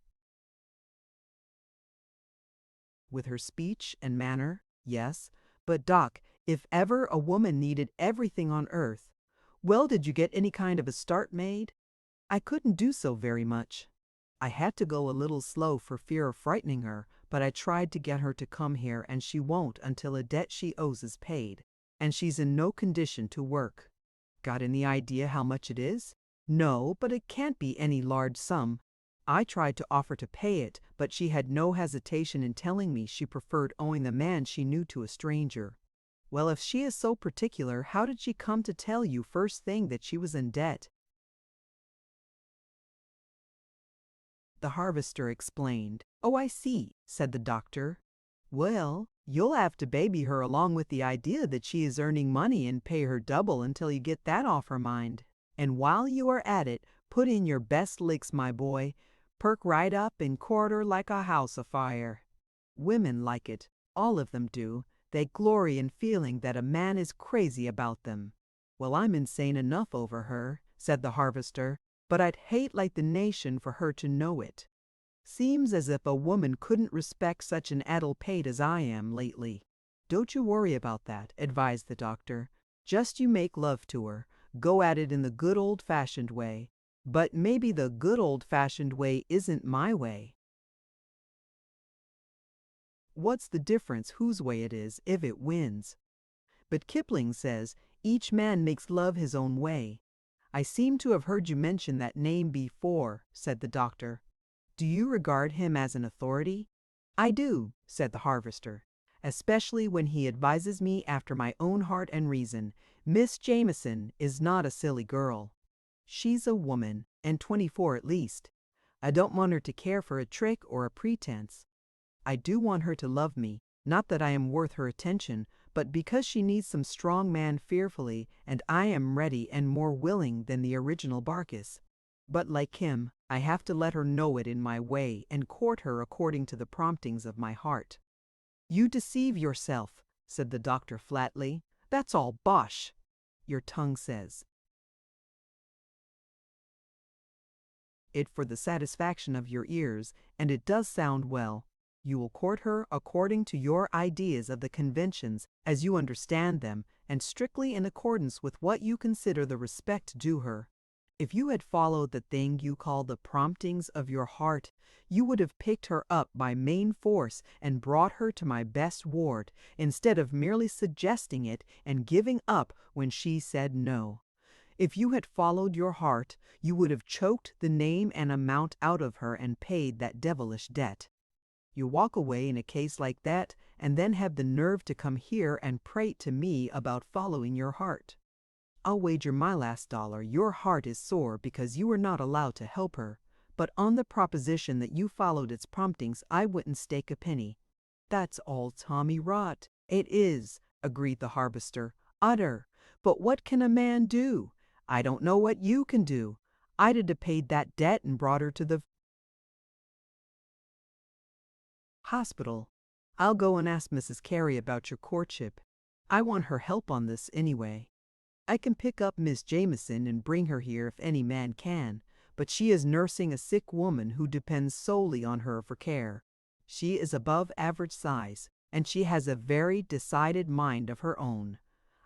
[SPEAKER 1] "With her speech and manner, yes. But, Doc, if ever a woman needed everything on earth, well, did you get any kind of a start made?" "I couldn't do so very much. I had to go a little slow for fear of frightening her, but I tried to get her to come here, and she won't until a debt she owes is paid, and she's in no condition to work." "Got any idea how much it is?" "No, but it can't be any large sum. I tried to offer to pay it, but she had no hesitation in telling me she preferred owing the man she knew to a stranger." "Well, if she is so particular, how did she come to tell you first thing that she was in debt?" the harvester explained. "Oh, I see," said the doctor. "Well, you'll have to baby her along with the idea that she is earning money and pay her double until you get that off her mind. And while you are at it, put in your best licks, my boy. Perk right up and court her like a house afire." Women like it. All of them do. They glory in feeling that a man is crazy about them. "Well, I'm insane enough over her," said the harvester, "but I'd hate like the nation for her to know it. Seems as if a woman couldn't respect such an addle-pated as I am lately." "Don't you worry about that," advised the doctor. "Just you make love to her. Go at it in the good old-fashioned way. But maybe the good old-fashioned way isn't my way. What's the difference whose way it is if it wins? But Kipling says, 'Each man makes love his own way.' I seem to have heard you mention that name before," said the doctor. "Do you regard him as an authority?" "I do," said the harvester, "especially when he advises me after my own heart and reason. Miss Jameson is not a silly girl. She's a woman, and 24 at least. I don't want her to care for a trick or a pretense. I do want her to love me, not that I am worth her attention, but because she needs some strong man fearfully, and I am ready and more willing than the original Barkis. But like him, I have to let her know it in my way and court her according to the promptings of my heart." "You deceive yourself," said the doctor flatly. "That's all bosh. Your tongue says it for the satisfaction of your ears, and it does sound well. You will court her according to your ideas of the conventions as you understand them, and strictly in accordance with what you consider the respect due her. If you had followed the thing you call the promptings of your heart, you would have picked her up by main force and brought her to my best ward, instead of merely suggesting it and giving up when she said no. If you had followed your heart, you would have choked the name and amount out of her and paid that devilish debt. You walk away in a case like that, and then have the nerve to come here and prate to me about following your heart. I'll wager my last dollar your heart is sore because you were not allowed to help her, but on the proposition that you followed its promptings I wouldn't stake a penny." "That's all tommy rot." "It is," agreed the harvester. "Utter. But what can a man do? I don't know what you can do. I'd have paid that debt and brought her to the hospital. I'll go and ask Mrs. Carey about your courtship. I want her help on this anyway. I can pick up Miss Jameson and bring her here if any man can, but she is nursing a sick woman who depends solely on her for care. She is above average size, and she has a very decided mind of her own.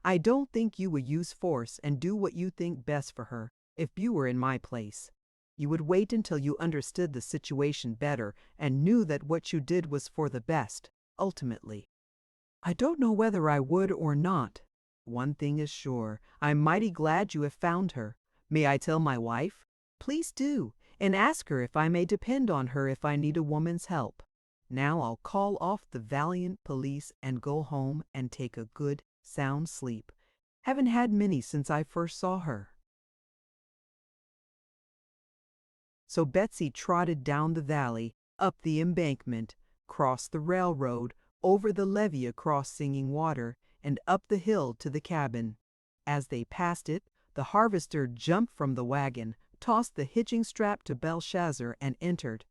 [SPEAKER 1] I don't think you would use force and do what you think best for her if you were in my place. You would wait until you understood the situation better and knew that what you did was for the best, ultimately." "I don't know whether I would or not. One thing is sure, I'm mighty glad you have found her. May I tell my wife?" "Please do, and ask her if I may depend on her if I need a woman's help. Now I'll call off the valiant police and go home and take a good, sound sleep. Haven't had many since I first saw her." So Betsy trotted down the valley, up the embankment, crossed the railroad, over the levee across Singing Water, and up the hill to the cabin. As they passed it, the harvester jumped from the wagon, tossed the hitching strap to Belshazzar, and entered.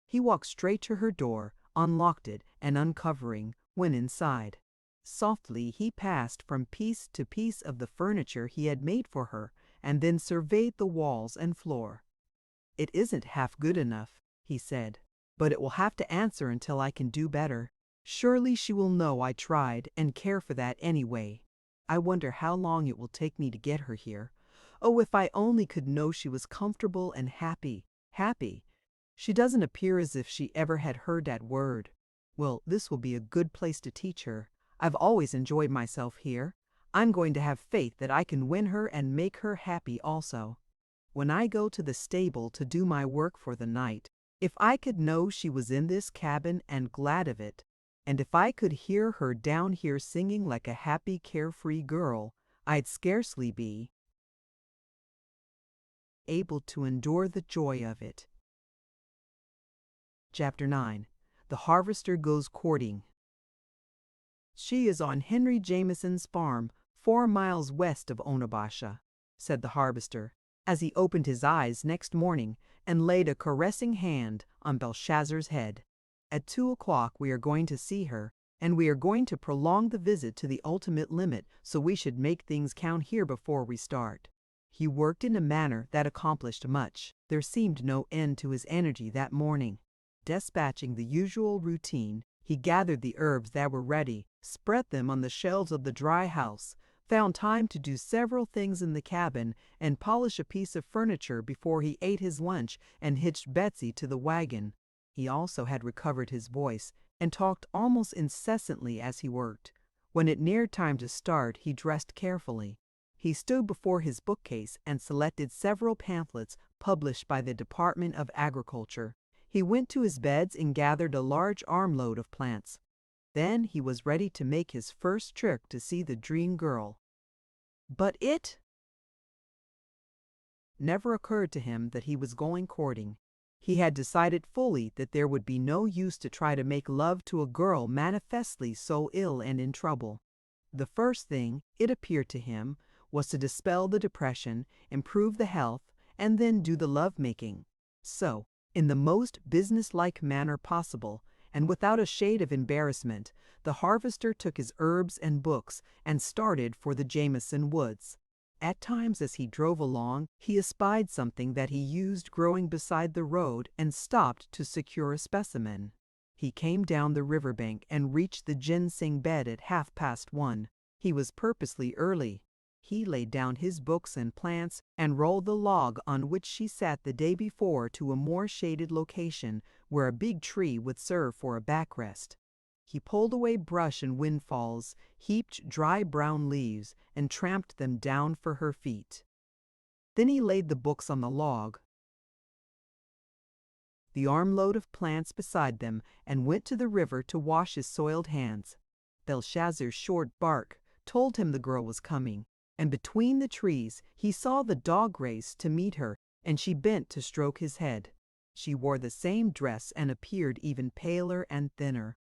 [SPEAKER 1] He walked straight to her door, unlocked it, and uncovering, went inside. Softly he passed from piece to piece of the furniture he had made for her, and then surveyed the walls and floor. "It isn't half good enough," he said, "but it will have to answer until I can do better. Surely she will know I tried and care for that anyway. I wonder how long it will take me to get her here. Oh, if I only could know she was comfortable and happy. Happy. She doesn't appear as if she ever had heard that word. Well, this will be a good place to teach her. I've always enjoyed myself here. I'm going to have faith that I can win her and make her happy also. When I go to the stable to do my work for the night, if I could know she was in this cabin and glad of it, and if I could hear her down here singing like a happy, carefree girl, I'd scarcely be able to endure the joy of it." Chapter 9. The Harvester Goes Courting. "She is on Henry Jameson's farm, 4 miles west of Onabasha," said the harvester, as he opened his eyes next morning and laid a caressing hand on Belshazzar's head. "At 2 o'clock we are going to see her, and we are going to prolong the visit to the ultimate limit, so we should make things count here before we start." He worked in a manner that accomplished much. There seemed no end to his energy that morning. Dispatching the usual routine, he gathered the herbs that were ready, spread them on the shelves of the dry house, found time to do several things in the cabin, and polish a piece of furniture before he ate his lunch and hitched Betsy to the wagon. He also had recovered his voice and talked almost incessantly as he worked. When it neared time to start, he dressed carefully. He stood before his bookcase and selected several pamphlets published by the Department of Agriculture. He went to his beds and gathered a large armload of plants. Then he was ready to make his first trip to see the dream girl. But it never occurred to him that he was going courting. He had decided fully that there would be no use to try to make love to a girl manifestly so ill and in trouble. The first thing, it appeared to him, was to dispel the depression, improve the health, and then do the love-making. So, in the most business-like manner possible, and without a shade of embarrassment, the harvester took his herbs and books and started for the Jameson woods. At times as he drove along, he espied something that he used growing beside the road and stopped to secure a specimen. He came down the riverbank and reached the ginseng bed at 1:30. He was purposely early. He laid down his books and plants and rolled the log on which she sat the day before to a more shaded location where a big tree would serve for a backrest. He pulled away brush and windfalls, heaped dry brown leaves, and tramped them down for her feet. Then he laid the books on the log, the armload of plants beside them, and went to the river to wash his soiled hands. Belshazzar's short bark told him the girl was coming, and between the trees he saw the dog race to meet her, and she bent to stroke his head. She wore the same dress and appeared even paler and thinner.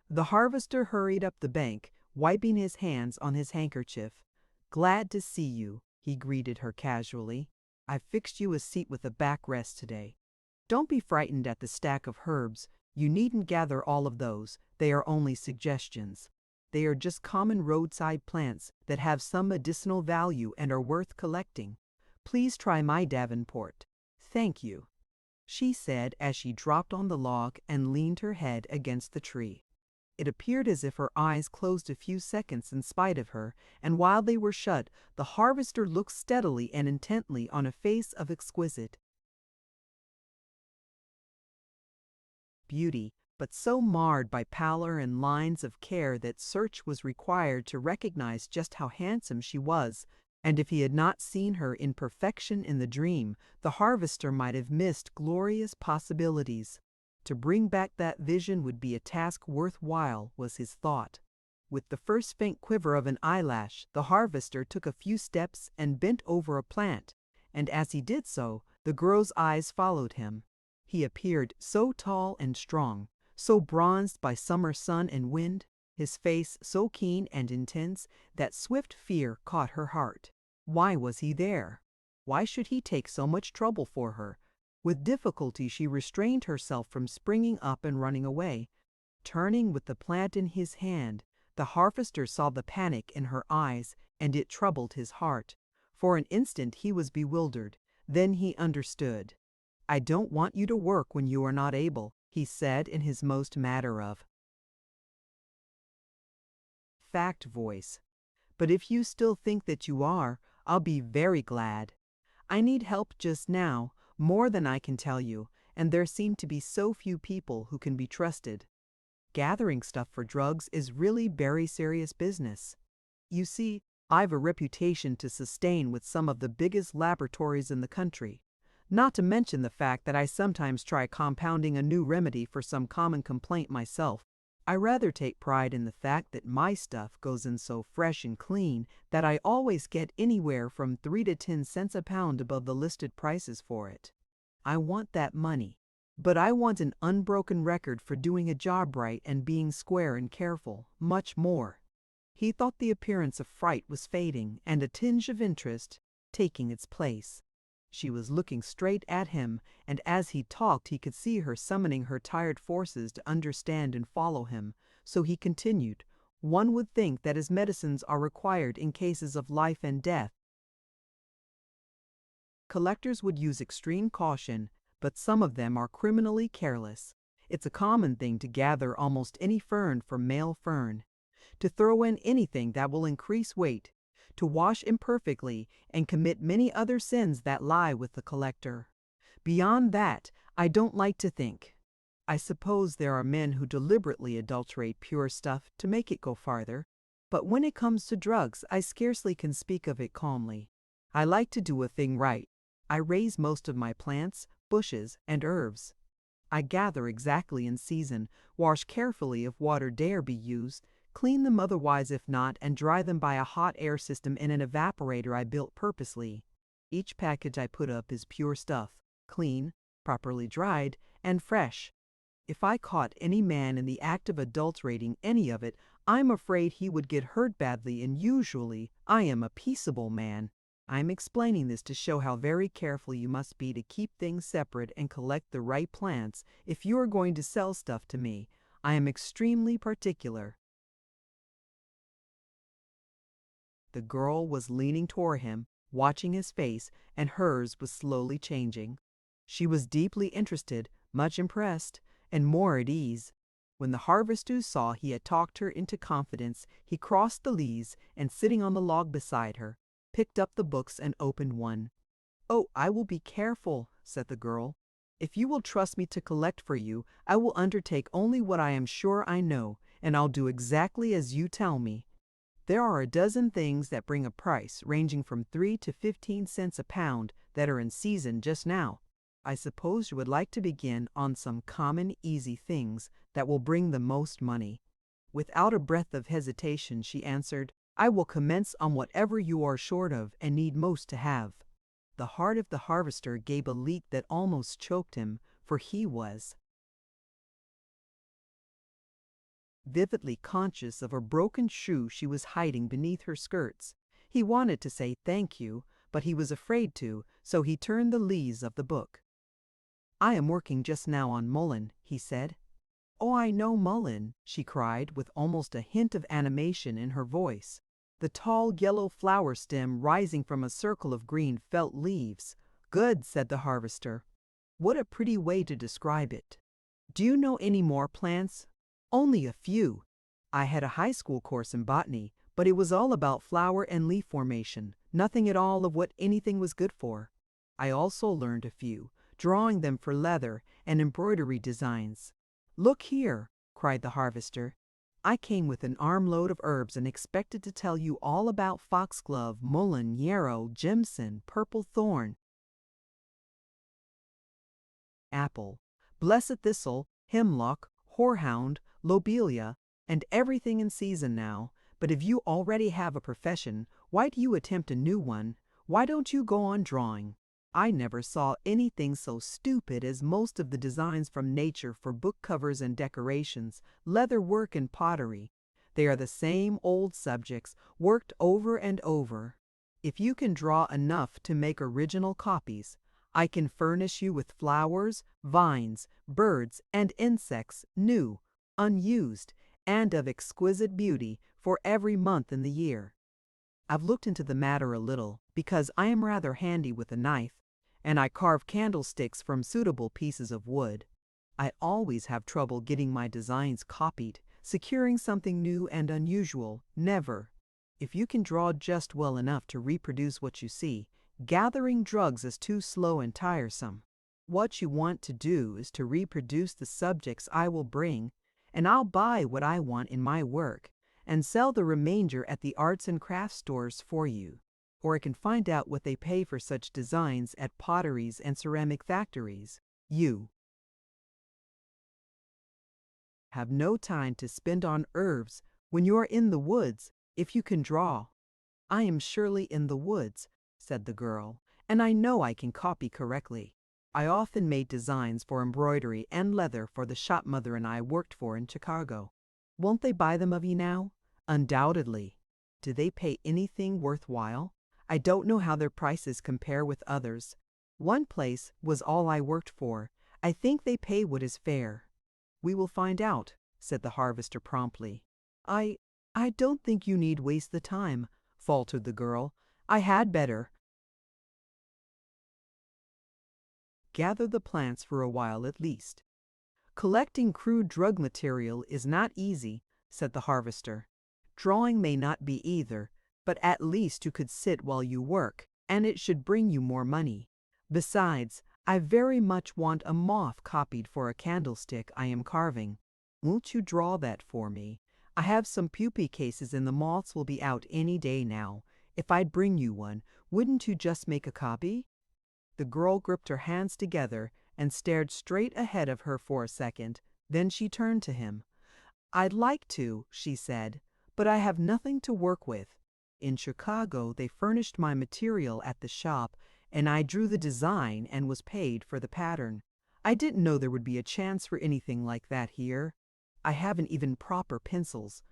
[SPEAKER 1] The harvester hurried up the bank, wiping his hands on his handkerchief. "Glad to see you," he greeted her casually. "I've fixed you a seat with a backrest today. Don't be frightened at the stack of herbs. You needn't gather all of those. They are only suggestions. They are just common roadside plants that have some medicinal value and are worth collecting. Please try my Davenport." "Thank you," she said as she dropped on the log and leaned her head against the tree. It appeared as if her eyes closed a few seconds in spite of her, and while they were shut, the harvester looked steadily and intently on a face of exquisite beauty, but so marred by pallor and lines of care that search was required to recognize just how handsome she was, and if he had not seen her in perfection in the dream, the harvester might have missed glorious possibilities. To bring back that vision would be a task worth while, was his thought. With the first faint quiver of an eyelash, the harvester took a few steps and bent over a plant, and as he did so, the girl's eyes followed him. He appeared so tall and strong, so bronzed by summer sun and wind, his face so keen and intense, that swift fear caught her heart. Why was he there? Why should he take so much trouble for her? With difficulty she restrained herself from springing up and running away. Turning with the plant in his hand, the harvester saw the panic in her eyes, and it troubled his heart. For an instant he was bewildered. Then he understood. "I don't want you to work when you are not able," he said in his most matter-of-fact voice. "But if you still think that you are, I'll be very glad. I need help just now, more than I can tell you, and there seem to be so few people who can be trusted. Gathering stuff for drugs is really very serious business. You see, I've a reputation to sustain with some of the biggest laboratories in the country. Not to mention the fact that I sometimes try compounding a new remedy for some common complaint myself. I rather take pride in the fact that my stuff goes in so fresh and clean that I always get anywhere from 3 to 10 cents a pound above the listed prices for it. I want that money, But I want an unbroken record for doing a job right and being square and careful, much more." He thought the appearance of fright was fading and a tinge of interest taking its place. She was looking straight at him, and as he talked he could see her summoning her tired forces to understand and follow him, so he continued, "One would think that his medicines are required in cases of life and death. Collectors would use extreme caution, but some of them are criminally careless. It's a common thing to gather almost any fern for male fern, to throw in anything that will increase weight, to wash imperfectly, and commit many other sins that lie with the collector. Beyond that, I don't like to think. I suppose there are men who deliberately adulterate pure stuff to make it go farther, but when it comes to drugs, I scarcely can speak of it calmly. I like to do a thing right. I raise most of my plants, bushes, and herbs. I gather exactly in season, wash carefully if water dare be used, clean them otherwise if not, and dry them by a hot air system in an evaporator I built purposely. Each package I put up is pure stuff, clean, properly dried, and fresh. If I caught any man in the act of adulterating any of it, I'm afraid he would get hurt badly, and usually I am a peaceable man. I'm explaining this to show how very careful you must be to keep things separate and collect the right plants if you are going to sell stuff to me. I am extremely particular." The girl was leaning toward him, watching his face, and hers was slowly changing. She was deeply interested, much impressed, and more at ease. When the harvester saw he had talked her into confidence, he crossed the leaves and, sitting on the log beside her, picked up the books and opened one. "Oh, I will be careful," said the girl. "If you will trust me to collect for you, I will undertake only what I am sure I know, and I'll do exactly as you tell me. There are a dozen things that bring a price ranging from 3 to 15 cents a pound that are in season just now. I suppose you would like to begin on some common, easy things that will bring the most money." Without a breath of hesitation, she answered, "I will commence on whatever you are short of and need most to have." The heart of the harvester gave a leap that almost choked him, for he was vividly conscious of a broken shoe she was hiding beneath her skirts. He wanted to say thank you, but he was afraid to, so he turned the leaves of the book. "I am working just now on mullein," he said. "Oh, I know mullein," she cried, with almost a hint of animation in her voice. The tall yellow flower stem rising from a circle of green felt leaves. "Good," said the harvester. "What a pretty way to describe it. Do you know any more plants?" "Only a few. I had a high school course in botany, but it was all about flower and leaf formation, nothing at all of what anything was good for. I also learned a few, drawing them for leather and embroidery designs." "Look here," cried the harvester. "I came with an armload of herbs and expected to tell you all about foxglove, mullein, yarrow, jimson, purple thorn, apple, blessed thistle, hemlock, horehound, lobelia, and everything in season now. But if you already have a profession, why do you attempt a new one? Why don't you go on drawing? I never saw anything so stupid as most of the designs from nature for book covers and decorations, leather work and pottery. They are the same old subjects, worked over and over. If you can draw enough to make original copies, I can furnish you with flowers, vines, birds, and insects, new, unused, and of exquisite beauty, for every month in the year. I've looked into the matter a little, because I am rather handy with a knife, and I carve candlesticks from suitable pieces of wood. I always have trouble getting my designs copied, securing something new and unusual, never. If you can draw just well enough to reproduce what you see, gathering drugs is too slow and tiresome. What you want to do is to reproduce the subjects I will bring, and I'll buy what I want in my work, and sell the remainder at the arts and crafts stores for you. Or I can find out what they pay for such designs at potteries and ceramic factories. You have no time to spend on herbs when you are in the woods, if you can draw." "I am surely in the woods," said the girl, "and I know I can copy correctly. I often made designs for embroidery and leather for the shop Mother and I worked for in Chicago. Won't they buy them of you now? Undoubtedly. Do they pay anything worthwhile? I don't know how their prices compare with others. One place was all I worked for. I think they pay what is fair. We will find out, said the harvester promptly. I don't think you need waste the time, faltered the girl. I had better gather the plants for a while at least. Collecting crude drug material is not easy, said the harvester. Drawing may not be either, but at least you could sit while you work, and it should bring you more money. Besides, I very much want a moth copied for a candlestick I am carving. Won't you draw that for me? I have some pupae cases and the moths will be out any day now. If I'd bring you one, wouldn't you just make a copy? The girl gripped her hands together and stared straight ahead of her for a second. Then she turned to him. I'd like to, she said, but I have nothing to work with. In Chicago, they furnished my material at the shop, and I drew the design and was paid for the pattern. I didn't know there would be a chance for anything like that here. I haven't even proper pencils.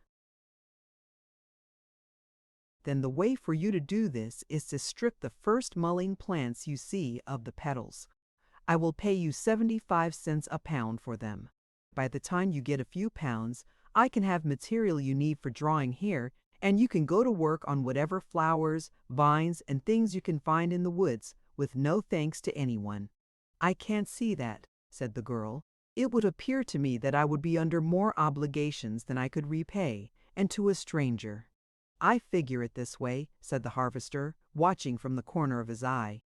[SPEAKER 1] Then the way for you to do this is to strip the first mulling plants you see of the petals. I will pay you 75 cents a pound for them. By the time you get a few pounds, I can have material you need for drawing here, and you can go to work on whatever flowers, vines, and things you can find in the woods, with no thanks to anyone. I can't see that, said the girl. It would appear to me that I would be under more obligations than I could repay, and to a stranger. I figure it this way, said the harvester, watching from the corner of his eye.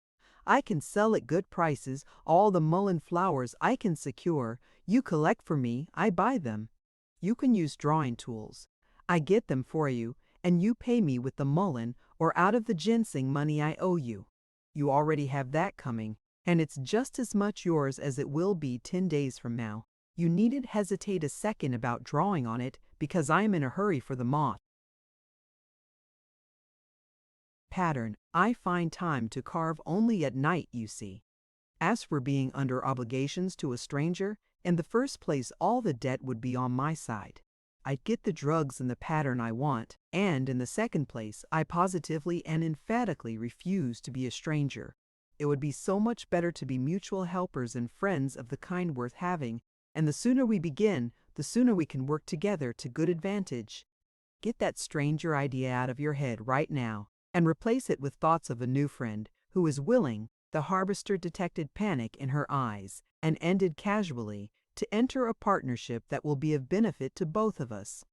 [SPEAKER 1] I can sell at good prices all the mullein flowers I can secure. You collect for me, I buy them. You can use drawing tools. I get them for you, and you pay me with the mullein or out of the ginseng money I owe you. You already have that coming, and it's just as much yours as it will be 10 days from now. You needn't hesitate a second about drawing on it, because I am in a hurry for the moth. Pattern, I find time to carve only at night, you see. As for being under obligations to a stranger, in the first place all the debt would be on my side. I'd get the drugs and the pattern I want, and in the second place, I positively and emphatically refuse to be a stranger. It would be so much better to be mutual helpers and friends of the kind worth having, and the sooner we begin, the sooner we can work together to good advantage. Get that stranger idea out of your head right now, and replace it with thoughts of a new friend who is willing. The harvester detected panic in her eyes and ended casually, to enter a partnership that will be of benefit to both of us.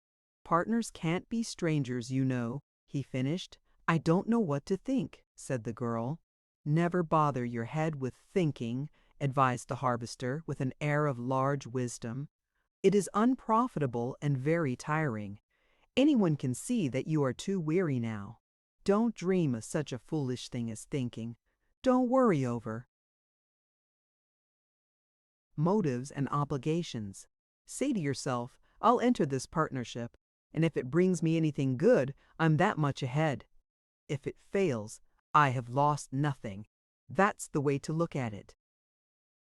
[SPEAKER 1] Partners can't be strangers, you know, he finished. I don't know what to think, said the girl. Never bother your head with thinking, advised the harvester with an air of large wisdom. It is unprofitable and very tiring. Anyone can see that you are too weary now. Don't dream of such a foolish thing as thinking. Don't worry over motives and obligations. Say to yourself, I'll enter this partnership, and if it brings me anything good, I'm that much ahead. If it fails, I have lost nothing. That's the way to look at it.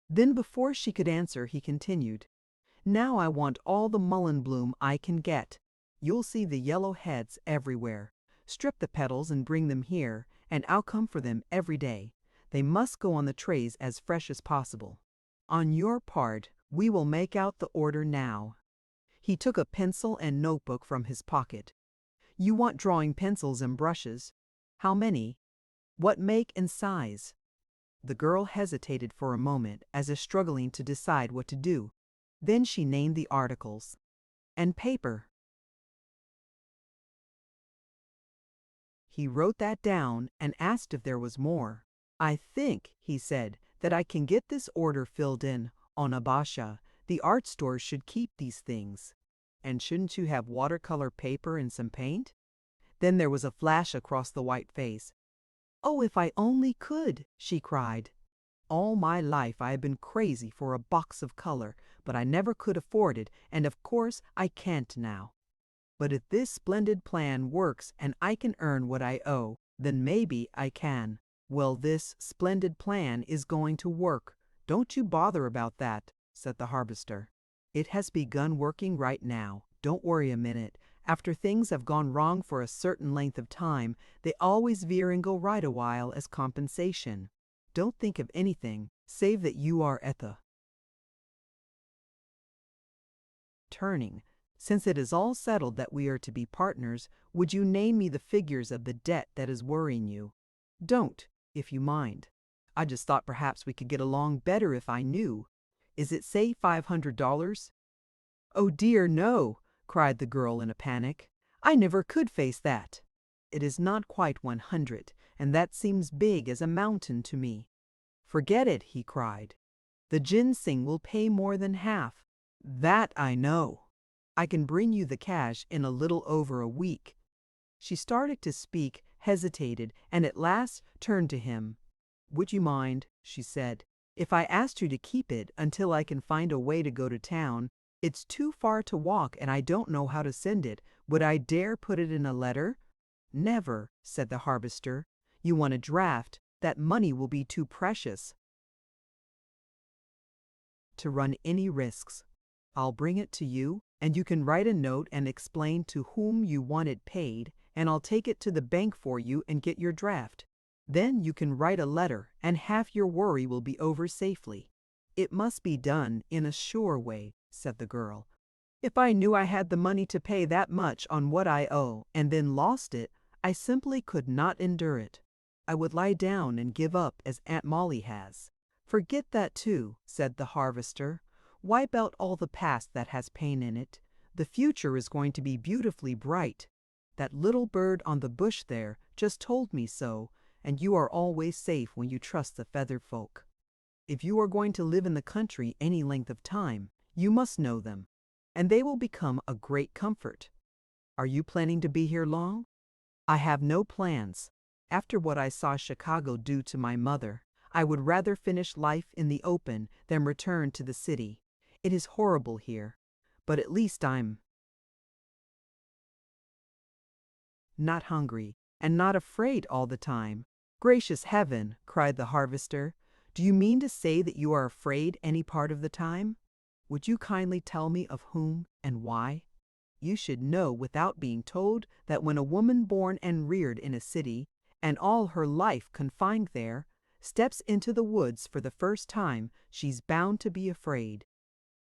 [SPEAKER 1] Then before she could answer, he continued, Now I want all the mullein bloom I can get. You'll see the yellow heads everywhere. Strip the petals and bring them here, and I'll come for them every day. They must go on the trays as fresh as possible. On your part, we will make out the order now. He took a pencil and notebook from his pocket. You want drawing pencils and brushes. How many? What make and size? The girl hesitated for a moment as if struggling to decide what to do. Then she named the articles. And paper. He wrote that down and asked if there was more. I think, he said, that I can get this order filled in on Abasha. The art stores should keep these things. And shouldn't you have watercolor paper and some paint? Then there was a flash across the white face. Oh, if I only could, she cried. All my life I have been crazy for a box of color, but I never could afford it, and of course I can't now. But if this splendid plan works and I can earn what I owe, then maybe I can. Well, this splendid plan is going to work. "Don't you bother about that," said the harvester. "It has begun working right now. Don't worry a minute. After things have gone wrong for a certain length of time, they always veer and go right a while as compensation. Don't think of anything, save that you are at the turning. Since it is all settled that we are to be partners, would you name me the figures of the debt that is worrying you? Don't, if you mind. I just thought perhaps we could get along better if I knew. Is it, say, $500? Oh dear, no, cried the girl in a panic. I never could face that. It is not quite 100, and that seems big as a mountain to me. Forget it, he cried. The ginseng will pay more than half. That I know. I can bring you the cash in a little over a week. She started to speak, hesitated, and at last turned to him. Would you mind, she said, if I asked you to keep it until I can find a way to go to town? It's too far to walk and I don't know how to send it. Would I dare put it in a letter? Never, said the harvester. You want a draft. That money will be too precious to run any risks. I'll bring it to you, and you can write a note and explain to whom you want it paid, and I'll take it to the bank for you and get your draft. Then you can write a letter, and half your worry will be over safely. It must be done in a sure way, said the girl. If I knew I had the money to pay that much on what I owe and then lost it, I simply could not endure it. I would lie down and give up as Aunt Molly has. Forget that too, said the harvester. Wipe out all the past that has pain in it. The future is going to be beautifully bright. That little bird on the bush there just told me so, and you are always safe when you trust the feathered folk. If you are going to live in the country any length of time, you must know them, and they will become a great comfort. Are you planning to be here long? I have no plans. After what I saw Chicago do to my mother, I would rather finish life in the open than return to the city. It is horrible here, but at least I'm not hungry and not afraid all the time. Gracious heaven, cried the harvester. Do you mean to say that you are afraid any part of the time? Would you kindly tell me of whom and why? You should know without being told that when a woman born and reared in a city, and all her life confined there, steps into the woods for the first time, she's bound to be afraid.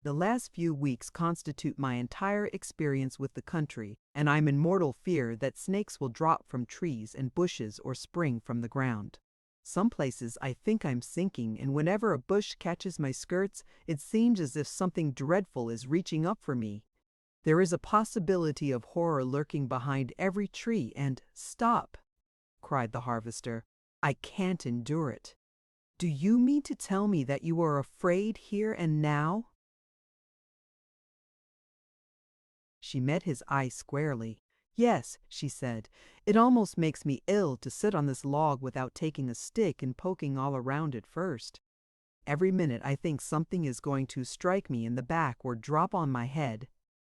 [SPEAKER 1] The last few weeks constitute my entire experience with the country, and I'm in mortal fear that snakes will drop from trees and bushes or spring from the ground. Some places I think I'm sinking, and whenever a bush catches my skirts, it seems as if something dreadful is reaching up for me. There is a possibility of horror lurking behind every tree, and stop, cried the harvester. I can't endure it. Do you mean to tell me that you are afraid here and now? She met his eye squarely. Yes, she said, it almost makes me ill to sit on this log without taking a stick and poking all around it first. Every minute I think something is going to strike me in the back or drop on my head.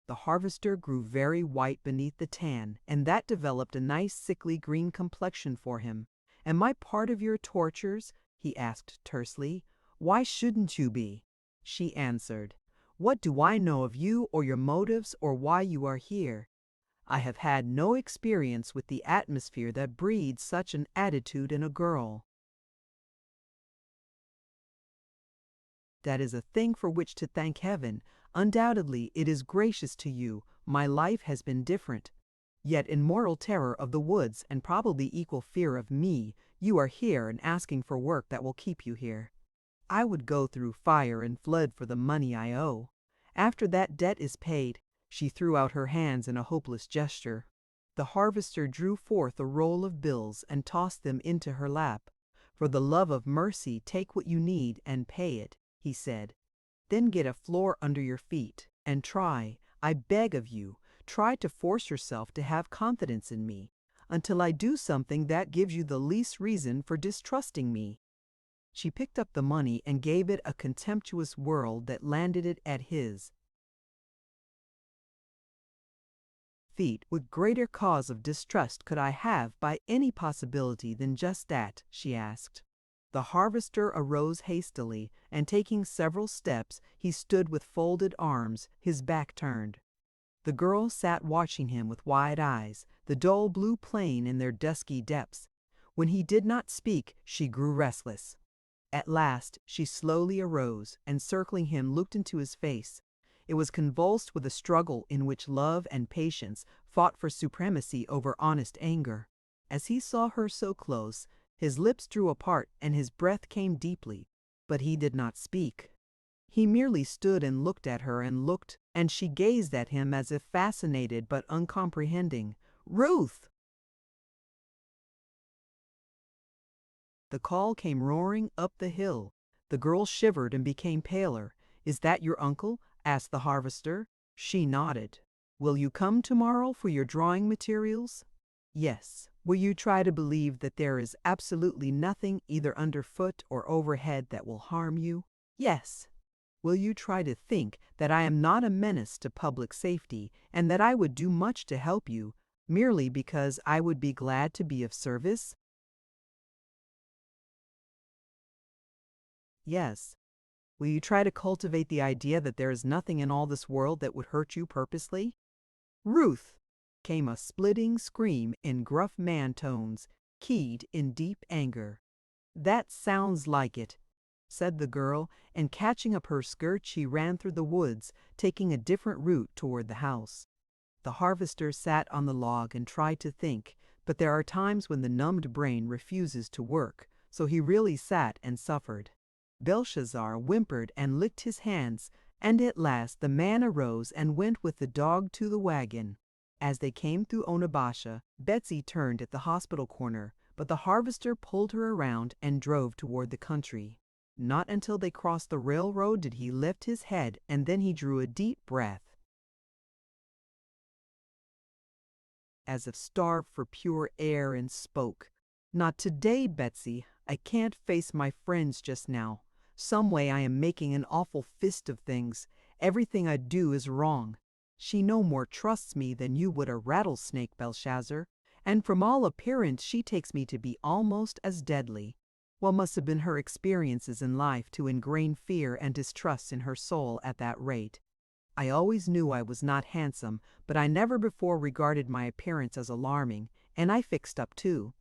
[SPEAKER 1] The harvester grew very white beneath the tan, and that developed a nice sickly green complexion for him. Am I part of your tortures? He asked tersely. Why shouldn't you be? She answered. What do I know of you or your motives or why you are here? I have had no experience with the atmosphere that breeds such an attitude in a girl. That is a thing for which to thank heaven. Undoubtedly it is gracious to you. My life has been different. Yet in mortal terror of the woods and probably equal fear of me, you are here and asking for work that will keep you here. I would go through fire and flood for the money I owe. After that debt is paid, she threw out her hands in a hopeless gesture. The harvester drew forth a roll of bills and tossed them into her lap. For the love of mercy, take what you need and pay it, he said. Then get a floor under your feet and try, I beg of you, try to force yourself to have confidence in me, until I do something that gives you the least reason for distrusting me. She picked up the money and gave it a contemptuous whirl that landed it at his feet. What greater cause of distrust could I have by any possibility than just that? She asked. The harvester arose hastily, and taking several steps, he stood with folded arms, his back turned. The girl sat watching him with wide eyes, the dull blue plain in their dusky depths. When he did not speak, she grew restless. At last, she slowly arose, and circling him, looked into his face. It was convulsed with a struggle in which love and patience fought for supremacy over honest anger. As he saw her so close, his lips drew apart and his breath came deeply, but he did not speak. He merely stood and looked at her and looked, and she gazed at him as if fascinated but uncomprehending. "Ruth!" The call came roaring up the hill. The girl shivered and became paler. "Is that your uncle?" asked the harvester. She nodded. "Will you come tomorrow for your drawing materials?" "Yes." "Will you try to believe that there is absolutely nothing either underfoot or overhead that will harm you?" "Yes." "Will you try to think that I am not a menace to public safety and that I would do much to help you, merely because I would be glad to be of service?" "Yes." "Will you try to cultivate the idea that there is nothing in all this world that would hurt you purposely?" "Ruth!" came a splitting scream in gruff man tones, keyed in deep anger. "That sounds like it," said the girl, and catching up her skirt she ran through the woods, taking a different route toward the house. The harvester sat on the log and tried to think, but there are times when the numbed brain refuses to work, so he really sat and suffered. Belshazzar whimpered and licked his hands, and at last the man arose and went with the dog to the wagon. As they came through Onabasha, Betsy turned at the hospital corner, but the harvester pulled her around and drove toward the country. Not until they crossed the railroad did he lift his head, and then he drew a deep breath, as if starved for pure air, and spoke. "Not today, Betsy. I can't face my friends just now. Some way I am making an awful fist of things. Everything I do is wrong. She no more trusts me than you would a rattlesnake, Belshazzar, and from all appearance she takes me to be almost as deadly. What must have been her experiences in life to ingrain fear and distrust in her soul at that rate? I always knew I was not handsome, but I never before regarded my appearance as alarming, and I fixed up too."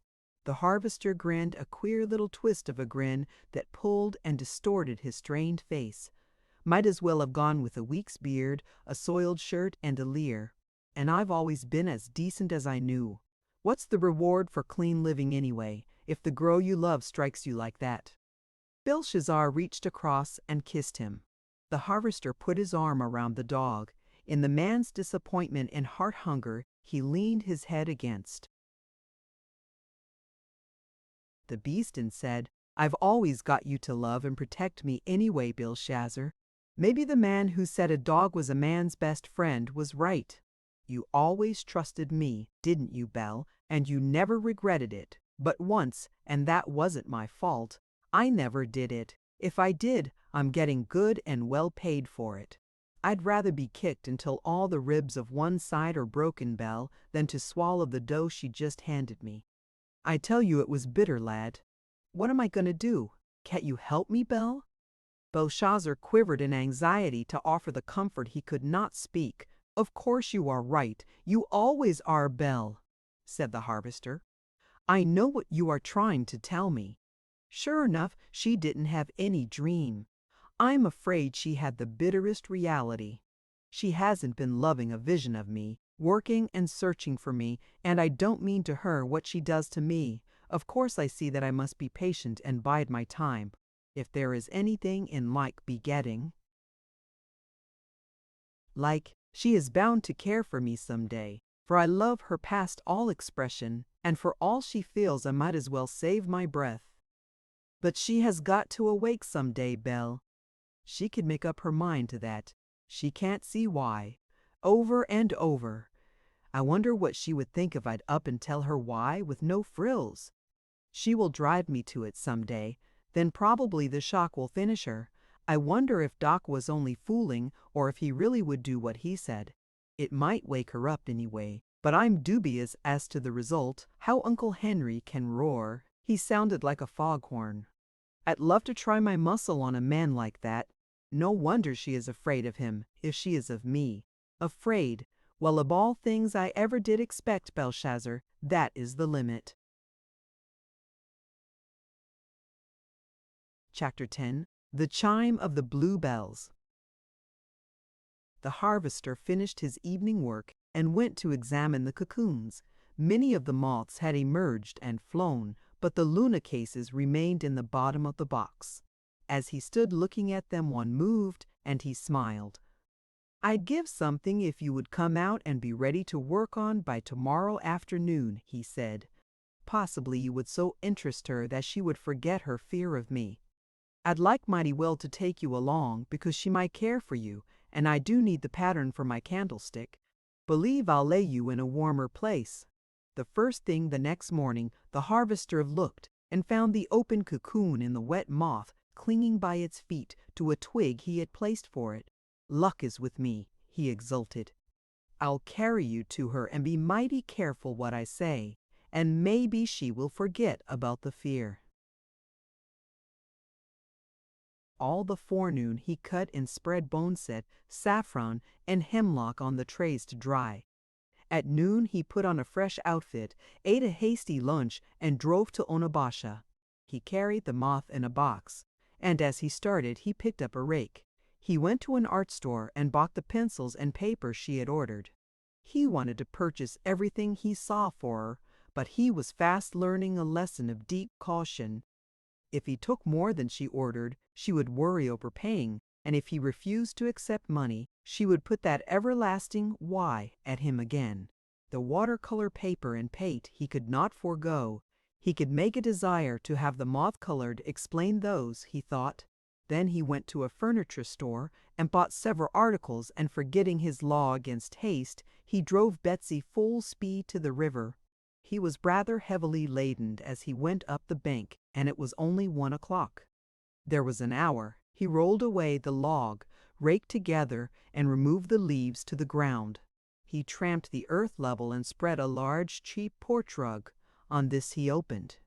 [SPEAKER 1] The harvester grinned a queer little twist of a grin that pulled and distorted his strained face. "Might as well have gone with a week's beard, a soiled shirt, and a leer. And I've always been as decent as I knew. What's the reward for clean living anyway, if the girl you love strikes you like that?" Belshazzar reached across and kissed him. The harvester put his arm around the dog. In the man's disappointment and heart hunger, he leaned his head against the beast and said, "I've always got you to love and protect me anyway, Belshazzar. Maybe the man who said a dog was a man's best friend was right. You always trusted me, didn't you, Belle, and you never regretted it. But once, and that wasn't my fault. I never did it. If I did, I'm getting good and well paid for it. I'd rather be kicked until all the ribs of one side are broken, Belle, than to swallow the dough she just handed me. I tell you it was bitter, lad. What am I going to do? Can't you help me, Belle?" Belshazzar quivered in anxiety to offer the comfort he could not speak. "Of course you are right. You always are, Belle," said the harvester. "I know what you are trying to tell me." Sure enough, she didn't have any dream. I'm afraid she had the bitterest reality. She hasn't been loving a vision of me, working and searching for me, and I don't mean to her what she does to me. Of course I see that I must be patient and bide my time, if there is anything in like begetting. Like, she is bound to care for me some day, for I love her past all expression, and for all she feels I might as well save my breath. But she has got to awake some day, Belle. She can make up her mind to that. She can't see why. Over and over. I wonder what she would think if I'd up and tell her why with no frills. She will drive me to it some day. Then probably the shock will finish her. I wonder if Doc was only fooling or if he really would do what he said. It might wake her up anyway, but I'm dubious as to the result. How Uncle Henry can roar. He sounded like a foghorn. I'd love to try my muscle on a man like that. No wonder she is afraid of him, if she is of me. Afraid? Well, of all things I ever did expect, Belshazzar, that is the limit. Chapter 10. The Chime of the Blue Bells. The harvester finished his evening work and went to examine the cocoons. Many of the moths had emerged and flown, but the Luna cases remained in the bottom of the box. As he stood looking at them, one moved, and he smiled. "I'd give something if you would come out and be ready to work on by tomorrow afternoon," he said. "Possibly you would so interest her that she would forget her fear of me. I'd like mighty well to take you along, because she might care for you, and I do need the pattern for my candlestick. Believe I'll lay you in a warmer place." The first thing the next morning, the harvester looked and found the open cocoon in the wet moth clinging by its feet to a twig he had placed for it. "Luck is with me," he exulted. "I'll carry you to her and be mighty careful what I say, and maybe she will forget about the fear." All the forenoon he cut and spread boneset, saffron, and hemlock on the trays to dry. At noon he put on a fresh outfit, ate a hasty lunch, and drove to Onabasha. He carried the moth in a box, and as he started he picked up a rake. He went to an art store and bought the pencils and paper she had ordered. He wanted to purchase everything he saw for her, but he was fast learning a lesson of deep caution. If he took more than she ordered, she would worry over paying, and if he refused to accept money, she would put that everlasting "why" at him again. The watercolor paper and paint he could not forego. He could make a desire to have the moth-colored explain those, he thought. Then he went to a furniture store and bought several articles, and forgetting his law against haste, he drove Betsy full speed to the river. He was rather heavily laden as he went up the bank, and it was only 1 o'clock. There was an hour. He rolled away the log, raked together, and removed the leaves to the ground. He tramped the earth level and spread a large, cheap porch rug. On this he opened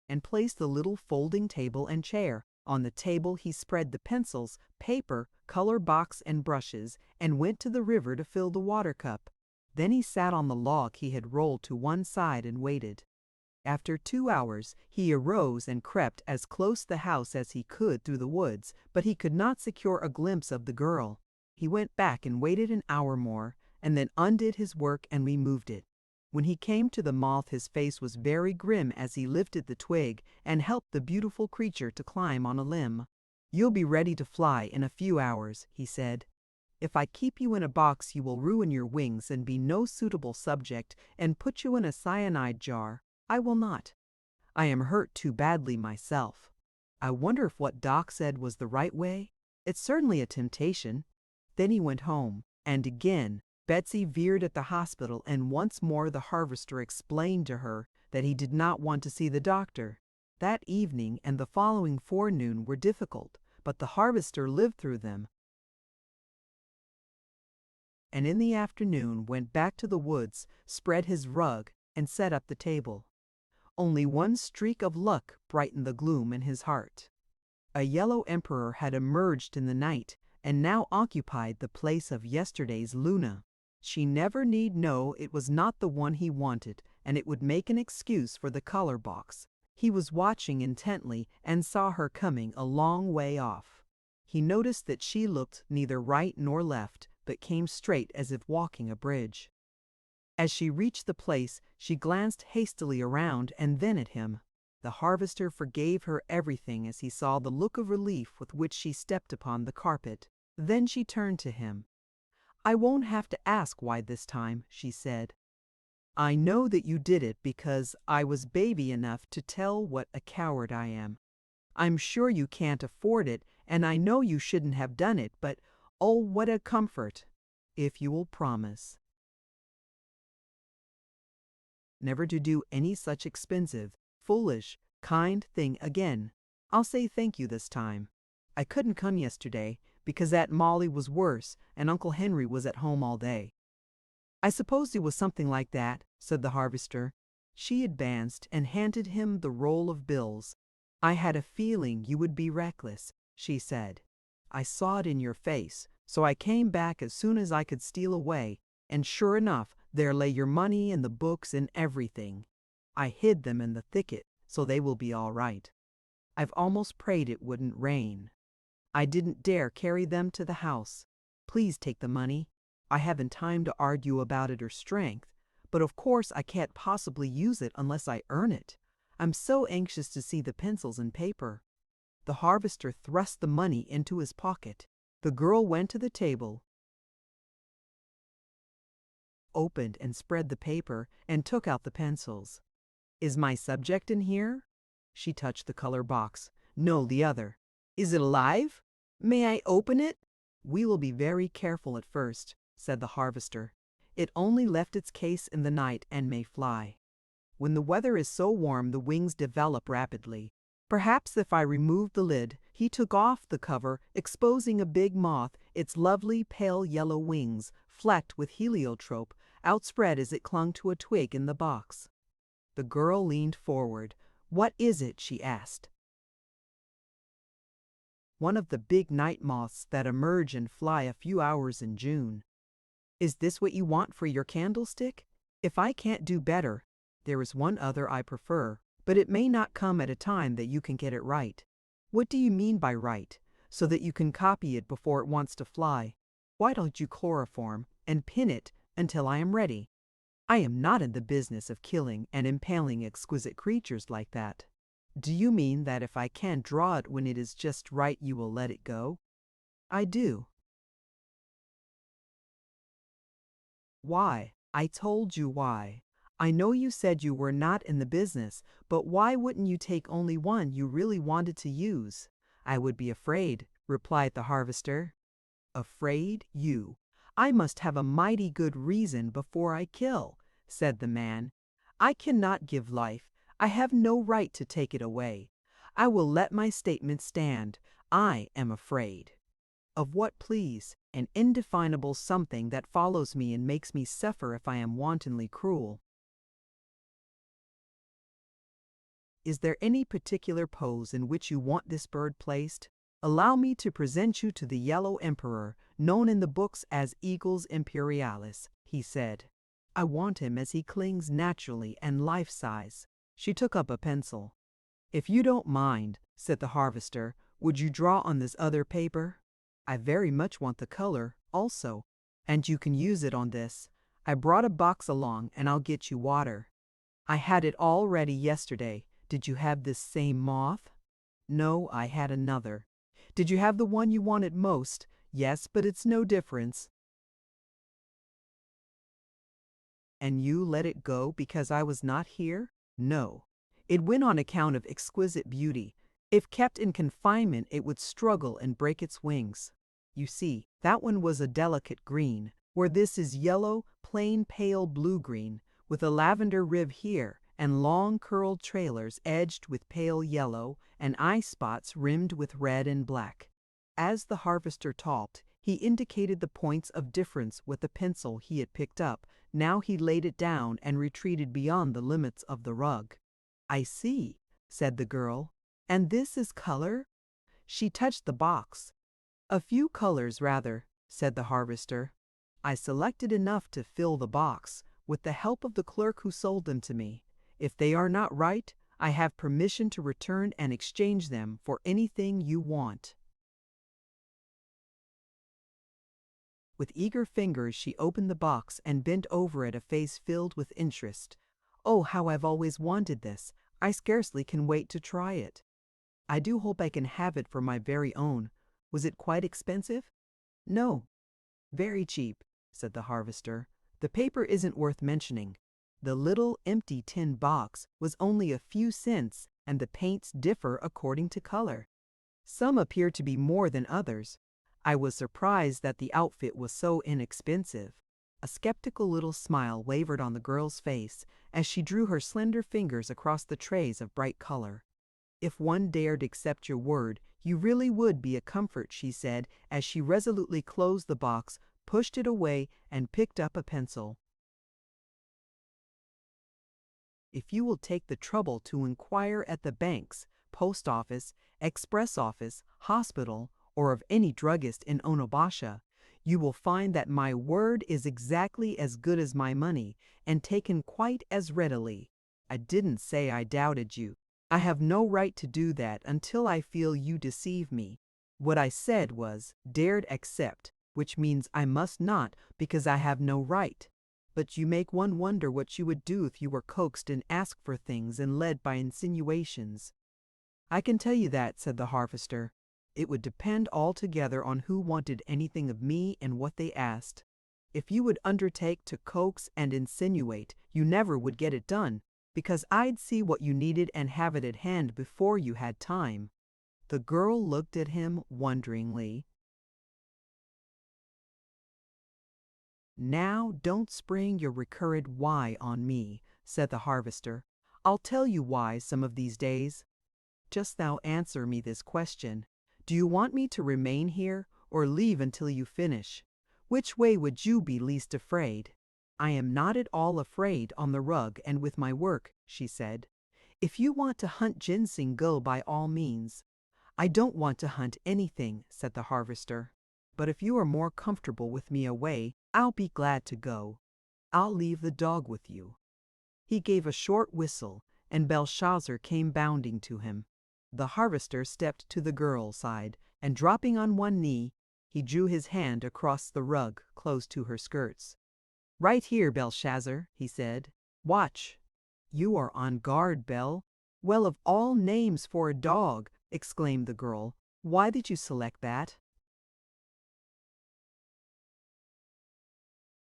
[SPEAKER 1] and placed the little folding table and chair. On the table he spread the pencils, paper, color box, and brushes, and went to the river to fill the water cup. Then he sat on the log he had rolled to one side and waited. After 2 hours, he arose and crept as close to the house as he could through the woods, but he could not secure a glimpse of the girl. He went back and waited an hour more, and then undid his work and removed it. When he came to the moth, his face was very grim as he lifted the twig and helped the beautiful creature to climb on a limb. "You'll be ready to fly in a few hours," he said. "If I keep you in a box, you will ruin your wings and be no suitable subject, and put you in a cyanide jar. I will not. I am hurt too badly myself. I wonder if what Doc said was the right way? It's certainly a temptation." Then he went home, and again Betsy veered at the hospital, and once more the harvester explained to her that he did not want to see the doctor. That evening and the following forenoon were difficult, but the harvester lived through them, and in the afternoon went back to the woods, spread his rug, and set up the table. Only one streak of luck brightened the gloom in his heart. A yellow emperor had emerged in the night, and now occupied the place of yesterday's Luna. She never need know it was not the one he wanted, and it would make an excuse for the color box. He was watching intently and saw her coming a long way off. He noticed that she looked neither right nor left, but came straight as if walking a bridge. As she reached the place, she glanced hastily around and then at him. The harvester forgave her everything as he saw the look of relief with which she stepped upon the carpet. Then she turned to him. "I won't have to ask why this time," she said. "I know that you did it because I was baby enough to tell what a coward I am. I'm sure you can't afford it, and I know you shouldn't have done it, but oh, what a comfort, if you will promise never to do any such expensive, foolish, kind thing again. I'll say thank you this time. I couldn't come yesterday because Aunt Molly was worse and Uncle Henry was at home all day." "I supposed it was something like that," said the harvester. She advanced and handed him the roll of bills. "I had a feeling you would be reckless," she said. "I saw it in your face, so I came back as soon as I could steal away, and sure enough, there lay your money and the books and everything. I hid them in the thicket, so they will be all right. I've almost prayed it wouldn't rain. I didn't dare carry them to the house. Please take the money. I haven't time to argue about it or strength, but of course I can't possibly use it unless I earn it. I'm so anxious to see the pencils and paper." The harvester thrust the money into his pocket. The girl went to the table, opened and spread the paper, and took out the pencils. "Is my subject in here?" She touched the color box. "No, the other." "Is it alive? May I open it?" "We will be very careful at first," said the harvester. "It only left its case in the night and may fly. When the weather is so warm, the wings develop rapidly. Perhaps if I removed the lid." He took off the cover, exposing a big moth, its lovely pale yellow wings, flecked with heliotrope, outspread as it clung to a twig in the box. The girl leaned forward. "What is it?" she asked. "One of the big night moths that emerge and fly a few hours in June." "Is this what you want for your candlestick?" "If I can't do better, there is one other I prefer, but it may not come at a time that you can get it right." "What do you mean by right?" "So that you can copy it before it wants to fly. Why don't you chloroform and pin it until I am ready? I am not in the business of killing and impaling exquisite creatures like that." "Do you mean that if I can't draw it when it is just right, you will let it go?" "I do." "Why?" "I told you why. I know you said you were not in the business, but why wouldn't you take only one you really wanted to use?" "I would be afraid," replied the harvester. "Afraid, you? I must have a mighty good reason before I kill," said the man. "I cannot give life. I have no right to take it away. I will let my statement stand. I am afraid." "Of what, please?" "An indefinable something that follows me and makes me suffer if I am wantonly cruel." "Is there any particular pose in which you want this bird placed?" "Allow me to present you to the Yellow Emperor, known in the books as Eagles Imperialis," he said. "I want him as he clings naturally and life-size." She took up a pencil. "If you don't mind," said the harvester, "would you draw on this other paper? I very much want the color, also, and you can use it on this. I brought a box along, and I'll get you water. I had it all ready yesterday. Did you have this same moth?" "No, I had another." "Did you have the one you wanted most?" "Yes, but it's no difference." "And you let it go because I was not here?" "No. It went on account of exquisite beauty. If kept in confinement, it would struggle and break its wings. You see, that one was a delicate green, where this is yellow, plain pale blue-green, with a lavender rib here, and long curled trailers edged with pale yellow, and eye spots rimmed with red and black." As the harvester talked, he indicated the points of difference with the pencil he had picked up. Now he laid it down and retreated beyond the limits of the rug. "I see," said the girl. "And this is color?" She touched the box. "A few colors, rather," said the harvester. "I selected enough to fill the box, with the help of the clerk who sold them to me. If they are not right, I have permission to return and exchange them for anything you want." With eager fingers she opened the box and bent over it, a face filled with interest. "Oh, how I've always wanted this. I scarcely can wait to try it. I do hope I can have it for my very own. Was it quite expensive?" "No, very cheap," said the harvester. "The paper isn't worth mentioning. The little empty tin box was only a few cents, and the paints differ according to color. Some appear to be more than others. I was surprised that the outfit was so inexpensive." A skeptical little smile wavered on the girl's face as she drew her slender fingers across the trays of bright color. "If one dared accept your word, you really would be a comfort," she said as she resolutely closed the box, pushed it away, and picked up a pencil. If you will take the trouble to inquire at the banks, post office, express office, hospital, or of any druggist in Onabasha, you will find that my word is exactly as good as my money and taken quite as readily. I didn't say I doubted you. I have no right to do that until I feel you deceive me. What I said was, dared accept, which means I must not because I have no right. But you make one wonder what you would do if you were coaxed and asked for things and led by insinuations. I can tell you that, said the harvester. It would depend altogether on who wanted anything of me and what they asked. If you would undertake to coax and insinuate, you never would get it done, because I'd see what you needed and have it at hand before you had time. The girl looked at him wonderingly. Now don't spring your recurrent why on me, said the harvester. I'll tell you why some of these days. Just thou answer me this question. Do you want me to remain here or leave until you finish? Which way would you be least afraid? I am not at all afraid on the rug and with my work, she said. If you want to hunt ginseng, go by all means. I don't want to hunt anything, said the harvester. But if you are more comfortable with me away, I'll be glad to go. I'll leave the dog with you. He gave a short whistle, and Belshazzar came bounding to him. The harvester stepped to the girl's side, and dropping on one knee, he drew his hand across the rug close to her skirts. Right here, Belshazzar, he said. Watch. You are on guard, Belle. Well, of all names for a dog, exclaimed the girl. Why did you select that?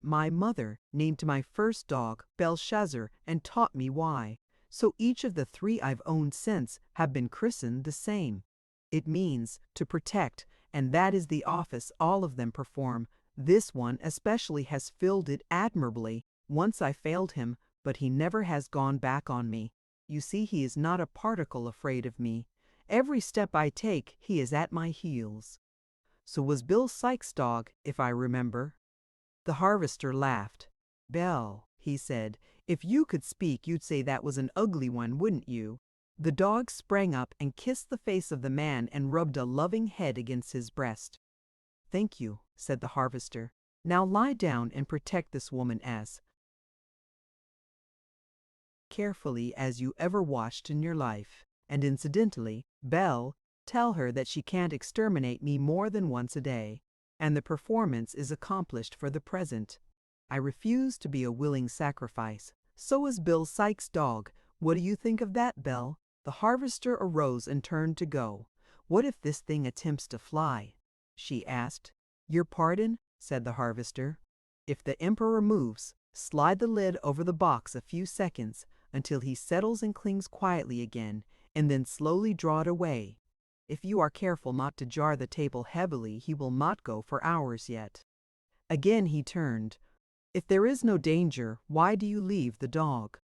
[SPEAKER 1] My mother named my first dog Belshazzar and taught me why. So each of the 3 I've owned since have been christened the same. It means to protect, and that is the office all of them perform. This one especially has filled it admirably. Once I failed him, but he never has gone back on me. You see, he is not a particle afraid of me. Every step I take, he is at my heels. So was Bill Sykes' dog, if I remember. The harvester laughed. Belle, he said, if you could speak, you'd say that was an ugly one, wouldn't you? The dog sprang up and kissed the face of the man and rubbed a loving head against his breast. Thank you, said the harvester. Now lie down and protect this woman as carefully as you ever watched in your life. And incidentally, Belle, tell her that she can't exterminate me more than once a day. And the performance is accomplished for the present. I refuse to be a willing sacrifice. So is Bill Sykes' dog. What do you think of that, Belle? The harvester arose and turned to go. What if this thing attempts to fly? She asked. Your pardon, said the harvester. If the emperor moves, slide the lid over the box a few seconds until he settles and clings quietly again, and then slowly draw it away. If you are careful not to jar the table heavily, he will not go for hours yet. Again he turned. If there is no danger, why do you leave the dog?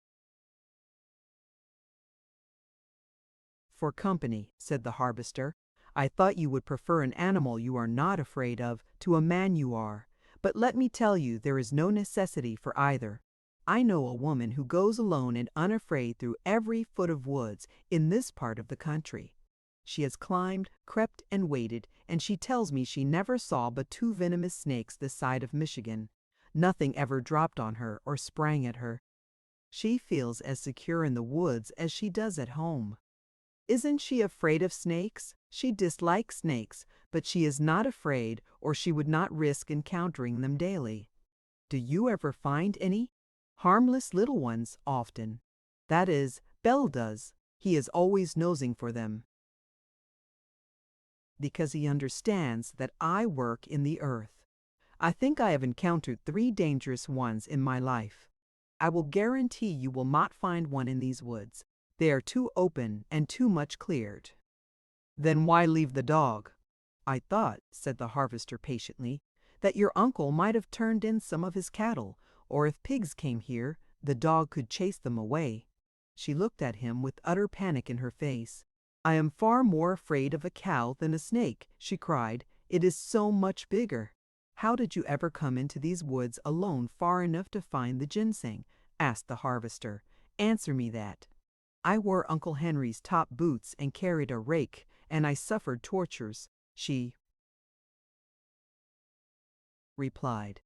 [SPEAKER 1] For company, said the harvester. I thought you would prefer an animal you are not afraid of to a man you are. But let me tell you, there is no necessity for either. I know a woman who goes alone and unafraid through every foot of woods in this part of the country. She has climbed, crept, and waded, and she tells me she never saw but 2 venomous snakes this side of Michigan. Nothing ever dropped on her or sprang at her. She feels as secure in the woods as she does at home. Isn't she afraid of snakes? She dislikes snakes, but she is not afraid, or she would not risk encountering them daily. Do you ever find any? Harmless little ones, often. That is, Belle does. He is always nosing for them. Because he understands that I work in the earth. I think I have encountered 3 dangerous ones in my life. I will guarantee you will not find one in these woods. They are too open and too much cleared. Then why leave the dog? I thought, said the harvester patiently, that your uncle might have turned in some of his cattle, or if pigs came here, the dog could chase them away. She looked at him with utter panic in her face. I am far more afraid of a cow than a snake, she cried. It is so much bigger. How did you ever come into these woods alone far enough to find the ginseng? Asked the harvester. Answer me that. I wore Uncle Henry's top boots and carried a rake, and I suffered tortures, she replied.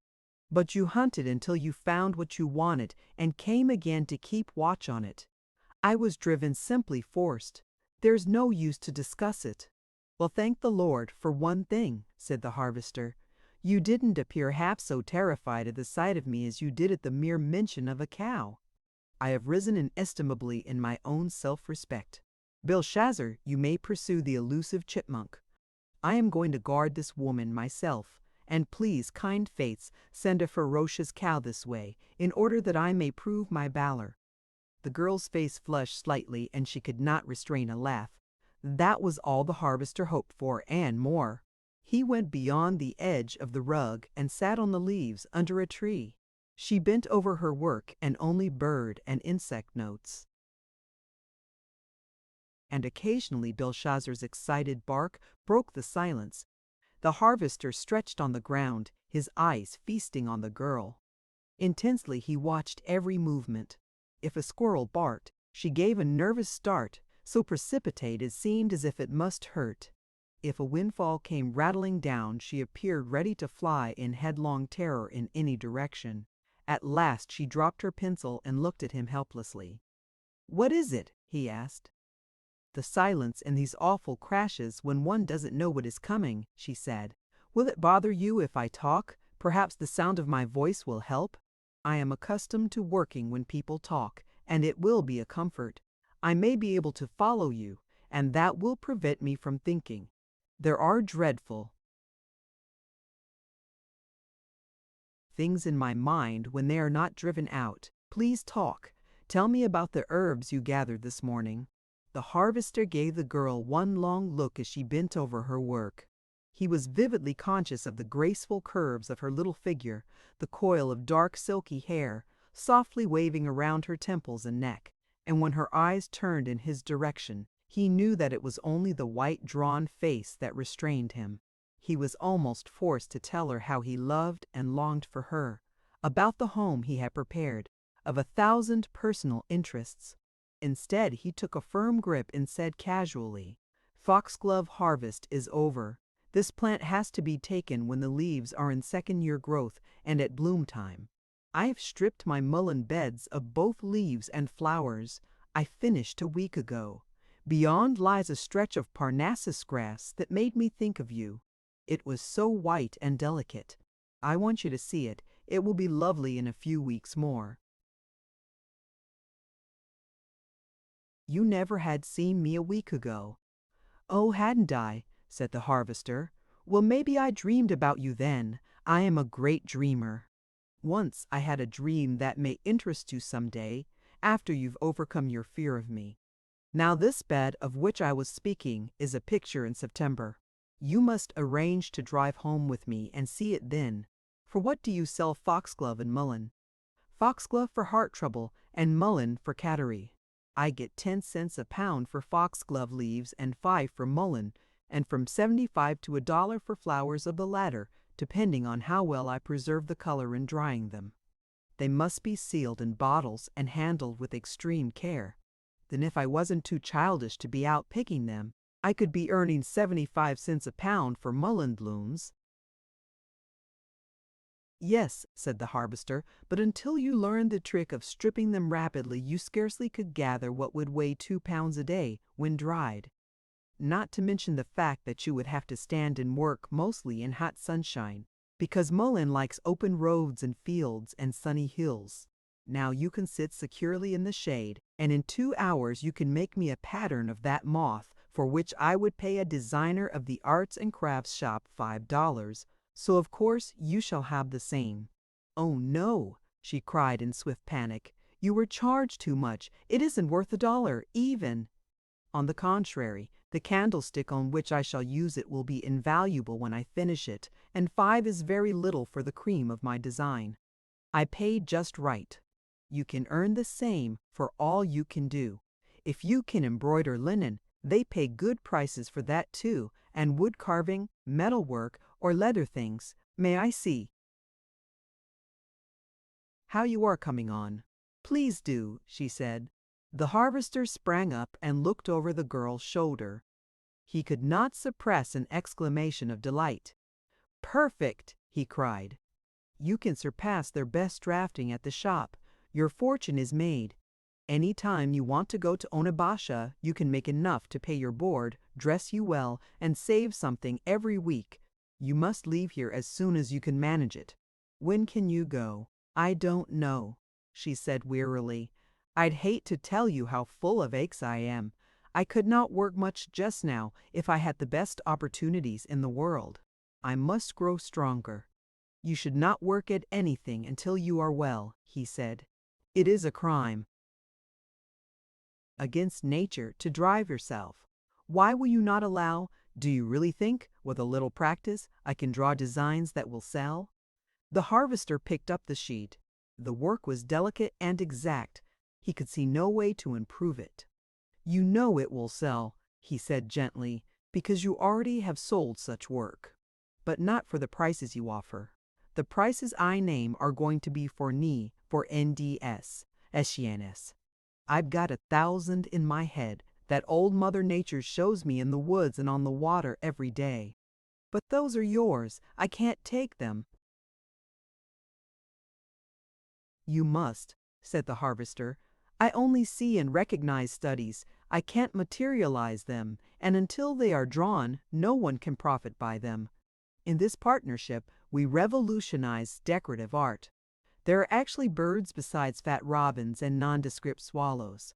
[SPEAKER 1] But you hunted until you found what you wanted and came again to keep watch on it. I was driven, simply forced. There's no use to discuss it. Well, thank the Lord for one thing, said the harvester. You didn't appear half so terrified at the sight of me as you did at the mere mention of a cow. I have risen inestimably in my own self-respect. Belshazzar, you may pursue the elusive chipmunk. I am going to guard this woman myself, and please, kind fates, send a ferocious cow this way, in order that I may prove my valor. The girl's face flushed slightly, and she could not restrain a laugh. That was all the harvester hoped for, and more. He went beyond the edge of the rug and sat on the leaves under a tree. She bent over her work, and only bird and insect notes and occasionally Belshazzar's excited bark broke the silence. The harvester stretched on the ground, his eyes feasting on the girl. Intensely he watched every movement. If a squirrel barked, she gave a nervous start, so precipitate it seemed as if it must hurt. If a windfall came rattling down, she appeared ready to fly in headlong terror in any direction. At last she dropped her pencil and looked at him helplessly. "What is it?" he asked. "The silence and these awful crashes when one doesn't know what is coming," she said. "Will it bother you if I talk? Perhaps the sound of my voice will help. I am accustomed to working when people talk, and it will be a comfort. I may be able to follow you, and that will prevent me from thinking. There are dreadful things in my mind when they are not driven out. Please talk. Tell me about the herbs you gathered this morning." The harvester gave the girl one long look as she bent over her work. He was vividly conscious of the graceful curves of her little figure, the coil of dark silky hair, softly waving around her temples and neck, and when her eyes turned in his direction, he knew that it was only the white, drawn face that restrained him. He was almost forced to tell her how he loved and longed for her, about the home he had prepared, of 1,000 personal interests. Instead, he took a firm grip and said casually, "Foxglove harvest is over. This plant has to be taken when the leaves are in second-year growth and at bloom time. I have stripped my mullein beds of both leaves and flowers. I finished a week ago. Beyond lies a stretch of Parnassus grass that made me think of you. It was so white and delicate. I want you to see it. It will be lovely in a few weeks more." "You never had seen me a week ago." "Oh, hadn't I?" said the harvester. "Well, maybe I dreamed about you then. I am a great dreamer. Once I had a dream that may interest you some day, after you've overcome your fear of me. Now this bed of which I was speaking is a picture in September. You must arrange to drive home with me and see it then. For what do you sell foxglove and mullein?" "Foxglove for heart trouble and mullein for cattery. I get 10 cents a pound for foxglove leaves and 5 for mullein, and from 75 to $1 for flowers of the latter, depending on how well I preserve the color in drying them. They must be sealed in bottles and handled with extreme care. Then if I wasn't too childish to be out picking them, I could be earning 75 cents a pound for mullein blooms." "Yes," said the harvester, "but until you learned the trick of stripping them rapidly, you scarcely could gather what would weigh 2 pounds a day when dried. Not to mention the fact that you would have to stand and work mostly in hot sunshine, because mullein likes open roads and fields and sunny hills. Now you can sit securely in the shade, and in 2 hours you can make me a pattern of that moth, for which I would pay a designer of the arts and crafts shop $5. So of course you shall have the same." "Oh no," she cried in swift panic. "You were charged too much. It isn't worth $1 even." "On the contrary, the candlestick on which I shall use it will be invaluable when I finish it, and 5 is very little for the cream of my design. I paid just right. You can earn the same for all you can do. If you can embroider linen, they pay good prices for that too, and wood carving, metalwork, or leather things. May I see how you are coming on?" Please do, she said. The harvester sprang up and looked over the girl's shoulder. He could not suppress an exclamation of delight. Perfect, he cried. You can surpass their best drafting at the shop. Your fortune is made. Any time you want to go to Onabasha, you can make enough to pay your board, dress you well, and save something every week. You must leave here as soon as you can manage it. When can you go? I don't know, she said wearily. I'd hate to tell you how full of aches I am. I could not work much just now if I had the best opportunities in the world. I must grow stronger. You should not work at anything until you are well, he said. It is a crime against nature to drive yourself. Why will you not allow? Do you really think, with a little practice, I can draw designs that will sell? The harvester picked up the sheet. The work was delicate and exact. He could see no way to improve it. You know it will sell, he said gently, because you already have sold such work. But not for the prices you offer. The prices I name are going to be for NDS, SCNS. I've got 1,000 in my head that old Mother Nature shows me in the woods and on the water every day. But those are yours. I can't take them. You must, said the harvester. I only see and recognize studies. I can't materialize them, and until they are drawn, no one can profit by them. In this partnership, we revolutionize decorative art. There are actually birds besides fat robins and nondescript swallows.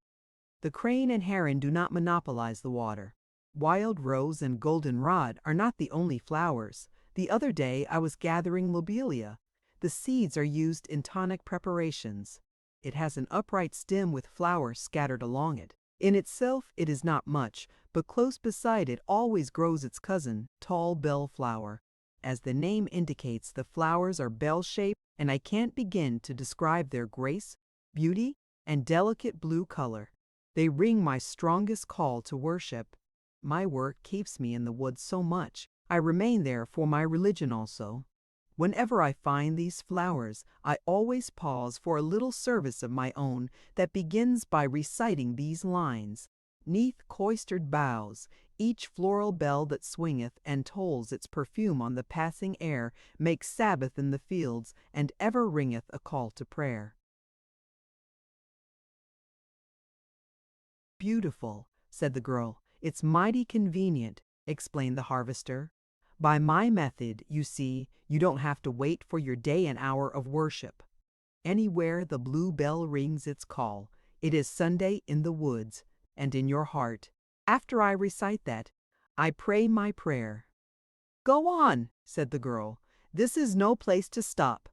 [SPEAKER 1] The crane and heron do not monopolize the water. Wild rose and goldenrod are not the only flowers. The other day I was gathering lobelia. The seeds are used in tonic preparations. It has an upright stem with flowers scattered along it. In itself it is not much, but close beside it always grows its cousin, tall bellflower. As the name indicates, the flowers are bell-shaped, and I can't begin to describe their grace, beauty, and delicate blue color. They ring my strongest call to worship. My work keeps me in the woods so much. I remain there for my religion also. Whenever I find these flowers, I always pause for a little service of my own that begins by reciting these lines. Neath cloistered boughs, each floral bell that swingeth and tolls its perfume on the passing air makes Sabbath in the fields and ever ringeth a call to prayer. Beautiful, said the girl. It's mighty convenient, explained the harvester. By my method, you see, you don't have to wait for your day and hour of worship. Anywhere the blue bell rings its call, it is Sunday in the woods and in your heart. After I recite that, I pray my prayer. Go on, said the girl. This is no place to stop.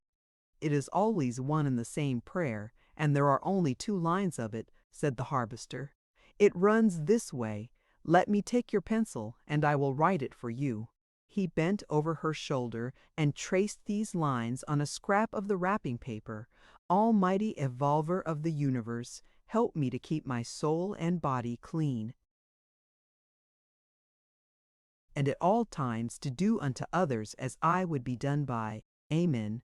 [SPEAKER 1] It is always one and the same prayer, and there are only 2 lines of it, said the harvester. It runs this way. Let me take your pencil, and I will write it for you. He bent over her shoulder and traced these lines on a scrap of the wrapping paper. Almighty Evolver of the universe, help me to keep my soul and body clean, and at all times to do unto others as I would be done by. Amen.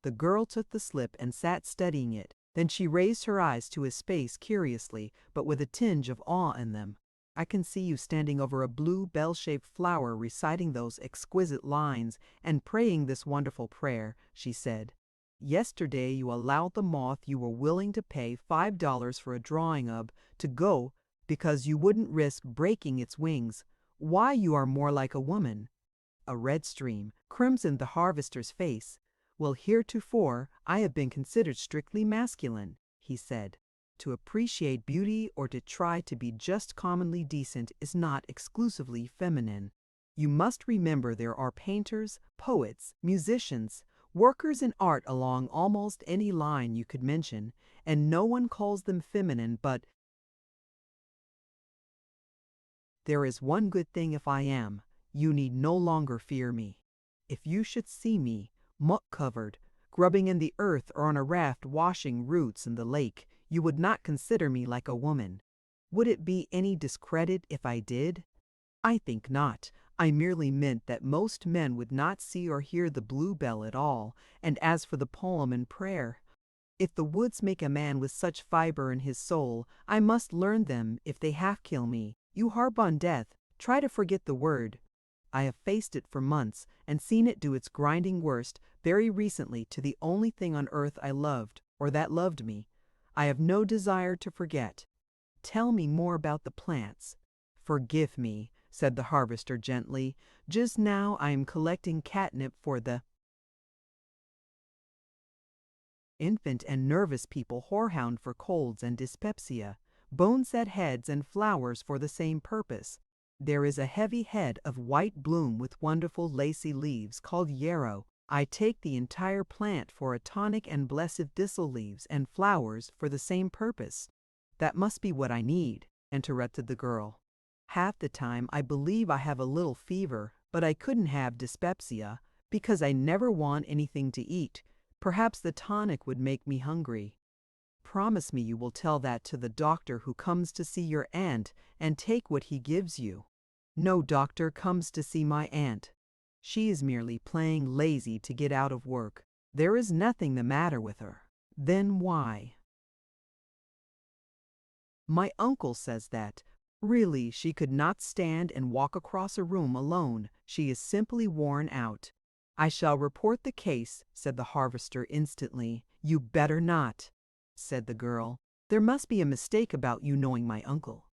[SPEAKER 1] The girl took the slip and sat studying it. Then she raised her eyes to his face curiously, but with a tinge of awe in them. I can see you standing over a blue bell-shaped flower reciting those exquisite lines and praying this wonderful prayer, she said. Yesterday you allowed the moth you were willing to pay $5 for a drawing of to go because you wouldn't risk breaking its wings. Why, you are more like a woman. A red stream crimsoned the harvester's face. Well, heretofore I have been considered strictly masculine, he said. To appreciate beauty or to try to be just commonly decent is not exclusively feminine. You must remember there are painters, poets, musicians, workers in art along almost any line you could mention, and no one calls them feminine, but there is one good thing if I am, you need no longer fear me. If you should see me, muck-covered, grubbing in the earth or on a raft washing roots in the lake, you would not consider me like a woman. Would it be any discredit if I did? I think not. I merely meant that most men would not see or hear the bluebell at all, and as for the poem and prayer, If the woods make a man with such fiber in his soul, I must learn them if they half kill me. You harp on death, try to forget the word. I have faced it for months and seen it do its grinding worst very recently to the only thing on earth I loved, or that loved me. I have no desire to forget. Tell me more about the plants. Forgive me, said the harvester gently. Just now I am collecting catnip for the infant and nervous people, horehound for colds and dyspepsia, bone-set heads and flowers for the same purpose. There is a heavy head of white bloom with wonderful lacy leaves called yarrow. I take the entire plant for a tonic and blessed thistle leaves and flowers for the same purpose. That must be what I need, interrupted the girl. Half the time I believe I have a little fever, but I couldn't have dyspepsia because I never want anything to eat. Perhaps the tonic would make me hungry. Promise me you will tell that to the doctor who comes to see your aunt and take what he gives you. No doctor comes to see my aunt. She is merely playing lazy to get out of work. There is nothing the matter with her. Then why? My uncle says that. Really, she could not stand and walk across a room alone. She is simply worn out. I shall report the case, said the harvester instantly. You better not, said the girl. There must be a mistake about you knowing my uncle.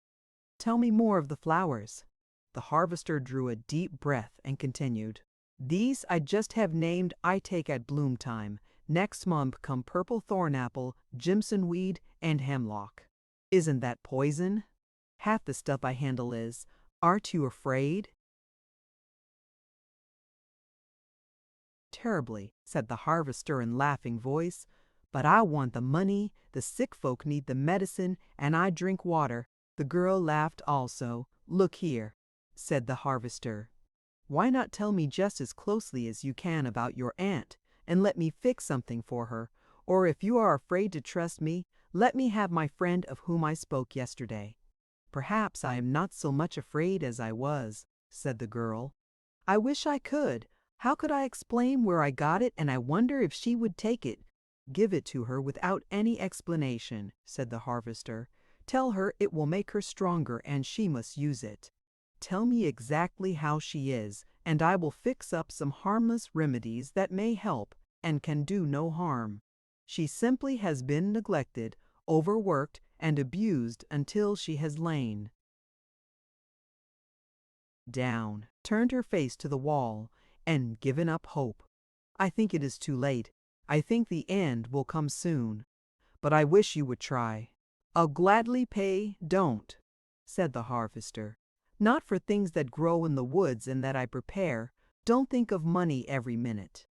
[SPEAKER 1] Tell me more of the flowers. The harvester drew a deep breath and continued. These I just have named I take at bloom time. Next month come purple thornapple, jimson weed, and hemlock. Isn't that poison? Half the stuff I handle is. Aren't you afraid? Terribly, said the harvester in laughing voice. But I want the money, the sick folk need the medicine, and I drink water. The girl laughed also. Look here, said the harvester. Why not tell me just as closely as you can about your aunt, and let me fix something for her? Or if you are afraid to trust me, let me have my friend of whom I spoke yesterday. Perhaps I am not so much afraid as I was, said the girl. I wish I could. How could I explain where I got it, and I wonder if she would take it? Give it to her without any explanation, said the harvester. Tell her it will make her stronger and she must use it. Tell me exactly how she is, and I will fix up some harmless remedies that may help and can do no harm. She simply has been neglected, overworked, and abused until she has lain down, turned her face to the wall, and given up hope. I think it is too late. I think the end will come soon. But I wish you would try. I'll gladly pay. Don't, said the harvester. Not for things that grow in the woods and that I prepare. Don't think of money every minute.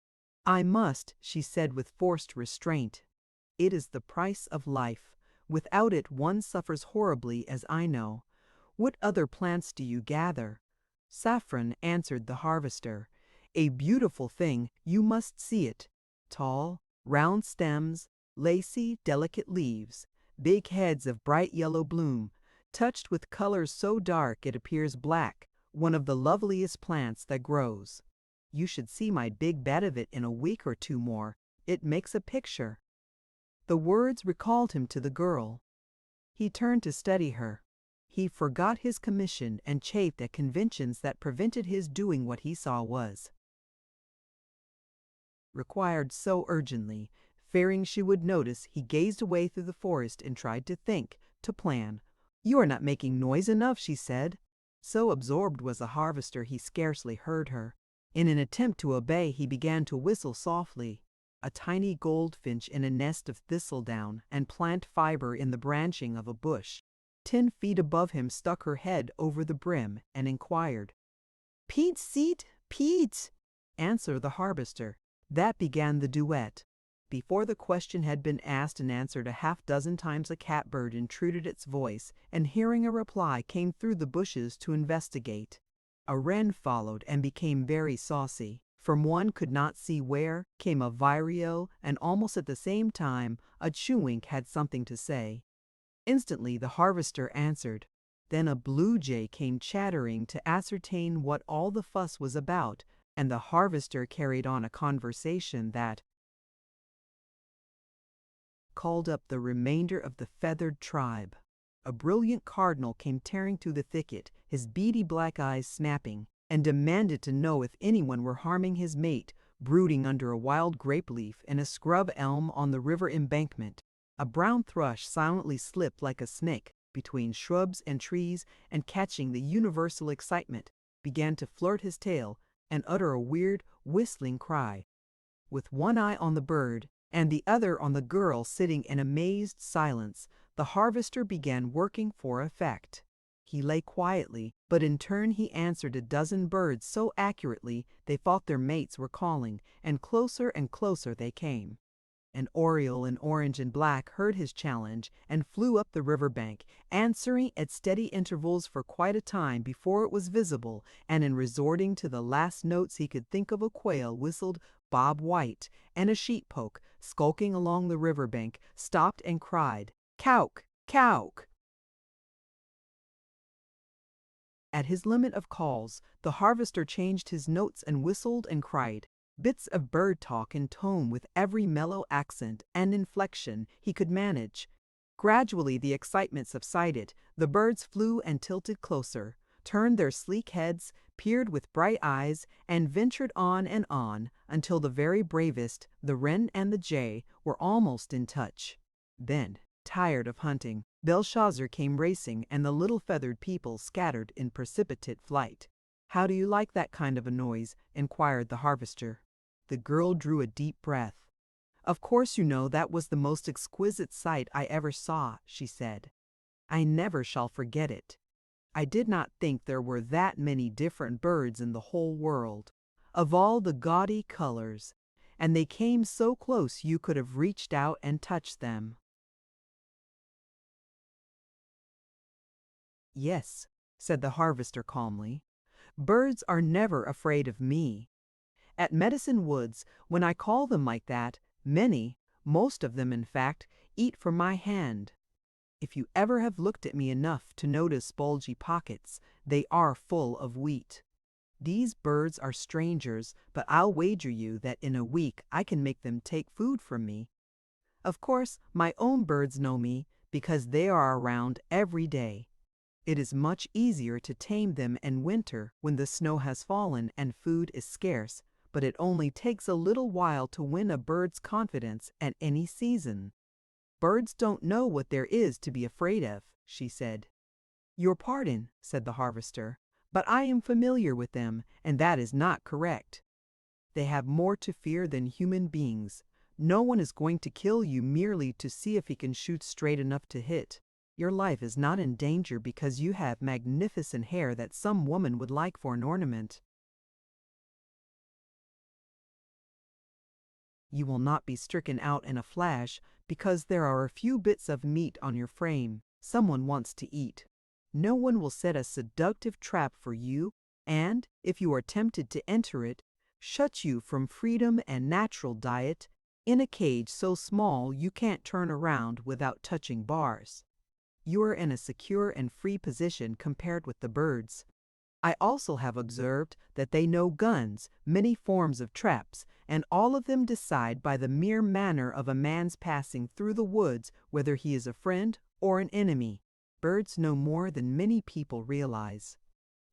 [SPEAKER 1] I must, she said with forced restraint. It is the price of life. Without it one suffers horribly, as I know. What other plants do you gather? Saffron, answered the harvester. A beautiful thing, you must see it. Tall, round stems, lacy, delicate leaves, big heads of bright yellow bloom, touched with colors so dark it appears black, one of the loveliest plants that grows. You should see my big bed of it in a week or two more. It makes a picture. The words recalled him to the girl. He turned to study her. He forgot his commission and chafed at conventions that prevented his doing what he saw was required so urgently. Fearing she would notice, he gazed away through the forest and tried to think, to plan. You are not making noise enough, she said. So absorbed was the harvester he scarcely heard her. In an attempt to obey, he began to whistle softly. A tiny goldfinch in a nest of thistledown and plant fiber in the branching of a bush 10 feet above him stuck her head over the brim and inquired. Pete seat, Pete, answered the harvester. That began the duet. Before the question had been asked and answered a half-dozen times a catbird intruded its voice, and hearing a reply came through the bushes to investigate. A wren followed and became very saucy. From one could not see where came a vireo, and almost at the same time a chewink had something to say. Instantly the harvester answered. Then a blue jay came chattering to ascertain what all the fuss was about, and the harvester carried on a conversation that called up the remainder of the feathered tribe. A brilliant cardinal came tearing through the thicket, his beady black eyes snapping, and demanded to know if anyone were harming his mate, brooding under a wild grape leaf in a scrub elm on the river embankment. A brown thrush silently slipped like a snake between shrubs and trees, and catching the universal excitement, began to flirt his tail and utter a weird, whistling cry. With one eye on the bird and the other on the girl sitting in amazed silence, the harvester began working for effect. He lay quietly, but in turn he answered a dozen birds so accurately they thought their mates were calling, and closer they came. An oriole in orange and black heard his challenge and flew up the river bank, answering at steady intervals for quite a time before it was visible, and in resorting to the last notes he could think of, a quail whistled Bob White, and a sheeppoke, skulking along the river bank, stopped and cried, "Cauk! Cauk!" At his limit of calls, the harvester changed his notes and whistled and cried, bits of bird talk in tone with every mellow accent and inflection he could manage. Gradually the excitement subsided, the birds flew and tilted closer, turned their sleek heads, peered with bright eyes, and ventured on and on, until the very bravest, the wren and the jay, were almost in touch. Then, tired of hunting, Belshazzar came racing, and the little feathered people scattered in precipitate flight. "How do you like that kind of a noise?" inquired the harvester. The girl drew a deep breath. "Of course you know that was the most exquisite sight I ever saw," she said. "I never shall forget it. I did not think there were that many different birds in the whole world, of all the gaudy colors, and they came so close you could have reached out and touched them." "Yes," said the harvester calmly. "Birds are never afraid of me. At Medicine Woods, when I call them like that, many, most of them in fact, eat from my hand. If you ever have looked at me enough to notice bulgy pockets, they are full of wheat. These birds are strangers, but I'll wager you that in a week I can make them take food from me. Of course, my own birds know me because they are around every day. It is much easier to tame them in winter when the snow has fallen and food is scarce, but it only takes a little while to win a bird's confidence at any season." "Birds don't know what there is to be afraid of," she said. "Your pardon," said the harvester, "but I am familiar with them, and that is not correct. They have more to fear than human beings. No one is going to kill you merely to see if he can shoot straight enough to hit. Your life is not in danger because you have magnificent hair that some woman would like for an ornament. You will not be stricken out in a flash because there are a few bits of meat on your frame someone wants to eat. No one will set a seductive trap for you, and, if you are tempted to enter it, shut you from freedom and natural diet in a cage so small you can't turn around without touching bars. You are in a secure and free position compared with the birds. I also have observed that they know guns, many forms of traps, and all of them decide by the mere manner of a man's passing through the woods whether he is a friend or an enemy. Birds know more than many people realize.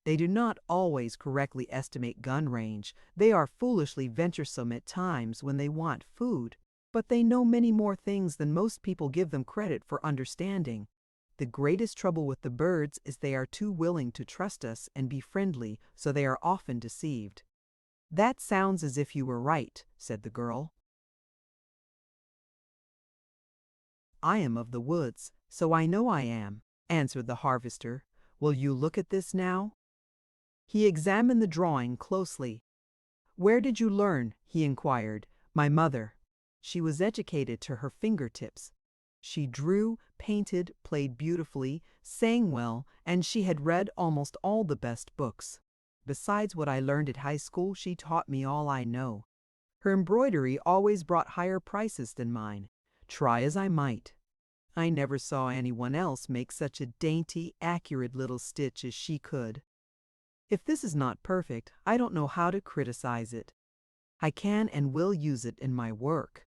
[SPEAKER 1] They do not always correctly estimate gun range. They are foolishly venturesome at times when they want food, but they know many more things than most people give them credit for understanding. The greatest trouble with the birds is they are too willing to trust us and be friendly, so they are often deceived." "That sounds as if you were right," said the girl. "I am of the woods, so I know I am," answered the harvester. "Will you look at this now?" He examined the drawing closely. "Where did you learn?" he inquired. "My mother. She was educated to her fingertips. She drew, painted, played beautifully, sang well, and she had read almost all the best books. Besides what I learned at high school, she taught me all I know. Her embroidery always brought higher prices than mine, try as I might. I never saw anyone else make such a dainty, accurate little stitch as she could. If this is not perfect, I don't know how to criticize it. I can and will use it in my work.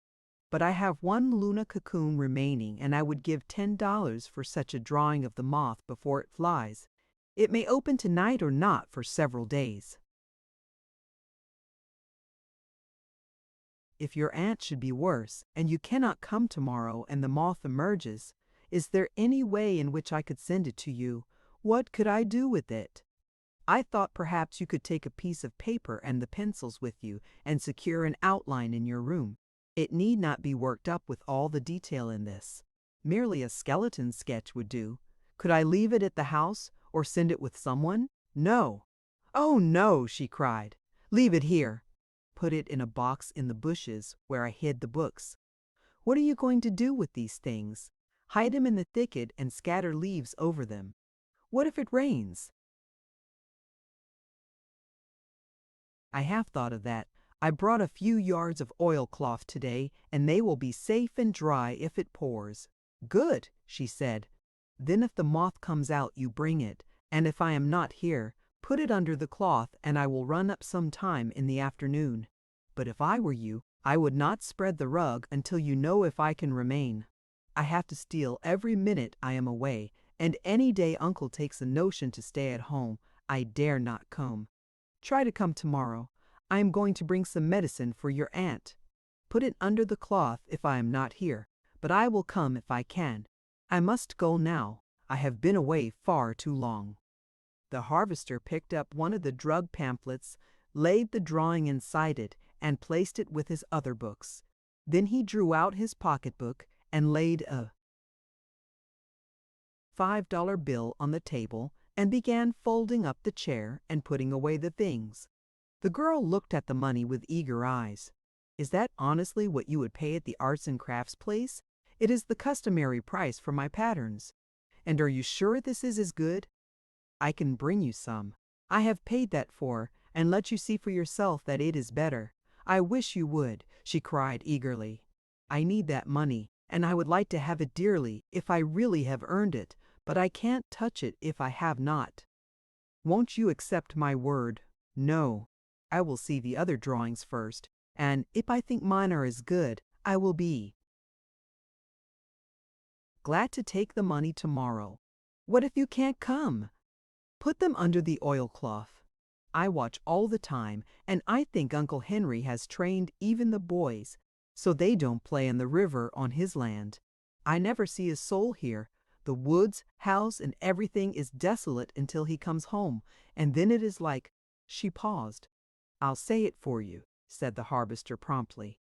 [SPEAKER 1] but I have one Luna cocoon remaining, and I would give $10 for such a drawing of the moth before it flies. It may open tonight or not for several days. If your aunt should be worse, and you cannot come tomorrow and the moth emerges, is there any way in which I could send it to you? What could I do with it? I thought perhaps you could take a piece of paper and the pencils with you and secure an outline in your room. It need not be worked up with all the detail in this. Merely a skeleton sketch would do. Could I leave it at the house or send it with someone? No. Oh, no, she cried. Leave it here. Put it in a box in the bushes where I hid the books. What are you going to do with these things? Hide them in the thicket and scatter leaves over them. What if it rains? I have thought of that. I brought a few yards of oilcloth today, and they will be safe and dry if it pours. Good, she said. Then if the moth comes out, you bring it, and if I am not here, put it under the cloth, and I will run up some time in the afternoon. But if I were you, I would not spread the rug until you know if I can remain. I have to steal every minute I am away, and any day Uncle takes a notion to stay at home, I dare not come. Try to come tomorrow. I am going to bring some medicine for your aunt. Put it under the cloth if I am not here, but I will come if I can. I must go now. I have been away far too long. The harvester picked up one of the drug pamphlets, laid the drawing inside it, and placed it with his other books. Then he drew out his pocketbook and laid a $5 bill on the table and began folding up the chair and putting away the things. The girl looked at the money with eager eyes. Is that honestly what you would pay at the arts and crafts place? It is the customary price for my patterns. And are you sure this is as good? I can bring you some. I have paid that for, and let you see for yourself that it is better. I wish you would, she cried eagerly. I need that money, and I would like to have it dearly if I really have earned it, but I can't touch it if I have not. Won't you accept my word? No. I will see the other drawings first, and if I think mine are as good, I will be glad to take the money tomorrow. What if you can't come? Put them under the oilcloth. I watch all the time, and I think Uncle Henry has trained even the boys, so they don't play in the river on his land. I never see a soul here. The woods, house, and everything is desolate until he comes home, and then it is like— She paused. I'll say it for you, said the harvester promptly.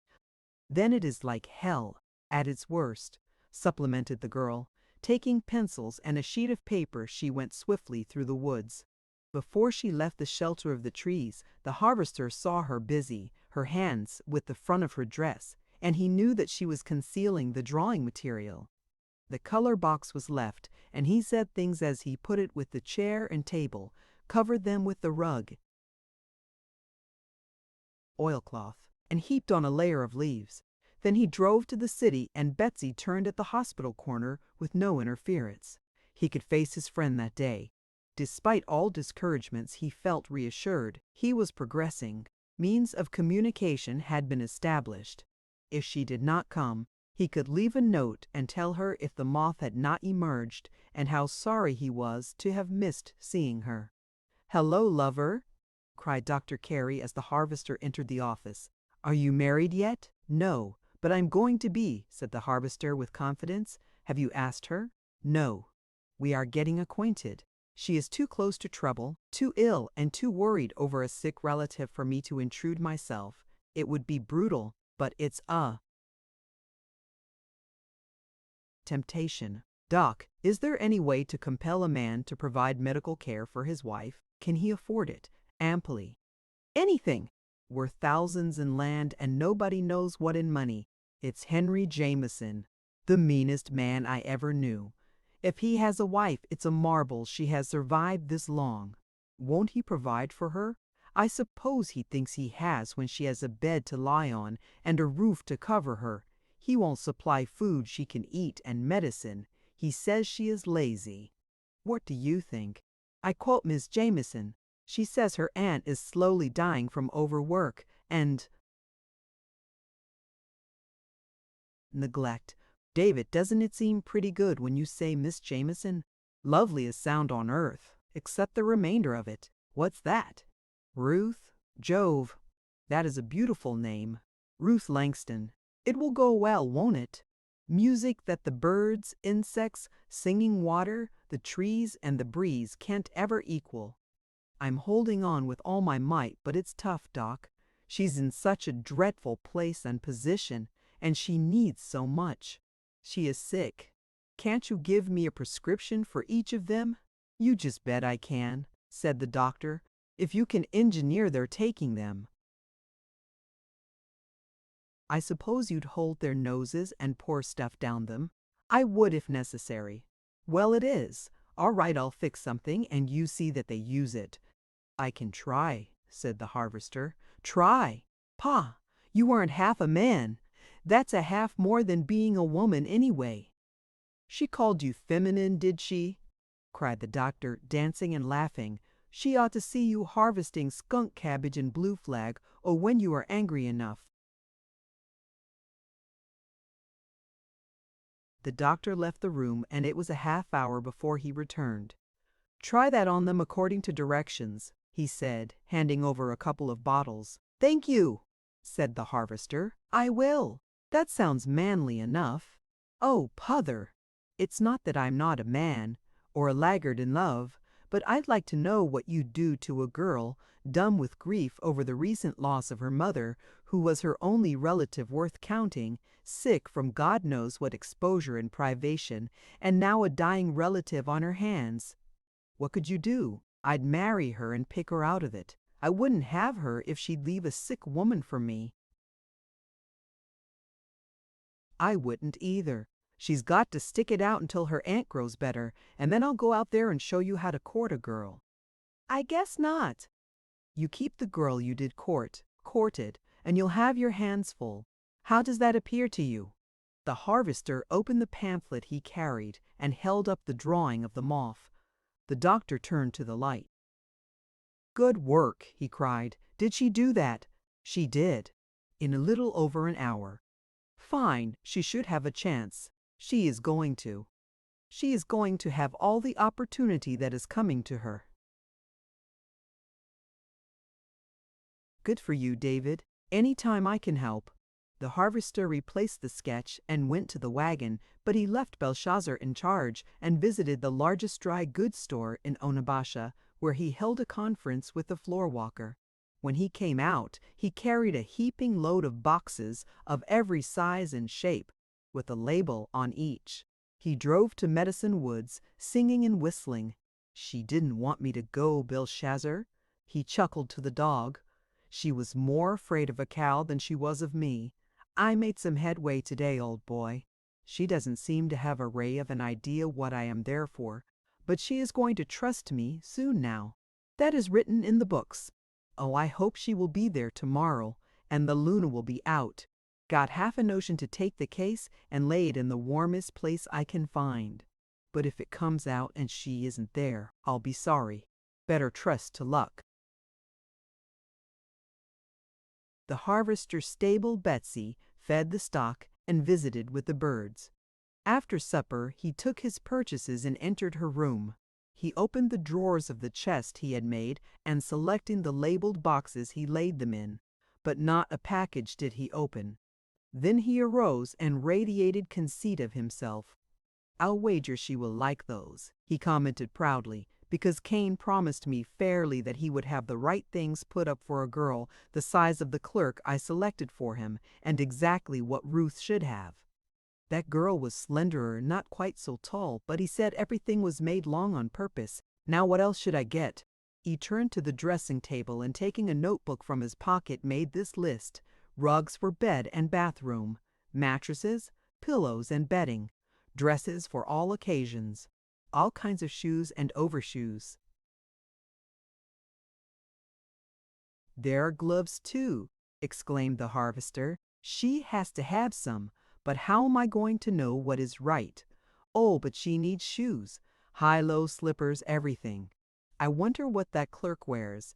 [SPEAKER 1] Then it is like hell, at its worst, supplemented the girl. Taking pencils and a sheet of paper, she went swiftly through the woods. Before she left the shelter of the trees, the harvester saw her busy, her hands with the front of her dress, and he knew that she was concealing the drawing material. The color box was left, and he said things as he put it with the chair and table, covered them with the rug, oilcloth, and heaped on a layer of leaves. Then he drove to the city, and Betsy turned at the hospital corner with no interference. He could face his friend that day. Despite all discouragements, he felt reassured. He was progressing. Means of communication had been established. If she did not come, he could leave a note and tell her if the moth had not emerged and how sorry he was to have missed seeing her. "Hello, lover," cried Dr. Carey as the harvester entered the office. "Are you married yet?" "No, but I'm going to be," said the harvester with confidence. "Have you asked her?" "No. We are getting acquainted. She is too close to trouble, too ill, and too worried over a sick relative for me to intrude myself. It would be brutal, but it's a temptation. Doc, is there any way to compel a man to provide medical care for his wife? Can he afford it? Amply. Anything. Worth thousands in land and nobody knows what in money. It's Henry Jameson, the meanest man I ever knew. If he has a wife, it's a marvel she has survived this long. Won't he provide for her? I suppose he thinks he has when she has a bed to lie on and a roof to cover her. He won't supply food she can eat and medicine. He says she is lazy. What do you think? I quote Miss Jameson. She says her aunt is slowly dying from overwork, and Neglect. David, doesn't it seem pretty good when you say Miss Jameson? Loveliest sound on earth, except the remainder of it. What's that? Ruth? Jove. That is a beautiful name. Ruth Langston. It will go well, won't it? Music that the birds, insects, singing water, the trees, and the breeze can't ever equal. I'm holding on with all my might, but it's tough, Doc. She's in such a dreadful place and position, and she needs so much. She is sick. Can't you give me a prescription for each of them? You just bet I can, said the doctor, if you can engineer their taking them. I suppose you'd hold their noses and pour stuff down them. I would if necessary. Well, it is. All right, I'll fix something, and you see that they use it. I can try, said the harvester. Try? Pa, you aren't half a man. That's a half more than being a woman anyway. She called you feminine, did she? Cried the doctor, dancing and laughing. She ought to see you harvesting skunk cabbage and blue flag, or when you are angry enough. The doctor left the room, and it was a half-hour before he returned. Try that on them according to directions, he said, handing over a couple of bottles. Thank you, said the harvester. I will. That sounds manly enough. Oh, pother! It's not that I'm not a man, or a laggard in love, but I'd like to know what you'd do to a girl, dumb with grief over the recent loss of her mother, who was her only relative worth counting, sick from God knows what exposure and privation, and now a dying relative on her hands. What could you do? I'd marry her and pick her out of it. I wouldn't have her if she'd leave a sick woman for me. I wouldn't either. She's got to stick it out until her aunt grows better, and then I'll go out there and show you how to court a girl. I guess not. You keep the girl you did courted, and you'll have your hands full. How does that appear to you? The harvester opened the pamphlet he carried and held up the drawing of the moth. The doctor turned to the light. Good work, he cried. Did she do that? She did. In a little over an hour. Fine, she should have a chance. She is going to. She is going to have all the opportunity that is coming to her. Good for you, David. Any time I can help. The harvester replaced the sketch and went to the wagon, but he left Belshazzar in charge and visited the largest dry goods store in Onabasha, where he held a conference with the floorwalker. When he came out, he carried a heaping load of boxes of every size and shape, with a label on each. He drove to Medicine Woods, singing and whistling. She didn't want me to go, Belshazzar. He chuckled to the dog. She was more afraid of a cow than she was of me. I made some headway today, old boy. She doesn't seem to have a ray of an idea what I am there for, but she is going to trust me soon now. That is written in the books. Oh, I hope she will be there tomorrow, and the Luna will be out. Got half a notion to take the case and lay it in the warmest place I can find. But if it comes out and she isn't there, I'll be sorry. Better trust to luck. The harvester stabled Betsy, fed the stock, and visited with the birds. After supper, he took his purchases and entered her room. He opened the drawers of the chest he had made, and selecting the labeled boxes he laid them in, but not a package did he open. Then he arose and radiated conceit of himself. I'll wager she will like those, he commented proudly, because Cain promised me fairly that he would have the right things put up for a girl the size of the clerk I selected for him, and exactly what Ruth should have. That girl was slenderer, not quite so tall, but he said everything was made long on purpose. Now what else should I get? He turned to the dressing table and taking a notebook from his pocket made this list: rugs for bed and bathroom, mattresses, pillows and bedding, dresses for all occasions, all kinds of shoes and overshoes. There are gloves too, exclaimed the harvester. She has to have some, but how am I going to know what is right? Oh, but she needs shoes, high-low slippers, everything. I wonder what that clerk wears.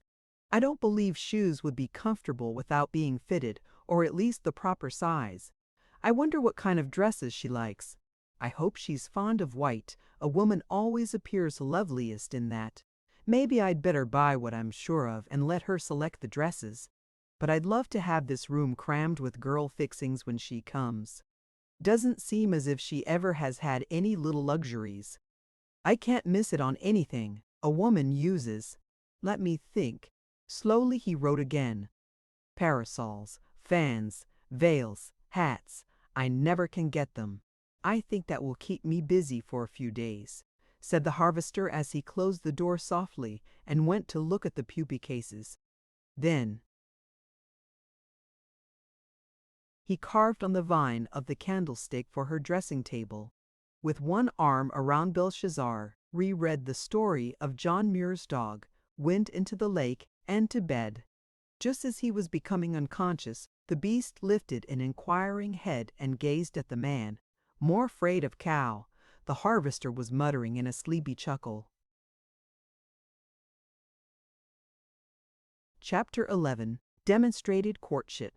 [SPEAKER 1] I don't believe shoes would be comfortable without being fitted, or at least the proper size. I wonder what kind of dresses she likes. I hope she's fond of white. A woman always appears loveliest in that. Maybe I'd better buy what I'm sure of and let her select the dresses. But I'd love to have this room crammed with girl fixings when she comes. Doesn't seem as if she ever has had any little luxuries. I can't miss it on anything a woman uses. Let me think. Slowly he wrote again. Parasols, fans, veils, hats. I never can get them. I think that will keep me busy for a few days, said the harvester as he closed the door softly and went to look at the pupae cases. Then he carved on the vine of the candlestick for her dressing table. With one arm around Belshazzar, reread the story of John Muir's dog, went into the lake and to bed. Just as he was becoming unconscious, the beast lifted an inquiring head and gazed at the man, more afraid of cow. The harvester was muttering in a sleepy chuckle. Chapter 11. Demonstrated Courtship.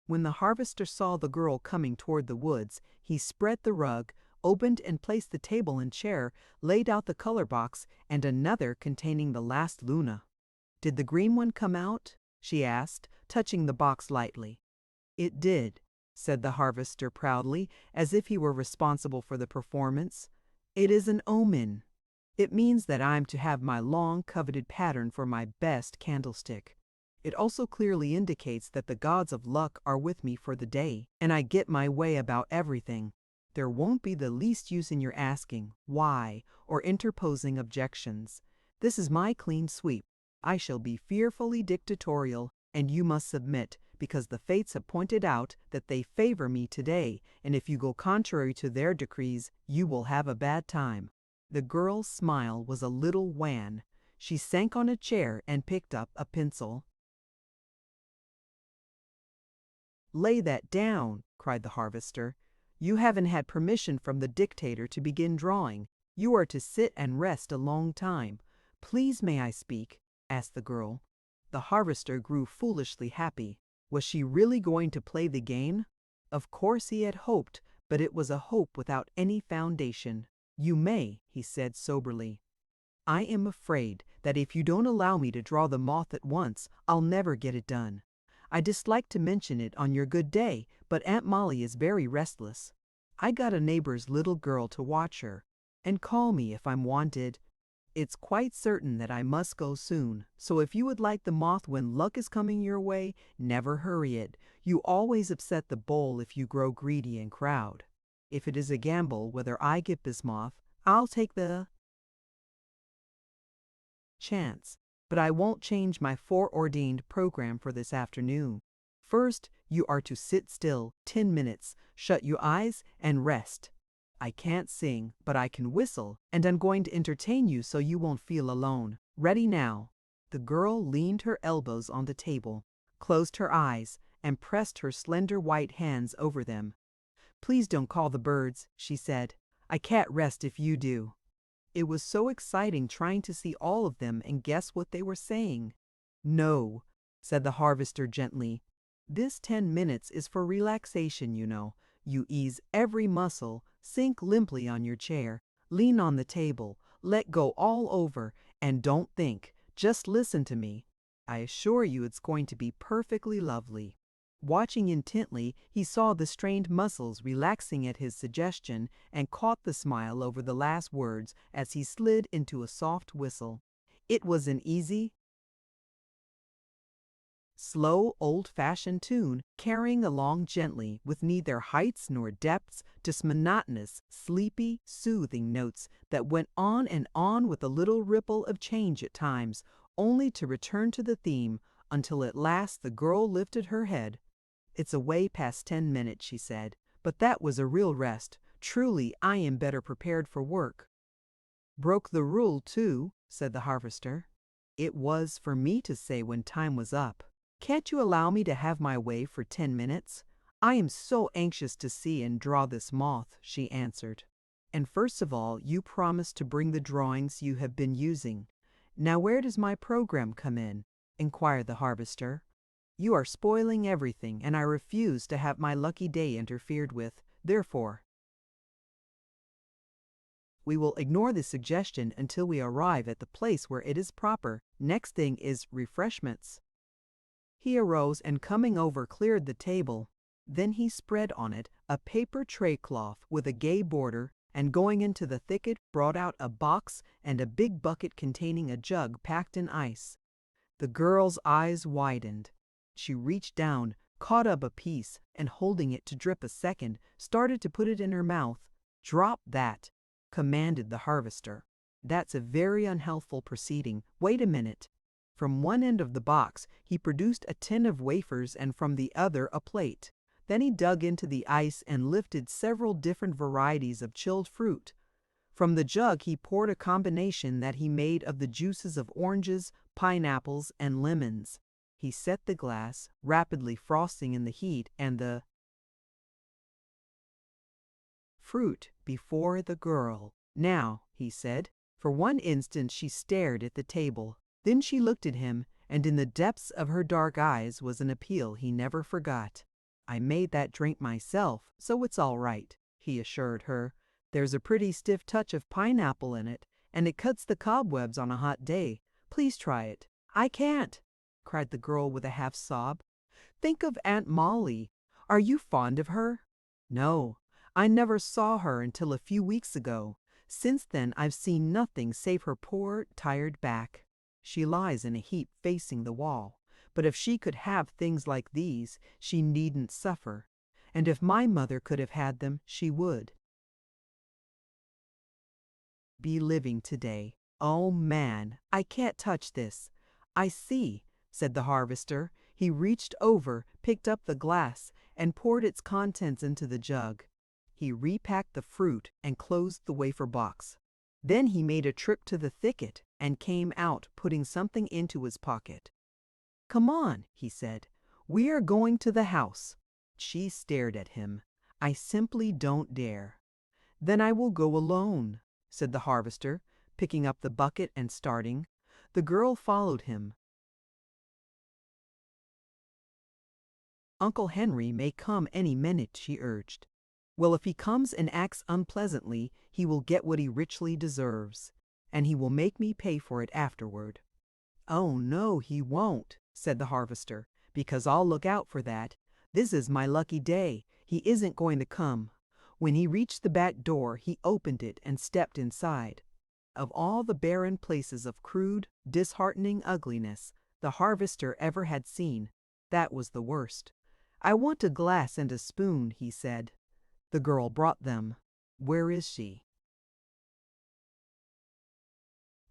[SPEAKER 1] When the harvester saw the girl coming toward the woods, he spread the rug, opened and placed the table and chair, laid out the color box and another containing the last Luna. "Did the green one come out?" she asked, touching the box lightly. "It did," said the harvester proudly, as if he were responsible for the performance. "It is an omen. It means that I'm to have my long-coveted pattern for my best candlestick. It also clearly indicates that the gods of luck are with me for the day, and I get my way about everything. There won't be the least use in your asking why or interposing objections. This is my clean sweep. I shall be fearfully dictatorial, and you must submit, because the fates have pointed out that they favor me today, and if you go contrary to their decrees, you will have a bad time." The girl's smile was a little wan. She sank on a chair and picked up a pencil. "Lay that down," cried the harvester. "You haven't had permission from the dictator to begin drawing. You are to sit and rest a long time. Please, may I speak?" asked the girl. The harvester grew foolishly happy. Was she really going to play the game? Of course he had hoped, but it was a hope without any foundation. "You may," he said soberly. "I am afraid that if you don't allow me to draw the moth at once, I'll never get it done. I dislike to mention it on your good day, but Aunt Molly is very restless. I got a neighbor's little girl to watch her, and call me if I'm wanted. It's quite certain that I must go soon, so if you would like the moth when luck is coming your way, never hurry it. You always upset the bowl if you grow greedy and crowd. If it is a gamble whether I get this moth, I'll take the chance. But I won't change my foreordained program for this afternoon. First, you are to sit still 10 minutes, shut your eyes, and rest. I can't sing, but I can whistle, and I'm going to entertain you so you won't feel alone. Ready now." The girl leaned her elbows on the table, closed her eyes, and pressed her slender white hands over them. "Please don't call the birds," she said. "I can't rest if you do." It was so exciting trying to see all of them and guess what they were saying. "No," said the harvester gently. "This 10 minutes is for relaxation, you know. You ease every muscle, sink limply on your chair, lean on the table, let go all over, and don't think. Just listen to me. I assure you it's going to be perfectly lovely." Watching intently, he saw the strained muscles relaxing at his suggestion and caught the smile over the last words as he slid into a soft whistle. It was an easy, slow, old-fashioned tune, carrying along gently with neither heights nor depths, just monotonous, sleepy, soothing notes that went on and on with a little ripple of change at times, only to return to the theme until at last the girl lifted her head. "It's away past 10 minutes," she said, "but that was a real rest. Truly, I am better prepared for work." "Broke the rule, too," said the harvester. "It was for me to say when time was up. Can't you allow me to have my way for 10 minutes? I am so anxious to see and draw this moth," she answered. "And first of all, you promised to bring the drawings you have been using. Now where does my program come in?" inquired the harvester. You are spoiling everything, and I refuse to have my lucky day interfered with. Therefore, we will ignore this suggestion until we arrive at the place where it is proper. Next thing is refreshments." He arose and coming over cleared the table. Then he spread on it a paper tray cloth with a gay border, and going into the thicket brought out a box and a big bucket containing a jug packed in ice. The girl's eyes widened. She reached down, caught up a piece, and holding it to drip a second, started to put it in her mouth. "Drop that," commanded the harvester. "That's a very unhealthful proceeding. Wait a minute." From one end of the box he produced a tin of wafers and from the other a plate. Then he dug into the ice and lifted several different varieties of chilled fruit. From the jug he poured a combination that he made of the juices of oranges, pineapples, and lemons. He set the glass, rapidly frosting in the heat, and the fruit before the girl. "Now," he said. For one instant she stared at the table. Then she looked at him, and in the depths of her dark eyes was an appeal he never forgot. "I made that drink myself, so it's all right," he assured her. "There's a pretty stiff touch of pineapple in it, and it cuts the cobwebs on a hot day. Please try it." "I can't," cried the girl with a half sob. "Think of Aunt Molly. Are you fond of her?" "No, I never saw her until a few weeks ago. Since then I've seen nothing save her poor, tired back. She lies in a heap facing the wall. But if she could have things like these, she needn't suffer. And if my mother could have had them, she would be living today. Oh man, I can't touch this." "I see," said the harvester. He reached over, picked up the glass, and poured its contents into the jug. He repacked the fruit and closed the wafer box. Then he made a trip to the thicket and came out, putting something into his pocket. "Come on," he said. "We are going to the house." She stared at him. "I simply don't dare." "Then I will go alone," said the harvester, picking up the bucket and starting. The girl followed him. "Uncle Henry may come any minute," she urged. "Well, if he comes and acts unpleasantly, he will get what he richly deserves, and he will make me pay for it afterward." "Oh, no, he won't," said the harvester, "because I'll look out for that. This is my lucky day. He isn't going to come." When he reached the back door, he opened it and stepped inside. Of all the barren places of crude, disheartening ugliness the harvester ever had seen, that was the worst. "I want a glass and a spoon," he said. The girl brought them. "Where is she?"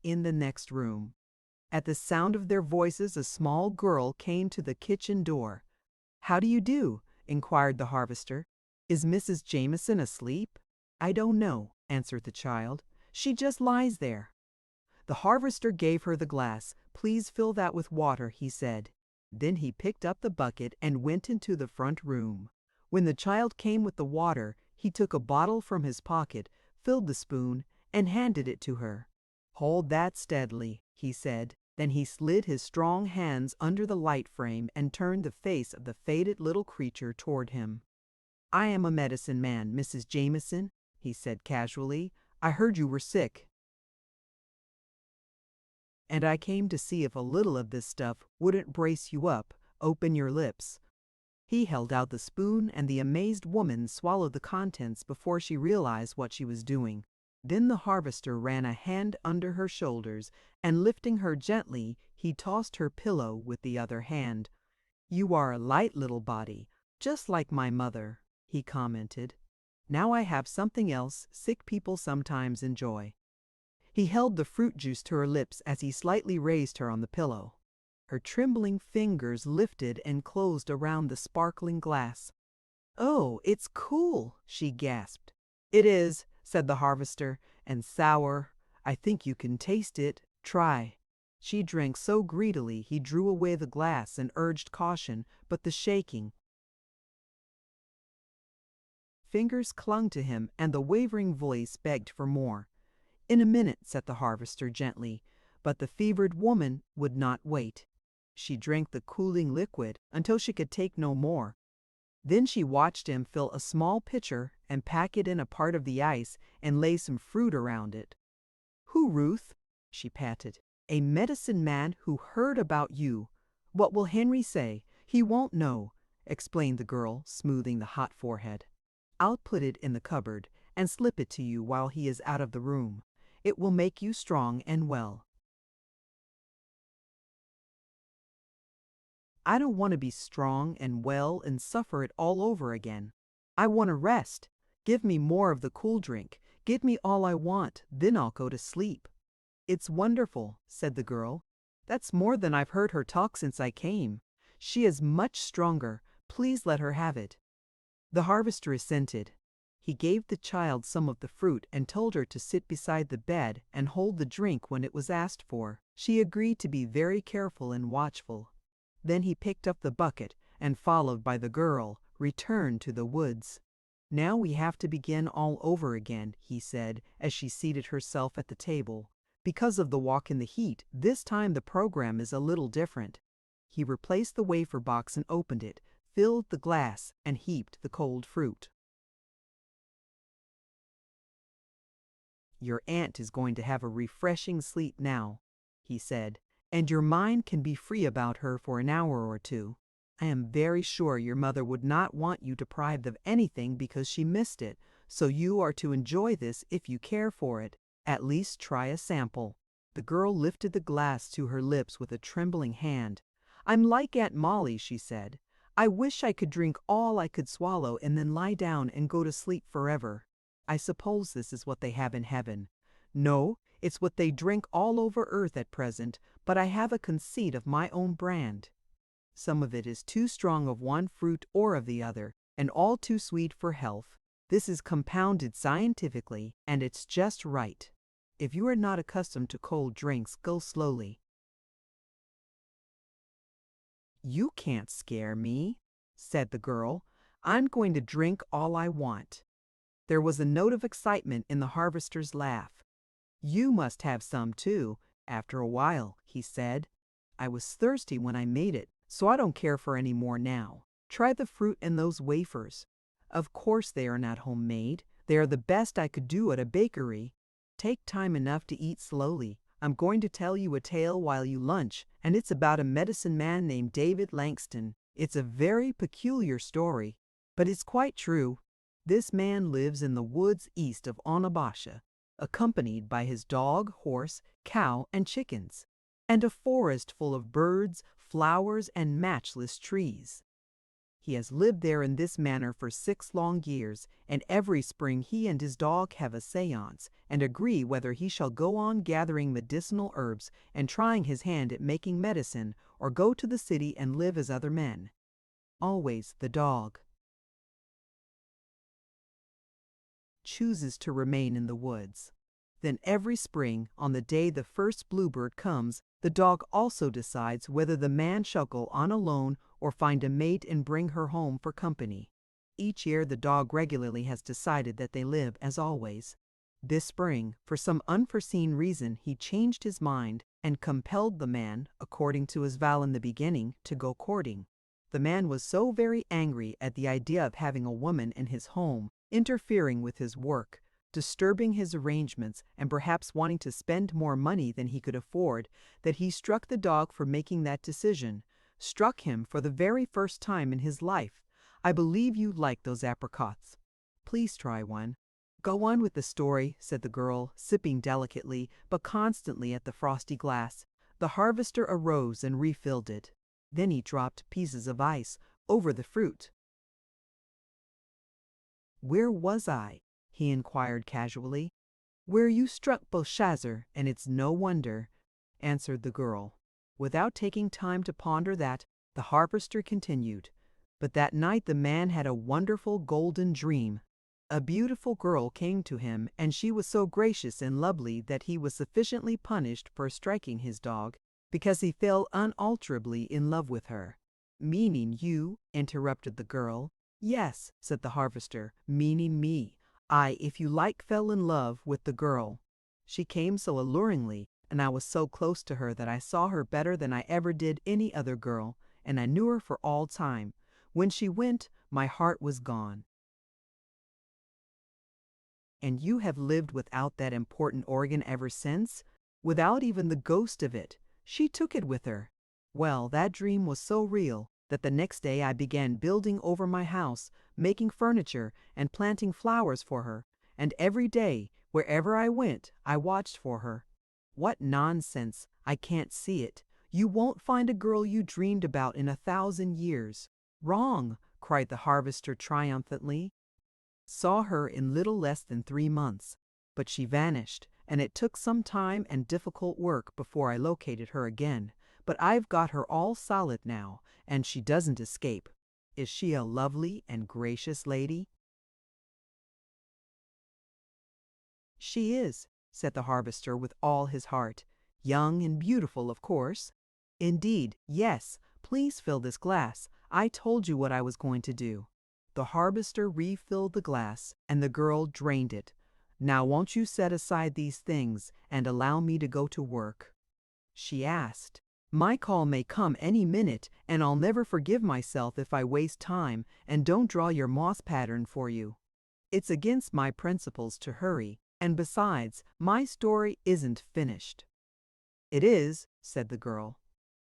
[SPEAKER 1] "In the next room." At the sound of their voices a small girl came to the kitchen door. "How do you do?" inquired the harvester. "Is Mrs. Jameson asleep?" "I don't know," answered the child. "She just lies there." The harvester gave her the glass. "Please fill that with water," he said. Then he picked up the bucket and went into the front room. When the child came with the water, he took a bottle from his pocket, filled the spoon, and handed it to her. "Hold that steadily," he said. Then he slid his strong hands under the light frame and turned the face of the faded little creature toward him. "I am a medicine man, Mrs. Jameson," he said casually. "I heard you were sick, and I came to see if a little of this stuff wouldn't brace you up. Open your lips." He held out the spoon, and the amazed woman swallowed the contents before she realized what she was doing. Then the harvester ran a hand under her shoulders, and lifting her gently, he tossed her pillow with the other hand. "You are a light little body, just like my mother," he commented. "Now I have something else sick people sometimes enjoy." He held the fruit juice to her lips as he slightly raised her on the pillow. Her trembling fingers lifted and closed around the sparkling glass. "Oh, it's cool," she gasped. "It is," said the harvester, "and sour. I think you can taste it. Try." She drank so greedily he drew away the glass and urged caution, but the shaking fingers clung to him and the wavering voice begged for more. "In a minute," said the harvester gently, but the fevered woman would not wait. She drank the cooling liquid until she could take no more. Then she watched him fill a small pitcher and pack it in a part of the ice and lay some fruit around it. "Who, Ruth?" she panted. "A medicine man who heard about you. What will Henry say? He won't know," explained the girl, smoothing the hot forehead. "I'll put it in the cupboard and slip it to you while he is out of the room. It will make you strong and well." "I don't want to be strong and well and suffer it all over again. I want to rest. Give me more of the cool drink. Give me all I want, then I'll go to sleep." "It's wonderful," said the girl. "That's more than I've heard her talk since I came. She is much stronger. Please let her have it." The harvester assented. He gave the child some of the fruit and told her to sit beside the bed and hold the drink when it was asked for. She agreed to be very careful and watchful. Then he picked up the bucket and, followed by the girl, returned to the woods. "Now we have to begin all over again," he said, as she seated herself at the table. "Because of the walk in the heat, this time the program is a little different." He replaced the wafer box and opened it, filled the glass, and heaped the cold fruit. "Your aunt is going to have a refreshing sleep now," he said, "and your mind can be free about her for an hour or two. I am very sure your mother would not want you deprived of anything because she missed it, so you are to enjoy this if you care for it. At least try a sample." The girl lifted the glass to her lips with a trembling hand. "I'm like Aunt Molly," she said. "I wish I could drink all I could swallow and then lie down and go to sleep forever. I suppose this is what they have in heaven. No, it's what they drink all over earth at present, but I have a conceit of my own brand. Some of it is too strong of one fruit or of the other, and all too sweet for health. This is compounded scientifically, and it's just right. If you are not accustomed to cold drinks, go slowly." "You can't scare me," said the girl. "I'm going to drink all I want." There was a note of excitement in the harvester's laugh. "You must have some too, after a while," he said. "I was thirsty when I made it, so I don't care for any more now. Try the fruit and those wafers. Of course they are not homemade. They are the best I could do at a bakery. Take time enough to eat slowly. I'm going to tell you a tale while you lunch, and it's about a medicine man named David Langston. It's a very peculiar story, but it's quite true. This man lives in the woods east of Onabasha, accompanied by his dog, horse, cow, and chickens, and a forest full of birds, flowers, and matchless trees. He has lived there in this manner for 6 long years, and every spring he and his dog have a séance, and agree whether he shall go on gathering medicinal herbs and trying his hand at making medicine, or go to the city and live as other men. Always the dog chooses to remain in the woods. Then every spring, on the day the first bluebird comes, the dog also decides whether the man shall go on alone or find a mate and bring her home for company. Each year the dog regularly has decided that they live as always. This spring, for some unforeseen reason, he changed his mind and compelled the man, according to his vow in the beginning, to go courting. The man was so very angry at the idea of having a woman in his home, interfering with his work, disturbing his arrangements, and perhaps wanting to spend more money than he could afford, that he struck the dog for making that decision, struck him for the very first time in his life. I believe you like those apricots. Please try one. "Go on with the story," said the girl, sipping delicately but constantly at the frosty glass. The harvester arose and refilled it. Then he dropped pieces of ice over the fruit. "Where was I?" he inquired casually. "Where you struck Belshazzar, and it's no wonder," answered the girl. Without taking time to ponder that, the harvester continued. "But that night the man had a wonderful golden dream. A beautiful girl came to him, and she was so gracious and lovely that he was sufficiently punished for striking his dog, because he fell unalterably in love with her." "Meaning you?" interrupted the girl. "Yes," said the harvester, "meaning me. I, if you like, fell in love with the girl. She came so alluringly and I was so close to her that I saw her better than I ever did any other girl, and I knew her for all time. When she went, my heart was gone. And you have lived without that important organ ever since? Without even the ghost of it. She took it with her. Well, that dream was so real that the next day I began building over my house, making furniture, and planting flowers for her. And every day, wherever I went, I watched for her. What nonsense! I can't see it. You won't find a girl you dreamed about in 1,000 years. Wrong, cried the harvester triumphantly. Saw her in little less than 3 months, but she vanished, and it took some time and difficult work before I located her again. But I've got her all solid now, and she doesn't escape. Is she a lovely and gracious lady? She is, said the harvester with all his heart. Young and beautiful, of course. Indeed, yes. Please fill this glass. I told you what I was going to do. The harvester refilled the glass, and the girl drained it. Now won't you set aside these things and allow me to go to work? She asked. My call may come any minute, and I'll never forgive myself if I waste time and don't draw your moss pattern for you. It's against my principles to hurry, and besides, my story isn't finished. It is, said the girl.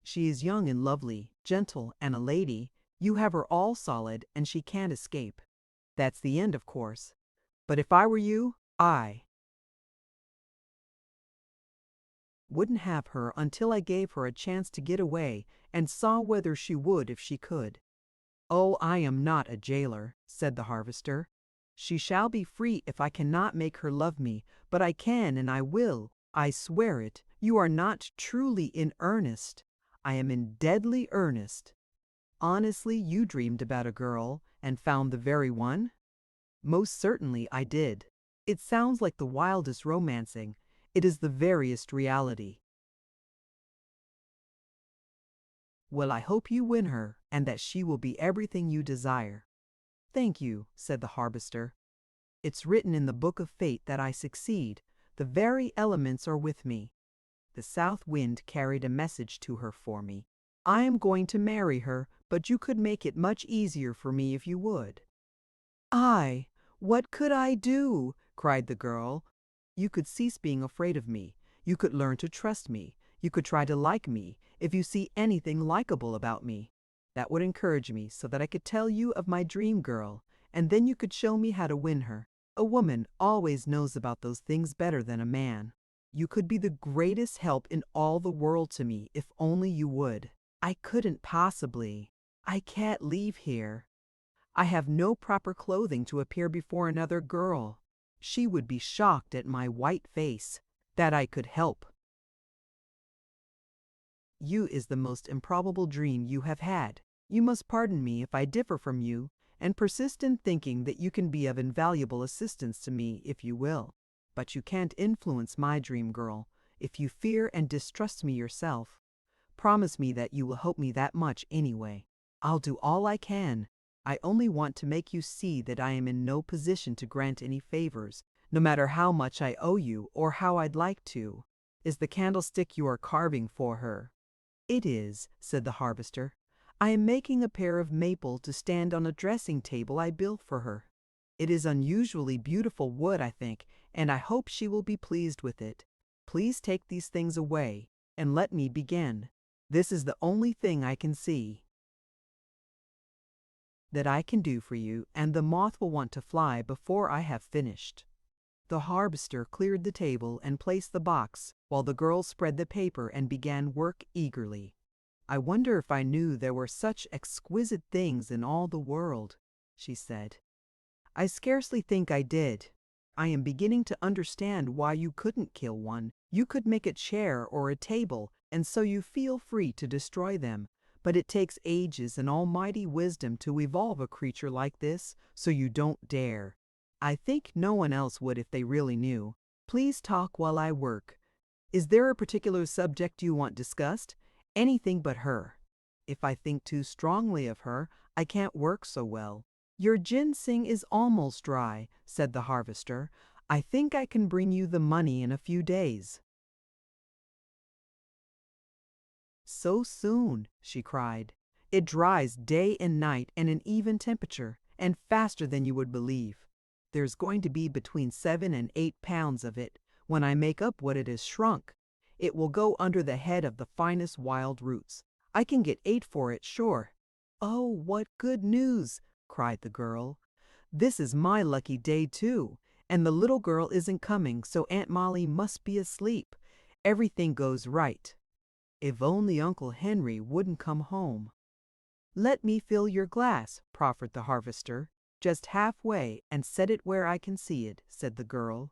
[SPEAKER 1] She is young and lovely, gentle and a lady. You have her all solid, and she can't escape. That's the end, of course. But if I were you, I wouldn't have her until I gave her a chance to get away and saw whether she would if she could. Oh, I am not a jailer, said the harvester. She shall be free if I cannot make her love me, but I can and I will. I swear it. You are not truly in earnest. I am in deadly earnest. Honestly, you dreamed about a girl and found the very one? Most certainly I did. It sounds like the wildest romancing. It is the veriest reality. Well, I hope you win her, and that she will be everything you desire. Thank you, said the harvester. It's written in the book of fate that I succeed. The very elements are with me. The south wind carried a message to her for me. I am going to marry her, but you could make it much easier for me if you would. What could I do? Cried the girl. You could cease being afraid of me. You could learn to trust me. You could try to like me if you see anything likable about me. That would encourage me so that I could tell you of my dream girl, and then you could show me how to win her. A woman always knows about those things better than a man. You could be the greatest help in all the world to me if only you would. I couldn't possibly. I can't leave here. I have no proper clothing to appear before another girl. She would be shocked at my white face. That I could help. You is the most improbable dream you have had. You must pardon me if I differ from you, and persist in thinking that you can be of invaluable assistance to me if you will. But you can't influence my dream girl if you fear and distrust me yourself. Promise me that you will help me that much anyway. I'll do all I can. I only want to make you see that I am in no position to grant any favors, no matter how much I owe you or how I'd like to. Is the candlestick you are carving for her? It is, said the harvester. I am making a pair of maple to stand on a dressing table I built for her. It is unusually beautiful wood, I think, and I hope she will be pleased with it. Please take these things away, and let me begin. This is the only thing I can see that I can do for you, and the moth will want to fly before I have finished. The harvester cleared the table and placed the box, while the girl spread the paper and began work eagerly. I wonder if I knew there were such exquisite things in all the world, she said. I scarcely think I did. I am beginning to understand why you couldn't kill one. You could make a chair or a table, and so you feel free to destroy them. But it takes ages and almighty wisdom to evolve a creature like this, so you don't dare. I think no one else would if they really knew. Please talk while I work. Is there a particular subject you want discussed? Anything but her. If I think too strongly of her, I can't work so well. Your ginseng is almost dry, said the harvester. I think I can bring you the money in a few days. so soon," she cried. "It dries day and night and an even temperature, and faster than you would believe. There's going to be between 7 and 8 pounds of it when I make up what it has shrunk. It will go under the head of the finest wild roots. I can get 8 for it, sure." "Oh, what good news!" cried the girl. "This is my lucky day, too. And the little girl isn't coming, so Aunt Molly must be asleep. Everything goes right. If only Uncle Henry wouldn't come home." "Let me fill your glass," proffered the harvester. "Just halfway, and set it where I can see it," said the girl.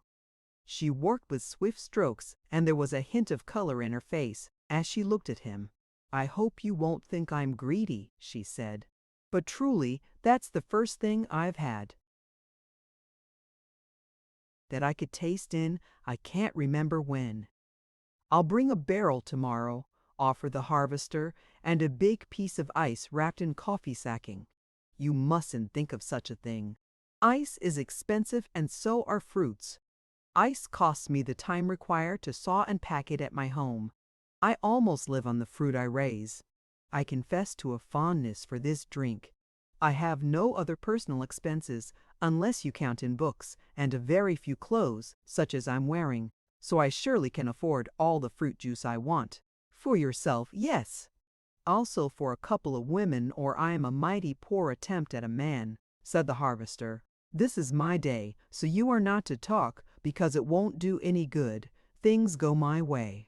[SPEAKER 1] She worked with swift strokes, and there was a hint of color in her face as she looked at him. "I hope you won't think I'm greedy," she said. "But truly, that's the first thing I've had that I could taste in I can't remember when." "I'll bring a barrel tomorrow," offered the harvester, "and a big piece of ice wrapped in coffee sacking." "You mustn't think of such a thing. Ice is expensive and so are fruits. Ice costs me the time required to saw and pack it at my home. I almost live on the fruit I raise. I confess to a fondness for this drink. I have no other personal expenses, unless you count in books, and a very few clothes, such as I'm wearing, so I surely can afford all the fruit juice I want. For yourself, yes. Also for a couple of women, or I am a mighty poor attempt at a man," said the harvester. "This is my day, so you are not to talk, because it won't do any good. Things go my way."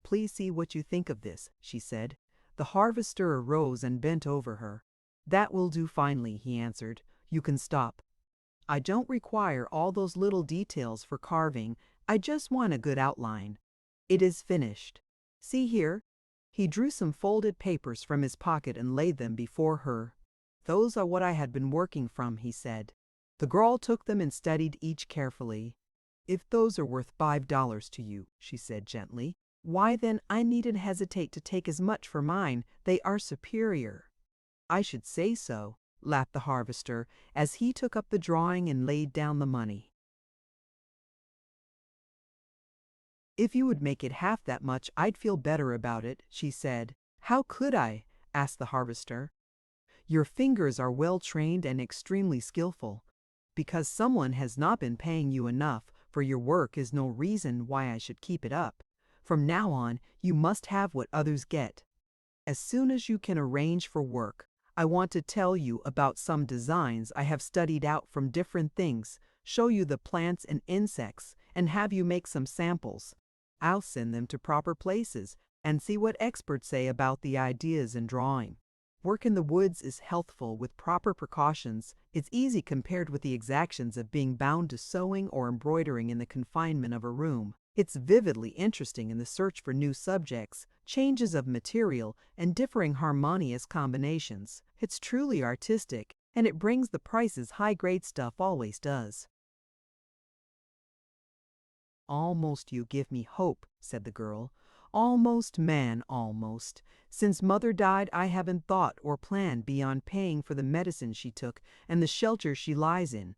[SPEAKER 1] "Please see what you think of this," she said. The harvester arose and bent over her. "That will do finely," he answered. "You can stop. I don't require all those little details for carving. I just want a good outline. It is finished. See here." He drew some folded papers from his pocket and laid them before her. "Those are what I had been working from," he said. The girl took them and studied each carefully. "If those are worth $5 to you," she said gently, "why then I needn't hesitate to take as much for mine. They are superior." "I should say so," laughed the harvester, as he took up the drawing and laid down the money. "If you would make it half that much, I'd feel better about it," she said. "How could I?" asked the harvester. "Your fingers are well trained and extremely skillful. Because someone has not been paying you enough for your work is no reason why I should keep it up. From now on, you must have what others get. As soon as you can arrange for work, I want to tell you about some designs I have studied out from different things, show you the plants and insects, and have you make some samples. I'll send them to proper places and see what experts say about the ideas in drawing. Work in the woods is healthful with proper precautions. It's easy compared with the exactions of being bound to sewing or embroidering in the confinement of a room. It's vividly interesting in the search for new subjects, changes of material, and differing harmonious combinations. It's truly artistic, and it brings the prices high-grade stuff always does." "Almost you give me hope," said the girl. "Almost, man, almost. Since Mother died, I haven't thought or planned beyond paying for the medicine she took and the shelter she lies in.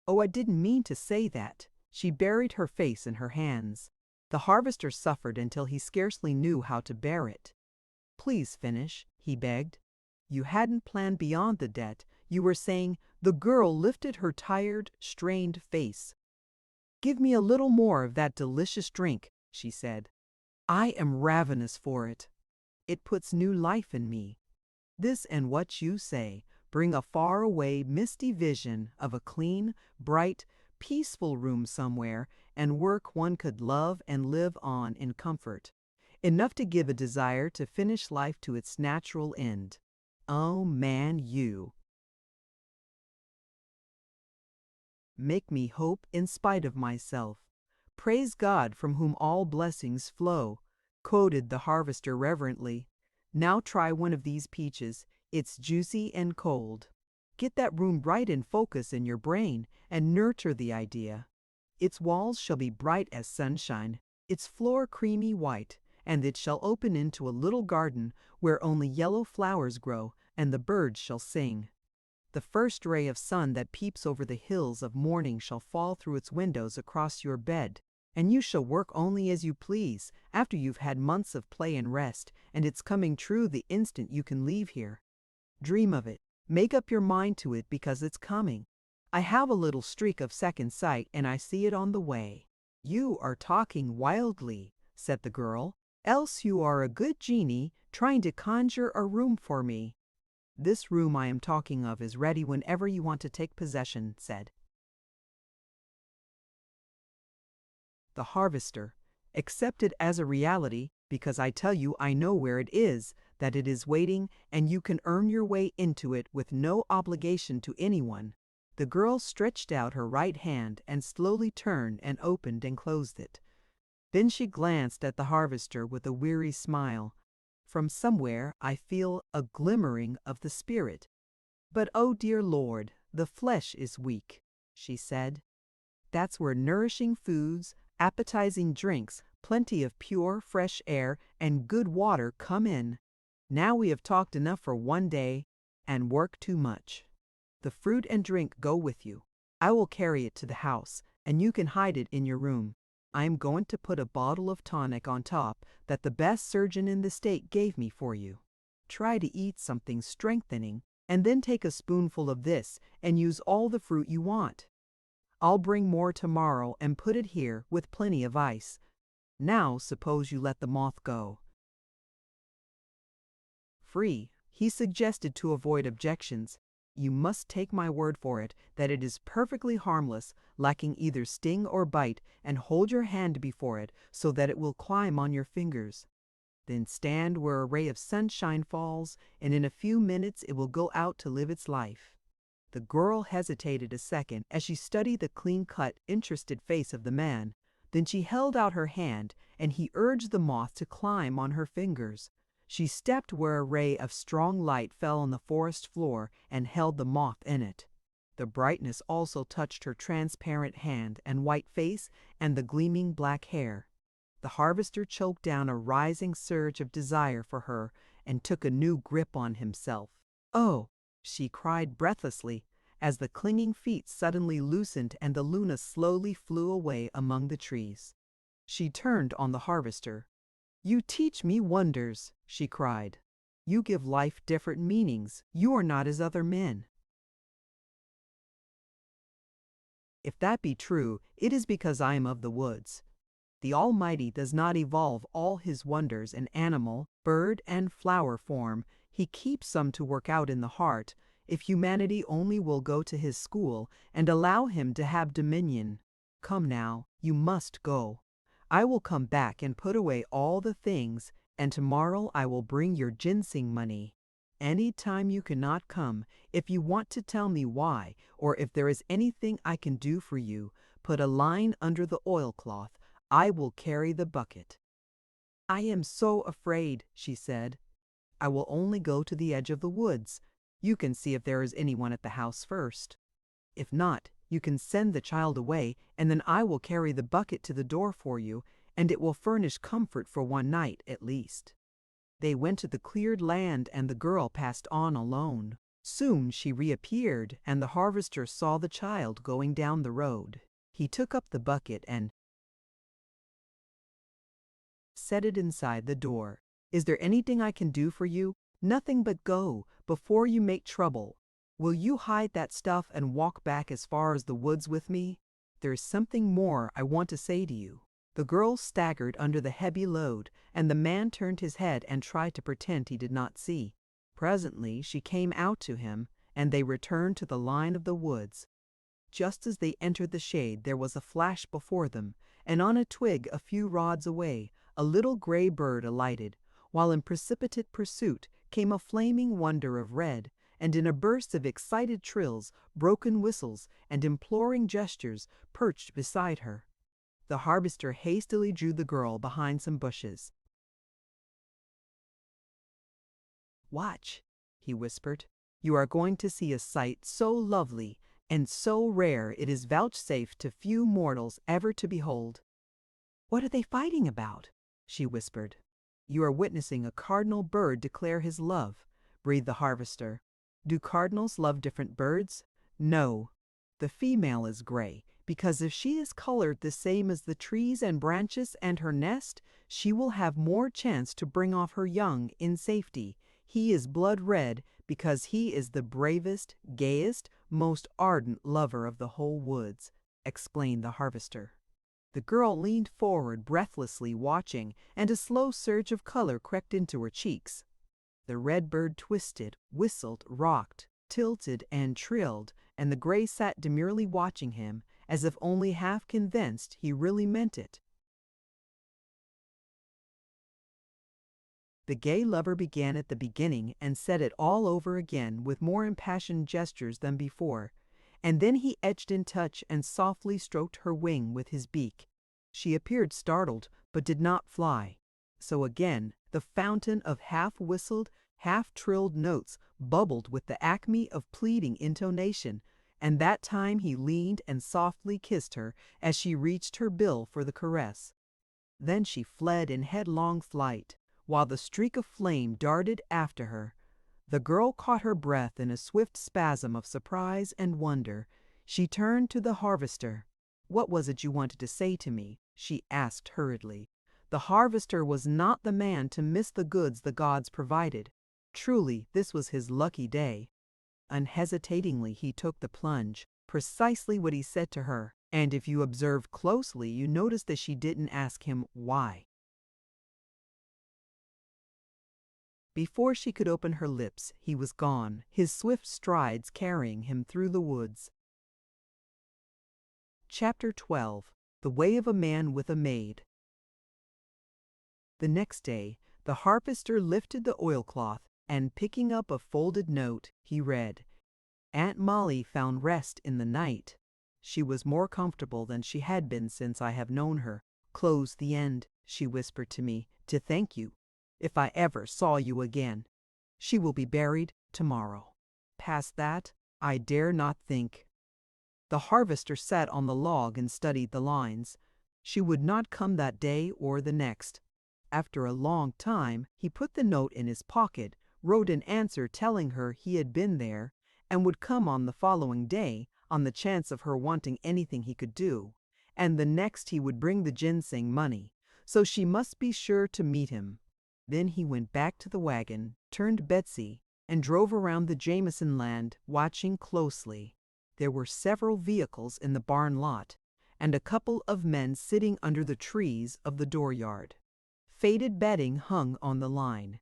[SPEAKER 1] Oh, I didn't mean to say that." She buried her face in her hands. The harvester suffered until he scarcely knew how to bear it. "Please finish," he begged. "You hadn't planned beyond the debt. You were saying—" The girl lifted her tired, strained face. "Give me a little more of that delicious drink," she said. "I am ravenous for it. It puts new life in me. This and what you say bring a far-away, misty vision of a clean, bright, peaceful room somewhere, and work one could love and live on in comfort. Enough to give a desire to finish life to its natural end. Oh, man, you make me hope in spite of myself. Praise God from whom all blessings flow," quoted the harvester reverently. "Now try one of these peaches. It's juicy and cold. Get that room right in focus in your brain and nurture the idea. Its walls shall be bright as sunshine, its floor creamy white, and it shall open into a little garden where only yellow flowers grow and the birds shall sing. The first ray of sun that peeps over the hills of morning shall fall through its windows across your bed, And you shall work only as you please, after you've had months of play and rest, and it's coming true the instant you can leave here. Dream of it. Make up your mind to it because it's coming. I have a little streak of second sight and I see it on the way." "You are talking wildly," said the girl. "Else you are a good genie trying to conjure a room for me." "This room I am talking of is ready whenever you want to take possession," said the harvester. "Accept it as a reality, because I tell you I know where it is, that it is waiting, and you can earn your way into it with no obligation to anyone." The girl stretched out her right hand and slowly turned and opened and closed it. Then she glanced at the harvester with a weary smile. "From somewhere I feel a glimmering of the spirit. But oh dear Lord, the flesh is weak," she said. "That's where nourishing foods, appetizing drinks, plenty of pure, fresh air, and good water come in. Now we have talked enough for one day, and work too much. The fruit and drink go with you. I will carry it to the house, and you can hide it in your room. I am going to put a bottle of tonic on top that the best surgeon in the state gave me for you. Try to eat something strengthening, and then take a spoonful of this and use all the fruit you want. I'll bring more tomorrow and put it here with plenty of ice. Now suppose you let the moth go." Free, he suggested to avoid objections. "You must take my word for it that it is perfectly harmless, lacking either sting or bite, and hold your hand before it so that it will climb on your fingers. Then stand where a ray of sunshine falls, and in a few minutes it will go out to live its life." The girl hesitated a second as she studied the clean-cut, interested face of the man. Then she held out her hand, and he urged the moth to climb on her fingers. She stepped where a ray of strong light fell on the forest floor and held the moth in it. The brightness also touched her transparent hand and white face and the gleaming black hair. The harvester choked down a rising surge of desire for her and took a new grip on himself. "Oh!" she cried breathlessly, as the clinging feet suddenly loosened and the Luna slowly flew away among the trees. She turned on the harvester. "You teach me wonders," she cried. "You give life different meanings. You are not as other men." "If that be true, it is because I am of the woods. The Almighty does not evolve all his wonders in animal, bird, and flower form. He keeps some to work out in the heart, if humanity only will go to his school and allow him to have dominion. Come now, you must go. I will come back and put away all the things, and tomorrow I will bring your ginseng money. Any time you cannot come, if you want to tell me why, or if there is anything I can do for you, put a line under the oilcloth. I will carry the bucket." "I am so afraid," she said. "I will only go to the edge of the woods. You can see if there is anyone at the house first. If not, you can send the child away, and then I will carry the bucket to the door for you, and it will furnish comfort for one night at least." They went to the cleared land, and the girl passed on alone. Soon she reappeared, and the harvester saw the child going down the road. He took up the bucket and set it inside the door. "Is there anything I can do for you?" "Nothing but go, before you make trouble. Will you hide that stuff and walk back as far as the woods with me? There is something more I want to say to you." The girl staggered under the heavy load, and the man turned his head and tried to pretend he did not see. Presently she came out to him, and they returned to the line of the woods. Just as they entered the shade there was a flash before them, and on a twig a few rods away a little gray bird alighted, while in precipitate pursuit came a flaming wonder of red, and in a burst of excited trills, broken whistles, and imploring gestures, perched beside her. The harvester hastily drew the girl behind some bushes. "Watch," he whispered. "You are going to see a sight so lovely and so rare it is vouchsafed to few mortals ever to behold." "What are they fighting about?" she whispered. "You are witnessing a cardinal bird declare his love," breathed the harvester. "Do cardinals love different birds?" "No. The female is gray, because if she is colored the same as the trees and branches and her nest, she will have more chance to bring off her young in safety. He is blood red because he is the bravest, gayest, most ardent lover of the whole woods," explained the harvester. The girl leaned forward breathlessly watching, and a slow surge of color crept into her cheeks. The red bird twisted, whistled, rocked, tilted, and trilled, and the gray sat demurely watching him, as if only half convinced he really meant it. The gay lover began at the beginning and said it all over again with more impassioned gestures than before, and then he edged in touch and softly stroked her wing with his beak. She appeared startled, but did not fly. So again the fountain of half-whistled, half-trilled notes bubbled with the acme of pleading intonation, and that time he leaned and softly kissed her as she reached her bill for the caress. Then she fled in headlong flight, while the streak of flame darted after her. The girl caught her breath in a swift spasm of surprise and wonder. She turned to the harvester. "What was it you wanted to say to me?" she asked hurriedly. The harvester was not the man to miss the goods the gods provided. Truly, this was his lucky day. Unhesitatingly he took the plunge, precisely what he said to her, and if you observed closely you noticed that she didn't ask him why. Before she could open her lips, he was gone, his swift strides carrying him through the woods. Chapter 12. The Way of a Man with a Maid. The next day, the harvester lifted the oilcloth, and picking up a folded note, he read, "Aunt Molly found rest in the night. She was more comfortable than she had been since I have known her. Close the end," she whispered to me, "to thank you. If I ever saw you again. She will be buried tomorrow. Past that, I dare not think." The harvester sat on the log and studied the lines. She would not come that day or the next. After a long time, he put the note in his pocket, wrote an answer telling her he had been there, and would come on the following day, on the chance of her wanting anything he could do, and the next he would bring the ginseng money, so she must be sure to meet him. Then he went back to the wagon, turned Betsy, and drove around the Jameson land, watching closely. There were several vehicles in the barn lot, and a couple of men sitting under the trees of the dooryard. Faded bedding hung on the line.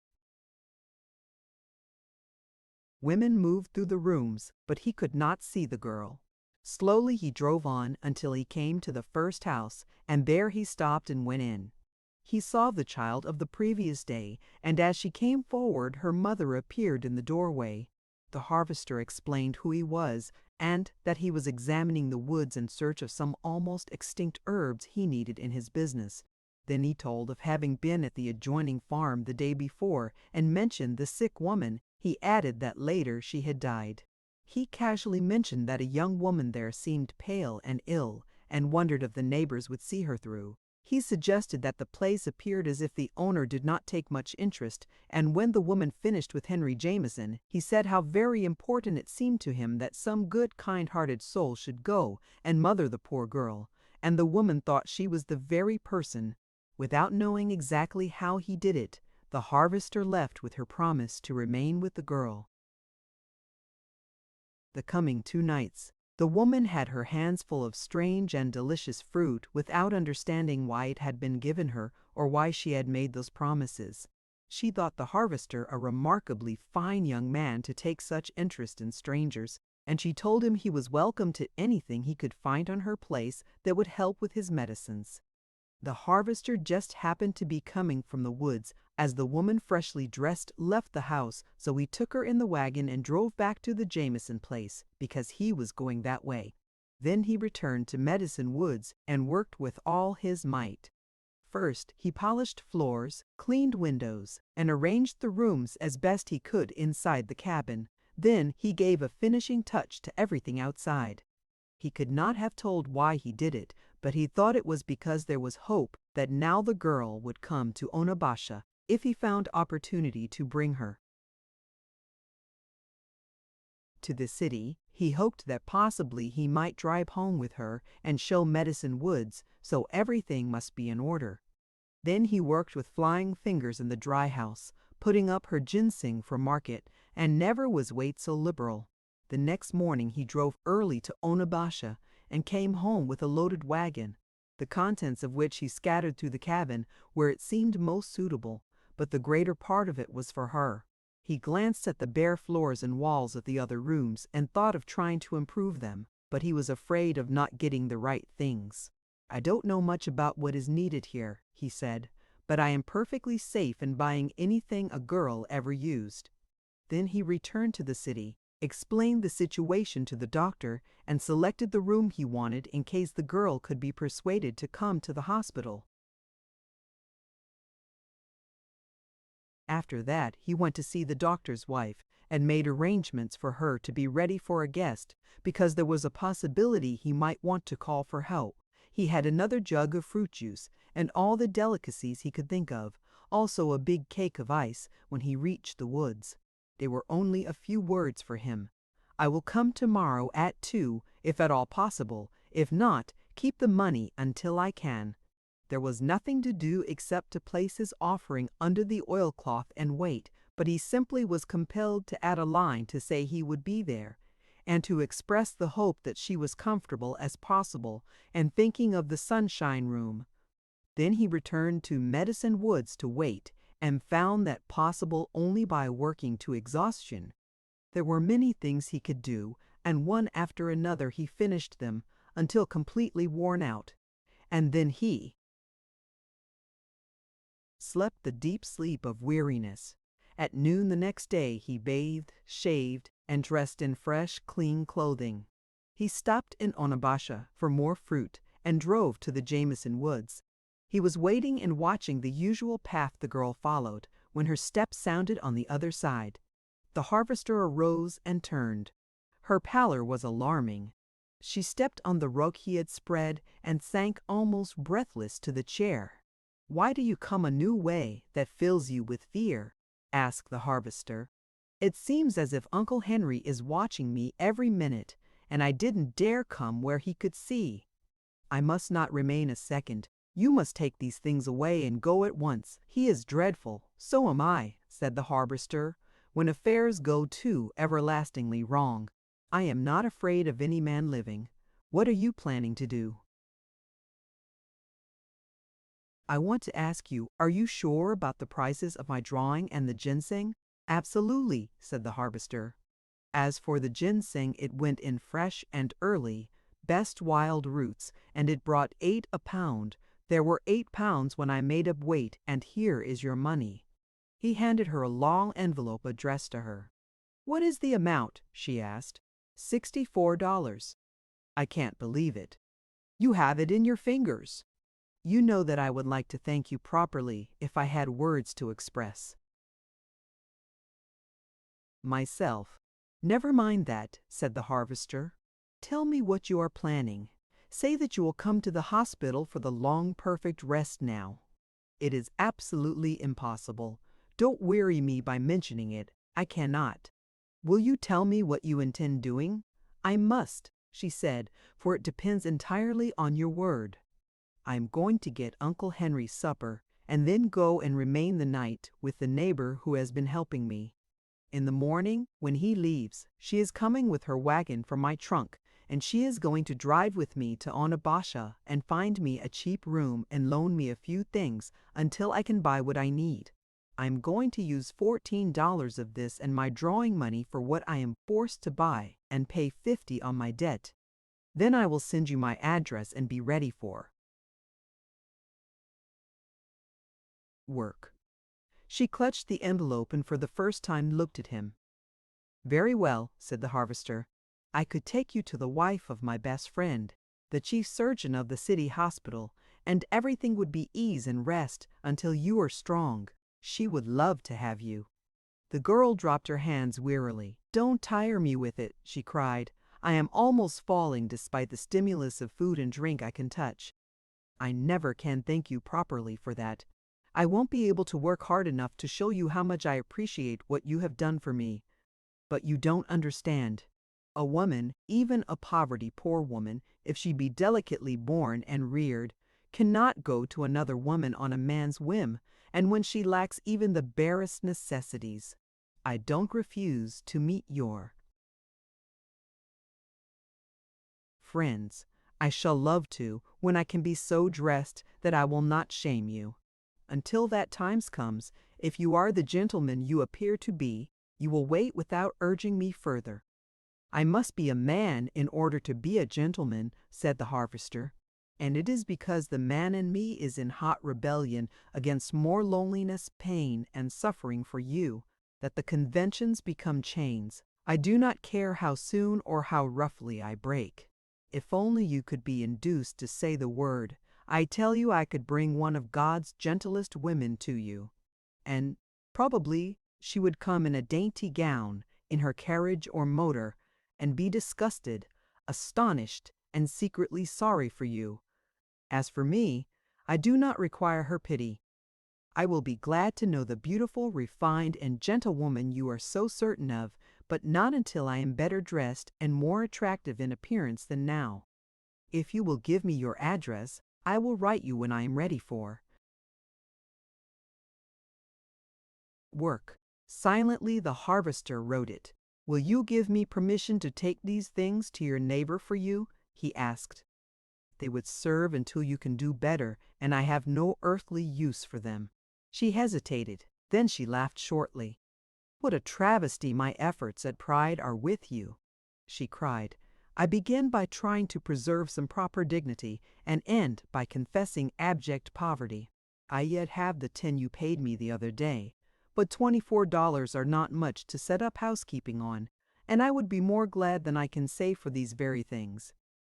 [SPEAKER 1] Women moved through the rooms, but he could not see the girl. Slowly he drove on until he came to the first house, and there he stopped and went in. He saw the child of the previous day, and as she came forward her mother appeared in the doorway. The harvester explained who he was, and that he was examining the woods in search of some almost extinct herbs he needed in his business. Then he told of having been at the adjoining farm the day before, and mentioned the sick woman. He added that later she had died. He casually mentioned that a young woman there seemed pale and ill, and wondered if the neighbors would see her through. He suggested that the place appeared as if the owner did not take much interest, and when the woman finished with Henry Jameson, he said how very important it seemed to him that some good, kind-hearted soul should go and mother the poor girl, and the woman thought she was the very person. Without knowing exactly how he did it, the harvester left with her promise to remain with the girl. The coming 2 nights, the woman had her hands full of strange and delicious fruit without understanding why it had been given her or why she had made those promises. She thought the harvester a remarkably fine young man to take such interest in strangers, and she told him he was welcome to anything he could find on her place that would help with his medicines. The harvester just happened to be coming from the woods as the woman, freshly dressed, left the house, so he took her in the wagon and drove back to the Jameson place because he was going that way. Then he returned to Medicine Woods and worked with all his might. First, he polished floors, cleaned windows, and arranged the rooms as best he could inside the cabin. Then he gave a finishing touch to everything outside. He could not have told why he did it, but he thought it was because there was hope that now the girl would come to Onabasha if he found opportunity to bring her. To the city, He hoped that possibly he might drive home with her and show Medicine Woods, so everything must be in order. Then he worked with flying fingers in the dry house, putting up her ginseng for market, and never was weight so liberal. The next morning he drove early to Onabasha and came home with a loaded wagon, the contents of which he scattered through the cabin where it seemed most suitable, but the greater part of it was for her. He glanced at the bare floors and walls of the other rooms and thought of trying to improve them, but he was afraid of not getting the right things. "I don't know much about what is needed here," he said, "but I am perfectly safe in buying anything a girl ever used." Then he returned to the city, explained the situation to the doctor, and selected the room he wanted in case the girl could be persuaded to come to the hospital. After that, he went to see the doctor's wife and made arrangements for her to be ready for a guest, because there was a possibility he might want to call for help. He had another jug of fruit juice and all the delicacies he could think of, also a big cake of ice, when he reached the woods. They were only a few words for him. "I will come tomorrow at 2, if at all possible. If not, keep the money until I can." There was nothing to do except to place his offering under the oilcloth and wait, but he simply was compelled to add a line to say he would be there, and to express the hope that she was comfortable as possible and thinking of the Sunshine Room. Then he returned to Medicine Woods to wait, and found that possible only by working to exhaustion. There were many things he could do, and one after another he finished them until completely worn out, and then he slept the deep sleep of weariness. At noon the next day he bathed, shaved, and dressed in fresh, clean clothing. He stopped in Onabasha for more fruit and drove to the Jameson Woods. He was waiting and watching the usual path the girl followed when her step sounded on the other side. The harvester arose and turned. Her pallor was alarming. She stepped on the rug he had spread and sank almost breathless to the chair. "Why do you come a new way that fills you with fear?" asked the harvester. "It seems as if Uncle Henry is watching me every minute, and I didn't dare come where he could see." "I must not remain a second. You must take these things away and go at once. He is dreadful." "So am I," said the harvester, "when affairs go too everlastingly wrong. I am not afraid of any man living. What are you planning to do?" "I want to ask you, are you sure about the prices of my drawing and the ginseng?" "Absolutely," said the harvester. "As for the ginseng, it went in fresh and early, best wild roots, and it brought 8 a pound. There were 8 pounds when I made up weight, and here is your money." He handed her a long envelope addressed to her. "What is the amount?" she asked. $64. "I can't believe it." "You have it in your fingers." "You know that I would like to thank you properly if I had words to express myself." "Never mind that," said the harvester. "Tell me what you are planning. Say that you will come to the hospital for the long perfect rest now." "It is absolutely impossible. Don't weary me by mentioning it. I cannot." "Will you tell me what you intend doing?" "I must," she said, "for it depends entirely on your word." "I am going to get Uncle Henry's supper, and then go and remain the night with the neighbor who has been helping me. In the morning, when he leaves, she is coming with her wagon for my trunk, and she is going to drive with me to Onabasha and find me a cheap room and loan me a few things until I can buy what I need. I am going to use $14 of this and my drawing money for what I am forced to buy and pay 50 on my debt. Then I will send you my address and be ready for work." She clutched the envelope and for the first time looked at him. "Very well," said the harvester. "I could take you to the wife of my best friend, the chief surgeon of the city hospital, and everything would be ease and rest until you are strong. She would love to have you." The girl dropped her hands wearily. "Don't tire me with it," she cried. "I am almost falling despite the stimulus of food and drink I can touch. I never can thank you properly for that. I won't be able to work hard enough to show you how much I appreciate what you have done for me. But you don't understand. A woman, even a poverty-poor woman, if she be delicately born and reared, cannot go to another woman on a man's whim, and when she lacks even the barest necessities. I don't refuse to meet your friends. I shall love to, when I can be so dressed that I will not shame you. Until that time comes, if you are the gentleman you appear to be, you will wait without urging me further. I must be a man in order to be a gentleman, said the harvester, and it is because the man in me is in hot rebellion against more loneliness, pain, and suffering for you, that the conventions become chains. I do not care how soon or how roughly I break. If only you could be induced to say the word, I tell you I could bring one of God's gentlest women to you. And probably she would come in a dainty gown, in her carriage or motor, and be disgusted, astonished, and secretly sorry for you. As for me, I do not require her pity. I will be glad to know the beautiful, refined, and gentle woman you are so certain of, but not until I am better dressed and more attractive in appearance than now. If you will give me your address, I will write you when I am ready for work. Silently the harvester wrote it. Will you give me permission to take these things to your neighbor for you? He asked. They would serve until you can do better, and I have no earthly use for them. She hesitated, then she laughed shortly. What a travesty my efforts at pride are with you, she cried. I begin by trying to preserve some proper dignity, and end by confessing abject poverty. I yet have the 10 you paid me the other day, but $24 are not much to set up housekeeping on, and I would be more glad than I can say for these very things.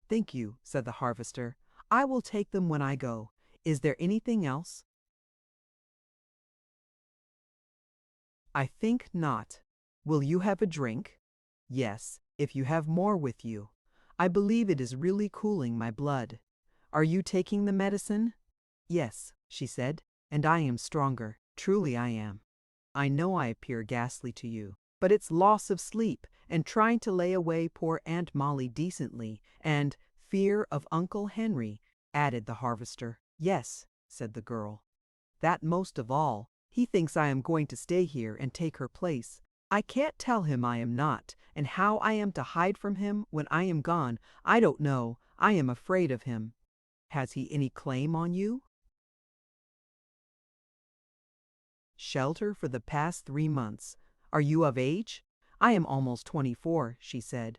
[SPEAKER 1] Thank you, said the harvester. I will take them when I go. Is there anything else? I think not. Will you have a drink? Yes, if you have more with you. I believe it is really cooling my blood. Are you taking the medicine? Yes, she said, and I am stronger. Truly I am. I know I appear ghastly to you, but it's loss of sleep, and trying to lay away poor Aunt Molly decently, and fear of Uncle Henry, added the harvester. Yes, said the girl. That most of all. He thinks I am going to stay here and take her place. I can't tell him I am not, and how I am to hide from him when I am gone, I don't know. I am afraid of him. Has he any claim on you? Shelter for the past 3 months. Are you of age? I am almost 24, she said.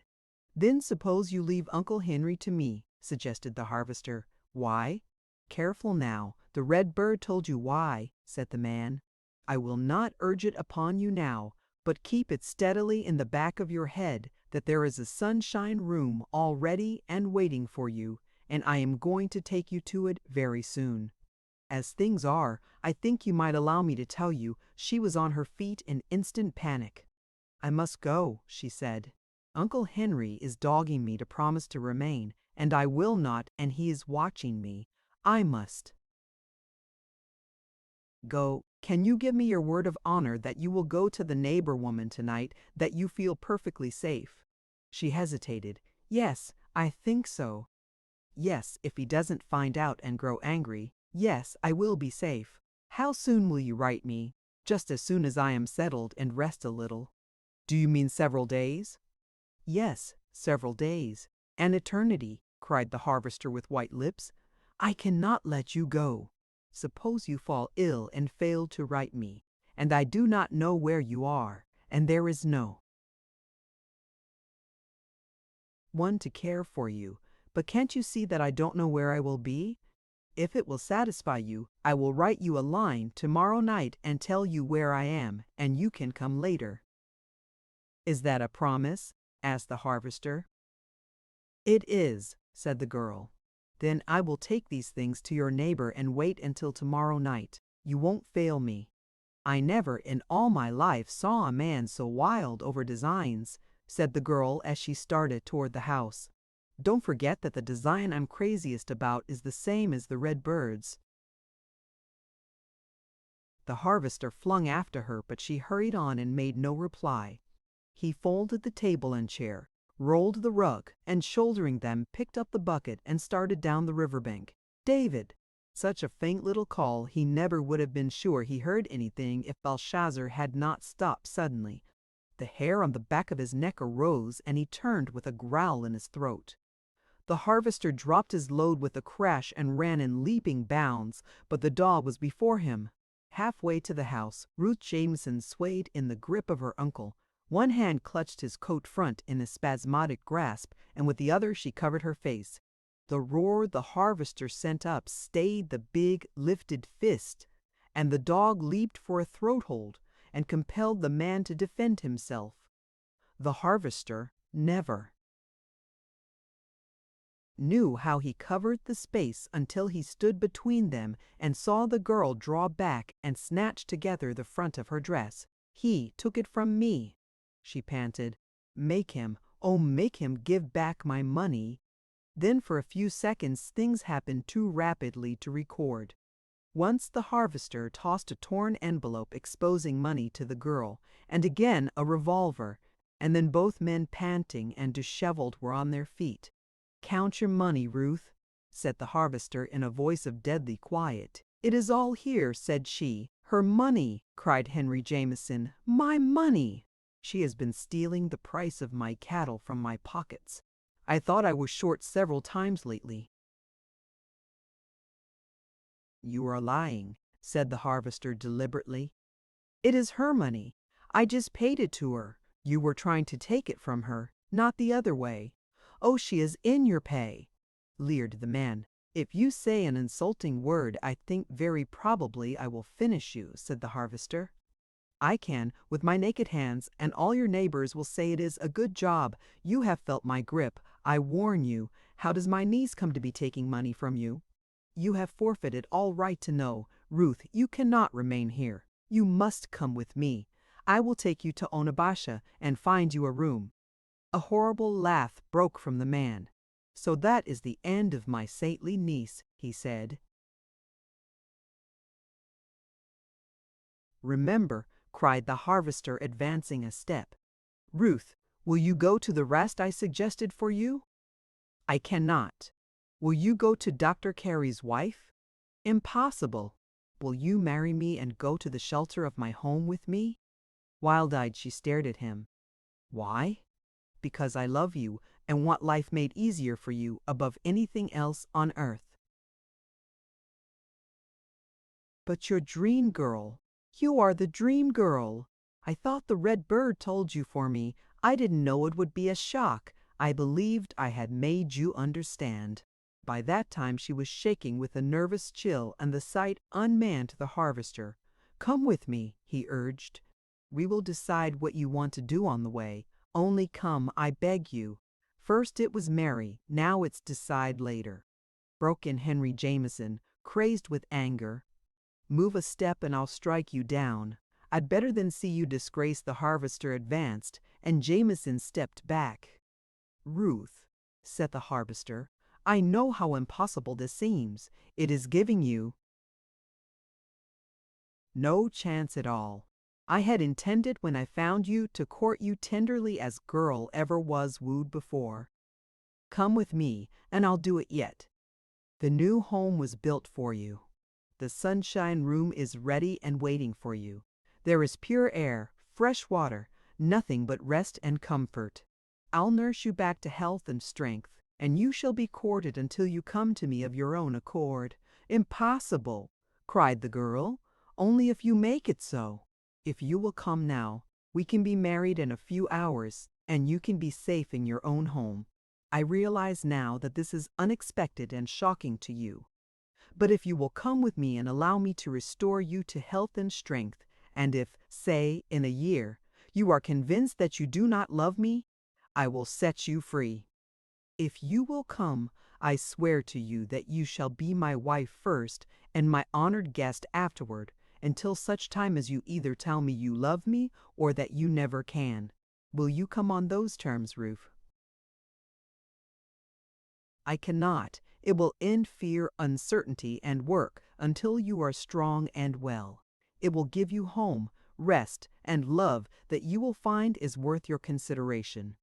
[SPEAKER 1] Then suppose you leave Uncle Henry to me, suggested the harvester. Why? Careful now, the red bird told you why, said the man. I will not urge it upon you now, but keep it steadily in the back of your head that there is a sunshine room all ready and waiting for you, and I am going to take you to it very soon. As things are, I think you might allow me to tell you she was on her feet in instant panic. I must go, she said. Uncle Henry is dogging me to promise to remain, and I will not, and he is watching me. I must go. Can you give me your word of honor that you will go to the neighbor woman tonight, that you feel perfectly safe? She hesitated. Yes, I think so. Yes, if he doesn't find out and grow angry. Yes, I will be safe. How soon will you write me? Just as soon as I am settled and rest a little. Do you mean several days? Yes, several days. An eternity, cried the harvester with white lips. I cannot let you go. Suppose you fall ill and fail to write me, and I do not know where you are, and there is no one to care for you. But can't you see that I don't know where I will be? If it will satisfy you, I will write you a line tomorrow night and tell you where I am, and you can come later. Is that a promise? Asked the harvester. It is, said the girl. Then I will take these things to your neighbor and wait until tomorrow night. You won't fail me. I never in all my life saw a man so wild over designs, said the girl as she started toward the house. Don't forget that the design I'm craziest about is the same as the red birds. The harvester flung after her, but she hurried on and made no reply. He folded the table and chair, rolled the rug, and shouldering them, picked up the bucket and started down the riverbank. David! Such a faint little call, he never would have been sure he heard anything if Belshazzar had not stopped suddenly. The hair on the back of his neck arose, and he turned with a growl in his throat. The harvester dropped his load with a crash and ran in leaping bounds, but the dog was before him. Halfway to the house, Ruth Jameson swayed in the grip of her uncle. One hand clutched his coat front in a spasmodic grasp, and with the other she covered her face. The roar the harvester sent up stayed the big, lifted fist, and the dog leaped for a throat hold and compelled the man to defend himself. The harvester never knew how he covered the space until he stood between them and saw the girl draw back and snatch together the front of her dress. "He took it from me," she panted. "Make him, oh make him give back my money." Then for a few seconds things happened too rapidly to record. Once the harvester tossed a torn envelope exposing money to the girl, and again a revolver, and then both men, panting and disheveled, were on their feet. "Count your money, Ruth," said the harvester in a voice of deadly quiet. "It is all here," said she. "Her money," cried Henry Jameson. "My money! She has been stealing the price of my cattle from my pockets. I thought I was short several times lately." "You are lying," said the harvester deliberately. "It is her money. I just paid it to her. You were trying to take it from her, not the other way." "Oh, she is in your pay," leered the man. "If you say an insulting word, I think very probably I will finish you," said the harvester. "I can, with my naked hands, and all your neighbors will say it is a good job. You have felt my grip. I warn you. How does my niece come to be taking money from you? You have forfeited all right to know. Ruth, you cannot remain here. You must come with me. I will take you to Onabasha and find you a room." A horrible laugh broke from the man. "So that is the end of my saintly niece," he said. "Remember," cried the harvester, advancing a step. "Ruth, will you go to the rest I suggested for you?" "I cannot." "Will you go to Dr. Carey's wife?" "Impossible." "Will you marry me and go to the shelter of my home with me?" Wild-eyed she stared at him. "Why?" "Because I love you and want life made easier for you above anything else on earth." "But your dream girl. You are the dream girl. I thought the red bird told you for me. I didn't know it would be a shock. I believed I had made you understand." By that time she was shaking with a nervous chill, and the sight unmanned the harvester. "Come with me," he urged. "We will decide what you want to do on the way. Only come, I beg you." "First it was marry, now it's decide later," broke in Henry Jameson, crazed with anger. "Move a step and I'll strike you down. I'd better than see you disgrace." The harvester advanced, and Jameson stepped back. "Ruth," said the harvester, "I know how impossible this seems. It is giving you no chance at all. I had intended when I found you to court you tenderly as girl ever was wooed before. Come with me, and I'll do it yet. The new home was built for you. The sunshine room is ready and waiting for you. There is pure air, fresh water, nothing but rest and comfort. I'll nurse you back to health and strength, and you shall be courted until you come to me of your own accord." "Impossible!" cried the girl. "Only if you make it so. If you will come now, we can be married in a few hours, and you can be safe in your own home. I realize now that this is unexpected and shocking to you. But if you will come with me and allow me to restore you to health and strength, and if, say, in a year, you are convinced that you do not love me, I will set you free. If you will come, I swear to you that you shall be my wife first and my honored guest afterward, until such time as you either tell me you love me or that you never can. Will you come on those terms, Ruth?" "I cannot. It will end fear, uncertainty, and work until you are strong and well. It will give you home, rest, and love that you will find is worth your consideration.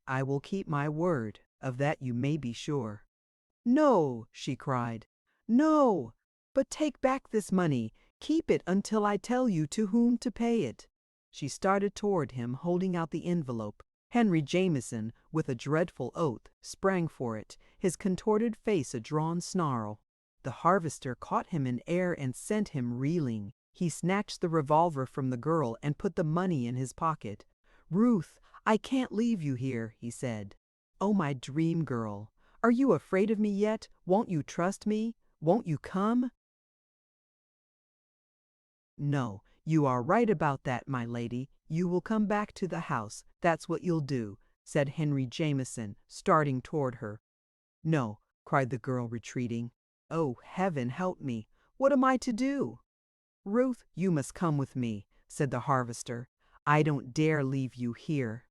[SPEAKER 1] I will keep my word, of that you may be sure. No, she cried. No, but take back this money. Keep it until I tell you to whom to pay it. She started toward him, holding out the envelope. Henry Jameson, with a dreadful oath, sprang for it, his contorted face a drawn snarl. The harvester caught him in air and sent him reeling. He snatched the revolver from the girl and put the money in his pocket. "Ruth, I can't leave you here," he said. "Oh, my dream girl, are you afraid of me yet? Won't you trust me? Won't you come?" "No, you are right about that, my lady. You will come back to the house. That's what you'll do," said Henry Jameson, starting toward her. "No," cried the girl, retreating. "Oh, heaven help me! What am I to do?" "Ruth, you must come with me," said the harvester. "I don't dare leave you here."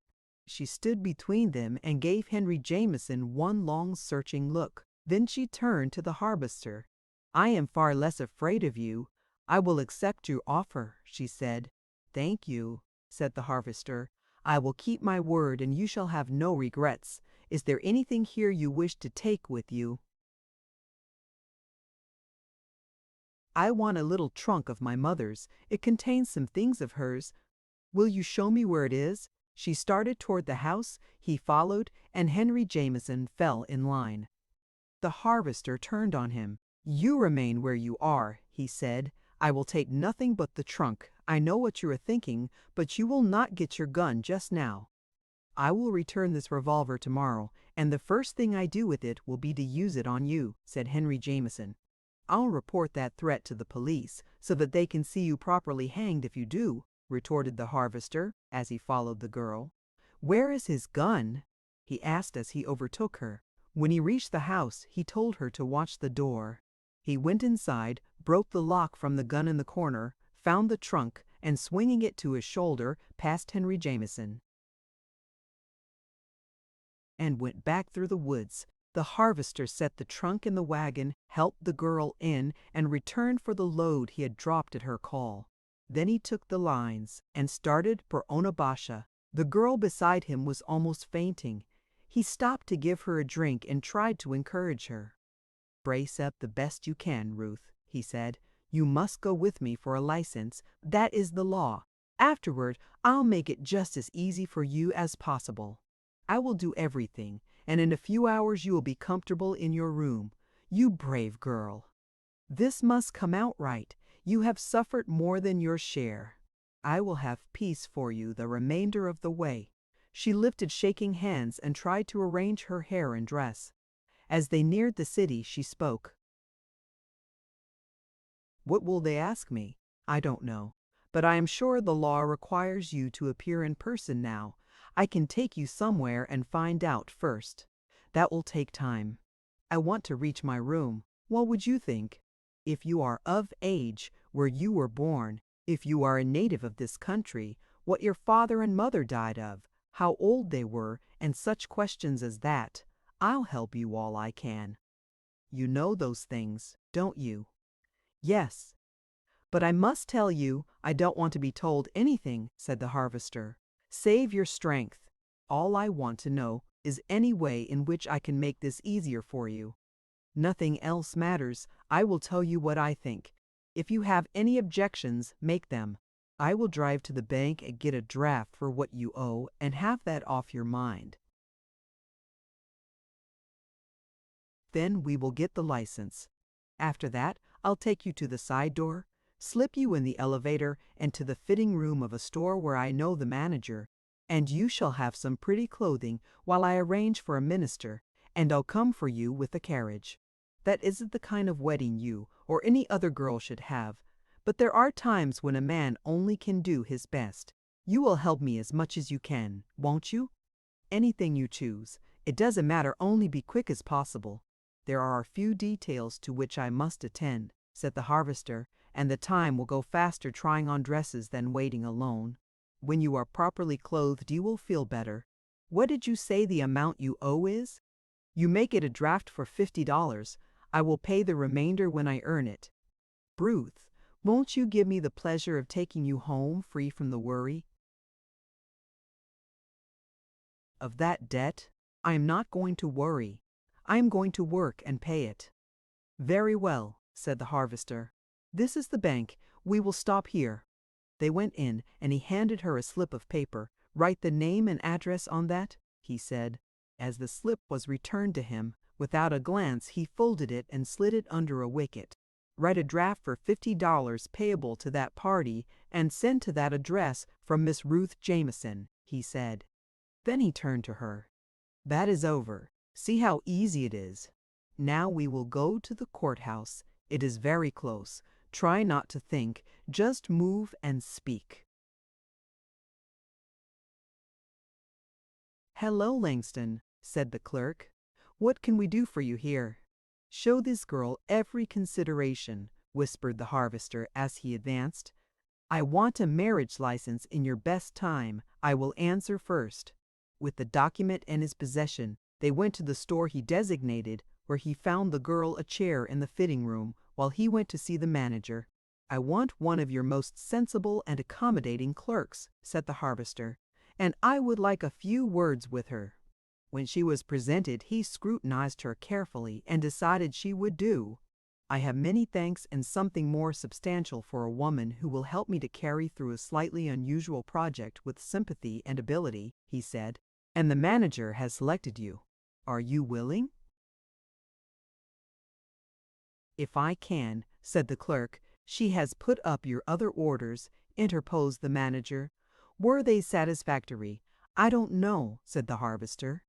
[SPEAKER 1] She stood between them and gave Henry Jameson one long searching look. Then she turned to the harvester. "I am far less afraid of you. I will accept your offer," she said. "Thank you," said the harvester. "I will keep my word and you shall have no regrets. Is there anything here you wish to take with you?" "I want a little trunk of my mother's. It contains some things of hers. Will you show me where it is?" She started toward the house, he followed, and Henry Jameson fell in line. The harvester turned on him. "You remain where you are," he said. "I will take nothing but the trunk. I know what you are thinking, but you will not get your gun just now. I will return this revolver tomorrow, and the first thing I do with it will be to use it on you," said Henry Jameson. "I'll report that threat to the police, so that they can see you properly hanged if you do," retorted the harvester, as he followed the girl. "Where is his gun?" he asked as he overtook her. When he reached the house, he told her to watch the door. He went inside, broke the lock from the gun in the corner, found the trunk, and swinging it to his shoulder, passed Henry Jameson and went back through the woods. The harvester set the trunk in the wagon, helped the girl in, and returned for the load he had dropped at her call. Then he took the lines and started for Onabasha. The girl beside him was almost fainting. He stopped to give her a drink and tried to encourage her. "Brace up the best you can, Ruth," he said. "You must go with me for a license. That is the law. Afterward, I'll make it just as easy for you as possible. I will do everything, and in a few hours you will be comfortable in your room. You brave girl. This must come out right. You have suffered more than your share. I will have peace for you the remainder of the way." She lifted shaking hands and tried to arrange her hair and dress. As they neared the city, she spoke. "What will they ask me? I don't know. But I am sure the law requires you to appear in person now. I can take you somewhere and find out first. That will take time. I want to reach my room. What would you think? If you are of age, where you were born, if you are a native of this country, what your father and mother died of, how old they were, and such questions as that, I'll help you all I can. You know those things, don't you?" "Yes." "But I must tell you, I don't want to be told anything," said the harvester. "Save your strength. All I want to know is any way in which I can make this easier for you. Nothing else matters. I will tell you what I think. If you have any objections, make them. I will drive to the bank and get a draft for what you owe and have that off your mind. Then we will get the license. After that, I'll take you to the side door, slip you in the elevator, and to the fitting room of a store where I know the manager, and you shall have some pretty clothing while I arrange for a minister, and I'll come for you with a carriage. That isn't the kind of wedding you or any other girl should have, but there are times when a man only can do his best. You will help me as much as you can, won't you? Anything you choose. It doesn't matter, only be quick as possible. There are a few details to which I must attend," said the harvester, "and the time will go faster trying on dresses than waiting alone. When you are properly clothed, you will feel better. What did you say the amount you owe is?" "You make it a draft for $50. I will pay the remainder when I earn it." "Ruth, won't you give me the pleasure of taking you home free from the worry?" Of that debt? I am not going to worry. I am going to work and pay it. Very well, said the harvester. This is the bank. We will stop here. They went in, and he handed her a slip of paper. Write the name and address on that, he said. As the slip was returned to him, without a glance he folded it and slid it under a wicket. Write a draft for $50 payable to that party and send to that address from Miss Ruth Jameson, he said. Then he turned to her. That is over. See how easy it is. Now we will go to the courthouse. It is very close. Try not to think. Just move and speak. Hello, Langston, said the clerk. What can we do for you here? Show this girl every consideration, whispered the harvester as he advanced. I want a marriage license in your best time. I will answer first. With the document in his possession, they went to the store he designated, where he found the girl a chair in the fitting room while he went to see the manager. I want one of your most sensible and accommodating clerks, said the harvester, and I would like a few words with her. When she was presented, he scrutinized her carefully and decided she would do. I have many thanks and something more substantial for a woman who will help me to carry through a slightly unusual project with sympathy and ability, he said, and the manager has selected you. Are you willing? If I can, said the clerk. She has put up your other orders, interposed the manager. Were they satisfactory? I don't know, said the harvester.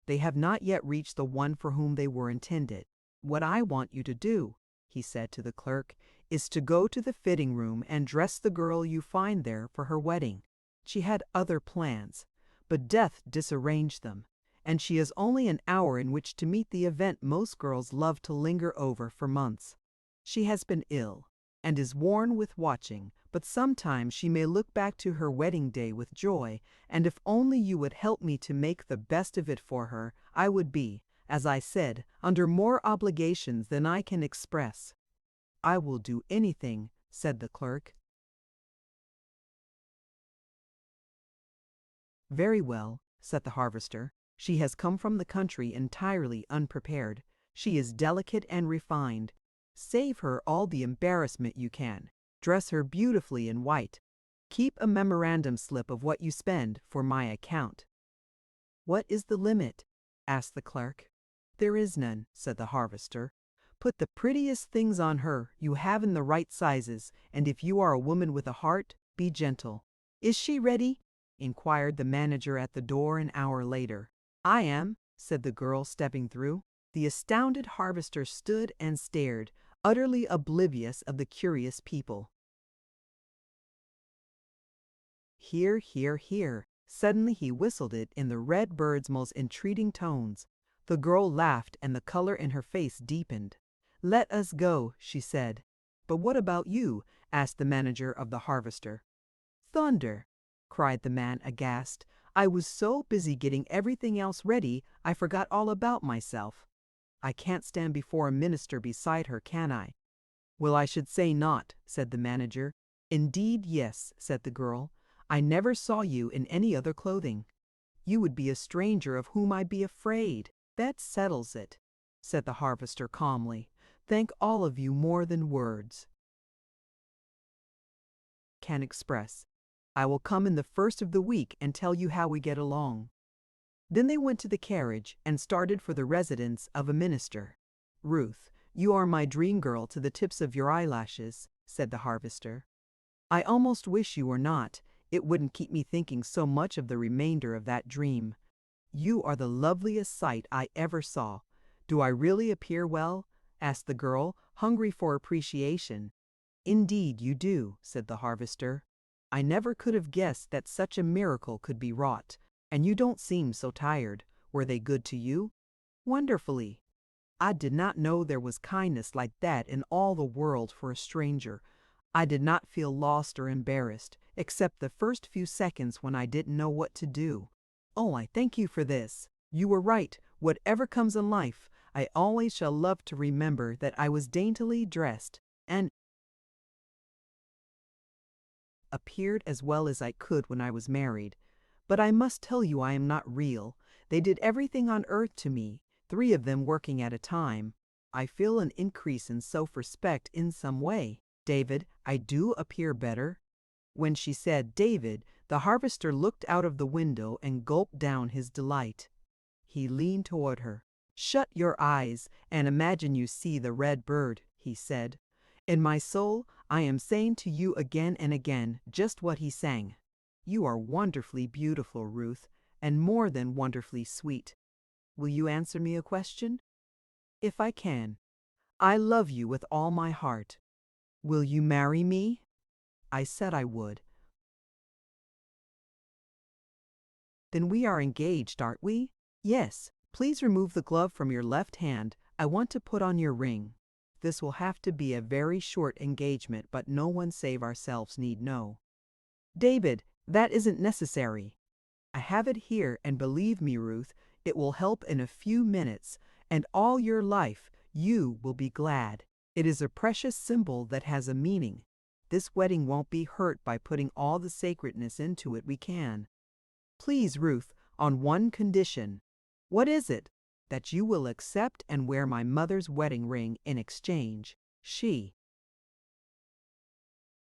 [SPEAKER 1] They have not yet reached the one for whom they were intended. What I want you to do, he said to the clerk, is to go to the fitting room and dress the girl you find there for her wedding. She had other plans, but death disarranged them, and she has only an hour in which to meet the event most girls love to linger over for months. She has been ill, and is worn with watching, but sometimes she may look back to her wedding day with joy, and if only you would help me to make the best of it for her, I would be, as I said, under more obligations than I can express. I will do anything, said the clerk. Very well, said the harvester. She has come from the country entirely unprepared. She is delicate and refined. Save her all the embarrassment you can. Dress her beautifully in white. Keep a memorandum slip of what you spend for my account. What is the limit? Asked the clerk. There is none, said the harvester. Put the prettiest things on her you have in the right sizes, and if you are a woman with a heart, be gentle. Is she ready? Inquired the manager at the door an hour later. I am, said the girl, stepping through. The astounded harvester stood and stared, utterly oblivious of the curious people. Hear, hear, hear. Suddenly he whistled it in the red bird's most entreating tones. The girl laughed and the color in her face deepened. Let us go, she said. But what about you? Asked the manager of the harvester. Thunder! Cried the man aghast. I was so busy getting everything else ready, I forgot all about myself. I can't stand before a minister beside her, can I? Well, I should say not, said the manager. Indeed, yes, said the girl. I never saw you in any other clothing. You would be a stranger of whom I'd be afraid. That settles it, said the harvester calmly. Thank all of you more than words can express. I will come in the first of the week and tell you how we get along. Then they went to the carriage and started for the residence of a minister. Ruth, you are my dream girl to the tips of your eyelashes, said the harvester. I almost wish you were not. It wouldn't keep me thinking so much of the remainder of that dream. You are the loveliest sight I ever saw. Do I really appear well? Asked the girl, hungry for appreciation. Indeed you do, said the harvester. I never could have guessed that such a miracle could be wrought. And you don't seem so tired. Were they good to you? Wonderfully. I did not know there was kindness like that in all the world for a stranger. I did not feel lost or embarrassed, except the first few seconds when I didn't know what to do. Oh, I thank you for this. You were right. Whatever comes in life, I always shall love to remember that I was daintily dressed and appeared as well as I could when I was married. But I must tell you I am not real. They did everything on earth to me, 3 of them working at a time. I feel an increase in self-respect in some way. David, I do appear better." When she said David, the harvester looked out of the window and gulped down his delight. He leaned toward her. "Shut your eyes and imagine you see the red bird," he said. "In my soul, I am saying to you again and again just what he sang. You are wonderfully beautiful, Ruth, and more than wonderfully sweet. Will you answer me a question?" "If I can." "I love you with all my heart. Will you marry me?" I said I would. "Then we are engaged, aren't we?" "Yes. Please remove the glove from your left hand. I want to put on your ring. This will have to be a very short engagement, but no one save ourselves need know." "David, that isn't necessary." "I have it here, and believe me, Ruth, it will help in a few minutes, and all your life you will be glad. It is a precious symbol that has a meaning. This wedding won't be hurt by putting all the sacredness into it we can. Please, Ruth, on one condition." "What is it?" "That you will accept and wear my mother's wedding ring in exchange." She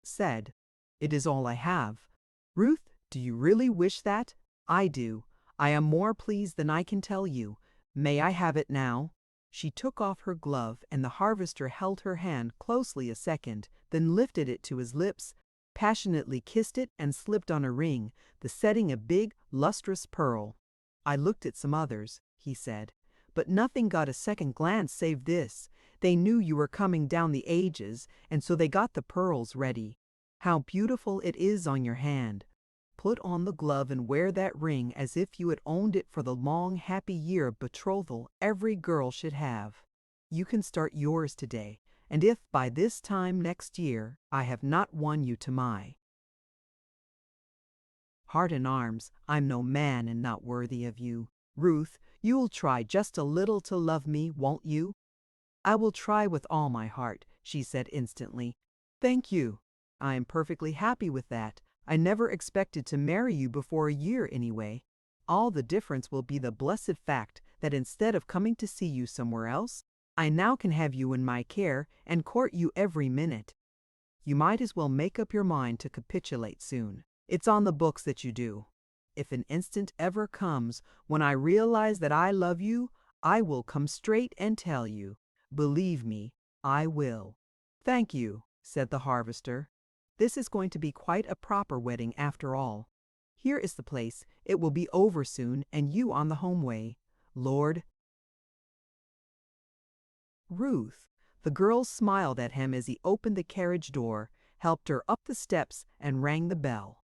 [SPEAKER 1] said, "It is all I have." "Ruth, do you really wish that?" "I do. I am more pleased than I can tell you. May I have it now?" She took off her glove, and the harvester held her hand closely a second, then lifted it to his lips, passionately kissed it, and slipped on a ring, the setting a big, lustrous pearl. "I looked at some others," he said, "but nothing got a second glance save this. They knew you were coming down the ages, and so they got the pearls ready. How beautiful it is on your hand. Put on the glove and wear that ring as if you had owned it for the long, happy year of betrothal every girl should have. You can start yours today, and if by this time next year I have not won you to my heart and arms, I'm no man and not worthy of you. Ruth, you'll try just a little to love me, won't you?" "I will try with all my heart," she said instantly. "Thank you. I am perfectly happy with that. I never expected to marry you before a year anyway. All the difference will be the blessed fact that instead of coming to see you somewhere else, I now can have you in my care and court you every minute. You might as well make up your mind to capitulate soon. It's on the books that you do. If an instant ever comes when I realize that I love you, I will come straight and tell you. Believe me, I will." "Thank you," said the harvester. "This is going to be quite a proper wedding after all. Here is the place. It will be over soon, and you on the home way. Lord." Ruth. The girl smiled at him as he opened the carriage door, helped her up the steps, and rang the bell.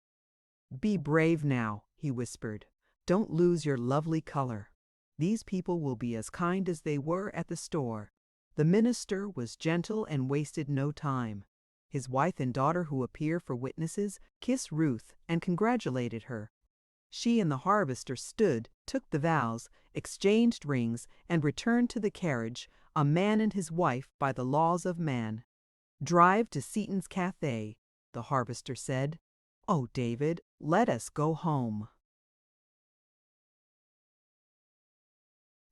[SPEAKER 1] "Be brave now," he whispered. "Don't lose your lovely color. These people will be as kind as they were at the store." The minister was gentle and wasted no time. His wife and daughter, who appear for witnesses, kissed Ruth and congratulated her. She and the harvester stood, took the vows, exchanged rings, and returned to the carriage, a man and his wife by the laws of man. "Drive to Seaton's Cafe," the harvester said. "Oh, David, let us go home."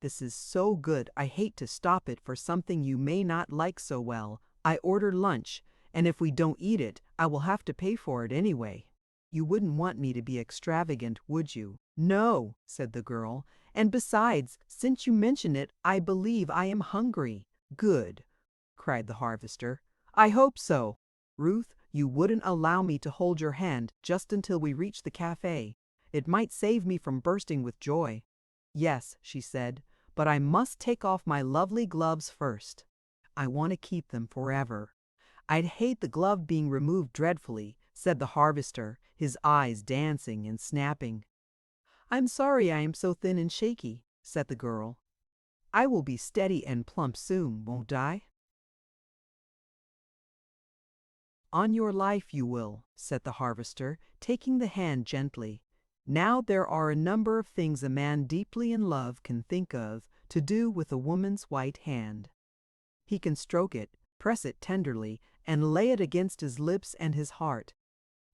[SPEAKER 1] "This is so good I hate to stop it for something you may not like so well. I ordered lunch, and if we don't eat it, I will have to pay for it anyway. You wouldn't want me to be extravagant, would you?" "No," said the girl, "and besides, since you mention it, I believe I am hungry." "Good," cried the harvester. "I hope so. Ruth, you wouldn't allow me to hold your hand just until we reach the cafe. It might save me from bursting with joy." "Yes," she said, "but I must take off my lovely gloves first. I want to keep them forever." "I'd hate the glove being removed dreadfully," said the harvester, his eyes dancing and snapping. "I'm sorry I am so thin and shaky," said the girl. "I will be steady and plump soon, won't I?" "On your life you will," said the harvester, taking the hand gently. "Now there are a number of things a man deeply in love can think of to do with a woman's white hand. He can stroke it, press it tenderly, and lay it against his lips and his heart.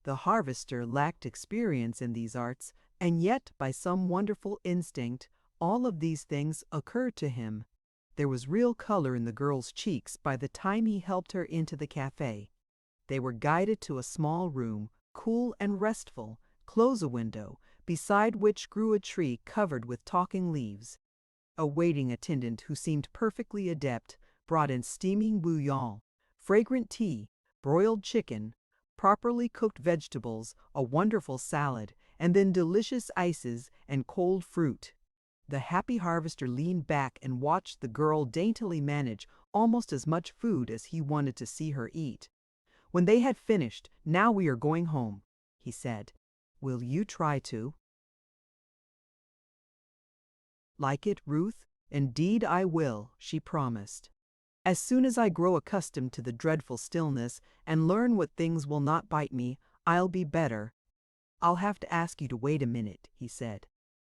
[SPEAKER 1] The harvester lacked experience in these arts, and yet by some wonderful instinct, All of these things occurred to him. There was real color in the girl's cheeks by the time he helped her into the cafe. They were guided to a small room, cool and restful, close a window, beside which grew a tree covered with talking leaves. A waiting attendant who seemed perfectly adept brought in steaming bouillon, fragrant tea, broiled chicken, properly cooked vegetables, a wonderful salad, and then delicious ices and cold fruit. The happy harvester leaned back and watched the girl daintily manage almost as much food as he wanted to see her eat. When they had finished, "Now we are going home," he said. "Will you try to?" "Like it, Ruth? Indeed I will," she promised. "As soon as I grow accustomed to the dreadful stillness and learn what things will not bite me, I'll be better." "I'll have to ask you to wait a minute," he said.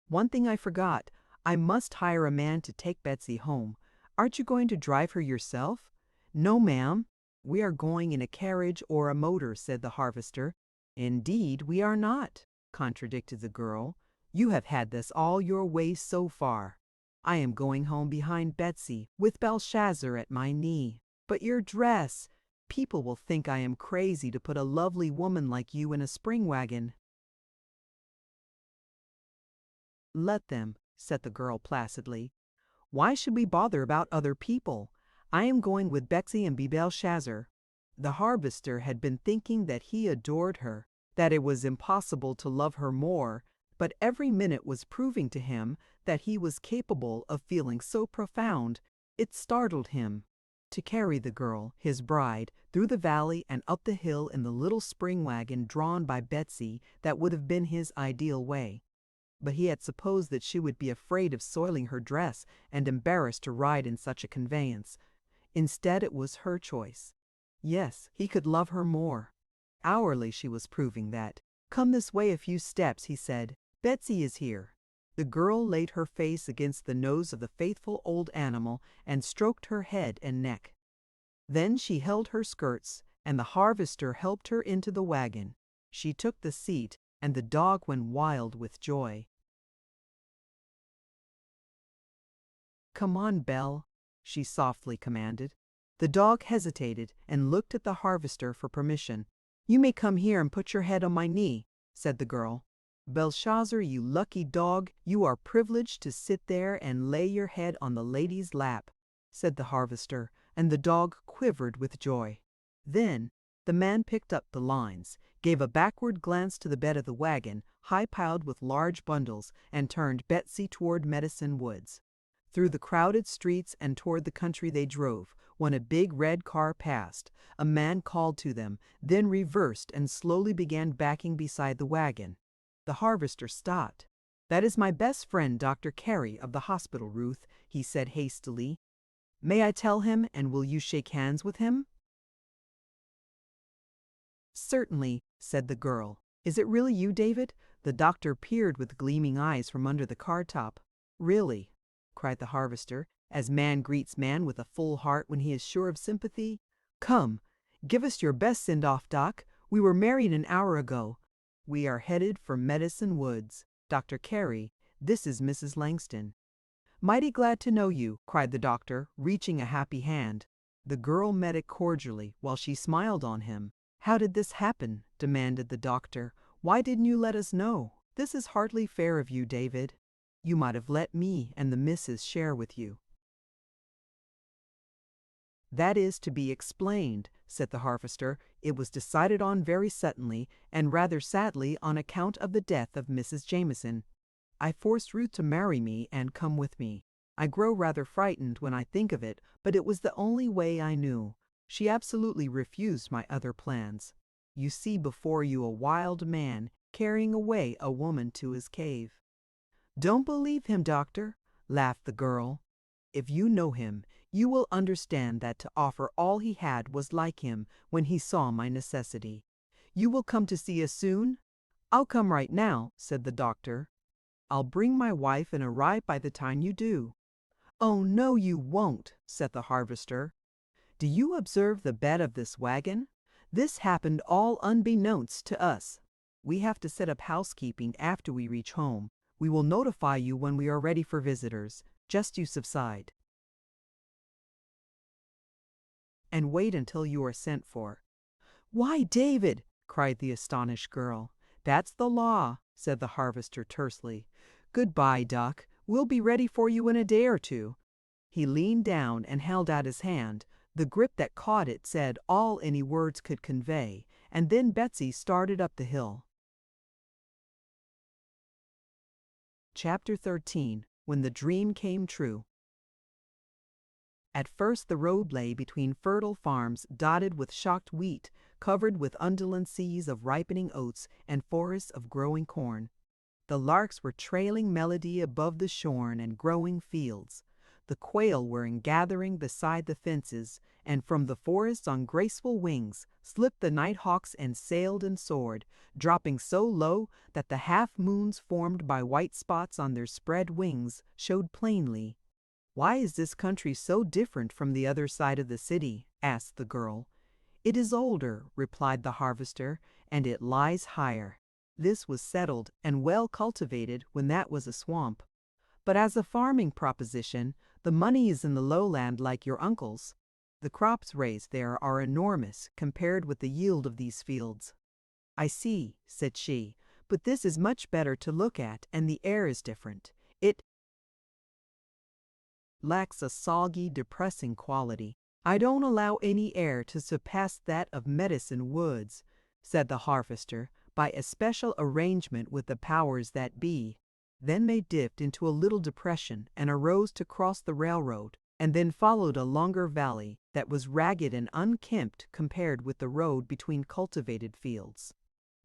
[SPEAKER 1] "One thing I forgot. I must hire a man to take Betsy home. Aren't you going to drive her yourself?" "No, ma'am. We are going in a carriage or a motor," said the harvester. "Indeed we are not," contradicted the girl. "You have had this all your way so far. I am going home behind Betsy, with Belshazzar at my knee. But your dress! People will think I am crazy to put a lovely woman like you in a spring wagon." "Let them," said the girl placidly. "Why should we bother about other people? I am going with Betsy and Belshazzar." The harvester had been thinking that he adored her, that it was impossible to love her more, but every minute was proving to him that he was capable of feeling so profound. It startled him. To carry the girl, his bride, through the valley and up the hill in the little spring wagon drawn by Betsy, that would have been his ideal way. But he had supposed that she would be afraid of soiling her dress and embarrassed to ride in such a conveyance. Instead, it was her choice. Yes, he could love her more. Hourly she was proving that. "Come this way a few steps," he said. "Betsy is here." The girl laid her face against the nose of the faithful old animal and stroked her head and neck. Then she held her skirts, and the harvester helped her into the wagon. She took the seat, and the dog went wild with joy. "Come on, Belle," she softly commanded. The dog hesitated and looked at the harvester for permission. "You may come here and put your head on my knee," said the girl. "Belshazzar, you lucky dog, you are privileged to sit there and lay your head on the lady's lap," said the harvester, and the dog quivered with joy. Then the man picked up the lines, gave a backward glance to the bed of the wagon, high-piled with large bundles, and turned Betsy toward Medicine Woods. Through the crowded streets and toward the country they drove. When a big red car passed, a man called to them, then reversed and slowly began backing beside the wagon. The harvester stopped. "That is my best friend, Dr. Carey of the hospital, Ruth," he said hastily. "May I tell him, and will you shake hands with him?" "Certainly," said the girl. "Is it really you, David?" The doctor peered with gleaming eyes from under the car top. "Really," cried the harvester, as man greets man with a full heart when he is sure of sympathy. "Come, give us your best send-off, Doc. We were married an hour ago. We are headed for Medicine Woods. Dr. Carey, this is Mrs. Langston." "Mighty glad to know you," cried the doctor, reaching a happy hand. The girl met it cordially while she smiled on him. "How did this happen?" demanded the doctor. "Why didn't you let us know? This is hardly fair of you, David. You might have let me and the missus share with you." "That is to be explained," said the harvester. "It was decided on very suddenly, and rather sadly on account of the death of Mrs. Jameson. I forced Ruth to marry me and come with me. I grow rather frightened when I think of it, but it was the only way I knew. She absolutely refused my other plans. You see before you a wild man carrying away a woman to his cave." "Don't believe him, doctor," laughed the girl. "If you know him, you will understand that to offer all he had was like him when he saw my necessity. You will come to see us soon?" "I'll come right now," said the doctor. "I'll bring my wife and arrive by the time you do." "Oh, no, you won't," said the harvester. "Do you observe the bed of this wagon? This happened all unbeknownst to us. We have to set up housekeeping after we reach home, We will notify you when we are ready for visitors. Just you subside. And wait until you are sent for." "Why, David!" cried the astonished girl. "That's the law," said the harvester tersely. "Goodbye, Duck. We'll be ready for you in a day or two." He leaned down and held out his hand. The grip that caught it said all any words could convey, and then Betsy started up the hill. Chapter 13. When the Dream Came True. At first the road lay between fertile farms dotted with shocked wheat, covered with undulant seas of ripening oats and forests of growing corn. The larks were trailing melody above the shorn and growing fields. The quail were in gathering beside the fences, and from the forests on graceful wings slipped the nighthawks and sailed and soared, dropping so low that the half-moons formed by white spots on their spread wings showed plainly. "Why is this country so different from the other side of the city?" asked the girl. "It is older," replied the harvester, "and it lies higher. This was settled and well cultivated when that was a swamp. But as a farming proposition, the money is in the lowland like your uncle's. The crops raised there are enormous compared with the yield of these fields." "I see," said she, "but this is much better to look at, and the air is different. It lacks a soggy, depressing quality. I don't allow any air to surpass that of Medicine Woods," said the harvester, "by a special arrangement with the powers that be." Then they dipped into a little depression and arose to cross the railroad, and then followed a longer valley that was ragged and unkempt compared with the road between cultivated fields.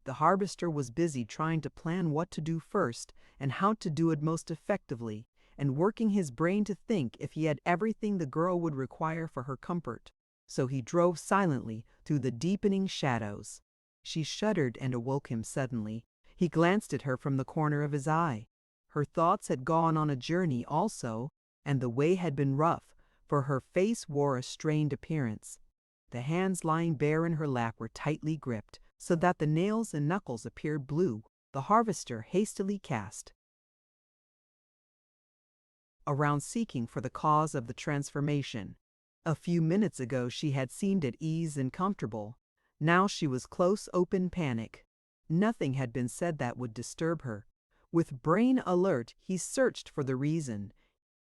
[SPEAKER 1] The harvester was busy trying to plan what to do first and how to do it most effectively, and working his brain to think if he had everything the girl would require for her comfort. So he drove silently through the deepening shadows. She shuddered and awoke him suddenly. He glanced at her from the corner of his eye. Her thoughts had gone on a journey also, and the way had been rough, for her face wore a strained appearance. The hands lying bare in her lap were tightly gripped, so that the nails and knuckles appeared blue. The harvester hastily cast around seeking for the cause of the transformation. A few minutes ago she had seemed at ease and comfortable. Now she was close open panic. Nothing had been said that would disturb her. With brain alert, he searched for the reason.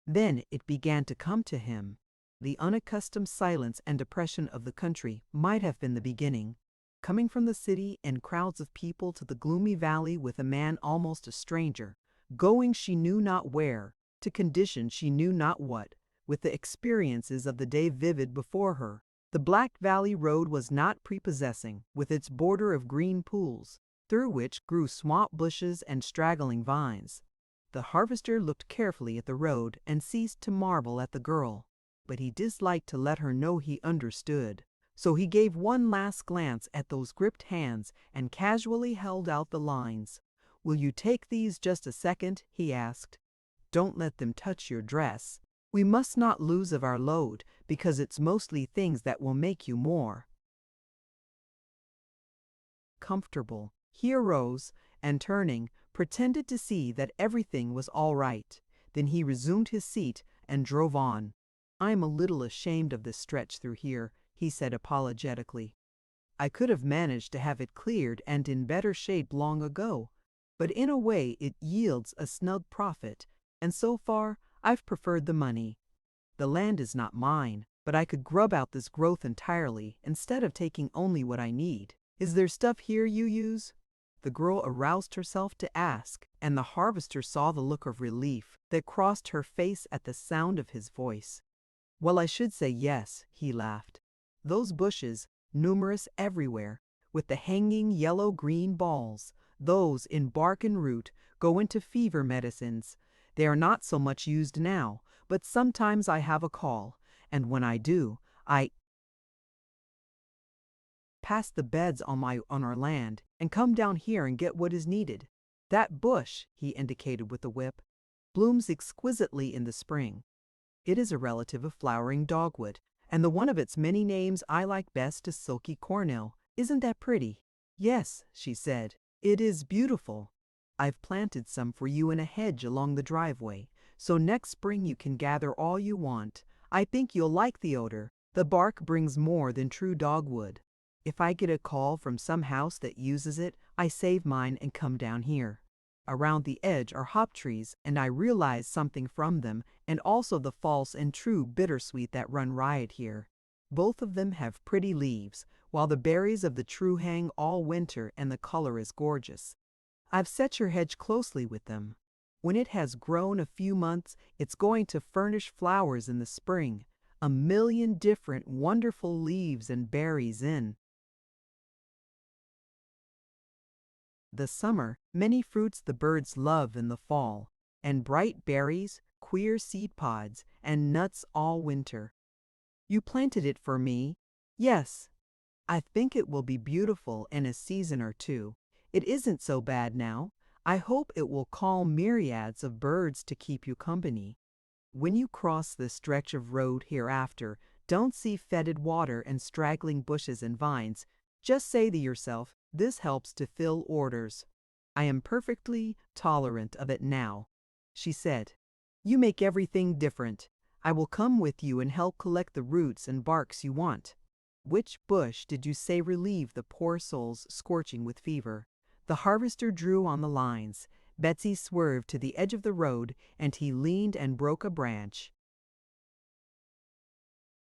[SPEAKER 1] Then it began to come to him. The unaccustomed silence and depression of the country might have been the beginning. Coming from the city and crowds of people to the gloomy valley with a man almost a stranger, going she knew not where, to condition she knew not what, with the experiences of the day vivid before her. The Black Valley Road was not prepossessing, with its border of green pools, through which grew swamp bushes and straggling vines. The harvester looked carefully at the road and ceased to marvel at the girl, but he disliked to let her know he understood. So he gave one last glance at those gripped hands and casually held out the lines. "Will you take these just a second?" he asked. "Don't let them touch your dress. We must not lose of our load, because it's mostly things that will make you more comfortable." He arose and, turning, pretended to see that everything was all right. Then he resumed his seat and drove on. "I'm a little ashamed of this stretch through here," he said apologetically. "I could have managed to have it cleared and in better shape long ago, but in a way it yields a snug profit, and so far I've preferred the money. The land is not mine, but I could grub out this growth entirely instead of taking only what I need. Is there stuff here you use?" The girl aroused herself to ask, and the harvester saw the look of relief that crossed her face at the sound of his voice. "Well, I should say yes," he laughed. "Those bushes, numerous everywhere, with the hanging yellow-green balls, those in bark and root, go into fever medicines. They are not so much used now, but sometimes I have a call, and when I do, I pass the beds on our land and come down here and get what is needed. That bush," he indicated with the whip, "blooms exquisitely in the spring. It is a relative of flowering dogwood, and the one of its many names I like best is silky cornel. Isn't that pretty?" "Yes," she said, "it is beautiful." I've planted some for you in a hedge along the driveway, so next spring you can gather all you want. I think you'll like the odor. The bark brings more than true dogwood. If I get a call from some house that uses it, I save mine and come down here. Around the edge are hop trees, and I realize something from them, and also the false and true bittersweet that run riot here. Both of them have pretty leaves, while the berries of the true hang all winter and the color is gorgeous. I've set your hedge closely with them. When it has grown a few months, it's going to furnish flowers in the spring, 1,000,000 different wonderful leaves and berries in the summer, many fruits the birds love in the fall, and bright berries, queer seed pods, and nuts all winter. You planted it for me? Yes. I think it will be beautiful in a season or two. It isn't so bad now. I hope it will call myriads of birds to keep you company. When you cross this stretch of road hereafter, don't see fetid water and straggling bushes and vines. Just say to yourself, this helps to fill orders. I am perfectly tolerant of it now. She said, you make everything different. I will come with you and help collect the roots and barks you want. Which bush did you say relieved the poor souls scorching with fever? The harvester drew on the lines. Betsy swerved to the edge of the road, and he leaned and broke a branch.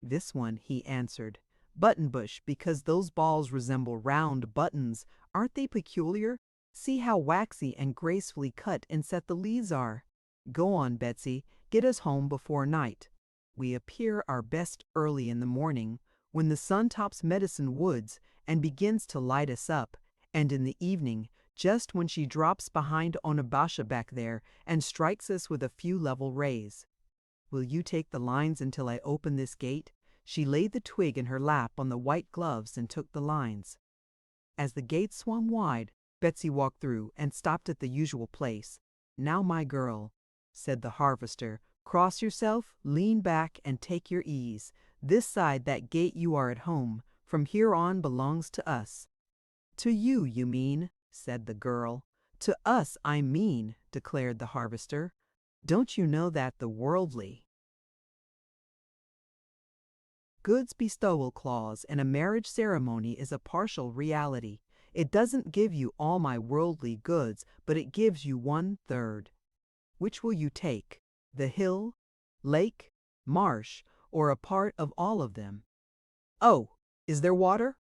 [SPEAKER 1] This one, he answered. Buttonbush, because those balls resemble round buttons. Aren't they peculiar? See how waxy and gracefully cut and set the leaves are. Go on, Betsy, get us home before night. We appear our best early in the morning, when the sun tops Medicine Woods and begins to light us up, and in the evening, just when she drops behind Onabasha back there and strikes us with a few level rays. Will you take the lines until I open this gate? She laid the twig in her lap on the white gloves and took the lines. As the gate swung wide, Betsy walked through and stopped at the usual place. Now, my girl, said the harvester, cross yourself, lean back, and take your ease. This side that gate you are at home. From here on belongs to us. To you, you mean, said the girl. To us I mean, declared the harvester. Don't you know that the worldly goods bestowal clause in a marriage ceremony is a partial reality? It doesn't give you all my worldly goods, but it gives you 1/3. Which will you take? The hill, lake, marsh, or a part of all of them? Oh, is there water?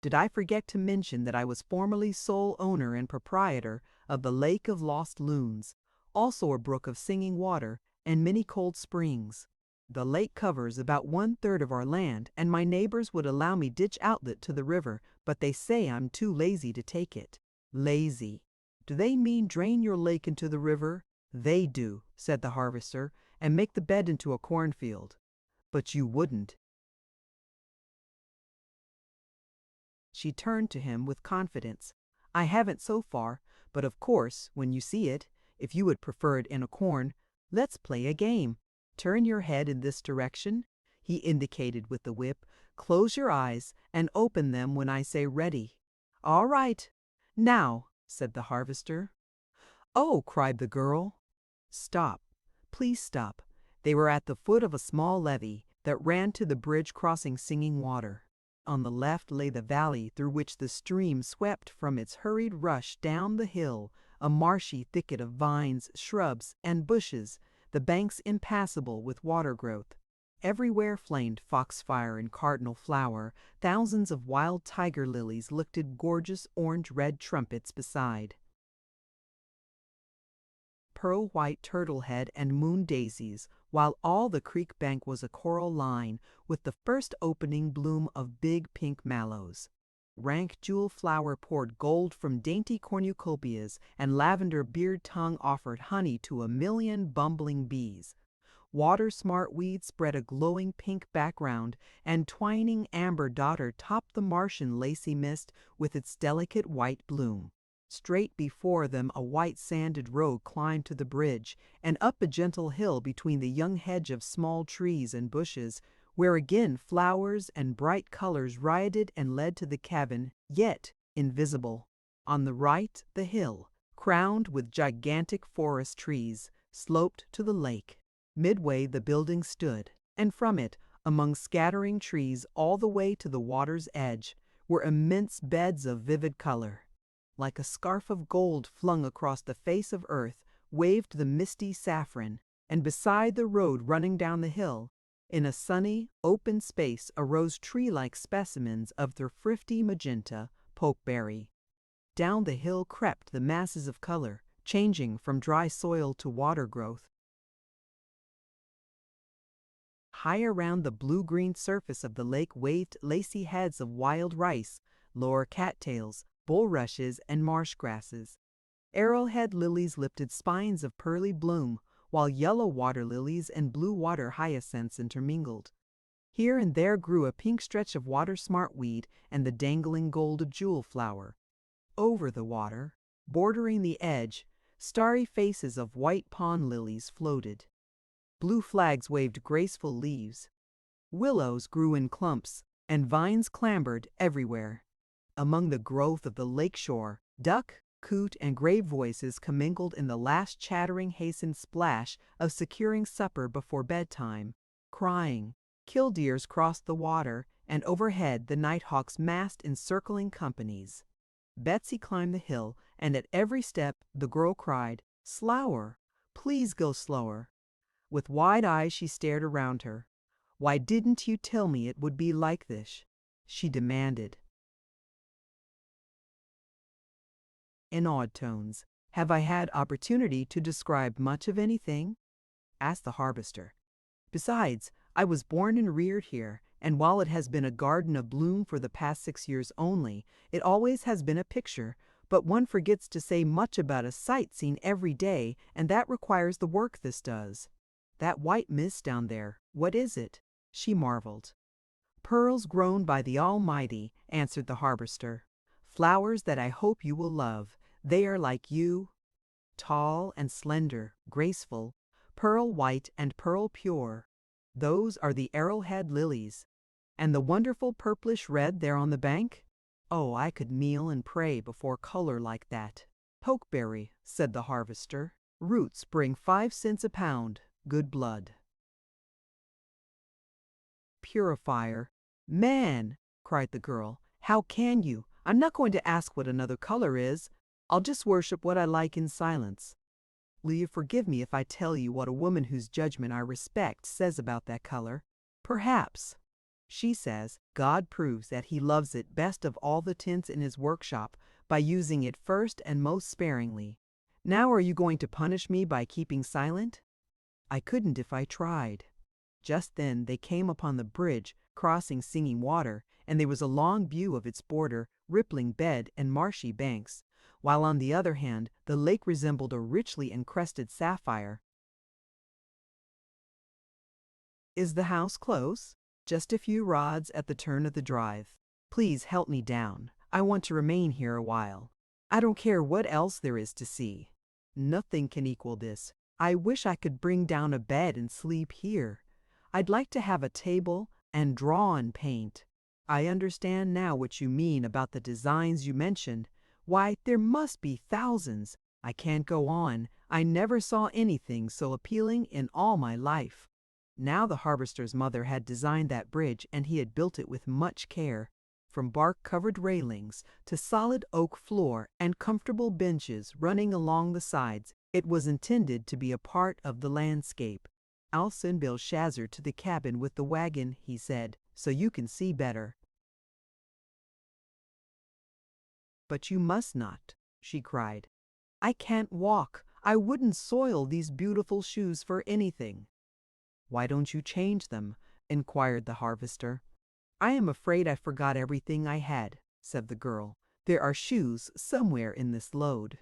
[SPEAKER 1] Did I forget to mention that I was formerly sole owner and proprietor of the Lake of Lost Loons, also a brook of singing water, and many cold springs? The lake covers about 1/3 of our land, and my neighbors would allow me ditch outlet to the river, but they say I'm too lazy to take it. Lazy. Do they mean drain your lake into the river? They do, said the harvester, and make the bed into a cornfield. But you wouldn't. She turned to him with confidence. I haven't so far, but of course, when you see it, if you would prefer it in a corn, let's play a game. Turn your head in this direction, he indicated with the whip. Close your eyes and open them when I say ready. All right. Now, said the harvester. Oh, cried the girl. Stop. Please stop. They were at the foot of a small levee that ran to the bridge crossing Singing Water. On the left lay the valley through which the stream swept from its hurried rush down the hill, a marshy thicket of vines, shrubs, and bushes, the banks impassable with water growth. Everywhere flamed foxfire and cardinal flower. Thousands of wild tiger lilies lifted gorgeous orange-red trumpets beside. Pearl-white turtlehead and moon daisies, while all the creek bank was a coral line with the first opening bloom of big pink mallows. Rank jewel flower poured gold from dainty cornucopias, and lavender beard tongue offered honey to 1,000,000 bumbling bees. Water-smart weed spread a glowing pink background, and twining amber dodder topped the Martian lacy mist with its delicate white bloom. Straight before them a white sanded road climbed to the bridge, and up a gentle hill between the young hedge of small trees and bushes, where again flowers and bright colors rioted and led to the cabin, yet invisible. On the right, the hill, crowned with gigantic forest trees, sloped to the lake. Midway the building stood, and from it, among scattering trees all the way to the water's edge, were immense beds of vivid color. Like a scarf of gold flung across the face of earth, waved the misty saffron, and beside the road running down the hill, in a sunny, open space arose tree-like specimens of the thrifty magenta pokeberry. Down the hill crept the masses of color, changing from dry soil to water growth. High around the blue-green surface of the lake waved lacy heads of wild rice, lower cattails, bulrushes, and marsh grasses. Arrowhead lilies lifted spines of pearly bloom, while yellow water lilies and blue water hyacinths intermingled. Here and there grew a pink stretch of water smartweed and the dangling gold of jewel flower. Over the water, bordering the edge, starry faces of white pond lilies floated. Blue flags waved graceful leaves. Willows grew in clumps, and vines clambered everywhere. Among the growth of the lake shore, duck, coot, and grave voices commingled in the last chattering hastened splash of securing supper before bedtime. Crying, killdeers crossed the water, and overhead the nighthawks massed in circling companies. Betsy climbed the hill, and at every step the girl cried, "Slower! Please go slower!" With wide eyes she stared around her. "Why didn't you tell me it would be like this?" she demanded. In odd tones, "Have I had opportunity to describe much of anything?" asked the harvester. "Besides, I was born and reared here, and while it has been a garden of bloom for the past 6 years only, it always has been a picture, but one forgets to say much about a sight seen every day, and that requires the work this does. That white mist down there, what is it?" she marveled. "Pearls grown by the Almighty," answered the harvester. "Flowers that I hope you will love. They are like you, tall and slender, graceful, pearl white and pearl pure. Those are the arrowhead lilies. And the wonderful purplish red there on the bank? Oh, I could kneel and pray before color like that." "Pokeberry," said the harvester. "Roots bring 5 cents a pound. Good blood." "Purifier." "Man!" cried the girl. "How can you? I'm not going to ask what another color is. I'll just worship what I like in silence. Will you forgive me if I tell you what a woman whose judgment I respect says about that color? Perhaps. She says God proves that He loves it best of all the tints in His workshop by using it first and most sparingly. Now are you going to punish me by keeping silent?" "I couldn't if I tried." Just then they came upon the bridge crossing Singing Water, and there was a long view of its border, rippling bed, and marshy banks, while on the other hand the lake resembled a richly encrusted sapphire. "Is the house close?" "Just a few rods at the turn of the drive. Please help me down. I want to remain here a while. I don't care what else there is to see. Nothing can equal this. I wish I could bring down a bed and sleep here. I'd like to have a table and draw and paint. I understand now what you mean about the designs you mentioned. Why, there must be thousands. I can't go on. I never saw anything so appealing in all my life." Now the harvester's mother had designed that bridge, and he had built it with much care. From bark-covered railings to solid oak floor and comfortable benches running along the sides, it was intended to be a part of the landscape. "I'll send Belshazzar to the cabin with the wagon," he said, "so you can see better." "But you must not," she cried. "I can't walk. I wouldn't soil these beautiful shoes for anything." "Why don't you change them?" inquired the harvester. "I am afraid I forgot everything I had," said the girl. "There are shoes somewhere in this load.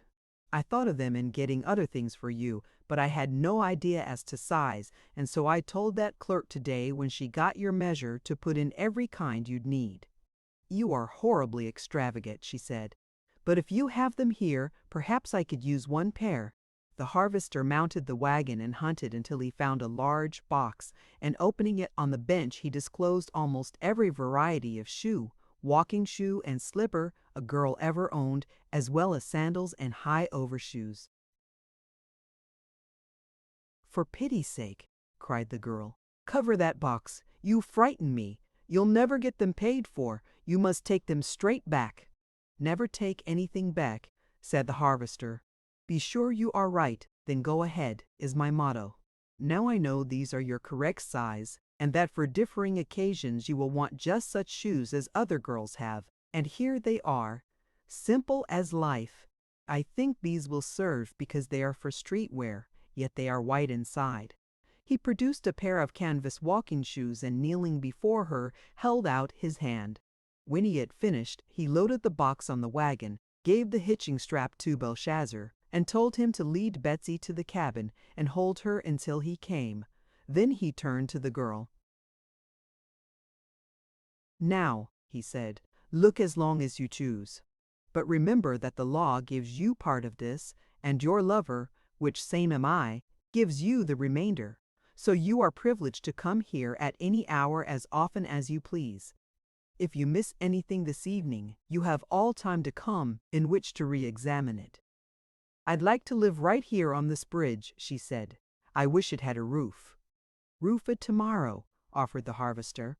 [SPEAKER 1] I thought of them in getting other things for you, but I had no idea as to size, and so I told that clerk today when she got your measure to put in every kind you'd need." "You are horribly extravagant," she said. "But if you have them here, perhaps I could use one pair." The harvester mounted the wagon and hunted until he found a large box, and opening it on the bench he disclosed almost every variety of shoe, walking shoe and slipper a girl ever owned, as well as sandals and high overshoes. "For pity's sake," cried the girl, "cover that box. You frighten me. You'll never get them paid for. You must take them straight back." "Never take anything back," said the harvester. "Be sure you are right, then go ahead, is my motto. Now I know these are your correct size, and that for differing occasions you will want just such shoes as other girls have, and here they are, simple as life. I think these will serve because they are for street wear, yet they are white inside." He produced a pair of canvas walking shoes and, kneeling before her, held out his hand. When he had finished, he loaded the box on the wagon, gave the hitching strap to Belshazzar, and told him to lead Betsy to the cabin and hold her until he came. Then he turned to the girl. "Now," he said, "look as long as you choose. But remember that the law gives you part of this, and your lover, which same am I, gives you the remainder. So you are privileged to come here at any hour as often as you please. If you miss anything this evening, you have all time to come in which to re-examine it." "I'd like to live right here on this bridge," she said. "I wish it had a roof." "Roof it tomorrow," offered the harvester.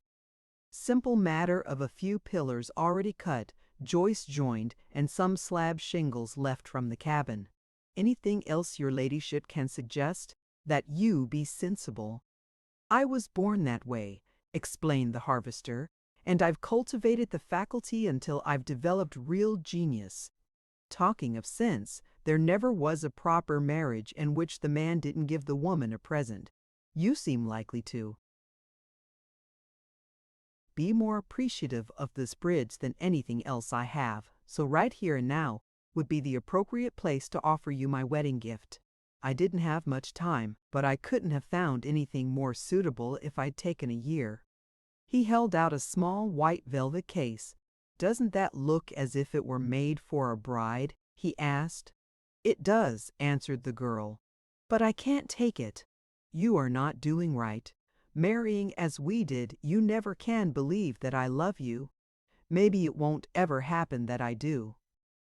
[SPEAKER 1] Simple matter of a few pillars already cut, joists joined, and some slab shingles left from the cabin. "Anything else your ladyship can suggest? That you be sensible." "I was born that way," explained the harvester, "and I've cultivated the faculty until I've developed real genius. Talking of sense, there never was a proper marriage in which the man didn't give the woman a present. You seem likely to be more appreciative of this bridge than anything else I have, so right here and now would be the appropriate place to offer you my wedding gift. I didn't have much time, but I couldn't have found anything more suitable if I'd taken a year." He held out a small white velvet case. "Doesn't that look as if it were made for a bride?" he asked. "It does," answered the girl, "but I can't take it. You are not doing right. Marrying as we did, you never can believe that I love you. Maybe it won't ever happen that I do.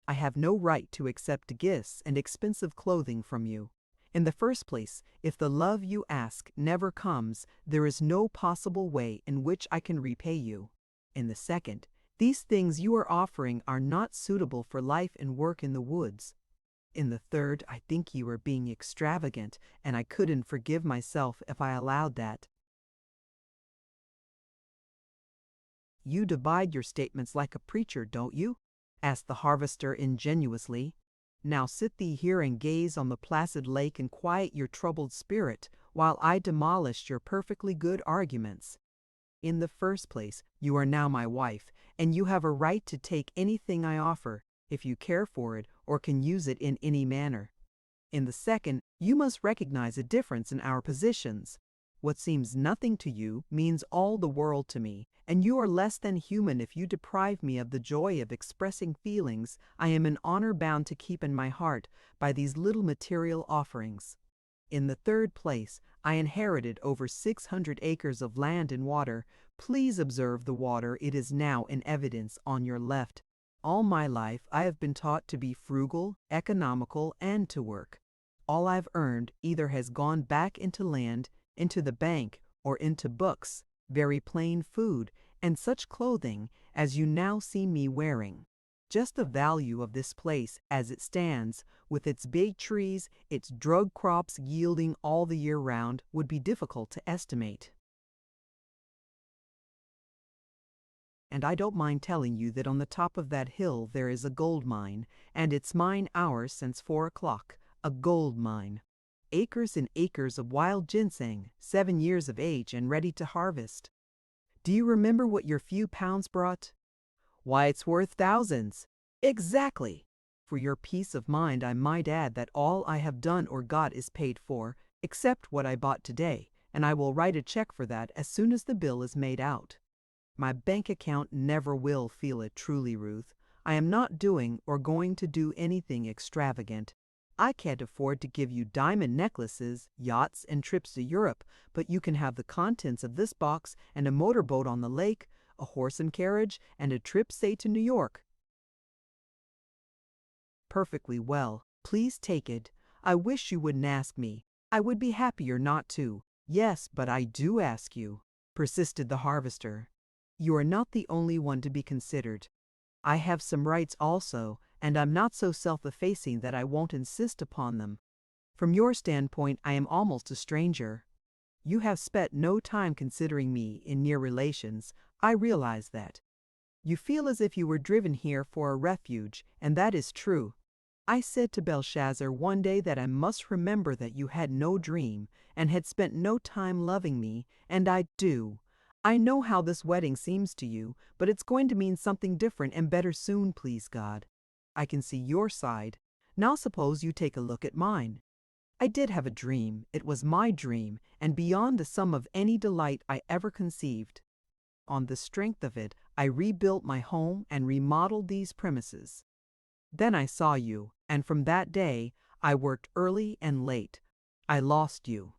[SPEAKER 1] I have no right to accept gifts and expensive clothing from you. In the first place, if the love you ask never comes, there is no possible way in which I can repay you. In the second, these things you are offering are not suitable for life and work in the woods. In the third, I think you are being extravagant, and I couldn't forgive myself if I allowed that." "You divide your statements like a preacher, don't you?" asked the harvester ingenuously. "Now sit thee here and gaze on the placid lake and quiet your troubled spirit, while I demolish your perfectly good arguments. In the first place, you are now my wife, and you have a right to take anything I offer, if you care for it or can use it in any manner. In the second, you must recognize a difference in our positions. What seems nothing to you means all the world to me, and you are less than human if you deprive me of the joy of expressing feelings I am in honor bound to keep in my heart by these little material offerings. In the third place, I inherited over 600 acres of land and water. Please observe the water, it is now in evidence on your left. All my life I have been taught to be frugal, economical, and to work. All I've earned either has gone back into land, into the bank, or into books, very plain food, and such clothing as you now see me wearing. Just the value of this place as it stands, with its big trees, its drug crops yielding all the year round, would be difficult to estimate. And I don't mind telling you that on the top of that hill there is a gold mine, and it's mine hours since 4 o'clock, a gold mine. Acres and acres of wild ginseng, 7 years of age and ready to harvest. Do you remember what your few pounds brought? Why, it's worth thousands. Exactly. For your peace of mind, I might add that all I have done or got is paid for, except what I bought today, and I will write a check for that as soon as the bill is made out. My bank account never will feel it truly, Ruth. I am not doing or going to do anything extravagant. I can't afford to give you diamond necklaces, yachts, and trips to Europe, but you can have the contents of this box and a motorboat on the lake, a horse and carriage, and a trip, say, to New York. Perfectly well. Please take it. I wish you wouldn't ask me. I would be happier not to. Yes, but I do ask you, persisted the harvester. You are not the only one to be considered. I have some rights also, and I'm not so self-effacing that I won't insist upon them. From your standpoint, I am almost a stranger. You have spent no time considering me in near relations. I realize that. You feel as if you were driven here for a refuge, and that is true. I said to Belshazzar one day that I must remember that you had no dream and had spent no time loving me, and I do. I know how this wedding seems to you, but it's going to mean something different and better soon, please God. I can see your side. Now suppose you take a look at mine. I did have a dream. It was my dream, and beyond the sum of any delight I ever conceived. On the strength of it, I rebuilt my home and remodeled these premises. Then I saw you, and from that day, I worked early and late. I lost you.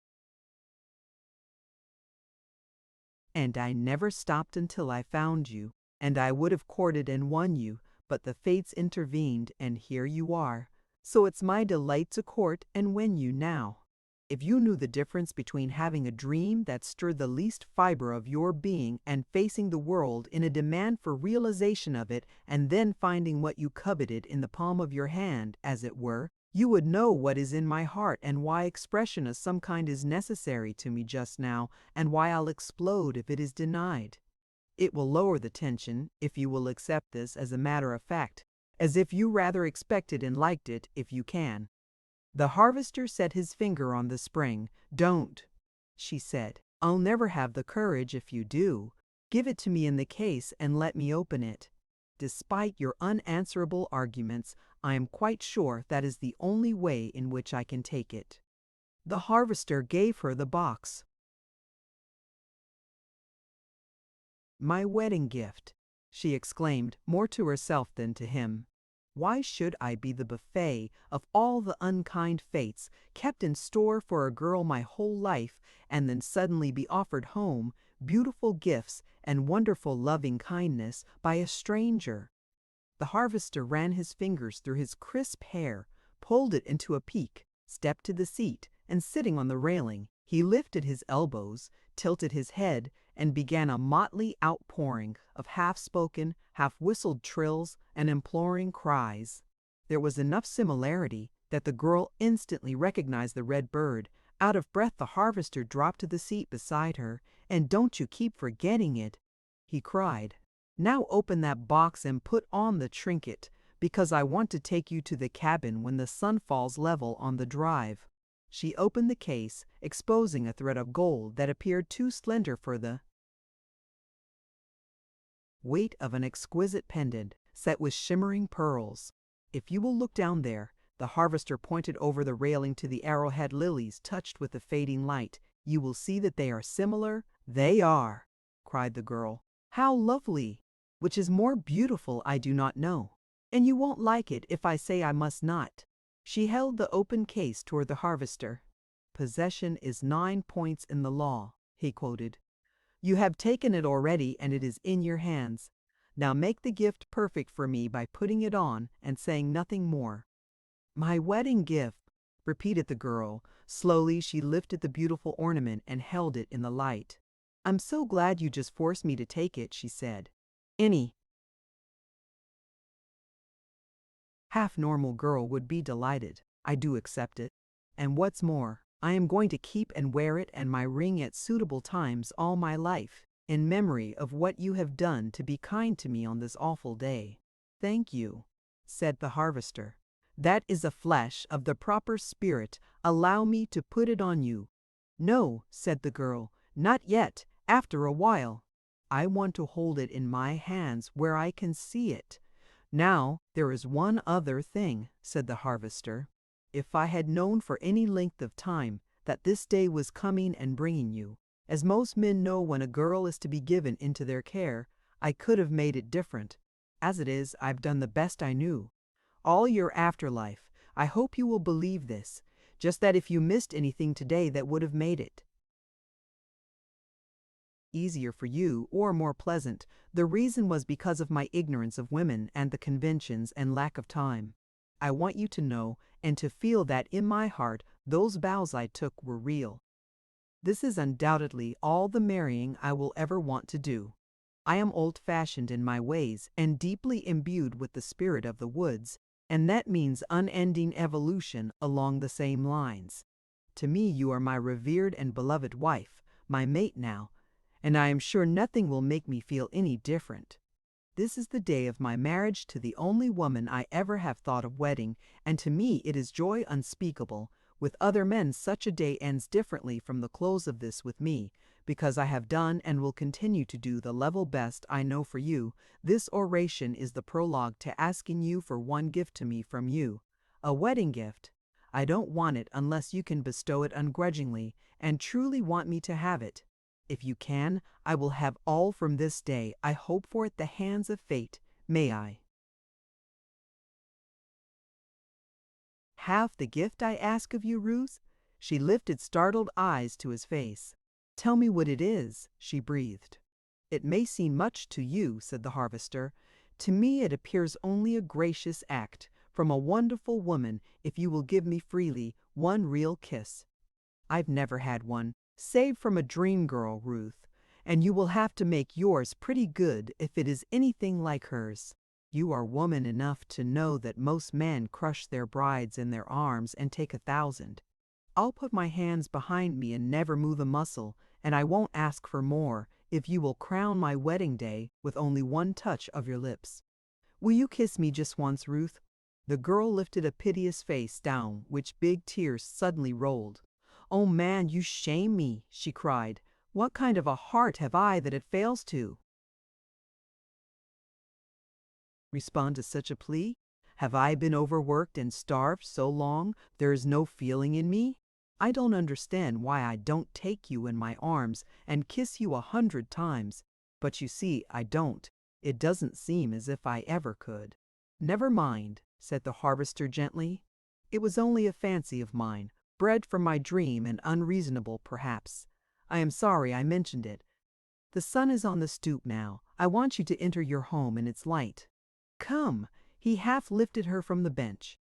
[SPEAKER 1] And I never stopped until I found you, and I would have courted and won you, but the fates intervened, and here you are. So it's my delight to court and win you now. If you knew the difference between having a dream that stirred the least fiber of your being and facing the world in a demand for realization of it, and then finding what you coveted in the palm of your hand, as it were, you would know what is in my heart and why expression of some kind is necessary to me just now, and why I'll explode if it is denied. It will lower the tension, if you will accept this as a matter of fact, as if you rather expected and liked it, if you can. The harvester set his finger on the spring. Don't, she said. I'll never have the courage if you do. Give it to me in the case and let me open it. Despite your unanswerable arguments, I am quite sure that is the only way in which I can take it. The harvester gave her the box. My wedding gift, she exclaimed, more to herself than to him. Why should I be the buffet of all the unkind fates kept in store for a girl my whole life, and then suddenly be offered home, beautiful gifts, and wonderful loving kindness by a stranger? The harvester ran his fingers through his crisp hair, pulled it into a peak, stepped to the seat, and sitting on the railing, he lifted his elbows, tilted his head, and began a motley outpouring of half-spoken, half-whistled trills and imploring cries. There was enough similarity that the girl instantly recognized the red bird. Out of breath, the harvester dropped to the seat beside her. "And don't you keep forgetting it," he cried. "Now open that box and put on the trinket, because I want to take you to the cabin when the sun falls level on the drive." She opened the case, exposing a thread of gold that appeared too slender for the weight of an exquisite pendant set with shimmering pearls. "If you will look down there," the harvester pointed over the railing to the arrowhead lilies touched with the fading light, "you will see that they are similar." "They are!" cried the girl. "How lovely! Which is more beautiful I do not know. And you won't like it if I say I must not." She held the open case toward the harvester. "Possession is 9 points in the law," he quoted. "You have taken it already, and it is in your hands. Now make the gift perfect for me by putting it on and saying nothing more." "My wedding gift," repeated the girl. Slowly she lifted the beautiful ornament and held it in the light. "I'm so glad you just forced me to take it," she said. "Any half-normal girl would be delighted. I do accept it. And what's more, I am going to keep and wear it and my ring at suitable times all my life, in memory of what you have done to be kind to me on this awful day." "Thank you," said the harvester. "That is a flash of the proper spirit. Allow me to put it on you." "No," said the girl, "not yet, after a while. I want to hold it in my hands where I can see it." "Now, there is one other thing," said the harvester. "If I had known for any length of time that this day was coming and bringing you, as most men know when a girl is to be given into their care, I could have made it different. As it is, I've done the best I knew. All your afterlife, I hope you will believe this, just that if you missed anything today that would have made it easier for you or more pleasant. The reason was because of my ignorance of women and the conventions and lack of time. I want you to know and to feel that in my heart those vows I took were real. This is undoubtedly all the marrying I will ever want to do. I am old-fashioned in my ways and deeply imbued with the spirit of the woods, and that means unending evolution along the same lines. To me you are my revered and beloved wife, my mate now, and I am sure nothing will make me feel any different. This is the day of my marriage to the only woman I ever have thought of wedding, and to me it is joy unspeakable. With other men such a day ends differently from the close of this with me, because I have done and will continue to do the level best I know for you. This oration is the prologue to asking you for one gift to me from you, a wedding gift. I don't want it unless you can bestow it ungrudgingly and truly want me to have it. If you can, I will have all from this day. I hope for at the hands of fate. May I have the gift I ask of you, Ruth? She lifted startled eyes to his face. Tell me what it is, she breathed. It may seem much to you, said the harvester. To me it appears only a gracious act from a wonderful woman if you will give me freely one real kiss. I've never had one, save from a dream girl, Ruth, and you will have to make yours pretty good if it is anything like hers. You are woman enough to know that most men crush their brides in their arms and take 1,000. I'll put my hands behind me and never move a muscle, and I won't ask for more if you will crown my wedding day with only one touch of your lips. Will you kiss me just once, Ruth? The girl lifted a piteous face down which big tears suddenly rolled. Oh man, you shame me, she cried. What kind of a heart have I that it fails to respond to such a plea? Have I been overworked and starved so long there is no feeling in me? I don't understand why I don't take you in my arms and kiss you 100 times, but you see I don't. It doesn't seem as if I ever could. Never mind, said the harvester gently. It was only a fancy of mine, bred from my dream and unreasonable perhaps. I am sorry I mentioned it. The sun is on the stoop now. I want you to enter your home in its light. Come, he half lifted her from the bench.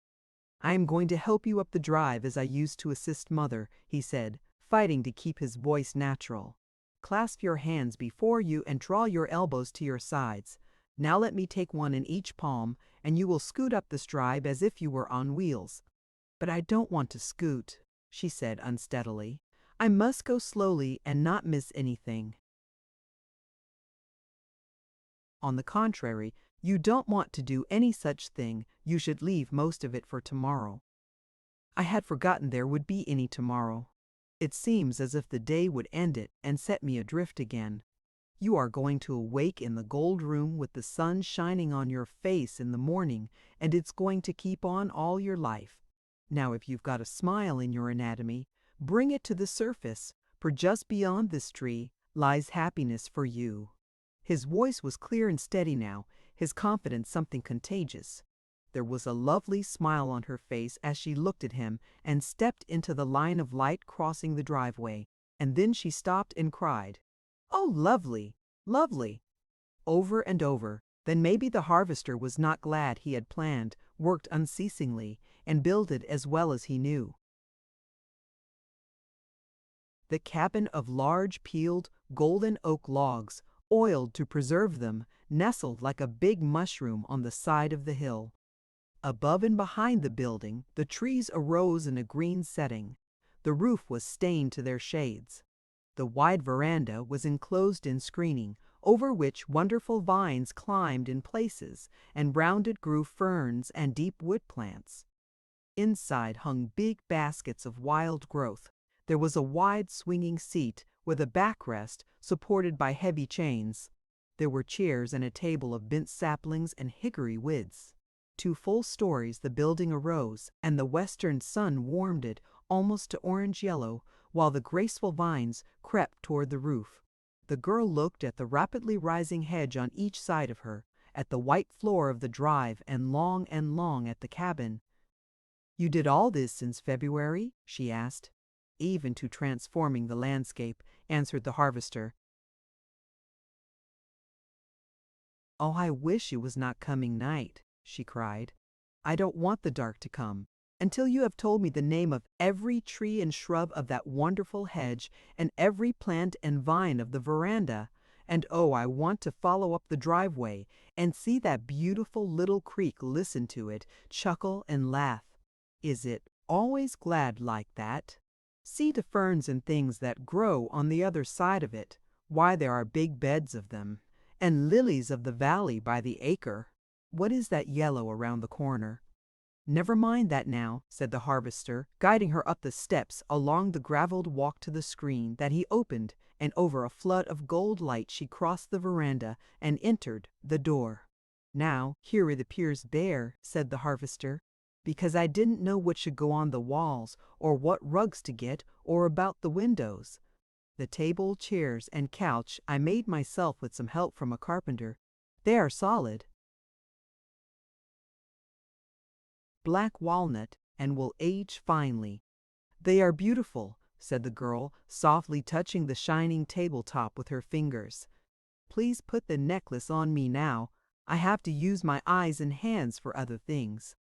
[SPEAKER 1] I am going to help you up the drive as I used to assist mother, he said, fighting to keep his voice natural. Clasp your hands before you and draw your elbows to your sides. Now let me take one in each palm, and you will scoot up this drive as if you were on wheels. But I don't want to scoot, she said unsteadily. I must go slowly and not miss anything. On the contrary, you don't want to do any such thing. You should leave most of it for tomorrow. I had forgotten there would be any tomorrow. It seems as if the day would end it and set me adrift again. You are going to awake in the gold room with the sun shining on your face in the morning, and it's going to keep on all your life. Now if you've got a smile in your anatomy, bring it to the surface, for just beyond this tree lies happiness for you. His voice was clear and steady now, his confidence something contagious. There was a lovely smile on her face as she looked at him and stepped into the line of light crossing the driveway, and then she stopped and cried, "Oh, lovely, lovely!" over and over. Then maybe the harvester was not glad he had planned, worked unceasingly, and builded as well as he knew. The cabin of large peeled golden oak logs, oiled to preserve them, nestled like a big mushroom on the side of the hill. Above and behind the building, the trees arose in a green setting. The roof was stained to their shades. The wide veranda was enclosed in screening, over which wonderful vines climbed in places, and round it grew ferns and deep wood plants. Inside hung big baskets of wild growth. There was a wide swinging seat with a backrest supported by heavy chains. There were chairs and a table of bent saplings and hickory withes. 2 full stories the building arose, and the western sun warmed it almost to orange yellow, while the graceful vines crept toward the roof. The girl looked at the rapidly rising hedge on each side of her, at the white floor of the drive, and long at the cabin. "You did all this since February?" she asked. "Even to transforming the landscape," answered the harvester. "Oh, I wish it was not coming night," she cried. "I don't want the dark to come until you have told me the name of every tree and shrub of that wonderful hedge and every plant and vine of the veranda. And oh, I want to follow up the driveway and see that beautiful little creek, listen to it, chuckle and laugh. Is it always glad like that? See the ferns and things that grow on the other side of it. Why, there are big beds of them, and lilies of the valley by the acre. What is that yellow around the corner?" "Never mind that now," said the harvester, guiding her up the steps along the graveled walk to the screen that he opened, and over a flood of gold light she crossed the veranda and entered the door. "Now, here it appears bare," said the harvester, "because I didn't know what should go on the walls, or what rugs to get, or about the windows. The table, chairs, and couch I made myself with some help from a carpenter. They are solid, black walnut, and will age finely." "They are beautiful," said the girl, softly touching the shining tabletop with her fingers. "Please put the necklace on me now. I have to use my eyes and hands for other things."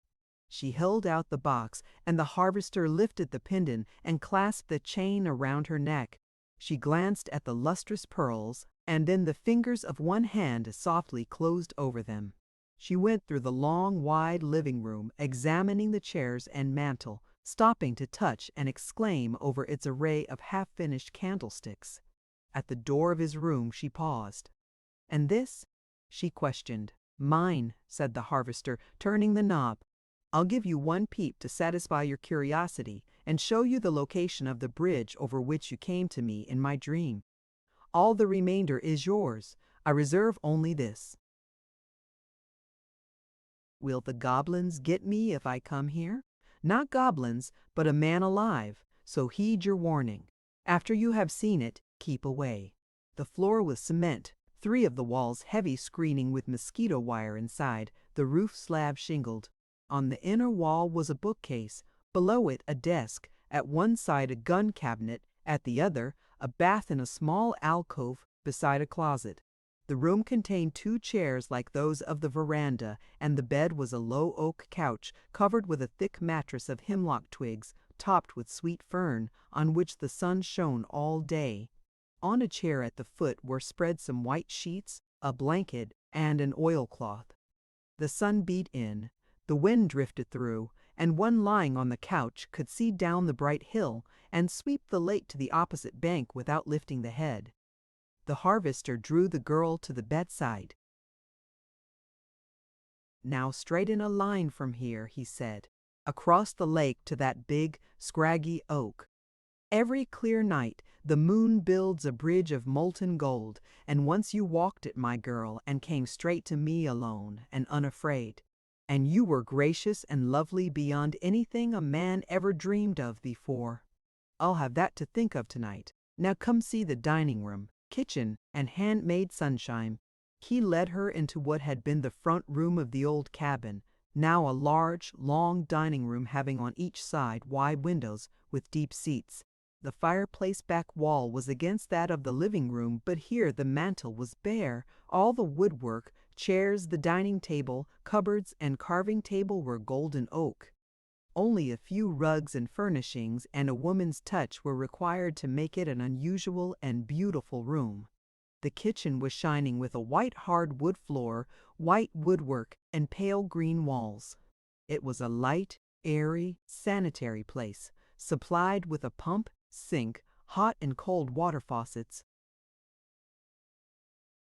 [SPEAKER 1] She held out the box, and the harvester lifted the pendant and clasped the chain around her neck. She glanced at the lustrous pearls, and then the fingers of one hand softly closed over them. She went through the long, wide living room, examining the chairs and mantel, stopping to touch and exclaim over its array of half-finished candlesticks. At the door of his room she paused. "And this?" she questioned. "Mine," said the harvester, turning the knob. "I'll give you one peep to satisfy your curiosity and show you the location of the bridge over which you came to me in my dream. All the remainder is yours. I reserve only this." "Will the goblins get me if I come here?" "Not goblins, but a man alive, so heed your warning. After you have seen it, keep away." The floor was cement, 3 of the walls heavy screening with mosquito wire inside, the roof slab shingled. On the inner wall was a bookcase, below it a desk, at one side a gun cabinet, at the other a bath in a small alcove beside a closet. The room contained 2 chairs like those of the veranda, and the bed was a low oak couch covered with a thick mattress of hemlock twigs, topped with sweet fern, on which the sun shone all day. On a chair at the foot were spread some white sheets, a blanket, and an oilcloth. The sun beat in, the wind drifted through, and one lying on the couch could see down the bright hill and sweep the lake to the opposite bank without lifting the head. The harvester drew the girl to the bedside. "Now straighten a line from here," he said, "across the lake to that big, scraggy oak. Every clear night the moon builds a bridge of molten gold, and once you walked it, my girl, and came straight to me alone and unafraid. And you were gracious and lovely beyond anything a man ever dreamed of before. I'll have that to think of tonight. Now come see the dining room, kitchen, and handmade sunshine." He led her into what had been the front room of the old cabin, now a large, long dining room having on each side wide windows with deep seats. The fireplace back wall was against that of the living room, but here the mantel was bare. All the woodwork, chairs, the dining table, cupboards, and carving table were golden oak. Only a few rugs and furnishings and a woman's touch were required to make it an unusual and beautiful room. The kitchen was shining with a white hardwood floor, white woodwork, and pale green walls. It was a light, airy, sanitary place, supplied with a pump, sink, hot and cold water faucets,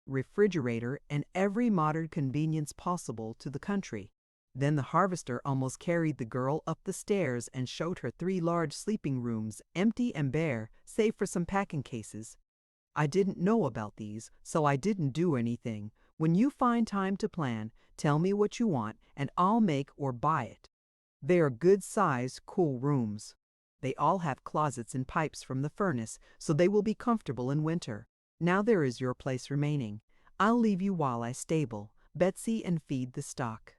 [SPEAKER 1] refrigerator, and every modern convenience possible to the country. Then the harvester almost carried the girl up the stairs and showed her 3 large sleeping rooms, empty and bare, save for some packing cases. "I didn't know about these, so I didn't do anything. When you find time to plan, tell me what you want, and I'll make or buy it. They are good-sized, cool rooms. They all have closets and pipes from the furnace, so they will be comfortable in winter. Now there is your place remaining. I'll leave you while I stable Betsy and feed the stock."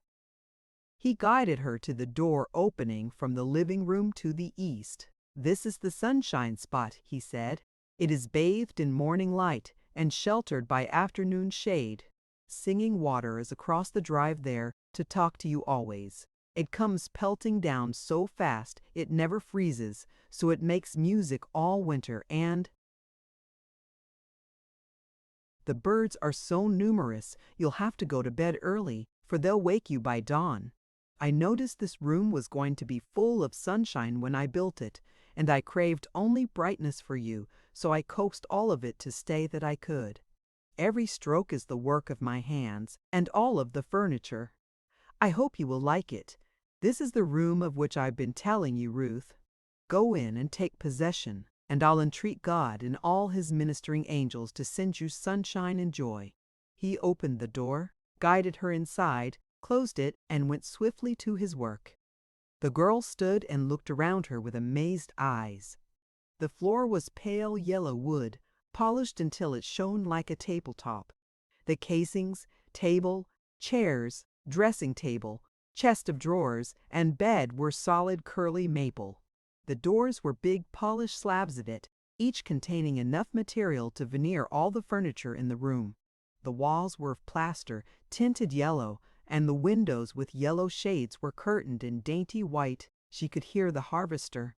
[SPEAKER 1] He guided her to the door opening from the living room to the east. "This is the sunshine spot," he said. "It is bathed in morning light and sheltered by afternoon shade. Singing water is across the drive there to talk to you always. It comes pelting down so fast it never freezes, so it makes music all winter, and the birds are so numerous you'll have to go to bed early, for they'll wake you by dawn. I noticed this room was going to be full of sunshine when I built it, and I craved only brightness for you, so I coaxed all of it to stay that I could. Every stroke is the work of my hands, and all of the furniture. I hope you will like it. This is the room of which I've been telling you, Ruth. Go in and take possession, and I'll entreat God and all his ministering angels to send you sunshine and joy." He opened the door, guided her inside, closed it, and went swiftly to his work. The girl stood and looked around her with amazed eyes. The floor was pale yellow wood, polished until it shone like a tabletop. The casings, table, chairs, dressing table, chest of drawers, and bed were solid curly maple. The doors were big polished slabs of it, each containing enough material to veneer all the furniture in the room. The walls were of plaster, tinted yellow, and the windows with yellow shades were curtained in dainty white. She could hear the harvester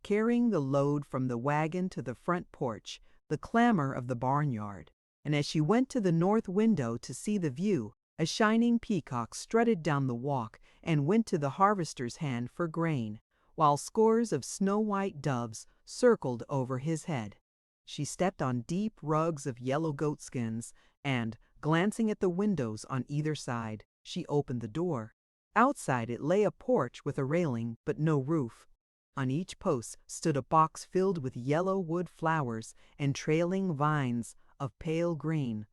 [SPEAKER 1] carrying the load from the wagon to the front porch, the clamor of the barnyard. And as she went to the north window to see the view, a shining peacock strutted down the walk and went to the harvester's hand for grain, while scores of snow-white doves circled over his head. She stepped on deep rugs of yellow goatskins, and, glancing at the windows on either side, she opened the door. Outside it lay a porch with a railing, but no roof. On each post stood a box filled with yellow wood flowers and trailing vines of pale green.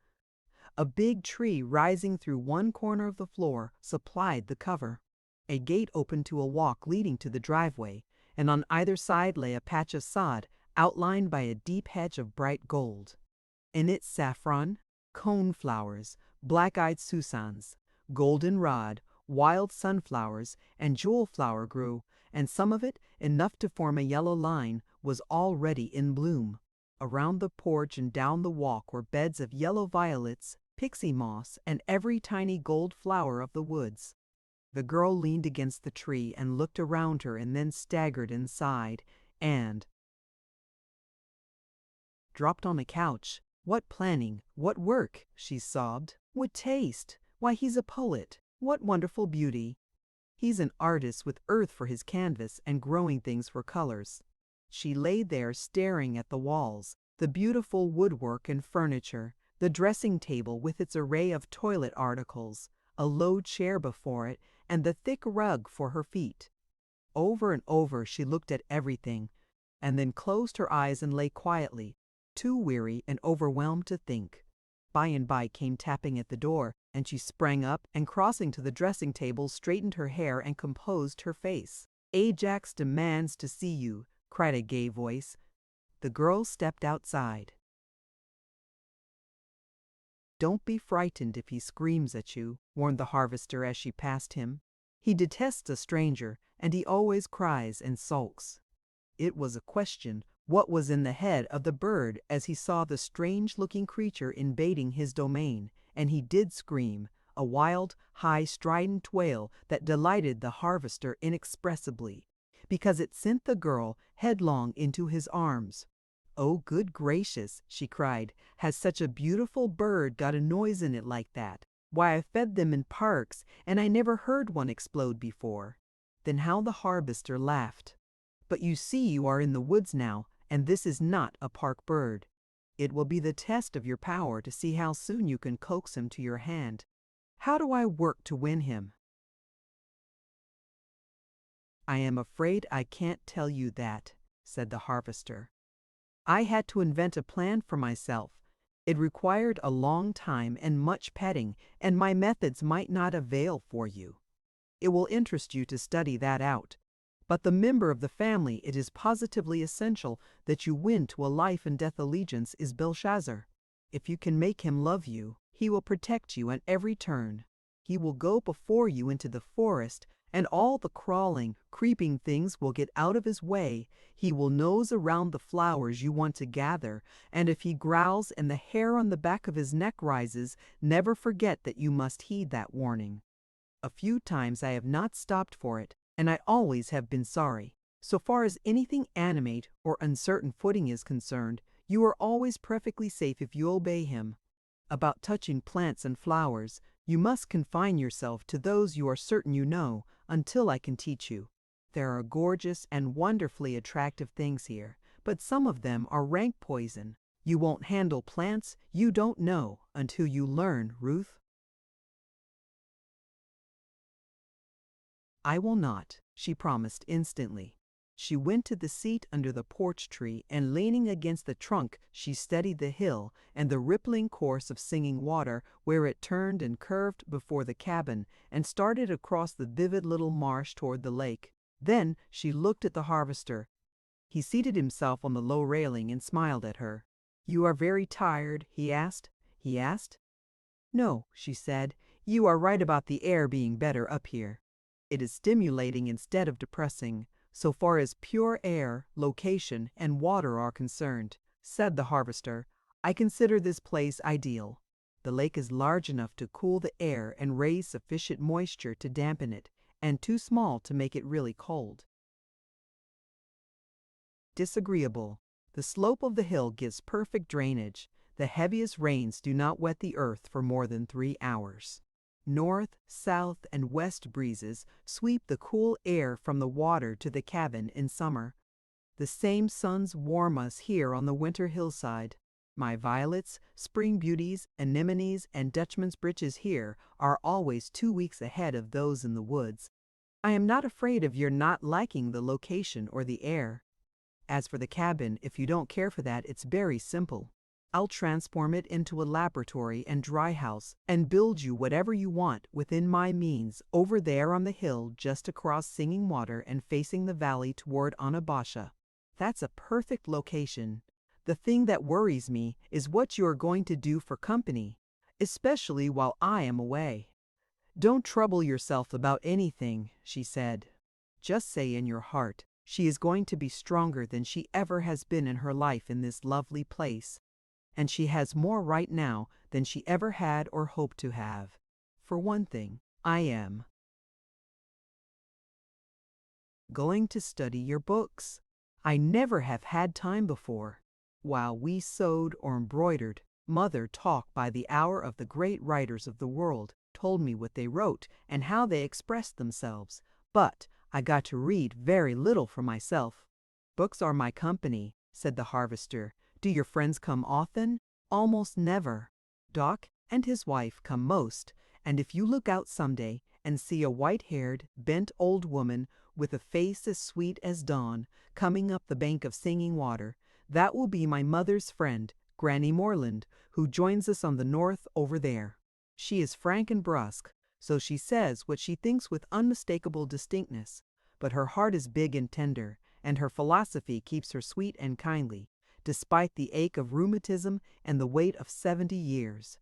[SPEAKER 1] A big tree rising through one corner of the floor supplied the cover. A gate opened to a walk leading to the driveway, and on either side lay a patch of sod outlined by a deep hedge of bright gold. In it saffron, coneflowers, black-eyed susans, goldenrod, wild sunflowers, and jewel flower grew, and some of it, enough to form a yellow line, was already in bloom. Around the porch and down the walk were beds of yellow violets, pixie moss, and every tiny gold flower of the woods. The girl leaned against the tree and looked around her, and then staggered inside and dropped on a couch. "What planning, what work," she sobbed. "What taste! Why, he's a poet. What wonderful beauty! He's an artist with earth for his canvas and growing things for colors." She lay there staring at the walls, the beautiful woodwork and furniture, the dressing table with its array of toilet articles, a low chair before it, and the thick rug for her feet. Over and over she looked at everything, and then closed her eyes and lay quietly, too weary and overwhelmed to think. By and by came tapping at the door, and she sprang up and, crossing to the dressing table, straightened her hair and composed her face. "Ajax demands to see you," cried a gay voice. The girl stepped outside. "Don't be frightened if he screams at you," warned the harvester as she passed him. "He detests a stranger, and he always cries and sulks." It was a question what was in the head of the bird as he saw the strange-looking creature invading his domain, and he did scream, a wild, high, strident wail that delighted the harvester inexpressibly, because it sent the girl headlong into his arms. "Oh, good gracious," she cried, "has such a beautiful bird got a noise in it like that? Why, I've fed them in parks, and I never heard one explode before." Then how the harvester laughed. "But you see you are in the woods now, and this is not a park bird. It will be the test of your power to see how soon you can coax him to your hand. How do I work to win him?" "I am afraid I can't tell you that," said the harvester. "I had to invent a plan for myself. It required a long time and much petting, and my methods might not avail for you. It will interest you to study that out. But the member of the family it is positively essential that you win to a life and death allegiance is Belshazzar. If you can make him love you, he will protect you at every turn. He will go before you into the forest and all the crawling, creeping things will get out of his way. He will nose around the flowers you want to gather, and if he growls and the hair on the back of his neck rises, never forget that you must heed that warning. A few times I have not stopped for it, and I always have been sorry. So far as anything animate or uncertain footing is concerned, you are always perfectly safe if you obey him. About touching plants and flowers, you must confine yourself to those you are certain you know, until I can teach you. There are gorgeous and wonderfully attractive things here, but some of them are rank poison. You won't handle plants you don't know until you learn, Ruth. I will not, she promised instantly. She went to the seat under the porch tree, and leaning against the trunk, she studied the hill and the rippling course of Singing Water where it turned and curved before the cabin and started across the vivid little marsh toward the lake. Then she looked at the harvester. He seated himself on the low railing and smiled at her. "You are very tired?" he asked. "No," she said. "You are right about the air being better up here. It is stimulating instead of depressing, so far as pure air, location, and water are concerned," said the harvester. "I consider this place ideal. The lake is large enough to cool the air and raise sufficient moisture to dampen it, and too small to make it really cold." Disagreeable. The slope of the hill gives perfect drainage. The heaviest rains do not wet the earth for more than 3 hours. North, south, and west breezes sweep the cool air from the water to the cabin in summer. The same suns warm us here on the winter hillside. My violets, spring beauties, anemones, and Dutchman's breeches here are always 2 weeks ahead of those in the woods. I am not afraid of your not liking the location or the air. As for the cabin, if you don't care for that, it's very simple. I'll transform it into a laboratory and dry house and build you whatever you want within my means over there on the hill just across Singing Water and facing the valley toward Onabasha. That's a perfect location. The thing that worries me is what you are going to do for company, especially while I am away. Don't trouble yourself about anything, she said. Just say in your heart, she is going to be stronger than she ever has been in her life in this lovely place. And she has more right now than she ever had or hoped to have. For one thing, I am going to study your books. I never have had time before. While we sewed or embroidered, Mother talked by the hour of the great writers of the world, told me what they wrote and how they expressed themselves. But I got to read very little for myself. "Books are my company," said the harvester. "Do your friends come often?" "Almost never. Doc and his wife come most, and if you look out someday and see a white-haired, bent old woman with a face as sweet as dawn coming up the bank of Singing Water, that will be my mother's friend, Granny Moreland, who joins us on the north over there. She is frank and brusque, so she says what she thinks with unmistakable distinctness, but her heart is big and tender, and her philosophy keeps her sweet and kindly, despite the ache of rheumatism and the weight of 70 years.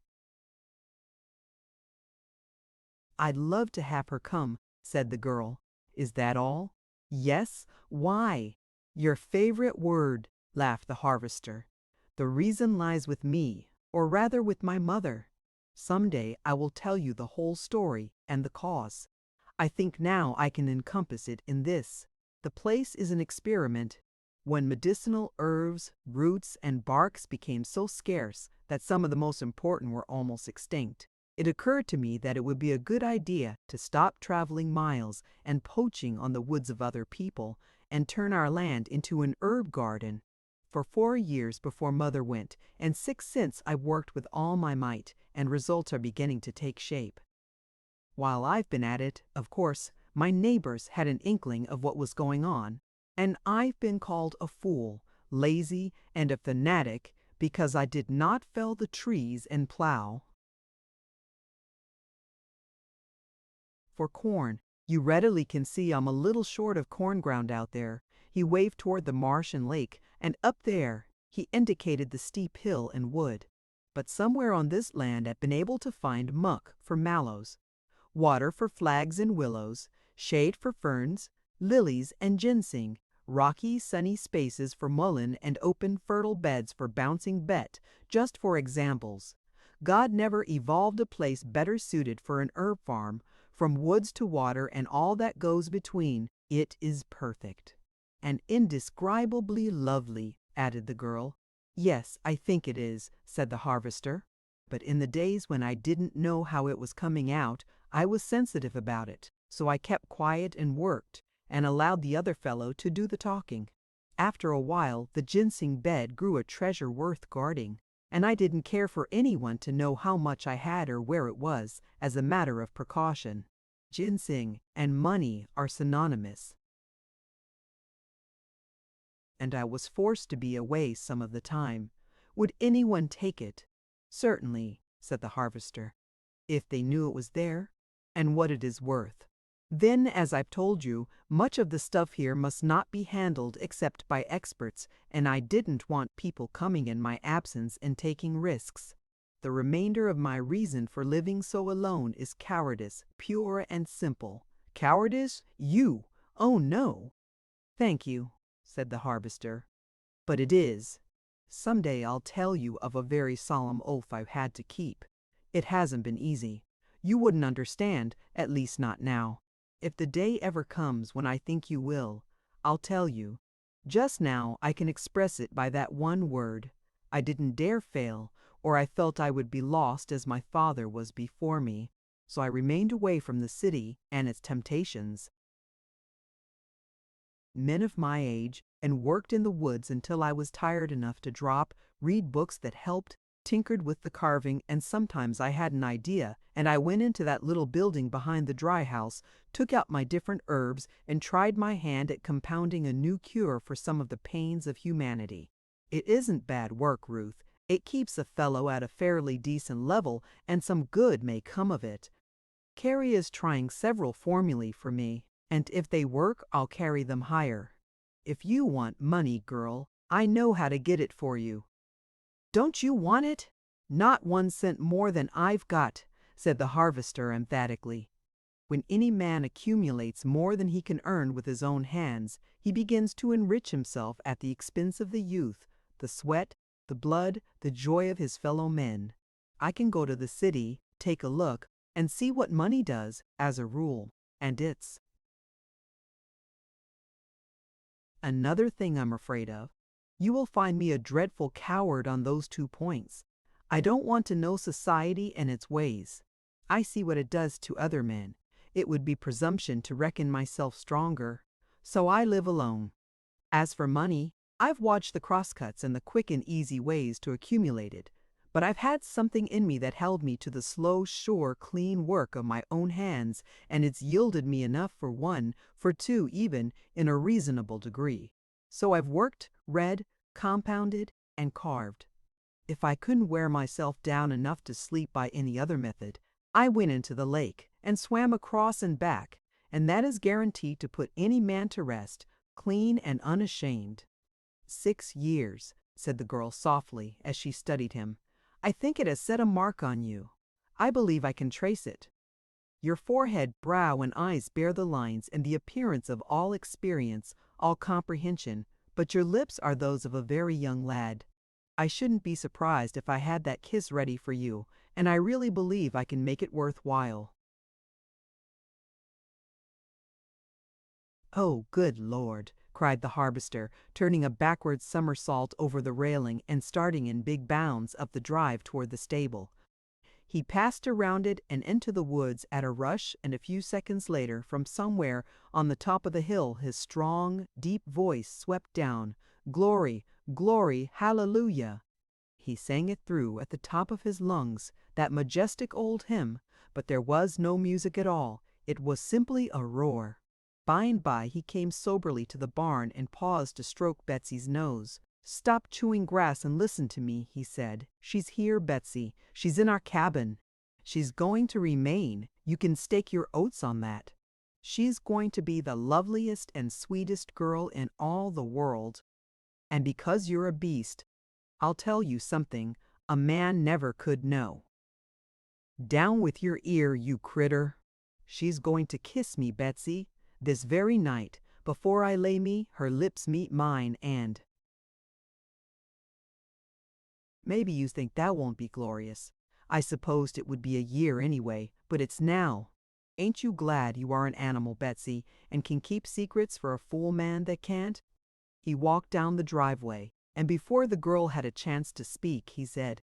[SPEAKER 1] "I'd love to have her come," said the girl. "Is that all?" "Yes. Why?" "Your favorite word," laughed the harvester. "The reason lies with me, or rather with my mother. Someday I will tell you the whole story and the cause. I think now I can encompass it in this. The place is an experiment. When medicinal herbs, roots, and barks became so scarce that some of the most important were almost extinct, it occurred to me that it would be a good idea to stop traveling miles and poaching on the woods of other people and turn our land into an herb garden. For 4 years before Mother went, and 6 since, I've worked with all my might, and results are beginning to take shape. While I've been at it, of course, my neighbors had an inkling of what was going on, and I've been called a fool, lazy, and a fanatic because I did not fell the trees and plow for corn. You readily can see I'm a little short of corn ground out there." He waved toward the marsh and lake, and up there, he indicated the steep hill and wood. "But somewhere on this land I've been able to find muck for mallows, water for flags and willows, shade for ferns, lilies, and ginseng, rocky, sunny spaces for mullein, and open, fertile beds for bouncing bet, just for examples. God never evolved a place better suited for an herb farm, from woods to water and all that goes between. It is perfect. And indescribably lovely, added the girl. Yes, I think it is, said the harvester. But in the days when I didn't know how it was coming out, I was sensitive about it, so I kept quiet and worked, and allowed the other fellow to do the talking. After a while, the ginseng bed grew a treasure worth guarding, and I didn't care for anyone to know how much I had or where it was, as a matter of precaution. Ginseng and money are synonymous, and I was forced to be away some of the time. Would anyone take it? Certainly, said the harvester, if they knew it was there, and what it is worth. Then, as I've told you, much of the stuff here must not be handled except by experts, and I didn't want people coming in my absence and taking risks. The remainder of my reason for living so alone is cowardice, pure and simple. Cowardice? You? Oh, no. Thank you, said the harvester. But it is. Some day I'll tell you of a very solemn oath I've had to keep. It hasn't been easy. You wouldn't understand, at least not now. If the day ever comes when I think you will, I'll tell you. Just now I can express it by that one word. I didn't dare fail, or I felt I would be lost as my father was before me, so I remained away from the city and its temptations. Men of my age, and worked in the woods until I was tired enough to drop, read books that helped, tinkered with the carving, and sometimes I had an idea, and I went into that little building behind the dry house, took out my different herbs, and tried my hand at compounding a new cure for some of the pains of humanity. It isn't bad work, Ruth. It keeps a fellow at a fairly decent level, and some good may come of it. Carrie is trying several formulae for me, and if they work, I'll carry them higher. If you want money, girl, I know how to get it for you. Don't you want it? Not 1 cent more than I've got, said the harvester emphatically. When any man accumulates more than he can earn with his own hands, he begins to enrich himself at the expense of the youth, the sweat, the blood, the joy of his fellow men. I can go to the city, take a look, and see what money does, as a rule, and it's another thing I'm afraid of. You will find me a dreadful coward on those 2 points. I don't want to know society and its ways. I see what it does to other men. It would be presumption to reckon myself stronger. So I live alone. As for money, I've watched the crosscuts and the quick and easy ways to accumulate it. But I've had something in me that held me to the slow, sure, clean work of my own hands, and it's yielded me enough for 1, for 2 even, in a reasonable degree. So I've worked, read, compounded, and carved. If I couldn't wear myself down enough to sleep by any other method, I went into the lake and swam across and back, and that is guaranteed to put any man to rest, clean and unashamed. 6 years, said the girl softly as she studied him. I think it has set a mark on you. I believe I can trace it. Your forehead, brow, and eyes bear the lines and the appearance of all experience, all comprehension, but your lips are those of a very young lad. I shouldn't be surprised if I had that kiss ready for you, and I really believe I can make it worth while. Oh, good Lord, cried the harvester, turning a backward somersault over the railing and starting in big bounds up the drive toward the stable. He passed around it and into the woods at a rush, and a few seconds later, from somewhere on the top of the hill, his strong, deep voice swept down, "Glory, glory, hallelujah!" He sang it through at the top of his lungs, that majestic old hymn, but there was no music at all. It was simply a roar. By and by he came soberly to the barn and paused to stroke Betsy's nose. "Stop chewing grass and listen to me," he said. "She's here, Betsy. She's in our cabin. She's going to remain. You can stake your oats on that. She's going to be the loveliest and sweetest girl in all the world. And because you're a beast, I'll tell you something a man never could know. Down with your ear, you critter. she's going to kiss me, Betsy. This very night, before I lay me, her lips meet mine and... Maybe you think that won't be glorious. I supposed it would be a year anyway, but it's now. Ain't you glad you are an animal, Betsy, and can keep secrets for a fool man that can't? He walked down the driveway, and before the girl had a chance to speak, he said,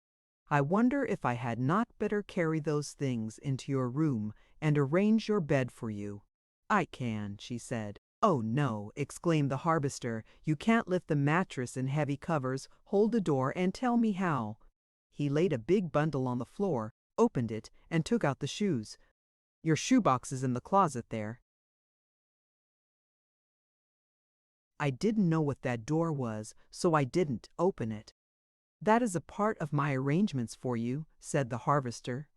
[SPEAKER 1] I wonder if I had not better carry those things into your room and arrange your bed for you. I can, she said. Oh no, exclaimed the harvester, you can't lift the mattress and heavy covers, hold the door and tell me how. He laid a big bundle on the floor, opened it, and took out the shoes. Your shoebox is in the closet there. I didn't know what that door was, so I didn't open it. That is a part of my arrangements for you, said the harvester.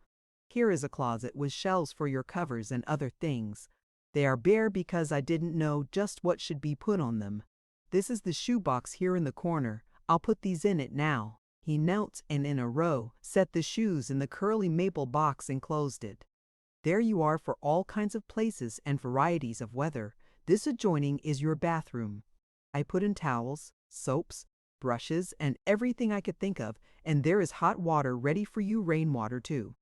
[SPEAKER 1] Here is a closet with shelves for your covers and other things. They are bare because I didn't know just what should be put on them. This is the shoebox here in the corner. I'll put these in it now. He knelt and in a row set the shoes in the curly maple box and closed it. There you are for all kinds of places and varieties of weather. This adjoining is your bathroom. I put in towels, soaps, brushes, and everything I could think of, and there is hot water ready for you, rainwater too.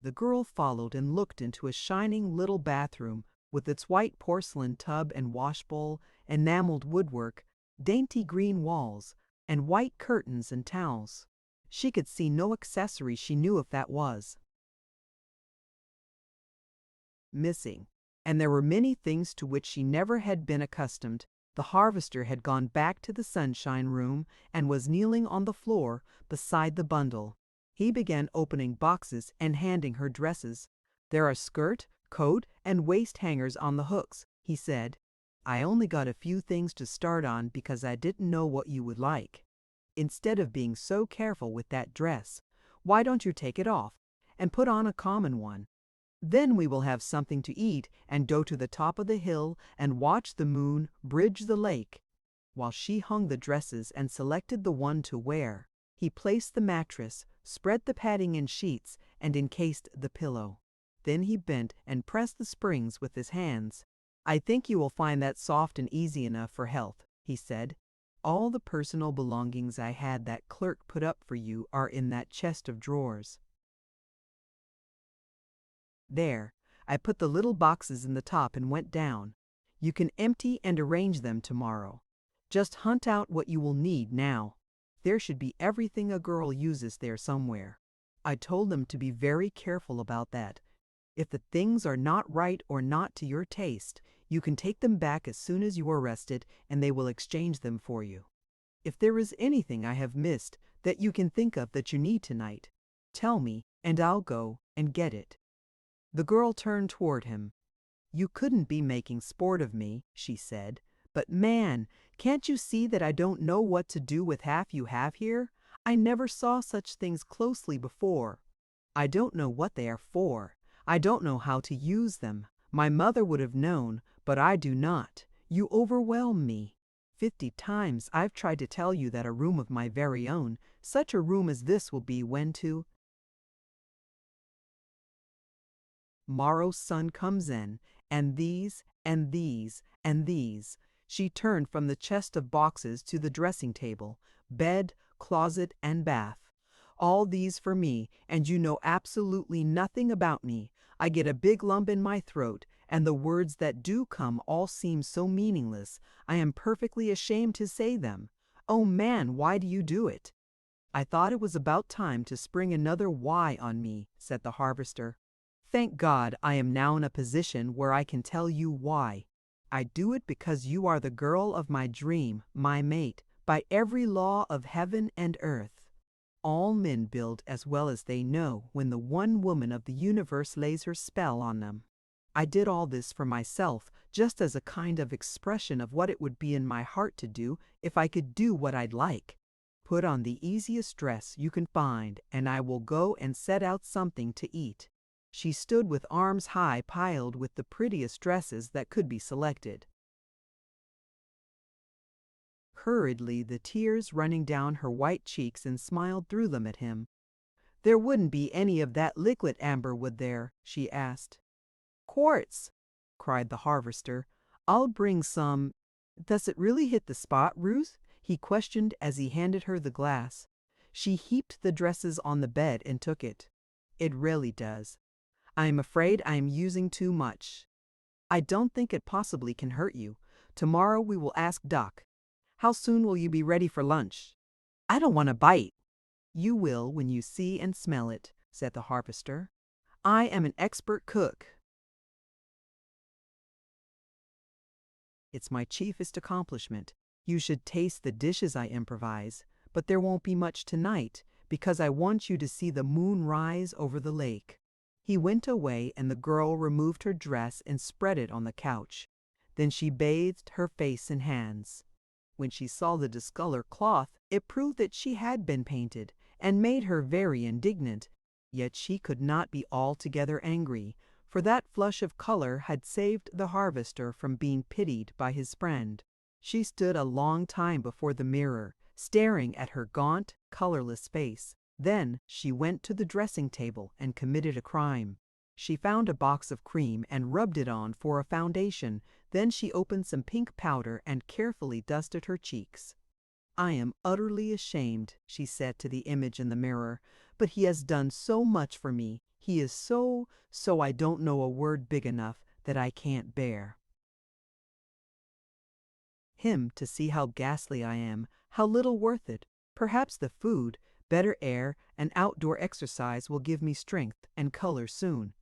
[SPEAKER 1] The girl followed and looked into a shining little bathroom with its white porcelain tub and washbowl, enameled woodwork, dainty green walls, and white curtains and towels. She could see no accessory she knew if that was missing, and there were many things to which she never had been accustomed. The harvester had gone back to the sunshine room and was kneeling on the floor beside the bundle. He began opening boxes and handing her dresses. There are skirt, coat, and waist hangers on the hooks, he said. I only got a few things to start on because I didn't know what you would like. Instead of being so careful with that dress, why don't you take it off and put on a common one? Then we will have something to eat and go to the top of the hill and watch the moon bridge the lake. While she hung the dresses and selected the one to wear, he placed the mattress, spread the padding in sheets, and encased the pillow. Then he bent and pressed the springs with his hands. I think you will find that soft and easy enough for health, he said. All the personal belongings I had that clerk put up for you are in that chest of drawers. There, I put the little boxes in the top and went down. You can empty and arrange them tomorrow. Just hunt out what you will need now. There should be everything a girl uses there somewhere. I told them to be very careful about that. If the things are not right or not to your taste, you can take them back as soon as you are rested and they will exchange them for you. If there is anything I have missed that you can think of that you need tonight, tell me and I'll go and get it. The girl turned toward him. You couldn't be making sport of me, she said. But man, can't you see that I don't know what to do with half you have here? I never saw such things closely before. I don't know what they are for. I don't know how to use them. My mother would have known, but I do not. You overwhelm me. 50 times I've tried to tell you that a room of my very own, such a room as this will be when tomorrow's sun comes in, and these, and these, and these. She turned from the chest of boxes to the dressing table, bed, closet, and bath. All these for me, and you know absolutely nothing about me. I get a big lump in my throat, and the words that do come all seem so meaningless. I am perfectly ashamed to say them. Oh man, why do you do it? I thought it was about time to spring another why on me, said the harvester. Thank God I am now in a position where I can tell you why. I do it because you are the girl of my dream, my mate, by every law of heaven and earth. All men build as well as they know when the one woman of the universe lays her spell on them. I did all this for myself, just as a kind of expression of what it would be in my heart to do if I could do what I'd like. Put on the easiest dress you can find, and I will go and set out something to eat. She stood with arms high piled with the prettiest dresses that could be selected. Hurriedly, the tears running down her white cheeks, and smiled through them at him. There wouldn't be any of that liquid amber, would there? She asked. quarts!" cried the harvester. "I'll bring some." "Does it really hit the spot, Ruth?" he questioned as he handed her the glass. She heaped the dresses on the bed and took it. "It really does. I am afraid I am using too much." "I don't think it possibly can hurt you. Tomorrow we will ask Doc. How soon will you be ready for lunch?" "I don't want to bite." "You will when you see and smell it," said the harvester. "I am an expert cook. It's my chiefest accomplishment. You should taste the dishes I improvise, but there won't be much tonight because I want you to see the moon rise over the lake." He went away and the girl removed her dress and spread it on the couch. Then she bathed her face and hands. When she saw the discolored cloth, it proved that she had been painted and made her very indignant. Yet she could not be altogether angry, for that flush of color had saved the harvester from being pitied by his friend. She stood a long time before the mirror, staring at her gaunt, colorless face. Then she went to the dressing table and committed a crime. She found a box of cream and rubbed it on for a foundation. Then she opened some pink powder and carefully dusted her cheeks. "I am utterly ashamed," she said to the image in the mirror, "but he has done so much for me. He is so I don't know a word big enough that I can't bear him to see how ghastly I am, how little worth it. Perhaps the food, better air, and outdoor exercise will give me strength and color soon.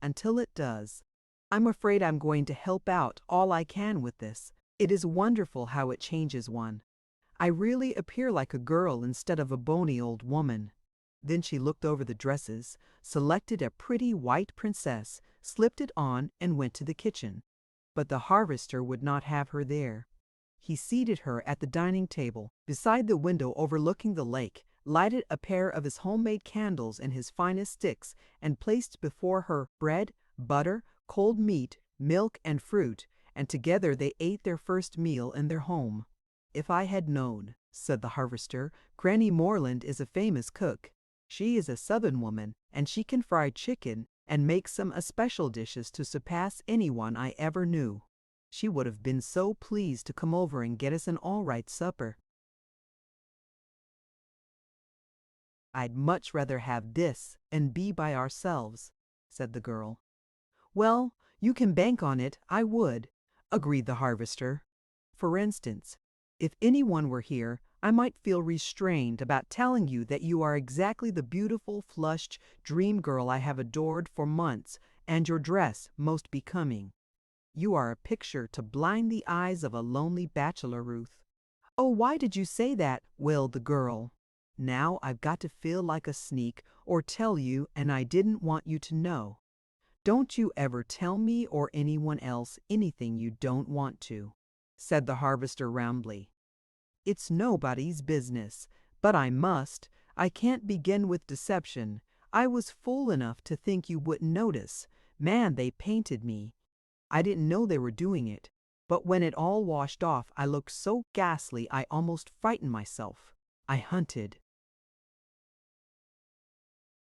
[SPEAKER 1] Until it does, I'm afraid I'm going to help out all I can with this. It is wonderful how it changes one. I really appear like a girl instead of a bony old woman." Then she looked over the dresses, selected a pretty white princess, slipped it on, and went to the kitchen. But the harvester would not have her there. He seated her at the dining table, beside the window overlooking the lake, lighted a pair of his homemade candles and his finest sticks, and placed before her bread, butter, cold meat, milk, and fruit, and together they ate their first meal in their home. "If I had known," said the harvester, "Granny Moreland is a famous cook. She is a Southern woman, and she can fry chicken and make some especial dishes to surpass anyone I ever knew. She would have been so pleased to come over and get us an all right supper." "I'd much rather have this and be by ourselves," said the girl. "Well, you can bank on it, I would," agreed the harvester. "For instance, if anyone were here, I might feel restrained about telling you that you are exactly the beautiful, flushed dream girl I have adored for months, and your dress most becoming. You are a picture to blind the eyes of a lonely bachelor, Ruth." "Oh, why did you say that?" wailed the girl. "Now I've got to feel like a sneak or tell you, and I didn't want you to know. Don't you ever tell me or anyone else anything you don't want to," said the harvester roundly. "It's nobody's business, but I must. I can't begin with deception. I was fool enough to think you wouldn't notice. Man, they painted me. I didn't know they were doing it, but when it all washed off, I looked so ghastly I almost frightened myself. I hunted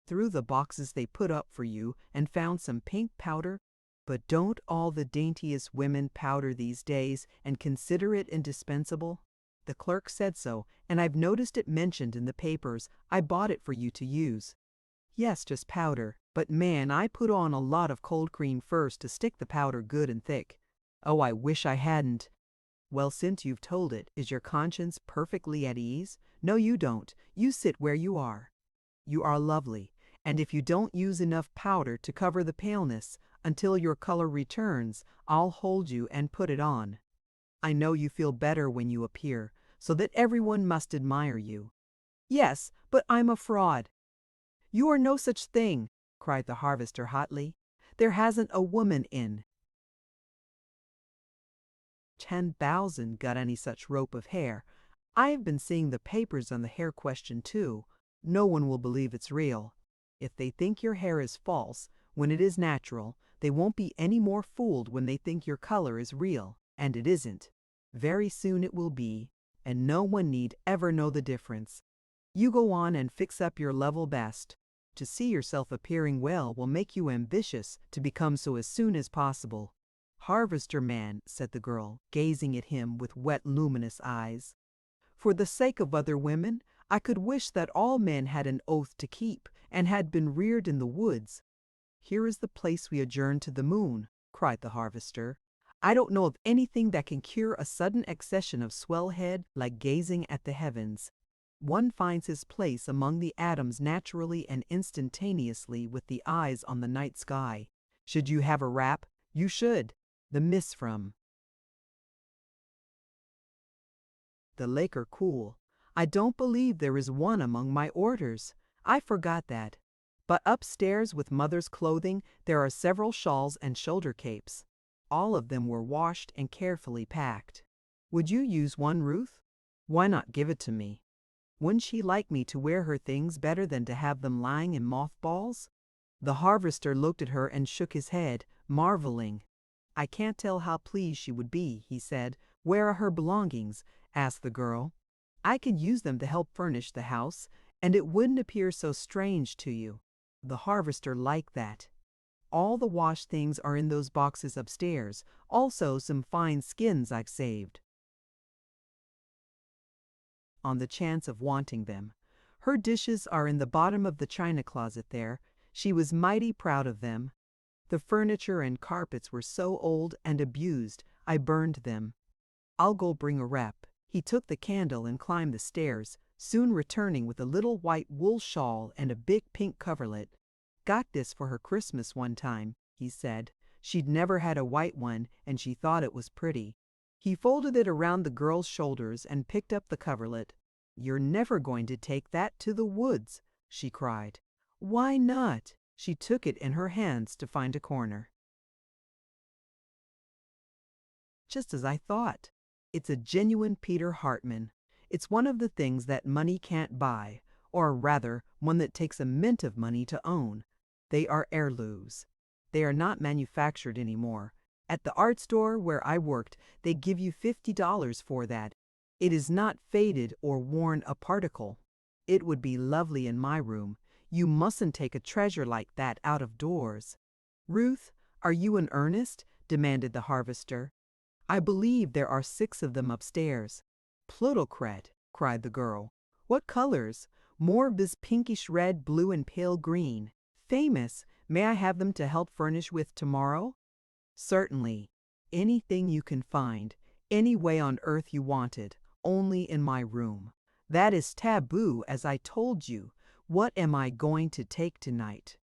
[SPEAKER 1] through the boxes they put up for you and found some pink powder. But don't all the daintiest women powder these days and consider it indispensable? The clerk said so, and I've noticed it mentioned in the papers. I bought it for you to use." "Yes, just powder. But man, I put on a lot of cold cream first to stick the powder good and thick. Oh, I wish I hadn't." "Well, since you've told it, is your conscience perfectly at ease?" "No, you don't. You sit where you are. You are lovely, and if you don't use enough powder to cover the paleness, until your color returns, I'll hold you and put it on. I know you feel better when you appear, so that everyone must admire you." "Yes, but I'm a fraud." "You are no such thing," cried the harvester hotly. "There hasn't a woman in 10,000 got any such rope of hair. I've been seeing the papers on the hair question too. No one will believe it's real. If they think your hair is false when it is natural, they won't be any more fooled when they think your color is real, and it isn't. Very soon it will be, and no one need ever know the difference. You go on and fix up your level best. To see yourself appearing well will make you ambitious to become so as soon as possible. Harvester man, said the girl, gazing at him with wet, luminous eyes. For the sake of other women, I could wish that all men had an oath to keep and had been reared in the woods. Here is the place we adjourn to the moon, cried the harvester. I don't know of anything that can cure a sudden accession of swell head like gazing at the heavens. One finds his place among the atoms naturally and instantaneously with the eyes on the night sky. Should you have a rap, you should. The miss from the lake are cool. I don't believe there is one among my orders. I forgot that. But upstairs with mother's clothing there are several shawls and shoulder capes. All of them were washed and carefully packed. Would you use one, Ruth? Why not give it to me? Wouldn't she like me to wear her things better than to have them lying in mothballs? The harvester looked at her and shook his head, marveling. I can't tell how pleased she would be, he said. Where are her belongings? Asked the girl. I could use them to help furnish the house, and it wouldn't appear so strange to you. The harvester liked that. All the washed things are in those boxes upstairs, also some fine skins I've saved, on the chance of wanting them. Her dishes are in the bottom of the china closet there. She was mighty proud of them. The furniture and carpets were so old and abused, I burned them. I'll go bring a rep. He took the candle and climbed the stairs, soon returning with a little white wool shawl and a big pink coverlet. Got this for her Christmas one time, he said. She'd never had a white one, and she thought it was pretty. He folded it around the girl's shoulders and picked up the coverlet. You're never going to take that to the woods, she cried. Why not? She took it in her hands to find a corner. Just as I thought. It's a genuine Peter Hartman. It's one of the things that money can't buy, or rather, one that takes a mint of money to own. They are heirlooms. They are not manufactured anymore. At the art store where I worked, they give you $50 for that. It is not faded or worn a particle. It would be lovely in my room. You mustn't take a treasure like that out of doors. Ruth, are you in earnest? Demanded the harvester. I believe there are 6 of them upstairs. Plutocrat, cried the girl. What colors? More of this pinkish red, blue, and pale green. Famous. May I have them to help furnish with tomorrow? Certainly. Anything you can find, any way on earth you want it, only in my room. That is taboo, as I told you. What am I going to take tonight?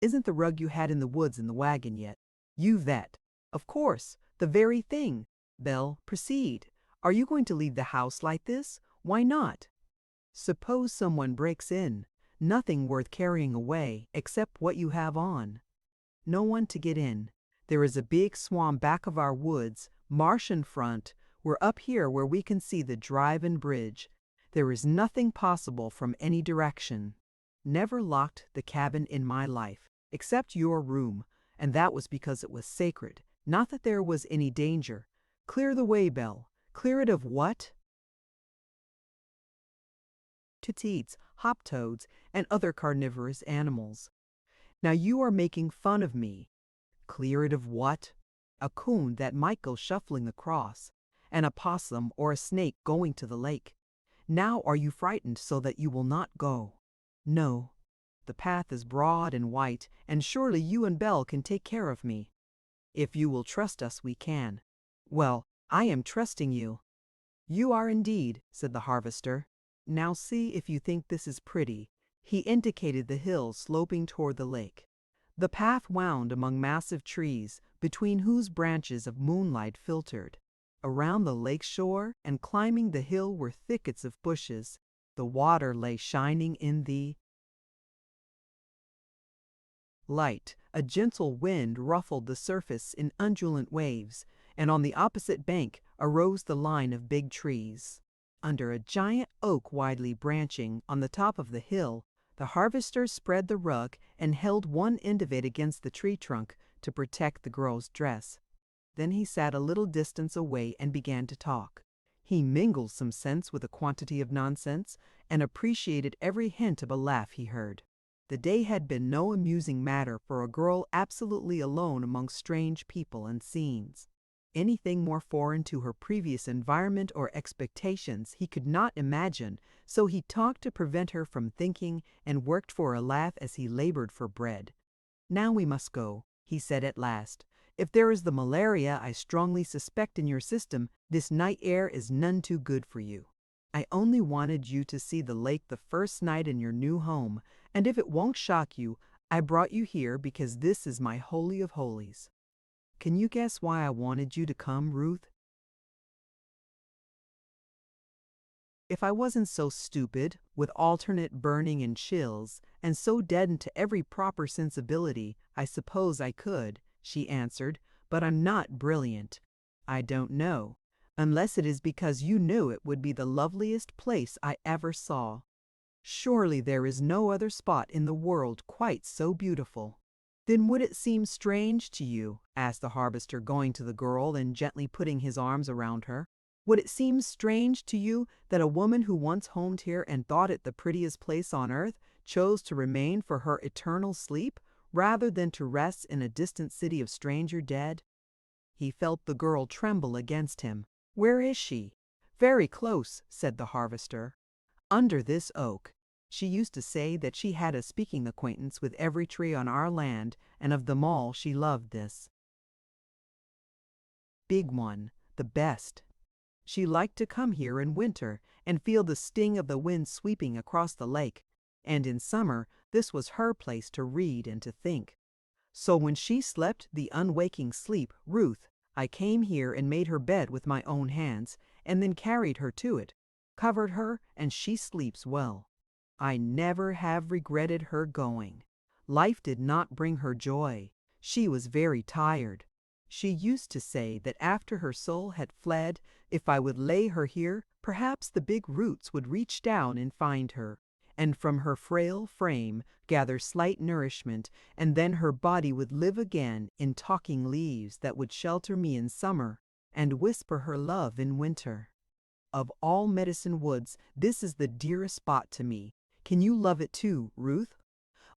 [SPEAKER 1] Isn't the rug you had in the woods in the wagon yet? You vet. Of course, the very thing. Belle, proceed. Are you going to leave the house like this? Why not? Suppose someone breaks in. Nothing worth carrying away, except what you have on. No one to get in. There is a big swamp back of our woods, marsh in front. We're up here where we can see the drive and bridge. There is nothing possible from any direction. Never locked the cabin in my life, except your room, and that was because it was sacred, not that there was any danger. Clear the way, Belle. Clear it of what? Teats, hop-toads, and other carnivorous animals. Now you are making fun of me. Clear it of what? A coon that might go shuffling across, an opossum or a snake going to the lake. Now are you frightened so that you will not go? No. The path is broad and white, and surely you and Belle can take care of me. If you will trust us, we can. Well, I am trusting you. You are indeed, said the harvester. Now see if you think this is pretty. He indicated the hill sloping toward the lake. The path wound among massive trees, between whose branches of moonlight filtered. Around the lake shore and climbing the hill were thickets of bushes. The water lay shining in the light. A gentle wind ruffled the surface in undulant waves, and on the opposite bank arose the line of big trees. Under a giant oak widely branching on the top of the hill, the harvester spread the rug and held one end of it against the tree trunk to protect the girl's dress. Then he sat a little distance away and began to talk. He mingled some sense with a quantity of nonsense, and appreciated every hint of a laugh he heard. The day had been no amusing matter for a girl absolutely alone among strange people and scenes. Anything more foreign to her previous environment or expectations he could not imagine, so he talked to prevent her from thinking and worked for a laugh as he labored for bread. "Now we must go," he said at last. "If there is the malaria I strongly suspect in your system, this night air is none too good for you. I only wanted you to see the lake the first night in your new home, and if it won't shock you, I brought you here because this is my holy of holies. Can you guess why I wanted you to come, Ruth? If I wasn't so stupid, with alternate burning and chills, and so deadened to every proper sensibility, I suppose I could," she answered, "but I'm not brilliant. I don't know, unless it is because you knew it would be the loveliest place I ever saw. Surely there is no other spot in the world quite so beautiful." "Then would it seem strange to you," asked the harvester, going to the girl and gently putting his arms around her, "would it seem strange to you that a woman who once homed here and thought it the prettiest place on earth chose to remain for her eternal sleep, rather than to rest in a distant city of stranger dead?" He felt the girl tremble against him. "Where is she?" "Very close," said the harvester. "Under this oak." She used to say that she had a speaking acquaintance with every tree on our land, and of them all she loved this big one the best. She liked to come here in winter and feel the sting of the wind sweeping across the lake, and in summer this was her place to read and to think. So when she slept the unwaking sleep, Ruth, I came here and made her bed with my own hands, and then carried her to it, covered her, and she sleeps well. I never have regretted her going. Life did not bring her joy. She was very tired. She used to say that after her soul had fled, if I would lay her here, perhaps the big roots would reach down and find her, and from her frail frame gather slight nourishment, and then her body would live again in talking leaves that would shelter me in summer and whisper her love in winter. Of all Medicine Woods, this is the dearest spot to me. Can you love it too, Ruth?"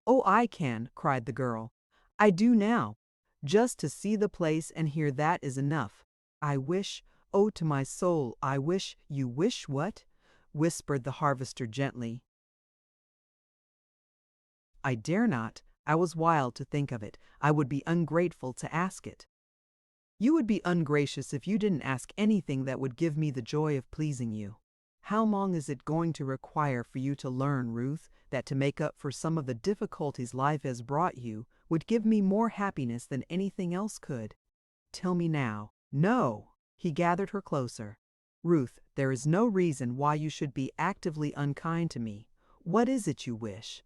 [SPEAKER 1] "Oh, I can," cried the girl. "I do now. Just to see the place and hear that is enough. I wish, oh, to my soul, I wish—" "You wish what?" whispered the harvester gently. "I dare not. I was wild to think of it. I would be ungrateful to ask it." "You would be ungracious if you didn't ask anything that would give me the joy of pleasing you. How long is it going to require for you to learn, Ruth, that to make up for some of the difficulties life has brought you would give me more happiness than anything else could? Tell me now." "No!" He gathered her closer. "Ruth, there is no reason why you should be actively unkind to me. What is it you wish?"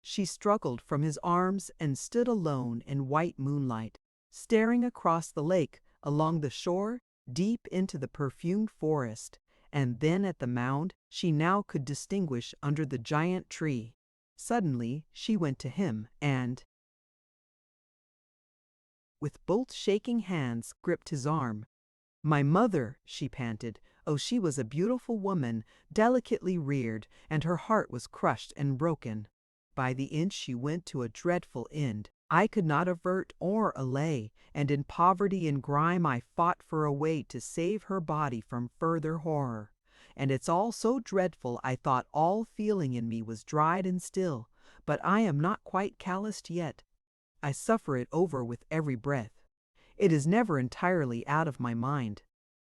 [SPEAKER 1] She struggled from his arms and stood alone in white moonlight, staring across the lake, along the shore, deep into the perfumed forest, and then at the mound she now could distinguish under the giant tree. Suddenly she went to him and, with both shaking hands, gripped his arm. "My mother," she panted. Oh, she was a beautiful woman, delicately reared, and her heart was crushed and broken. By the inch she went to a dreadful end. I could not avert or allay, and in poverty and grime I fought for a way to save her body from further horror. And it's all so dreadful I thought all feeling in me was dried and still, but I am not quite calloused yet. I suffer it over with every breath. It is never entirely out of my mind.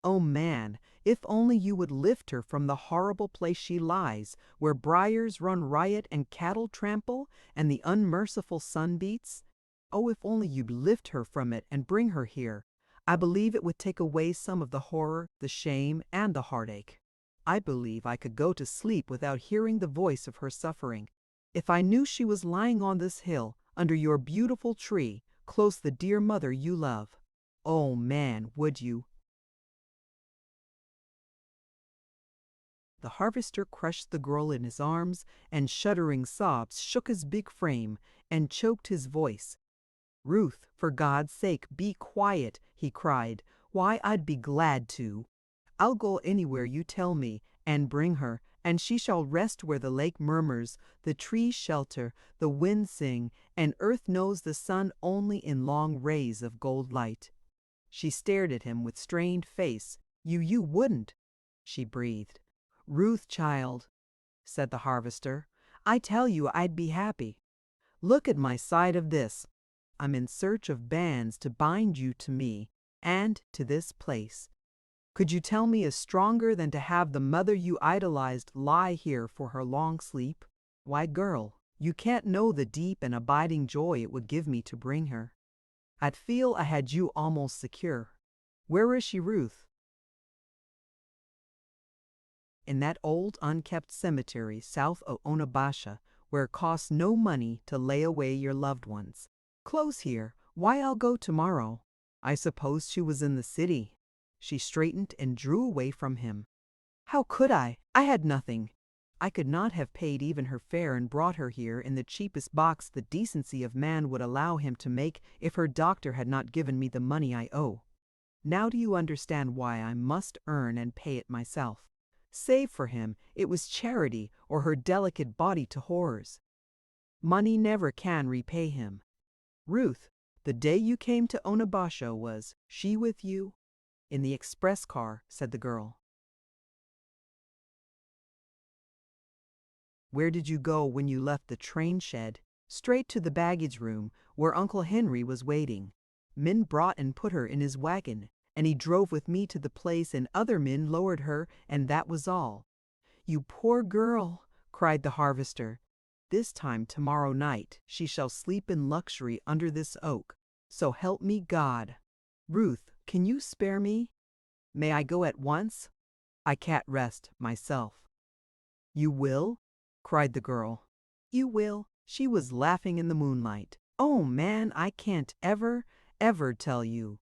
[SPEAKER 1] Oh man, if only you would lift her from the horrible place she lies, where briars run riot and cattle trample, and the unmerciful sun beats. Oh, if only you'd lift her from it and bring her here. I believe it would take away some of the horror, the shame, and the heartache. I believe I could go to sleep without hearing the voice of her suffering. If I knew she was lying on this hill, under your beautiful tree, close the dear mother you love. Oh man, would you?" The harvester crushed the girl in his arms, and shuddering sobs shook his big frame and choked his voice. "Ruth, for God's sake, be quiet," he cried. "Why, I'd be glad to. I'll go anywhere you tell me, and bring her, and she shall rest where the lake murmurs, the trees shelter, the winds sing, and earth knows the sun only in long rays of gold light. She stared at him with strained face. You wouldn't, she breathed. Ruth, child, said the harvester, I tell you I'd be happy. Look at my side of this. I'm in search of bands to bind you to me and to this place. Could you tell me is stronger than to have the mother you idolized lie here for her long sleep? Why, girl, you can't know the deep and abiding joy it would give me to bring her. I'd feel I had you almost secure. Where is she, Ruth? In that old unkept cemetery south of Onabasha, where it costs no money to lay away your loved ones. Close here. Why, I'll go tomorrow. I suppose she was in the city. She straightened and drew away from him. How could I? I had nothing. I could not have paid even her fare and brought her here in the cheapest box the decency of man would allow him to make if her doctor had not given me the money I owe. Now do you understand why I must earn and pay it myself? Save for him, it was charity or her delicate body to horrors. Money never can repay him. Ruth, the day you came to Onabasha, was she with you? In the express car, said the girl. Where did you go when you left the train shed? Straight to the baggage room, where Uncle Henry was waiting. Men brought and put her in his wagon, and he drove with me to the place, and other men lowered her, and that was all. You poor girl, cried the harvester. This time tomorrow night she shall sleep in luxury under this oak. So help me God. Ruth, can you spare me? May I go at once? I can't rest myself. You will? Cried the girl. You will. She was laughing in the moonlight. Oh, man, I can't ever tell you.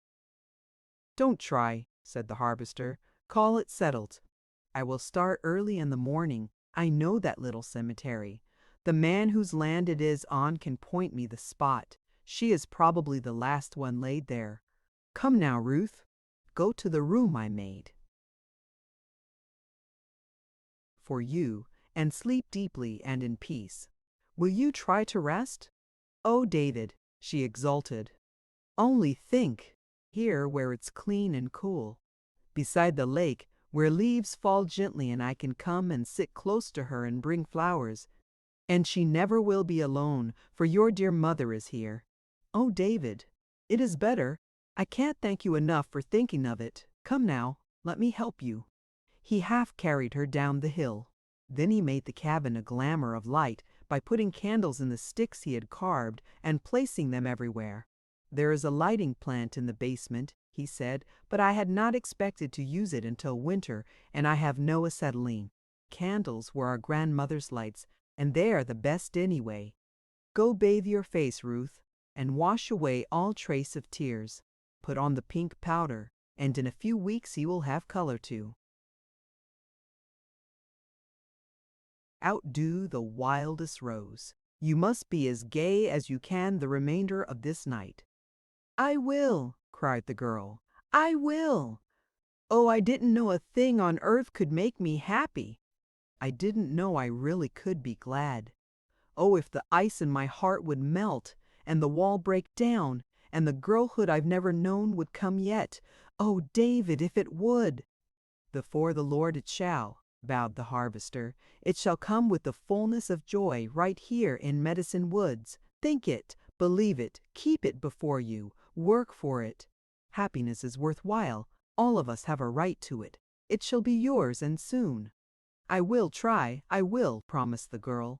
[SPEAKER 1] Don't try, said the harvester. Call it settled. I will start early in the morning. I know that little cemetery. The man whose land it is on can point me the spot. She is probably the last one laid there. Come now, Ruth. Go to the room I made for you, and sleep deeply and in peace. Will you try to rest? Oh, David, she exulted. Only think, here where it's clean and cool, beside the lake, where leaves fall gently and I can come and sit close to her and bring flowers. And she never will be alone, for your dear mother is here. Oh, David, it is better. I can't thank you enough for thinking of it. Come now, let me help you. He half carried her down the hill. Then he made the cabin a glamour of light by putting candles in the sticks he had carved and placing them everywhere. There is a lighting plant in the basement, he said, but I had not expected to use it until winter, and I have no acetylene. Candles were our grandmother's lights, and they are the best anyway. Go bathe your face, Ruth, and wash away all trace of tears. Put on the pink powder, and in a few weeks you will have color too. Outdo the wildest rose. You must be as gay as you can the remainder of this night. I will, cried the girl. I will. Oh, I didn't know a thing on earth could make me happy. I didn't know I really could be glad. Oh, if the ice in my heart would melt, and the wall break down, and the girlhood I've never known would come yet. Oh, David, if it would! Before the Lord it shall, bowed the harvester. It shall come with the fullness of joy right here in Medicine Woods. Think it, believe it, keep it before you, work for it. Happiness is worthwhile. All of us have a right to it. It shall be yours, and soon. I will try, I will, promised the girl.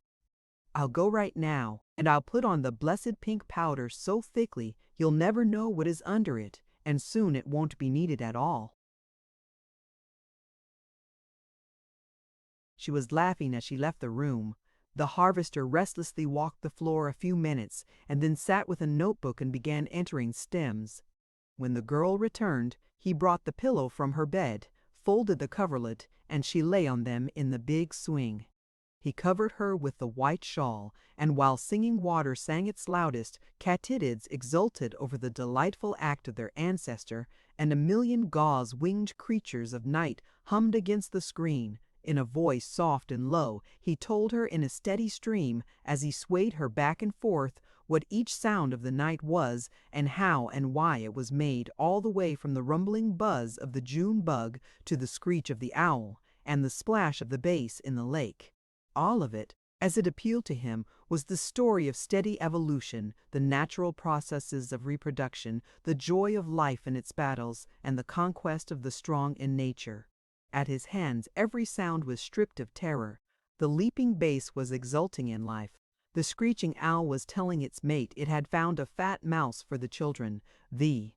[SPEAKER 1] I'll go right now, and I'll put on the blessed pink powder so thickly you'll never know what is under it, and soon it won't be needed at all. She was laughing as she left the room. The harvester restlessly walked the floor a few minutes, and then sat with a notebook and began entering stems. When the girl returned, he brought the pillow from her bed, folded the coverlet, and she lay on them in the big swing. He covered her with the white shawl, and while Singing Water sang its loudest, katydids exulted over the delightful act of their ancestor, and a million gauze-winged creatures of night hummed against the screen, In a voice soft and low, he told her in a steady stream, as he swayed her back and forth, what each sound of the night was, and how and why it was made, all the way from the rumbling buzz of the June bug to the screech of the owl, and the splash of the bass in the lake. All of it, as it appealed to him, was the story of steady evolution, the natural processes of reproduction, the joy of life in its battles, and the conquest of the strong in nature. At his hands every sound was stripped of terror. The leaping bass was exulting in life. The screeching owl was telling its mate it had found a fat mouse for the children. The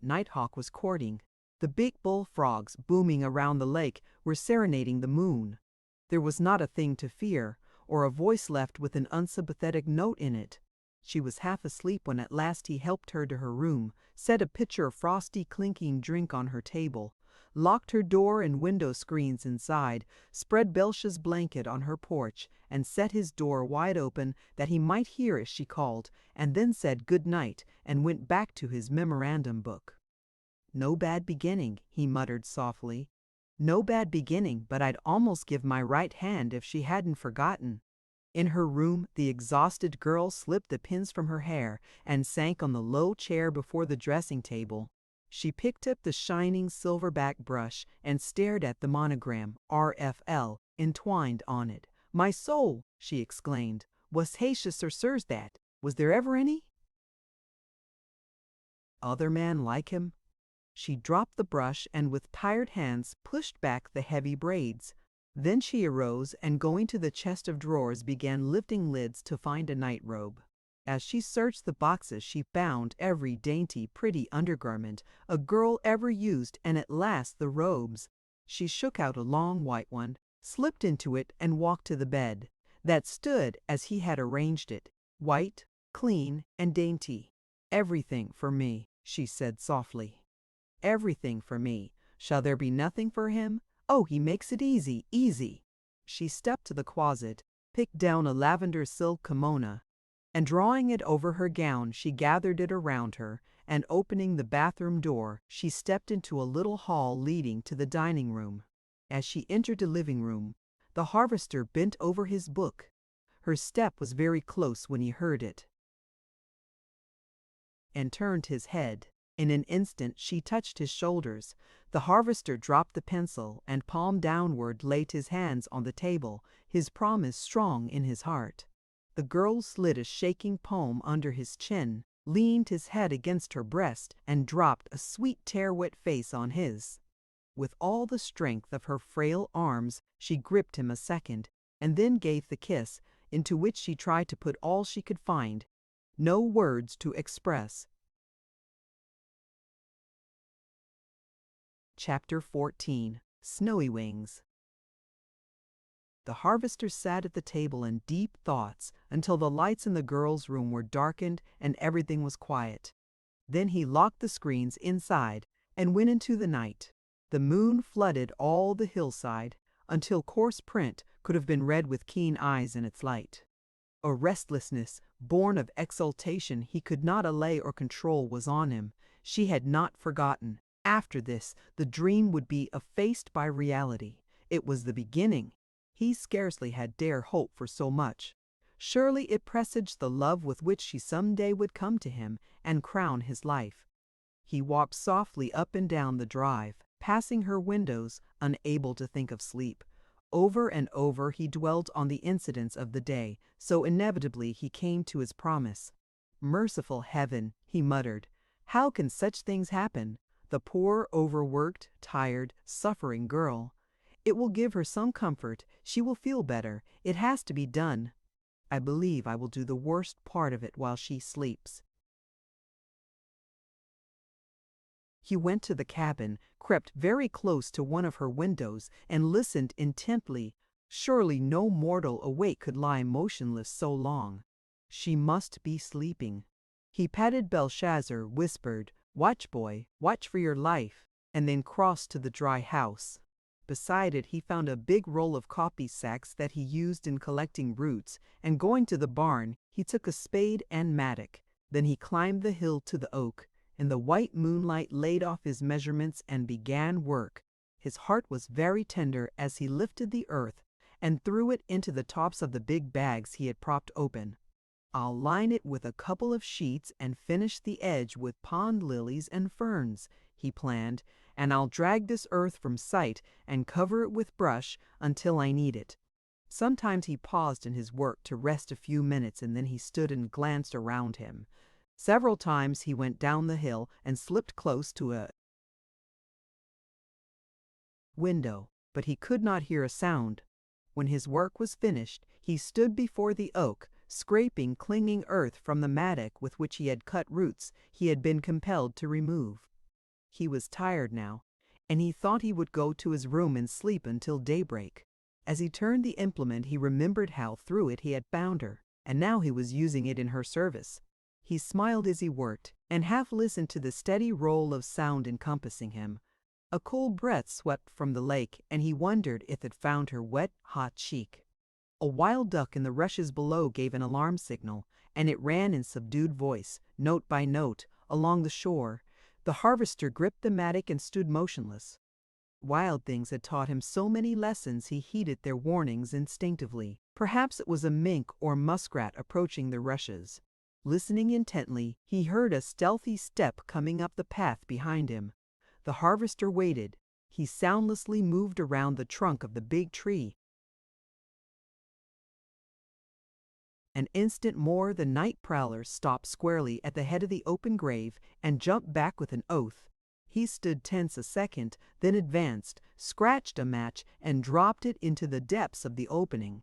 [SPEAKER 1] nighthawk was courting. The big bullfrogs, booming around the lake, were serenading the moon. There was not a thing to fear, or a voice left with an unsympathetic note in it. She was half asleep when at last he helped her to her room, set a pitcher of frosty clinking drink on her table, locked her door and window screens inside, spread Belsh's blanket on her porch, and set his door wide open that he might hear as she called, and then said good night and went back to his memorandum book. "No bad beginning," he muttered softly. "No bad beginning, but I'd almost give my right hand if she hadn't forgotten." In her room, the exhausted girl slipped the pins from her hair and sank on the low chair before the dressing table. She picked up the shining silverback brush and stared at the monogram, RFL, entwined on it. "My soul!" she exclaimed. "Was Haitius or sirs that? Was there ever any other man like him?" She dropped the brush and with tired hands pushed back the heavy braids. Then she arose and going to the chest of drawers began lifting lids to find a nightrobe. As she searched the boxes she found every dainty, pretty undergarment a girl ever used and at last the robes. She shook out a long white one, slipped into it and walked to the bed. That stood as he had arranged it, white, clean, and dainty. "Everything for me," she said softly. "Everything for me. Shall there be nothing for him? Oh, he makes it easy, easy." She stepped to the closet, picked down a lavender silk kimono, and drawing it over her gown, she gathered it around her, and opening the bathroom door, she stepped into a little hall leading to the dining room. As she entered the living room, the harvester bent over his book. Her step was very close when he heard it, and turned his head. In an instant she touched his shoulders. The harvester dropped the pencil and palm downward laid his hands on the table, his promise strong in his heart. The girl slid a shaking palm under his chin, leaned his head against her breast, and dropped a sweet tear-wet face on his. With all the strength of her frail arms she gripped him a second, and then gave the kiss, into which she tried to put all she could find. No words to express. Chapter 14. Snowy Wings. The harvester sat at the table in deep thoughts until the lights in the girl's room were darkened and everything was quiet. Then he locked the screens inside and went into the night. The moon flooded all the hillside until coarse print could have been read with keen eyes in its light. A restlessness, born of exultation he could not allay or control, was on him. She had not forgotten. After this, the dream would be effaced by reality. It was the beginning. He scarcely had dared hope for so much. Surely it presaged the love with which she some day would come to him and crown his life. He walked softly up and down the drive, passing her windows, unable to think of sleep. Over and over he dwelt on the incidents of the day, so inevitably he came to his promise. "Merciful heaven," he muttered, "how can such things happen? The poor, overworked, tired, suffering girl. It will give her some comfort. She will feel better. It has to be done. I believe I will do the worst part of it while she sleeps." He went to the cabin, crept very close to one of her windows, and listened intently. Surely no mortal awake could lie motionless so long. She must be sleeping. He patted Belshazzar, whispered, "Watch, boy, watch for your life," and then crossed to the dry house. Beside it he found a big roll of coffee sacks that he used in collecting roots, and going to the barn, he took a spade and mattock. Then he climbed the hill to the oak. In the white moonlight laid off his measurements and began work. His heart was very tender as he lifted the earth and threw it into the tops of the big bags he had propped open. "I'll line it with a couple of sheets and finish the edge with pond lilies and ferns," he planned, "and I'll drag this earth from sight and cover it with brush until I need it." Sometimes he paused in his work to rest a few minutes, and then he stood and glanced around him. Several times he went down the hill and slipped close to a window, but he could not hear a sound. When his work was finished, he stood before the oak, scraping clinging earth from the mattock with which he had cut roots he had been compelled to remove. He was tired now, and he thought he would go to his room and sleep until daybreak. As he turned the implement, he remembered how through it he had found her, and now he was using it in her service. He smiled as he worked, and half listened to the steady roll of sound encompassing him. A cool breath swept from the lake, and he wondered if it found her wet, hot cheek. A wild duck in the rushes below gave an alarm signal, and it ran in subdued voice, note by note, along the shore. The harvester gripped the mattock and stood motionless. Wild things had taught him so many lessons he heeded their warnings instinctively. Perhaps it was a mink or muskrat approaching the rushes. Listening intently, he heard a stealthy step coming up the path behind him. The harvester waited. He soundlessly moved around the trunk of the big tree. An instant more, the night prowler stopped squarely at the head of the open grave and jumped back with an oath. He stood tense a second, then advanced, scratched a match, and dropped it into the depths of the opening.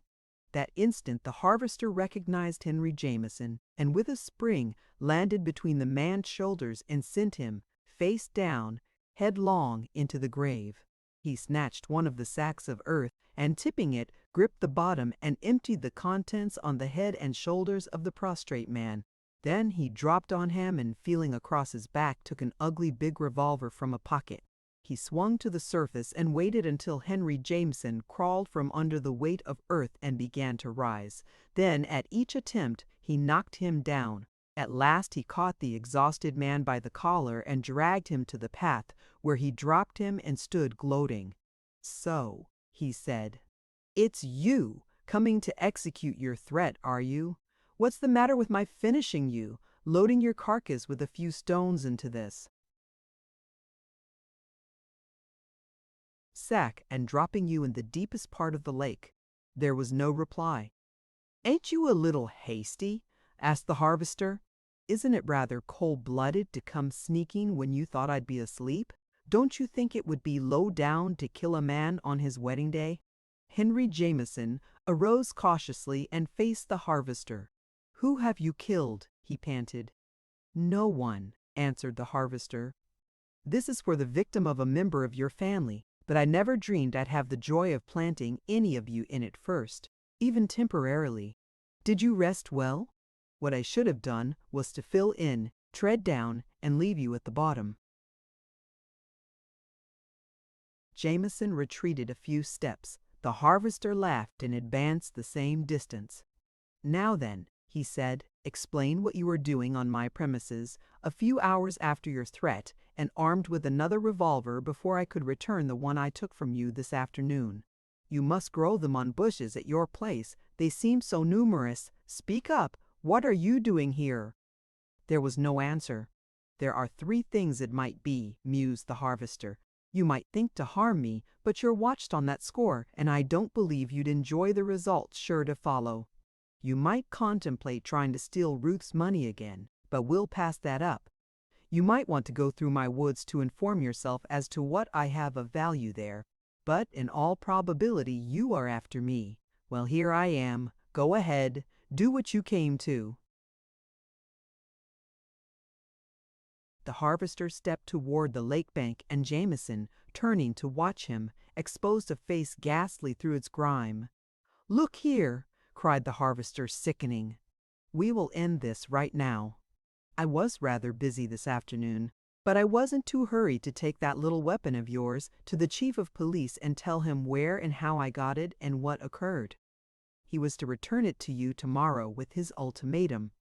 [SPEAKER 1] That instant the harvester recognized Henry Jameson, and with a spring landed between the man's shoulders and sent him, face down, headlong into the grave. He snatched one of the sacks of earth and, tipping it, gripped the bottom and emptied the contents on the head and shoulders of the prostrate man. Then he dropped on him and, feeling across his back, took an ugly big revolver from a pocket. He swung to the surface and waited until Henry Jameson crawled from under the weight of earth and began to rise. Then, at each attempt, he knocked him down. At last he caught the exhausted man by the collar and dragged him to the path, where he dropped him and stood gloating. "So," he said, "it's you, coming to execute your threat, are you? What's the matter with my finishing you, loading your carcass with a few stones into this sack and dropping you in the deepest part of the lake?" There was no reply. "Ain't you a little hasty?" asked the harvester. "Isn't it rather cold-blooded to come sneaking when you thought I'd be asleep? Don't you think it would be low down to kill a man on his wedding day?" Henry Jameson arose cautiously and faced the harvester. "Who have you killed?" he panted. "No one," answered the harvester. "This is for the victim of a member of your family, but I never dreamed I'd have the joy of planting any of you in it first, even temporarily. Did you rest well? What I should have done was to fill in, tread down, and leave you at the bottom." Jameson retreated a few steps. The harvester laughed and advanced the same distance. "Now then," he said, "explain what you were doing on my premises a few hours after your threat, and armed with another revolver before I could return the one I took from you this afternoon. You must grow them on bushes at your place. They seem so numerous. Speak up. What are you doing here?" There was no answer. "There are 3 things it might be," mused the harvester. "You might think to harm me, but you're watched on that score, and I don't believe you'd enjoy the results sure to follow. You might contemplate trying to steal Ruth's money again, but we'll pass that up. You might want to go through my woods to inform yourself as to what I have of value there, but in all probability you are after me. Well, here I am. Go ahead. Do what you came to." The harvester stepped toward the lake bank, and Jameson, turning to watch him, exposed a face ghastly through its grime. "Look here," cried the harvester, sickening. "We will end this right now. I was rather busy this afternoon, but I wasn't too hurried to take that little weapon of yours to the chief of police and tell him where and how I got it and what occurred. He was to return it to you tomorrow with his ultimatum.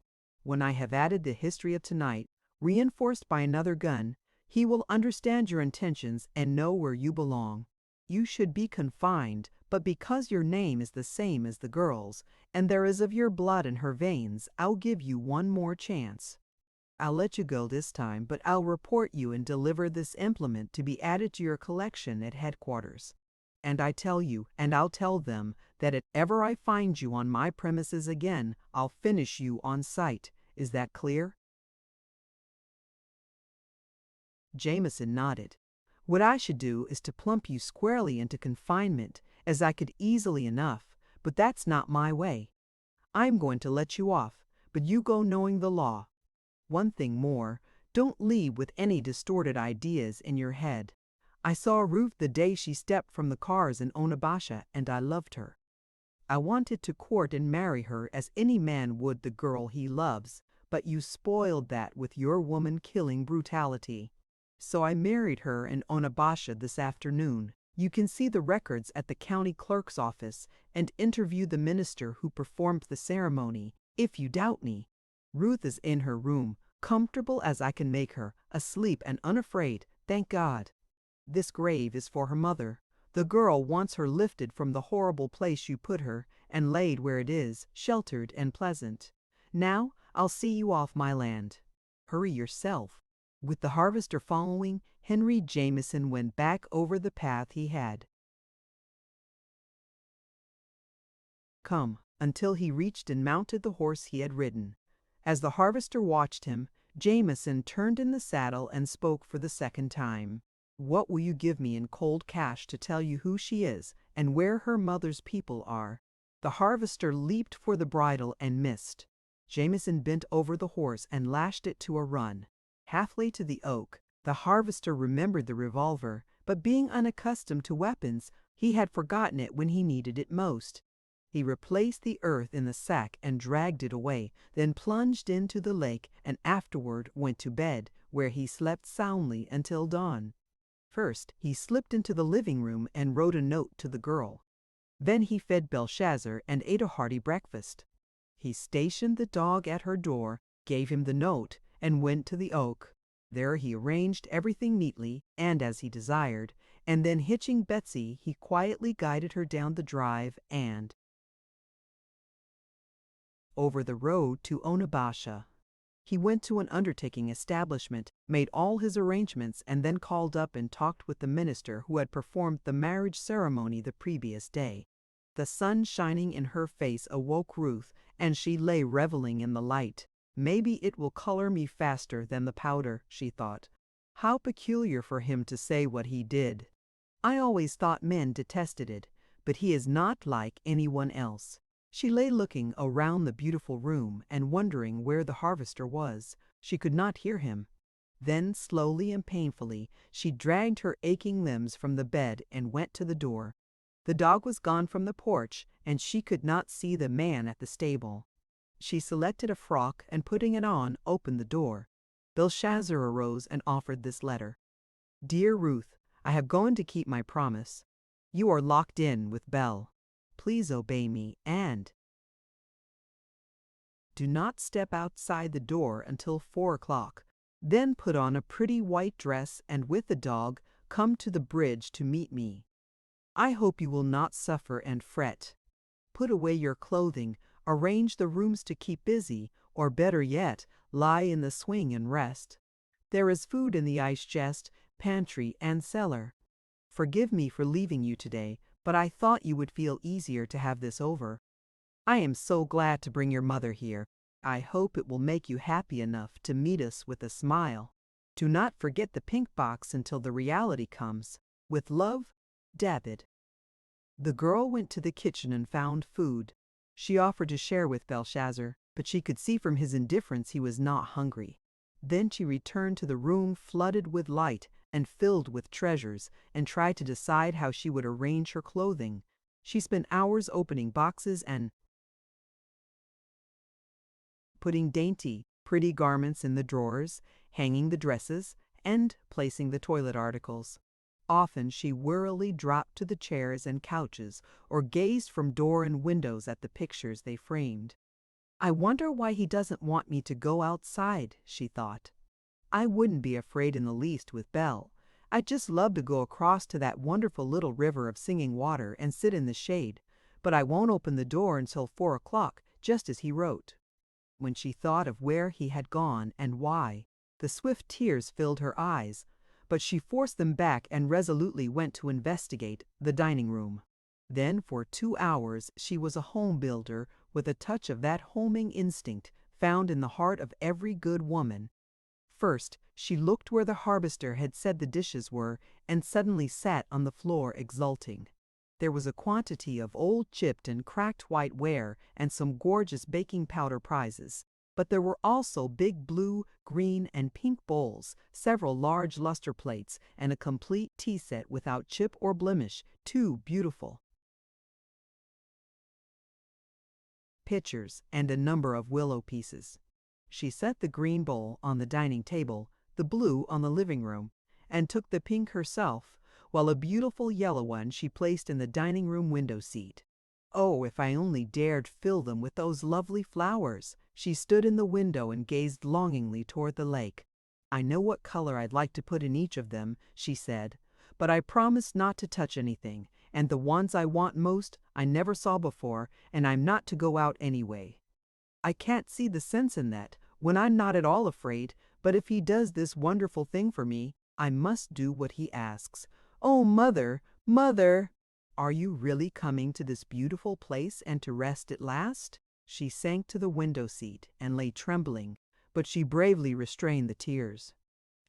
[SPEAKER 1] When I have added the history of tonight, reinforced by another gun, he will understand your intentions and know where you belong. you should be confined, but because your name is the same as the girl's, and there is of your blood in her veins, I'll give you one more chance. I'll let you go this time, but I'll report you and deliver this implement to be added to your collection at headquarters. And I tell you, and I'll tell them, that if ever I find you on my premises again, I'll finish you on sight. Is that clear?" Jameson nodded. "What I should do is to plump you squarely into confinement, as I could easily enough, but that's not my way. I'm going to let you off, but you go knowing the law. One thing more, don't leave with any distorted ideas in your head. I saw Ruth the day she stepped from the cars in Onabasha, and I loved her. I wanted to court and marry her as any man would the girl he loves, but you spoiled that with your woman-killing brutality. So I married her in Onabasha this afternoon. You can see the records at the county clerk's office and interview the minister who performed the ceremony, if you doubt me. Ruth is in her room, comfortable as I can make her, asleep and unafraid, thank God. This grave is for her mother. The girl wants her lifted from the horrible place you put her, and laid where it is, sheltered and pleasant. Now I'll see you off my land. Hurry yourself." With the harvester following, Henry Jameson went back over the path he had come, until he reached and mounted the horse he had ridden. As the harvester watched him, Jameson turned in the saddle and spoke for the second time. "What will you give me in cold cash to tell you who she is, and where her mother's people are?" The harvester leaped for the bridle and missed. Jameson bent over the horse and lashed it to a run. Halfway to the oak, the harvester remembered the revolver, but being unaccustomed to weapons, he had forgotten it when he needed it most. He replaced the earth in the sack and dragged it away, then plunged into the lake and afterward went to bed, where he slept soundly until dawn. First, he slipped into the living room and wrote a note to the girl. Then he fed Belshazzar and ate a hearty breakfast. He stationed the dog at her door, gave him the note, and went to the oak. There he arranged everything neatly and as he desired, and then hitching Betsy, he quietly guided her down the drive and over the road to Onabasha. He went to an undertaking establishment, made all his arrangements, and then called up and talked with the minister who had performed the marriage ceremony the previous day. The sun shining in her face awoke Ruth, and she lay reveling in the light. "Maybe it will color me faster than the powder," she thought. How peculiar for him to say what he did. I always thought men detested it, but he is not like anyone else. She lay looking around the beautiful room and wondering where the harvester was. She could not hear him. Then, slowly and painfully, she dragged her aching limbs from the bed and went to the door. The dog was gone from the porch, and she could not see the man at the stable. She selected a frock and, putting it on, opened the door. Belshazzar arose and offered this letter. "Dear Ruth, I have gone to keep my promise. You are locked in with Belle. Please obey me and do not step outside the door until 4 o'clock. Then put on a pretty white dress and with the dog come to the bridge to meet me. I hope you will not suffer and fret. Put away your clothing, arrange the rooms to keep busy, or better yet, lie in the swing and rest. There is food in the ice chest, pantry, and cellar. Forgive me for leaving you today, but I thought you would feel easier to have this over. I am so glad to bring your mother here. I hope it will make you happy enough to meet us with a smile. Do not forget the pink box until the reality comes. With love, David." The girl went to the kitchen and found food. She offered to share with Belshazzar, but she could see from his indifference he was not hungry. Then she returned to the room flooded with light and filled with treasures, and tried to decide how she would arrange her clothing. She spent hours opening boxes and putting dainty, pretty garments in the drawers, hanging the dresses, and placing the toilet articles. Often she wearily dropped to the chairs and couches, or gazed from door and windows at the pictures they framed. "I wonder why he doesn't want me to go outside," she thought. "I wouldn't be afraid in the least with Belle. I'd just love to go across to that wonderful little river of singing water and sit in the shade, but I won't open the door until 4 o'clock, just as he wrote." When she thought of where he had gone and why, the swift tears filled her eyes, but she forced them back and resolutely went to investigate the dining room. Then for 2 hours she was a home builder with a touch of that homing instinct found in the heart of every good woman. First, she looked where the harvester had said the dishes were and suddenly sat on the floor exulting. There was a quantity of old chipped and cracked white ware and some gorgeous baking powder prizes. But there were also big blue, green, and pink bowls, several large luster plates, and a complete tea set without chip or blemish, too beautiful. Pitchers and a number of willow pieces. She set the green bowl on the dining table, the blue on the living room, and took the pink herself, while a beautiful yellow one she placed in the dining room window seat. Oh, if I only dared fill them with those lovely flowers! She stood in the window and gazed longingly toward the lake. "I know what color I'd like to put in each of them," she said, "but I promised not to touch anything, and the ones I want most I never saw before, and I'm not to go out anyway. I can't see the sense in that, when I'm not at all afraid, but if he does this wonderful thing for me, I must do what he asks. Oh, Mother, Mother! Are you really coming to this beautiful place and to rest at last?" She sank to the window seat and lay trembling, but she bravely restrained the tears.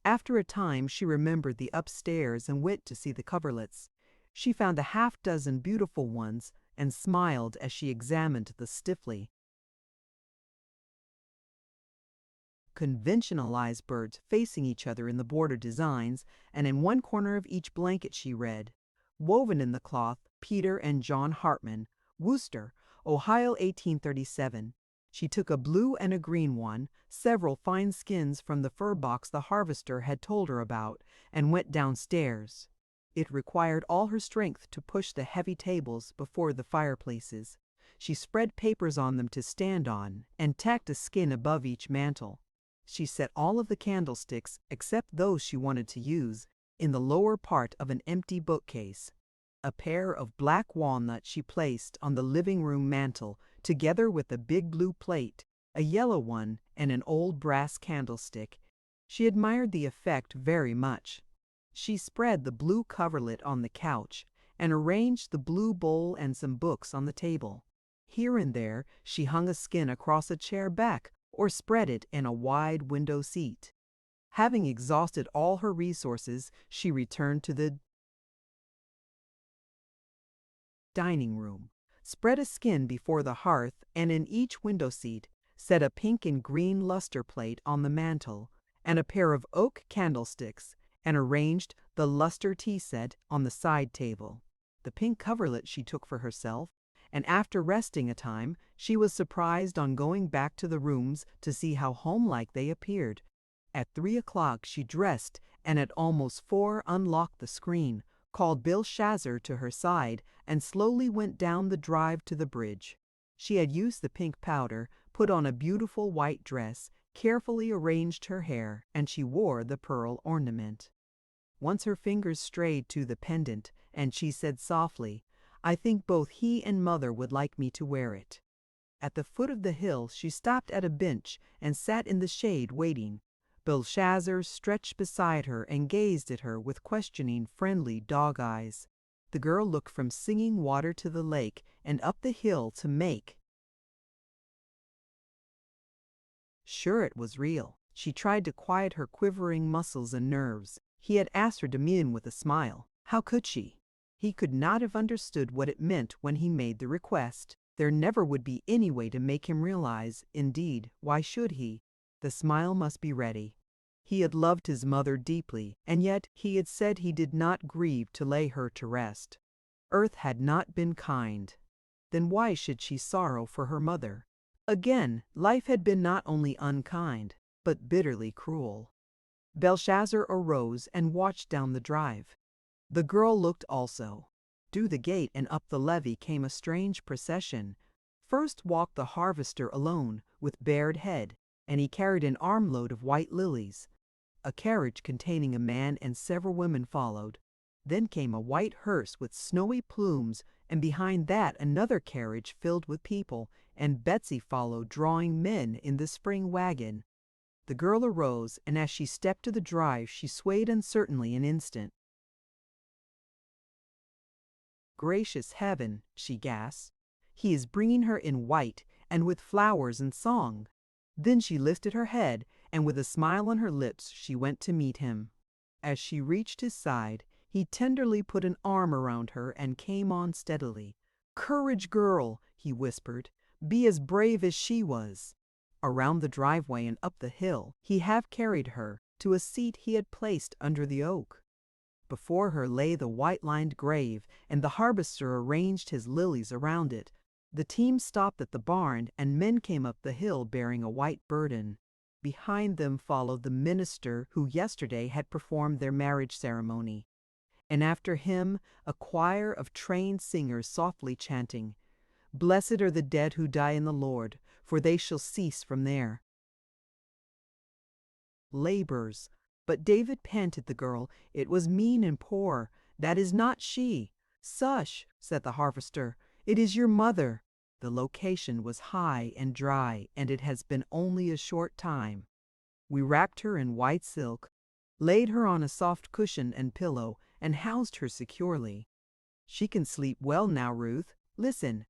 [SPEAKER 1] After a time she remembered the upstairs and went to see the coverlets. She found a half-dozen beautiful ones and smiled as she examined the stiffly conventionalized birds facing each other in the border designs, and in one corner of each blanket she read, "Woven in the cloth, Peter and John Hartman, Worcester, Ohio, 1837. She took a blue and a green one, several fine skins from the fur box the harvester had told her about, and went downstairs. It required all her strength to push the heavy tables before the fireplaces. She spread papers on them to stand on, and tacked a skin above each mantel. She set all of the candlesticks, except those she wanted to use, in the lower part of an empty bookcase. A pair of black walnuts she placed on the living room mantel, together with a big blue plate, a yellow one, and an old brass candlestick. She admired the effect very much. She spread the blue coverlet on the couch, and arranged the blue bowl and some books on the table. Here and there she hung a skin across a chair back, or spread it in a wide window seat. Having exhausted all her resources, she returned to the dining room, spread a skin before the hearth, and in each window seat set a pink and green luster plate on the mantel, and a pair of oak candlesticks, and arranged the luster tea set on the side table. The pink coverlet she took for herself, and after resting a time, she was surprised on going back to the rooms to see how homelike they appeared. At 3 o'clock she dressed, and at almost 4 unlocked the screen, called Belshazzar to her side, and slowly went down the drive to the bridge. She had used the pink powder, put on a beautiful white dress, carefully arranged her hair, and she wore the pearl ornament. Once her fingers strayed to the pendant, and she said softly, "I think both he and Mother would like me to wear it." At the foot of the hill she stopped at a bench and sat in the shade waiting. Belshazzar stretched beside her and gazed at her with questioning, friendly dog eyes. The girl looked from Singing Water to the lake and up the hill to make sure it was real. She tried to quiet her quivering muscles and nerves. He had asked her to meet him with a smile. How could she? He could not have understood what it meant when he made the request. There never would be any way to make him realize. Indeed, why should he? The smile must be ready. He had loved his mother deeply, and yet he had said he did not grieve to lay her to rest. Earth had not been kind. Then why should she sorrow for her mother? Again, life had been not only unkind, but bitterly cruel. Belshazzar arose and watched down the drive. The girl looked also. Through the gate and up the levee came a strange procession. First walked the harvester alone, with bared head, and he carried an armload of white lilies. A carriage containing a man and several women followed. Then came a white hearse with snowy plumes, and behind that another carriage filled with people, and Betsy followed, drawing men in the spring wagon. The girl arose, and as she stepped to the drive, she swayed uncertainly an instant. "Gracious heaven," she gasped. "He is bringing her in white, and with flowers and song." Then she lifted her head, and with a smile on her lips, she went to meet him. As she reached his side, he tenderly put an arm around her and came on steadily. "Courage, girl," he whispered. "Be as brave as she was." Around the driveway and up the hill, he half carried her to a seat he had placed under the oak. Before her lay the white-lined grave, and the harvester arranged his lilies around it. The team stopped at the barn, and men came up the hill bearing a white burden. Behind them followed the minister who yesterday had performed their marriage ceremony, and after him a choir of trained singers softly chanting, "Blessed are the dead who die in the Lord, for they shall cease from there." Labors. "But David," panted the girl, "it was mean and poor. That is not she." "Sush," said the harvester, "it is your mother." The location was high and dry, and it has been only a short time. We wrapped her in white silk, laid her on a soft cushion and pillow, and housed her securely. She can sleep well now, Ruth. Listen.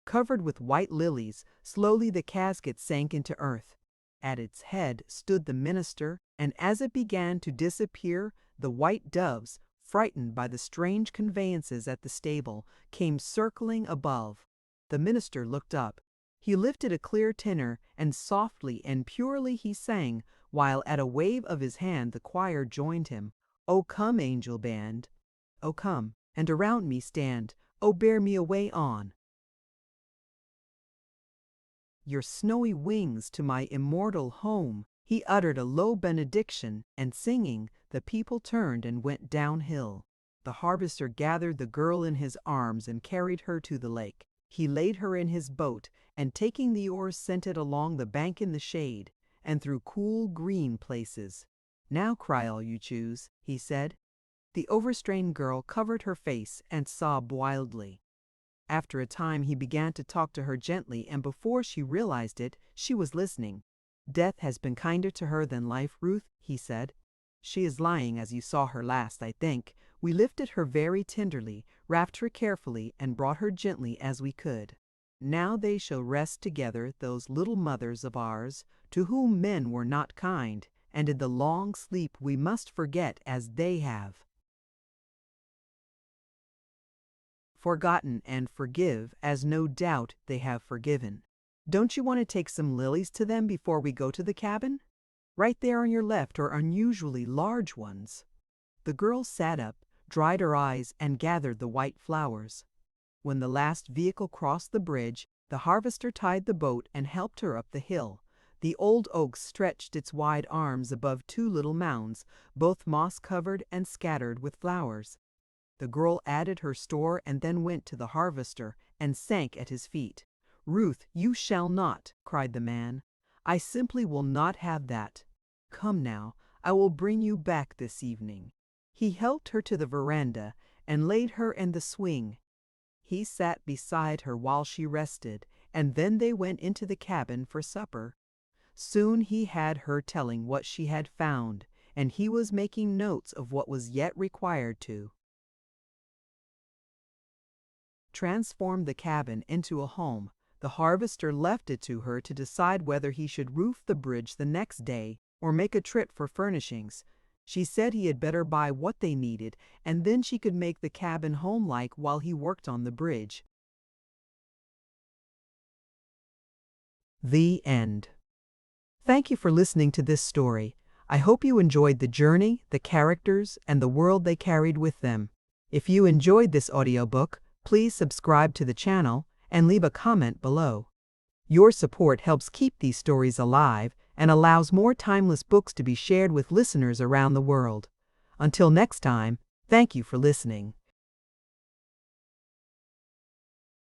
[SPEAKER 1] Covered with white lilies, slowly the casket sank into earth. At its head stood the minister, and as it began to disappear, the white doves, frightened by the strange conveyances at the stable, came circling above. The minister looked up. He lifted a clear tenor, and softly and purely he sang, while at a wave of his hand the choir joined him. "O come, angel band, O come, and around me stand, O bear me away on your snowy wings to my immortal home." He uttered a low benediction, and singing, the people turned and went downhill. The harvester gathered the girl in his arms and carried her to the lake. He laid her in his boat, and taking the oars sent it along the bank in the shade, and through cool green places. "Now cry all you choose," he said. The overstrained girl covered her face and sobbed wildly. After a time he began to talk to her gently, and before she realized it, she was listening. "Death has been kinder to her than life, Ruth," he said. "She is lying as you saw her last, I think. We lifted her very tenderly, wrapped her carefully, and brought her gently as we could. Now they shall rest together, those little mothers of ours, to whom men were not kind, and in the long sleep we must forget as they have forgotten, and forgive as no doubt they have forgiven. Don't you want to take some lilies to them before we go to the cabin? Right there on your left are unusually large ones." The girl sat up, dried her eyes, and gathered the white flowers. When the last vehicle crossed the bridge, the harvester tied the boat and helped her up the hill. The old oak stretched its wide arms above two little mounds, both moss-covered and scattered with flowers. The girl added her store and then went to the harvester and sank at his feet. "Ruth, you shall not," cried the man. "I simply will not have that. Come now, I will bring you back this evening." He helped her to the veranda and laid her in the swing. He sat beside her while she rested, and then they went into the cabin for supper. Soon he had her telling what she had found, and he was making notes of what was yet required to transform the cabin into a home. The harvester left it to her to decide whether he should roof the bridge the next day or make a trip for furnishings. She said he had better buy what they needed, and then she could make the cabin home-like while he worked on the bridge. The end. Thank you for listening to this story. I hope you enjoyed the journey, the characters, and the world they carried with them. If you enjoyed this audiobook, please subscribe to the channel and leave a comment below. Your support helps keep these stories alive and allows more timeless books to be shared with listeners around the world. Until next time, thank you for listening.